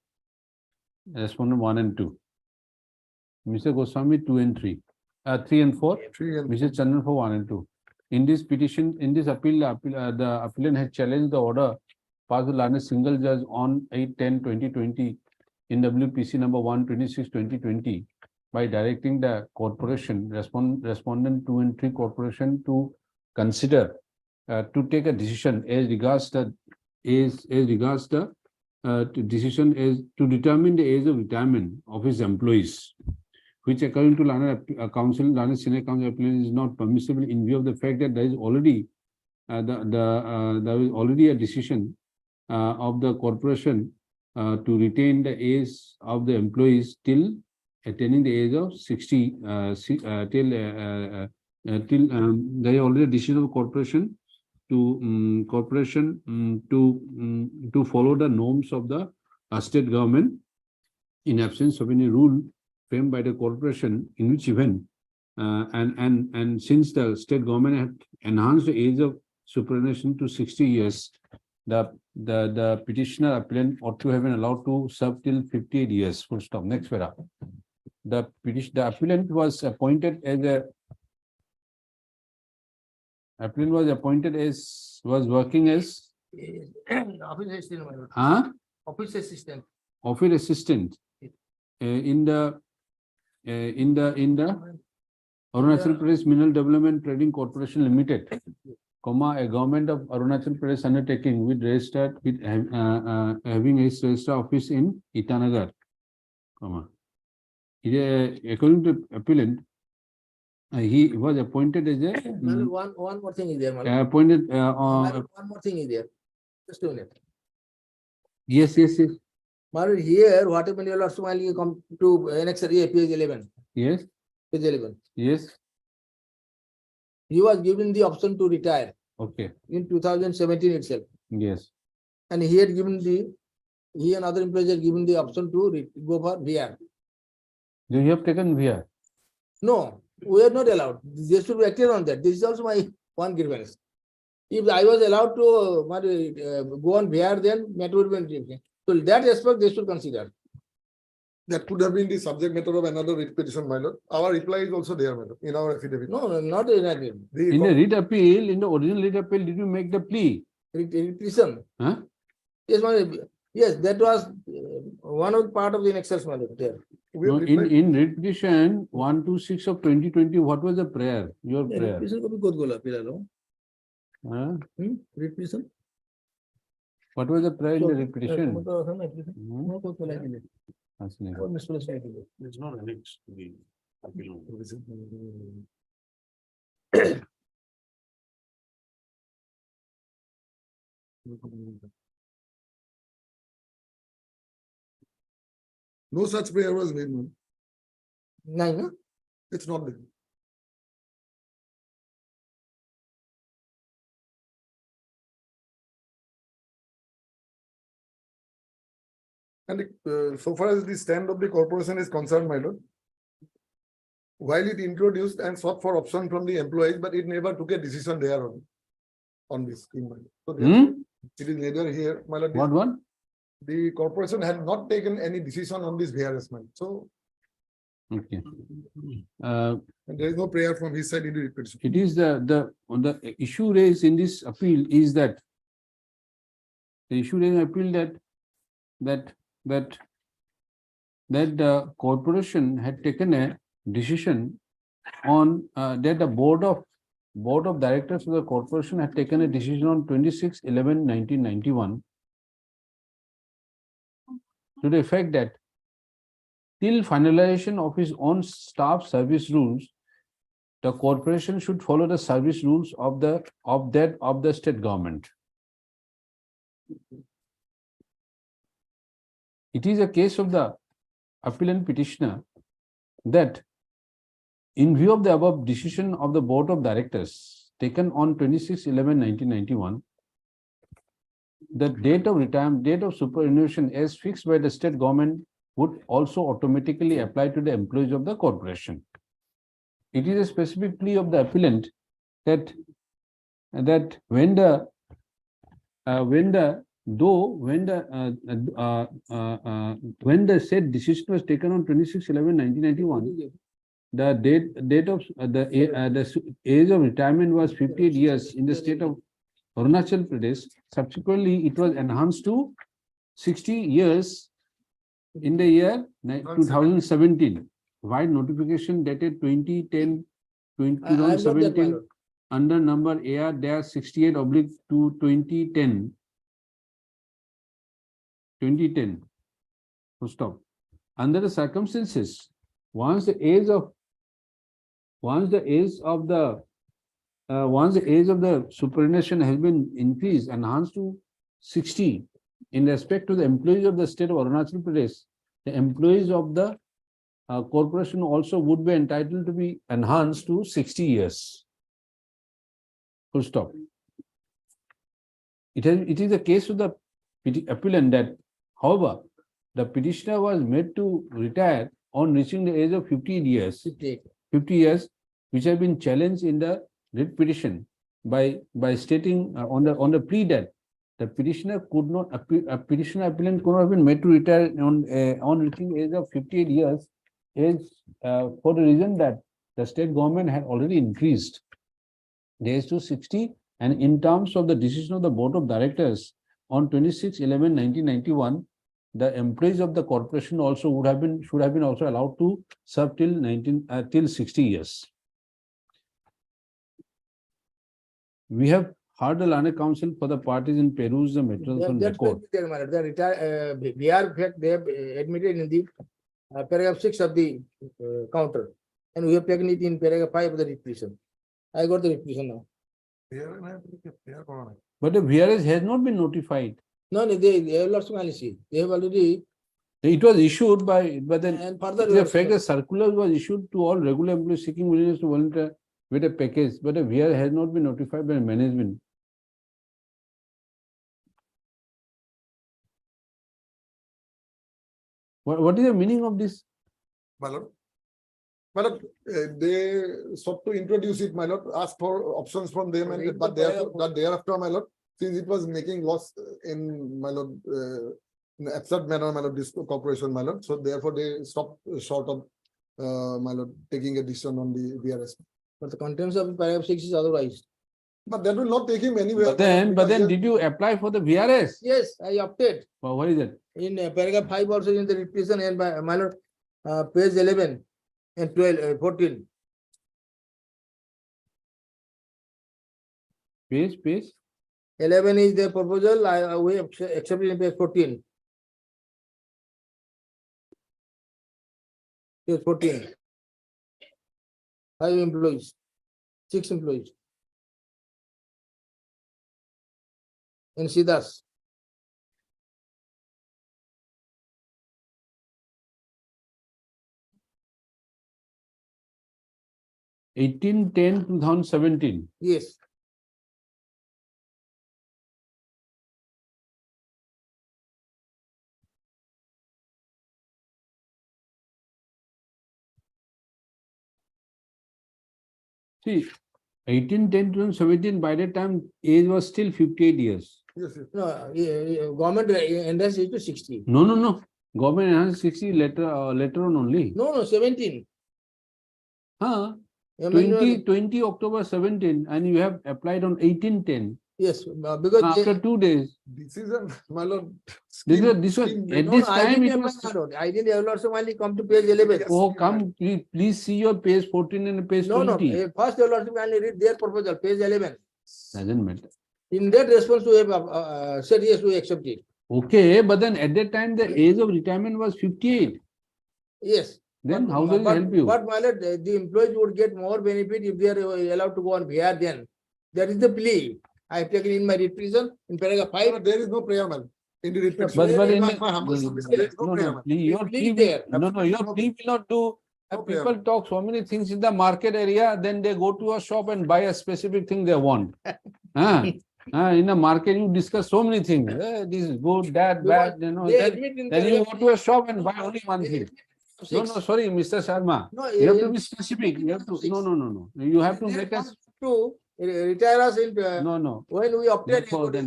Respondent 1 and 2. Mr. Goswami 2 and 3. 3 and 4. 3 and Mr. Chandan for 1 and 2. In this petition, in this appeal, the appellant has challenged the order passed by a single judge on 8/10/2020 in WPC number 126/2020 by directing the corporation, respondent 2 and 3 corporation to consider to take a decision as regards the decision is to determine the age of retirement of his employees, which according to Lana Senior Counsel Appellant is not permissible in view of the fact that there is already there is already a decision of the corporation to retain the age of the employees till attaining the age of 60 till there is already a decision of corporation to to follow the norms of the state government in absence of any rule framed by the corporation, in which event and since the state government had enhanced the age of superannuation to 60 years, the petitioner appellant ought to have been allowed to serve till 58 years. Full stop. Next para. The appellant was appointed as a appellant was appointed as was working as office assistant, my lord. Office assistant. office assistant in the Arunachal Pradesh Mineral Development Trading Corporation Limited, a government of Arunachal Pradesh undertaking with registered with having a registered office in Itanagar, according to appellant, he was appointed as a One more thing is there, my lord. appointed My lord, one more thing is there. Just a minute. yes. My lord, here, what happened, your lord, while you come to annexure A, page 11. Yes. Page 11. Yes. He was given the option to retire Okay. in 2017 itself. Yes. And he had given he and other employees had given the option to go for VR. Do you have taken VR? No, we are not allowed. They should be acted on that. This is also my one grievance. If I was allowed to go on VR, then matter would be different. So that aspect they should consider. That could have been the subject matter of another writ petition, my lord. Our reply is also there, my lord, in our affidavit. No, not in that. In the writ appeal, in the original writ appeal, did you make the plea? Petition. Huh? Yes, my lord. Yes, that was one of the part of the annexures, my lord, there. No, in writ petition 126 of 2020, what was the prayer? Your prayer? Petition ko bhi kod gola, pilalo. Huh? Writ petition. What was the prayer in the writ petition? It's not annexed to the appeal. No such prayer was made, man. No. It's not there. And so far as the stand of the corporation is concerned, my lord, while it introduced and sought for option from the employees, but it never took a decision there on this scheme. My lord. So therefore, it is neither here, my lord. What one? The corporation had not taken any decision on this VRS, man. So Okay. and there is no prayer from his side in the petition. It is the issue raised in this appeal is that the issue raised in appeal that that the corporation had taken a decision on that the board of directors of the corporation had taken a decision on 26/11/1991 to the effect that till finalization of his own staff service rules, the corporation should follow the service rules of the state government. It is a case of the appellant petitioner that in view of the above decision of the board of directors taken on 26/11/1991, the date of superannuation as fixed by the state government would also automatically apply to the employees of the corporation. It is a specific plea of the appellant that when the said decision was taken on 26/11/1991, the age of retirement was 58 years in the state of Arunachal Pradesh. Subsequently, it was enhanced to 60 years in the year 2017. Wide notification dated 2017 under number AR-68/2010. Full stop. Under the circumstances, once the age of the superannuation has been increased, enhanced to 60, in respect to the employees of the state of Arunachal Pradesh, the employees of the corporation also would be entitled to be enhanced to 60 years. Full stop. It is a case of the appellant that, however, the petitioner was made to retire on reaching the age of 50 years, which have been challenged in the writ petition by stating on the plea that the petitioner appellant could not have been made to retire on reaching the age of 58 years, for the reason that the state government had already increased the age to 60, and in terms of the decision of the board of directors on 26/11/1991, the employees of the corporation also should have been also allowed to serve till 60 years. We have heard the learned counsel for the parties in peruse the materials on record. They have admitted in the paragraph 6 of the counter, and we have taken it in paragraph 5 of the repetition. I got the repetition now. But the VRS has not been notified. No, they have lost analysis. They have already. It was issued but then And further, the fact that circular was issued to all regular employees seeking willingness to volunteer with a package, but the VR has not been notified by management. What is the meaning of this? My lord, they sought to introduce it, my lord, ask for options from them, and but thereafter, my lord, since it was making loss in, my lord, in absurd manner, my lord, this corporation, my lord, so therefore they stopped short of, my lord, taking a decision on the VRS. But the contents of paragraph 6 is otherwise. But that will not take him anywhere. But then did you apply for the VRS? Yes, I opted. Well, what is it? In paragraph 5 also in the repetition and by my lord, page 11 and 12, 14. Page? 11 is the proposal, we accepted in page 14. Page 14. 5 employees, 6 employees. In Siddhas. (18/10/2017). Yes. See, 18/10/2017, by that time age was still 58 years. Yes. No, government enhanced it to 60. No. Government enhanced 60 later on only. No, 17. 20 October 17, and you have applied on 18/10. Yes, because After 2 days, Decision, my lord. this scheme- was scheme at made- this I time didn't it apply, was. my lord. I didn't, your lordship only come to page 11. Oh, come, please see your page 14 and page No, 20. first your lordship only read their proposal, page 11. Doesn't matter. In that response, we have said yes, we accept it. Okay, but then at that time, the age of retirement was 58. Yes. Then But- how does it but- help you? But my lord, the employees would get more benefit if they are allowed to go on VR then. That is the plea. I have taken in my revision in paragraph No, 5. there is no preamble. In the writ petition. But in My the, humble submission, there is no preamble. your Please plea there. will, no, your plea will not do. No People preamble. talk so many things in the market area, then they go to a shop and buy a specific thing they want. In the market, you discuss so many things. This is good, that, bad, you know. They Then, admit in then you paragraph go to a shop and buy only one thing. No, six. sorry, Mr. Sharma. No, You have to in- be specific. You have to, no. You have to They make us, want to retire us in, no. when we obtain. Therefore, then,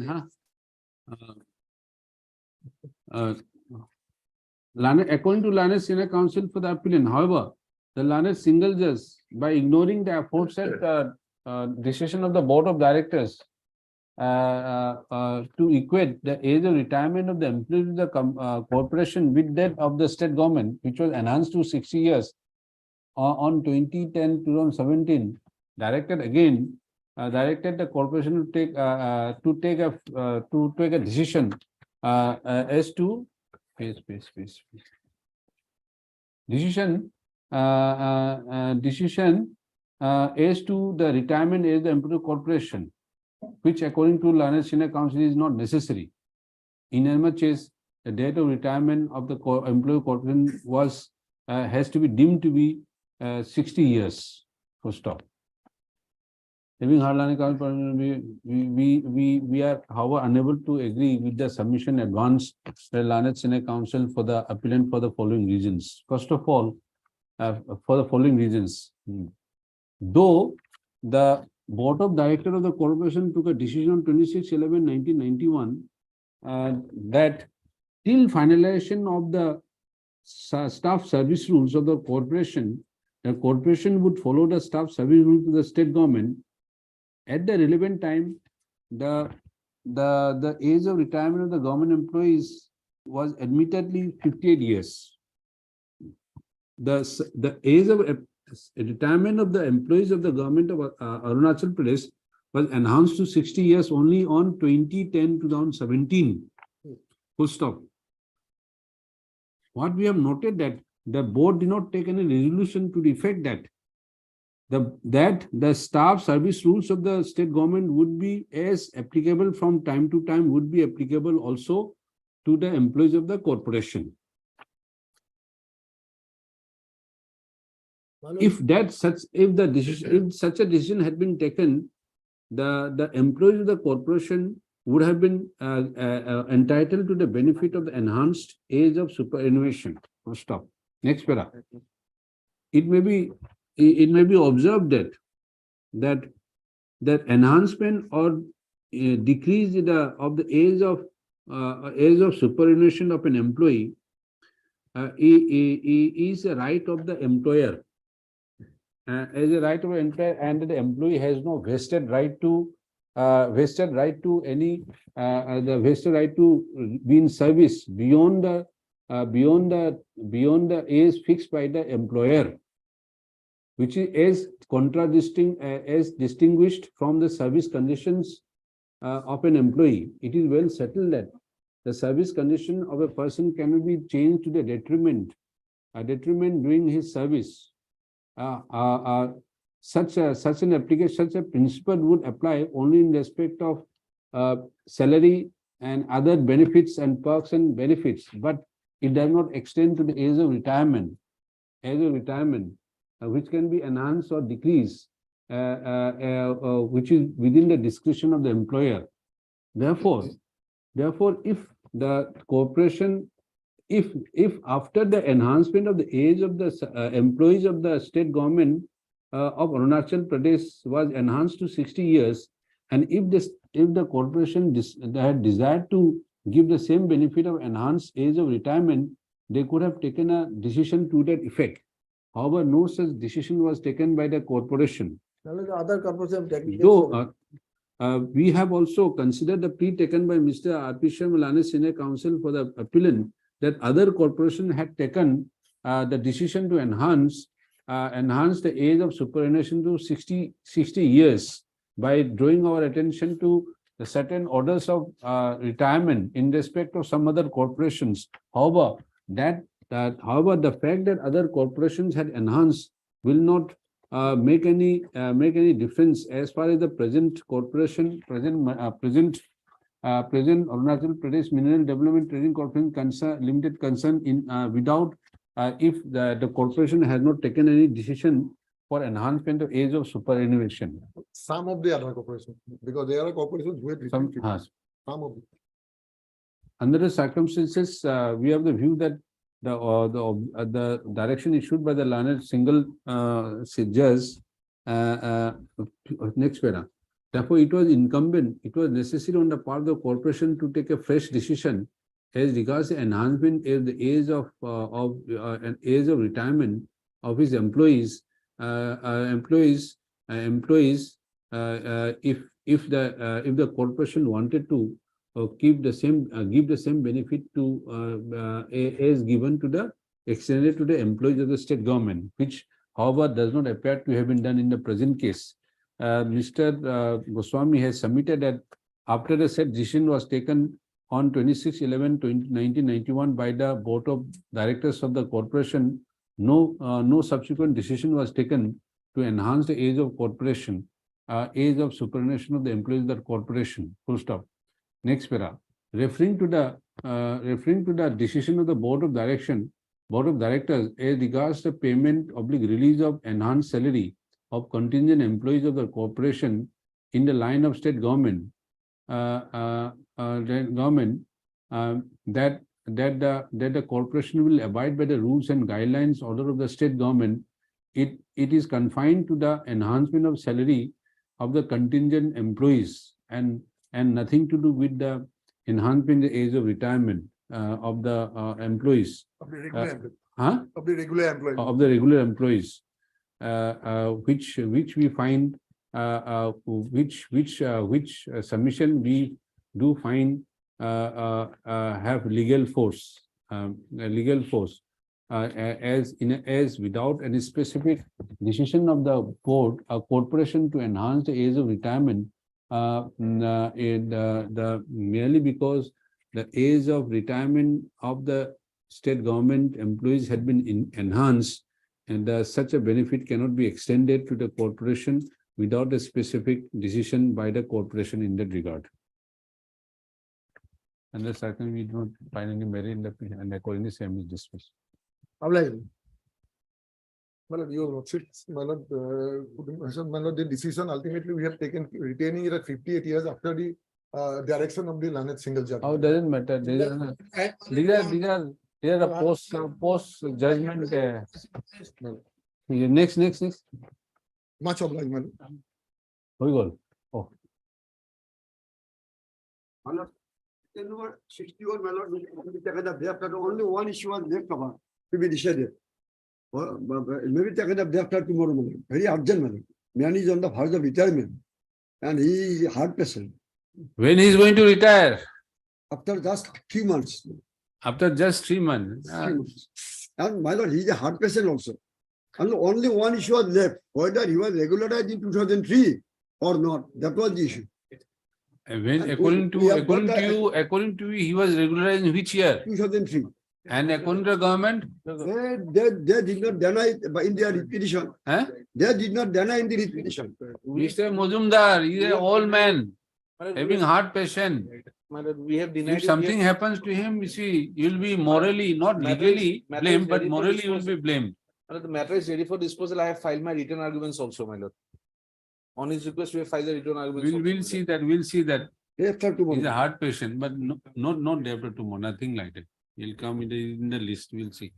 according to Learned Senior Counsel for the appellant, however, the Learned Single Judge, by ignoring the aforesaid decision of the Board of Directors to equate the age of retirement of the employees of the corporation with that of the state government, which was enhanced to 60 years on 2010-2017, directed the corporation to take a decision as to decision as to the retirement age of the employee corporation, which according to Learned Senior Counsel is not necessary, inasmuch as the date of retirement of the employee corporation was has to be deemed to be 60 years. Full stop. Having heard Learned Counsel, we are, however, unable to agree with the submission advanced by Learned Senior Counsel for the appellant for the following reasons. First of all, for the following reasons. Though the Board of Directors of the corporation took a decision on 26/11/1991 that till finalization of the staff service rules of the corporation would follow the staff service rules of the state government. At the relevant time, the age of retirement of the government employees was admittedly 58 years. The age of retirement of the employees of the government of Arunachal Pradesh was enhanced to 60 years only on 2010-2017. Full stop. What we have noted that the board did not take any resolution to the effect that the staff service rules of the state government would be as applicable from time to time would be applicable also to the employees of the corporation. If such a decision had been taken, the employees of the corporation would have been entitled to the benefit of the enhanced age of superannuation. Stop. Next para. It may be observed that enhancement or decrease of the age of superannuation of an employee is a right of the employer. As a right of an employer, and the employee has no vested right to any the vested right to be in service beyond the age fixed by the employer, which is as distinguished from the service conditions of an employee. It is well settled that the service condition of a person cannot be changed to the detriment during his service. Such a principle would apply only in respect of salary and other benefits and perks and benefits, but it does not extend to the age of retirement. Which can be enhanced or decreased, which is within the discretion of the employer. Therefore, if the corporation, if after the enhancement of the age of the employees of the state government of Arunachal Pradesh was enhanced to 60 years, and if the corporation had desired to give the same benefit of enhanced age of retirement, they could have taken a decision to that effect. However, no such decision was taken by the corporation. The other corporation we have also considered the plea taken by Mr. R.P. Sharma, Senior Counsel for the appellant, that other corporation had taken the decision to enhance the age of superannuation to 60 years by drawing our attention to the certain orders of retirement in respect of some other corporations. However, the fact that other corporations had enhanced will not make any difference as far as the present corporation, present Arunachal Pradesh Mineral Development Trading Corporation Limited concern in without if the corporation has not taken any decision for enhancement of age of superannuation. Some of the other corporations, because there are corporations who have Some, some of them. under the circumstances, we have the view that the direction issued by the learned single judge, next para. Therefore, it was incumbent, it was necessary on the part of the corporation to take a fresh decision as regards the enhancement of the age of retirement of his employees. If the corporation wanted to give the same benefit to as given to the extended to the employees of the state government, which however does not appear to have been done in the present case. Mr. Goswami has submitted that after the said decision was taken on 26/11/1991 by the Board of Directors of the corporation, no subsequent decision was taken to enhance the age of corporation, age of superannuation of the employees of the corporation. Full stop. Next para. Referring to the decision of the Board of Directors as regards the payment / release of enhanced salary of contingent employees of the corporation in the line of state government, that the corporation will abide by the rules and guidelines order of the state government. It is confined to the enhancement of salary of the contingent employees and nothing to do with the enhancement the age of retirement of the employees. Of the regular employees. Of the regular employees. Which we find, which submission we do find have legal force, as without any specific decision of the board, a corporation to enhance the age of retirement, merely because the age of retirement of the state government employees had been enhanced, and such a benefit cannot be extended to the corporation without a specific decision by the corporation in that regard. And the second, we don't find any merit in the and accordingly same is dismissed. Appellate. Your the decision ultimately we have taken retaining it at 58 years after the direction of the learned single judge. Oh, doesn't matter. These are a post judgment. Next. Much obliged, madam. Oh. 61, my lord, only one issue was left over to be decided. Maybe taken up after tomorrow morning. Very urgent, madam. Man is on the verge of retirement and he is a heart patient. When he is going to retire? After just 3 months. After just 3 months. 3 months. And my lord, he is a heart patient also. And only one issue was left, whether he was regularized in 2003 or not. That was the issue. When according to you, he was regularized in which year? 2003. And according to the government? They did not deny in their petition. They did not deny in the petition. Mr. Muzumdar, he is an old man, having heart patient. We have denied. If something happens to him, you see, you will be morally, not legally blamed, but morally you will be blamed. The matter is ready for disposal. I have filed my written arguments also, my lord. On his request, we have filed the written arguments. We'll see that. He's a heart patient, but not day after tomorrow, nothing like that. He'll come in the list, we'll see.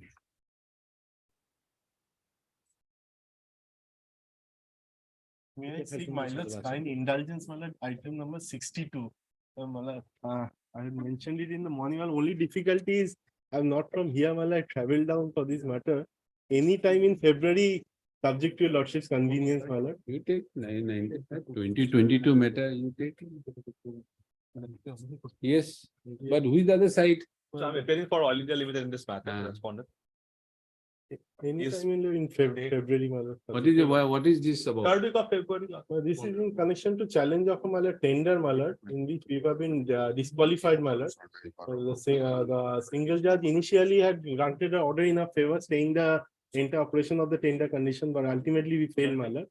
May I seek my lord's kind indulgence, my lord, item number 62. I had mentioned it in the morning. Only difficulty is I'm not from here, my lord. I traveled down for this matter. Anytime in February, subject to your lordship's convenience, my lord. You take 995, 2022 matter, you take. Yes, but who is the other side? So I'm appearing for all India Limited in this matter, respondent. Anytime in February, my lord. What is this about? 3rd week of February. This is in connection to challenge of a my lord tender, my lord, in which we have been disqualified, my lord. So the single judge initially had granted an order in our favor, staying the entire operation of the tender condition, but ultimately we failed, my lord.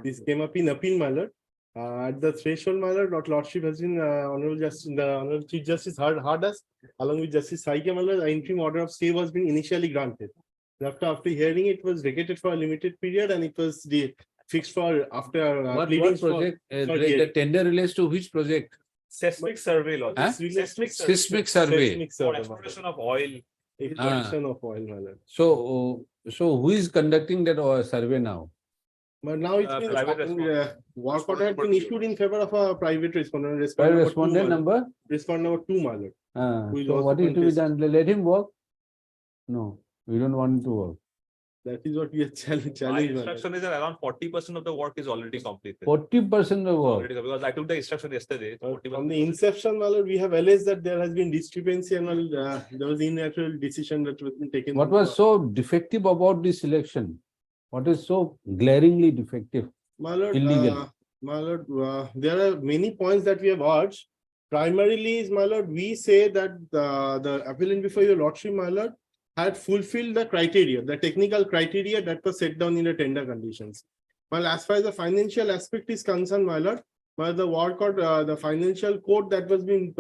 This came up in appeal, my lord. At the threshold, my lord, lordship has been honorable justice, the honorable chief justice heard us, along with Justice Saike, my lord. The interim order of stay was been initially granted. After hearing it was vacated for a limited period, and it was fixed for after What pleadings project? for The tender relates to which project? seismic survey, lord. Huh? Seismic survey. Seismic survey, exploration of oil. Exploration of oil, my lord. So who is conducting that survey now? But now it's been work order has been issued in favor of a private respondent. Private respondent number? Respondent number 2, my lord. So what is to be done? Let him work? No, we don't want him to work. That is what we are challenging. My instruction is that around 40% of the work is already completed. 40% of work. Because I took the instruction yesterday. From the inception, my lord, we have alleged that there has been discrepancy and there was inaccurate decision that was taken. What was so defective about this election? What is so glaringly defective? My lord, illegal? My lord, there are many points that we have urged. Primarily is, my lord, we say that the appellant before your lordship, my lord, had fulfilled the criteria, the technical criteria that was set down in the tender conditions. Well, as far as the financial aspect is concerned, my lord, the award court, the financial quote that was being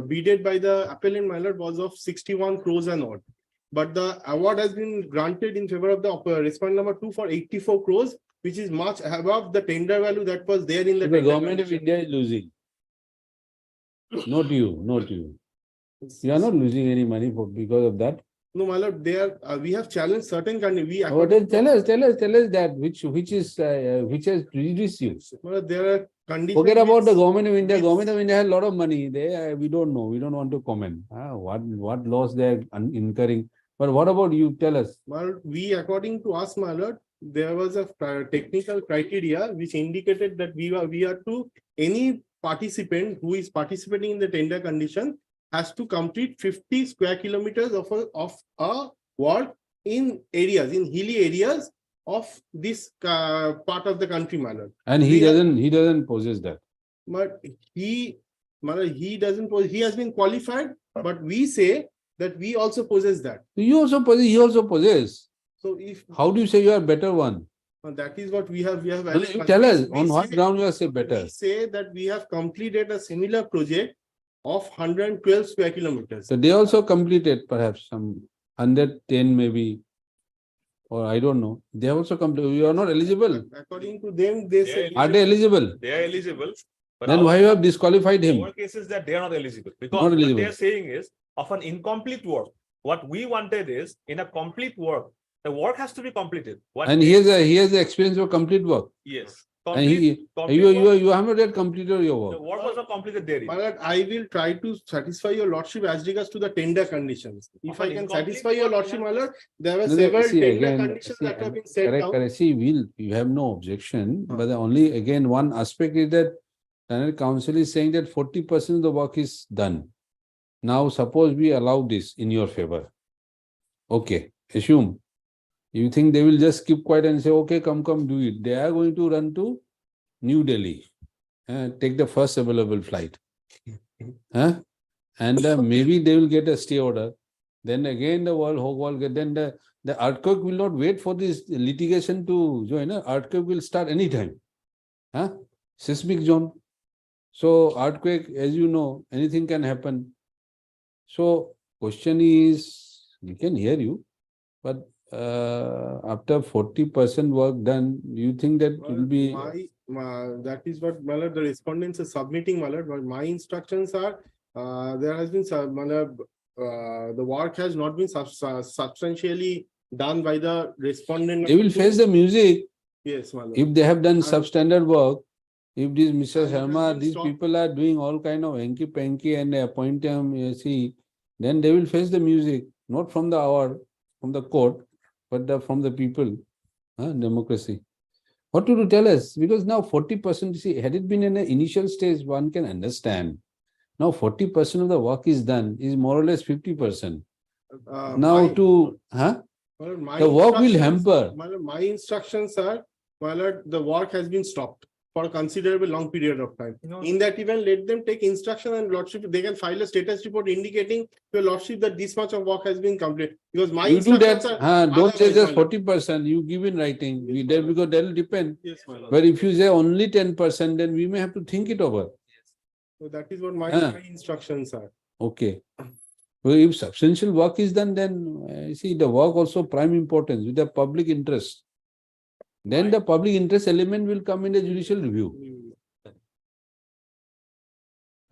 bidded by the appellant, my lord, was of 61 crores and odd. But the award has been granted in favor of the respondent number 2 for 84 crores, which is much above the tender value that was there in the The government of India is losing. Not you, not you. You are not losing any money because of that. No, my lord, we have challenged certain countries. Tell us that which has prejudiced you. Well, there are conditions. Forget about the government of India. Government of India has a lot of money. We don't know. We don't want to comment. What loss they are incurring. But what about you? Tell us. Well, according to us, my lord, there was a technical criteria which indicated that we are to any participant who is participating in the tender condition has to complete 50 square kilometers of a work in hilly areas of this part of the country, my lord. And he doesn't possess that. But he doesn't possess. He has been qualified, but we say that we also possess that. You also possess. He also possess. So how do you say you are better one? That is what we have. Tell us on what ground you are say better. We say that we have completed a similar project of 112 square kilometers. So they also completed perhaps some 110 maybe, or I don't know. They have also completed. You are not eligible. According to them, they say. Are they eligible? They are eligible. But then why you have disqualified him? Our case is that they are not eligible. Because what they are saying is of an incomplete work. What we wanted is in a complete work, the work has to be completed. And he has the experience of complete work. Yes. And you have not yet completed your work. The work was not completed there. My lord, I will try to satisfy your lordship as regards to the tender conditions. If I can satisfy your lordship, my lord, there were several tender conditions that have been set down. Correct. See, you have no objection, but the only one aspect is that the council is saying that 40% of the work is done. Now, suppose we allow this in your favor. Okay, assume. You think they will just keep quiet and say, okay, come, do it. They are going to run to New Delhi, take the first available flight. And maybe they will get a stay order. Then again, the whole world, then the earthquake will not wait for this litigation to join. Earthquake will start anytime. Seismic zone. So earthquake, as you know, anything can happen. So question is, we can hear you, but after 40% work done, do you think that will be? That is what my lord, the respondents are submitting, my lord. But my instructions are there has been the work has not been substantially done by the respondent. They will face the music. Yes, my lord. If they have done substandard work, if this Mr. Sharma, these people are doing all kind of hanky-panky and appoint them, then they will face the music, not from the court, but from the people. Democracy. What to tell us? Because now 40%, see, had it been in an initial stage, one can understand. Now 40% of the work is done, is more or less 50%. Now to, the work will hamper. My instructions are, my lord, the work has been stopped for a considerable long period of time. In that event, let them take instruction and lordship, they can file a status report indicating to lordship that this much of work has been completed. Because my You do that, instructions are. don't say otherwise, just my lord. 40%, you give in writing, because that will depend. Yes, my lord. But if you say only 10%, then we may have to think it over. So that is what my instructions are. Okay. Well, if substantial work is done, then see the work also prime importance with the public interest. Then the public interest element will come in the judicial review.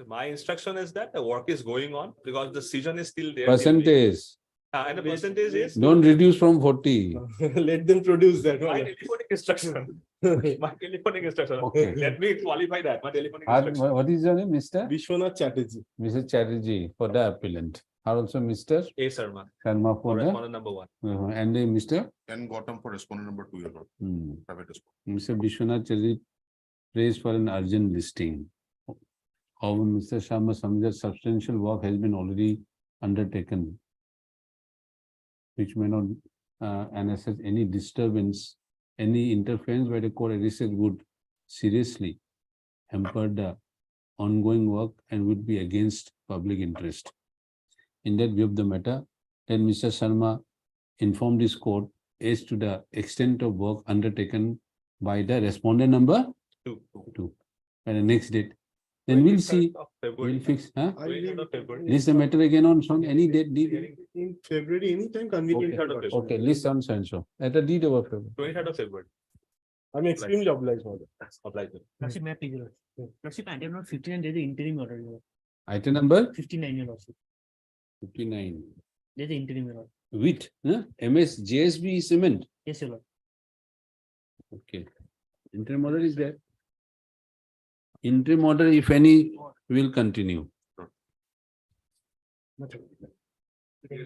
My instruction is that the work is going on because the decision is still there. Percentage. And the percentage is. Don't reduce from 40. Let them produce that. My telephonic instruction. My telephonic instruction. Okay. Let me qualify that. My telephonic instruction. What is your name, Mr.? Vishwanath Chatterjee. Mr. Chatterjee for the appellant. Or also Mr. A. Sharma. Sharma for the. Respondent number 1. And Mr. And Gautam for respondent number 2, your lord. Private respondent. Mr. Vishwanath Chatterjee praised for an urgent listing. However, Mr. Sharma suggests substantial work has been already undertaken, which may not necessitate any disturbance, any interference by the court administrator would seriously hamper the ongoing work and would be against public interest. In that view of the matter, then Mr. Sharma informed his court as to the extent of work undertaken by the respondent number 2 by the next date. Then we'll see, we'll fix, list the matter again on any date. In February, anytime convenient. Okay, list on so at a date of February. 23rd of February. I'm extremely obliged for that. Obliged. Lordship, may I please, Lordship, item number 59, there's an interim order. Item number 59, your Lordship. 59. There's an interim order. With MS JSB cement. Yes, your Lord. Okay. Interim order is there. Interim order, if any, will continue.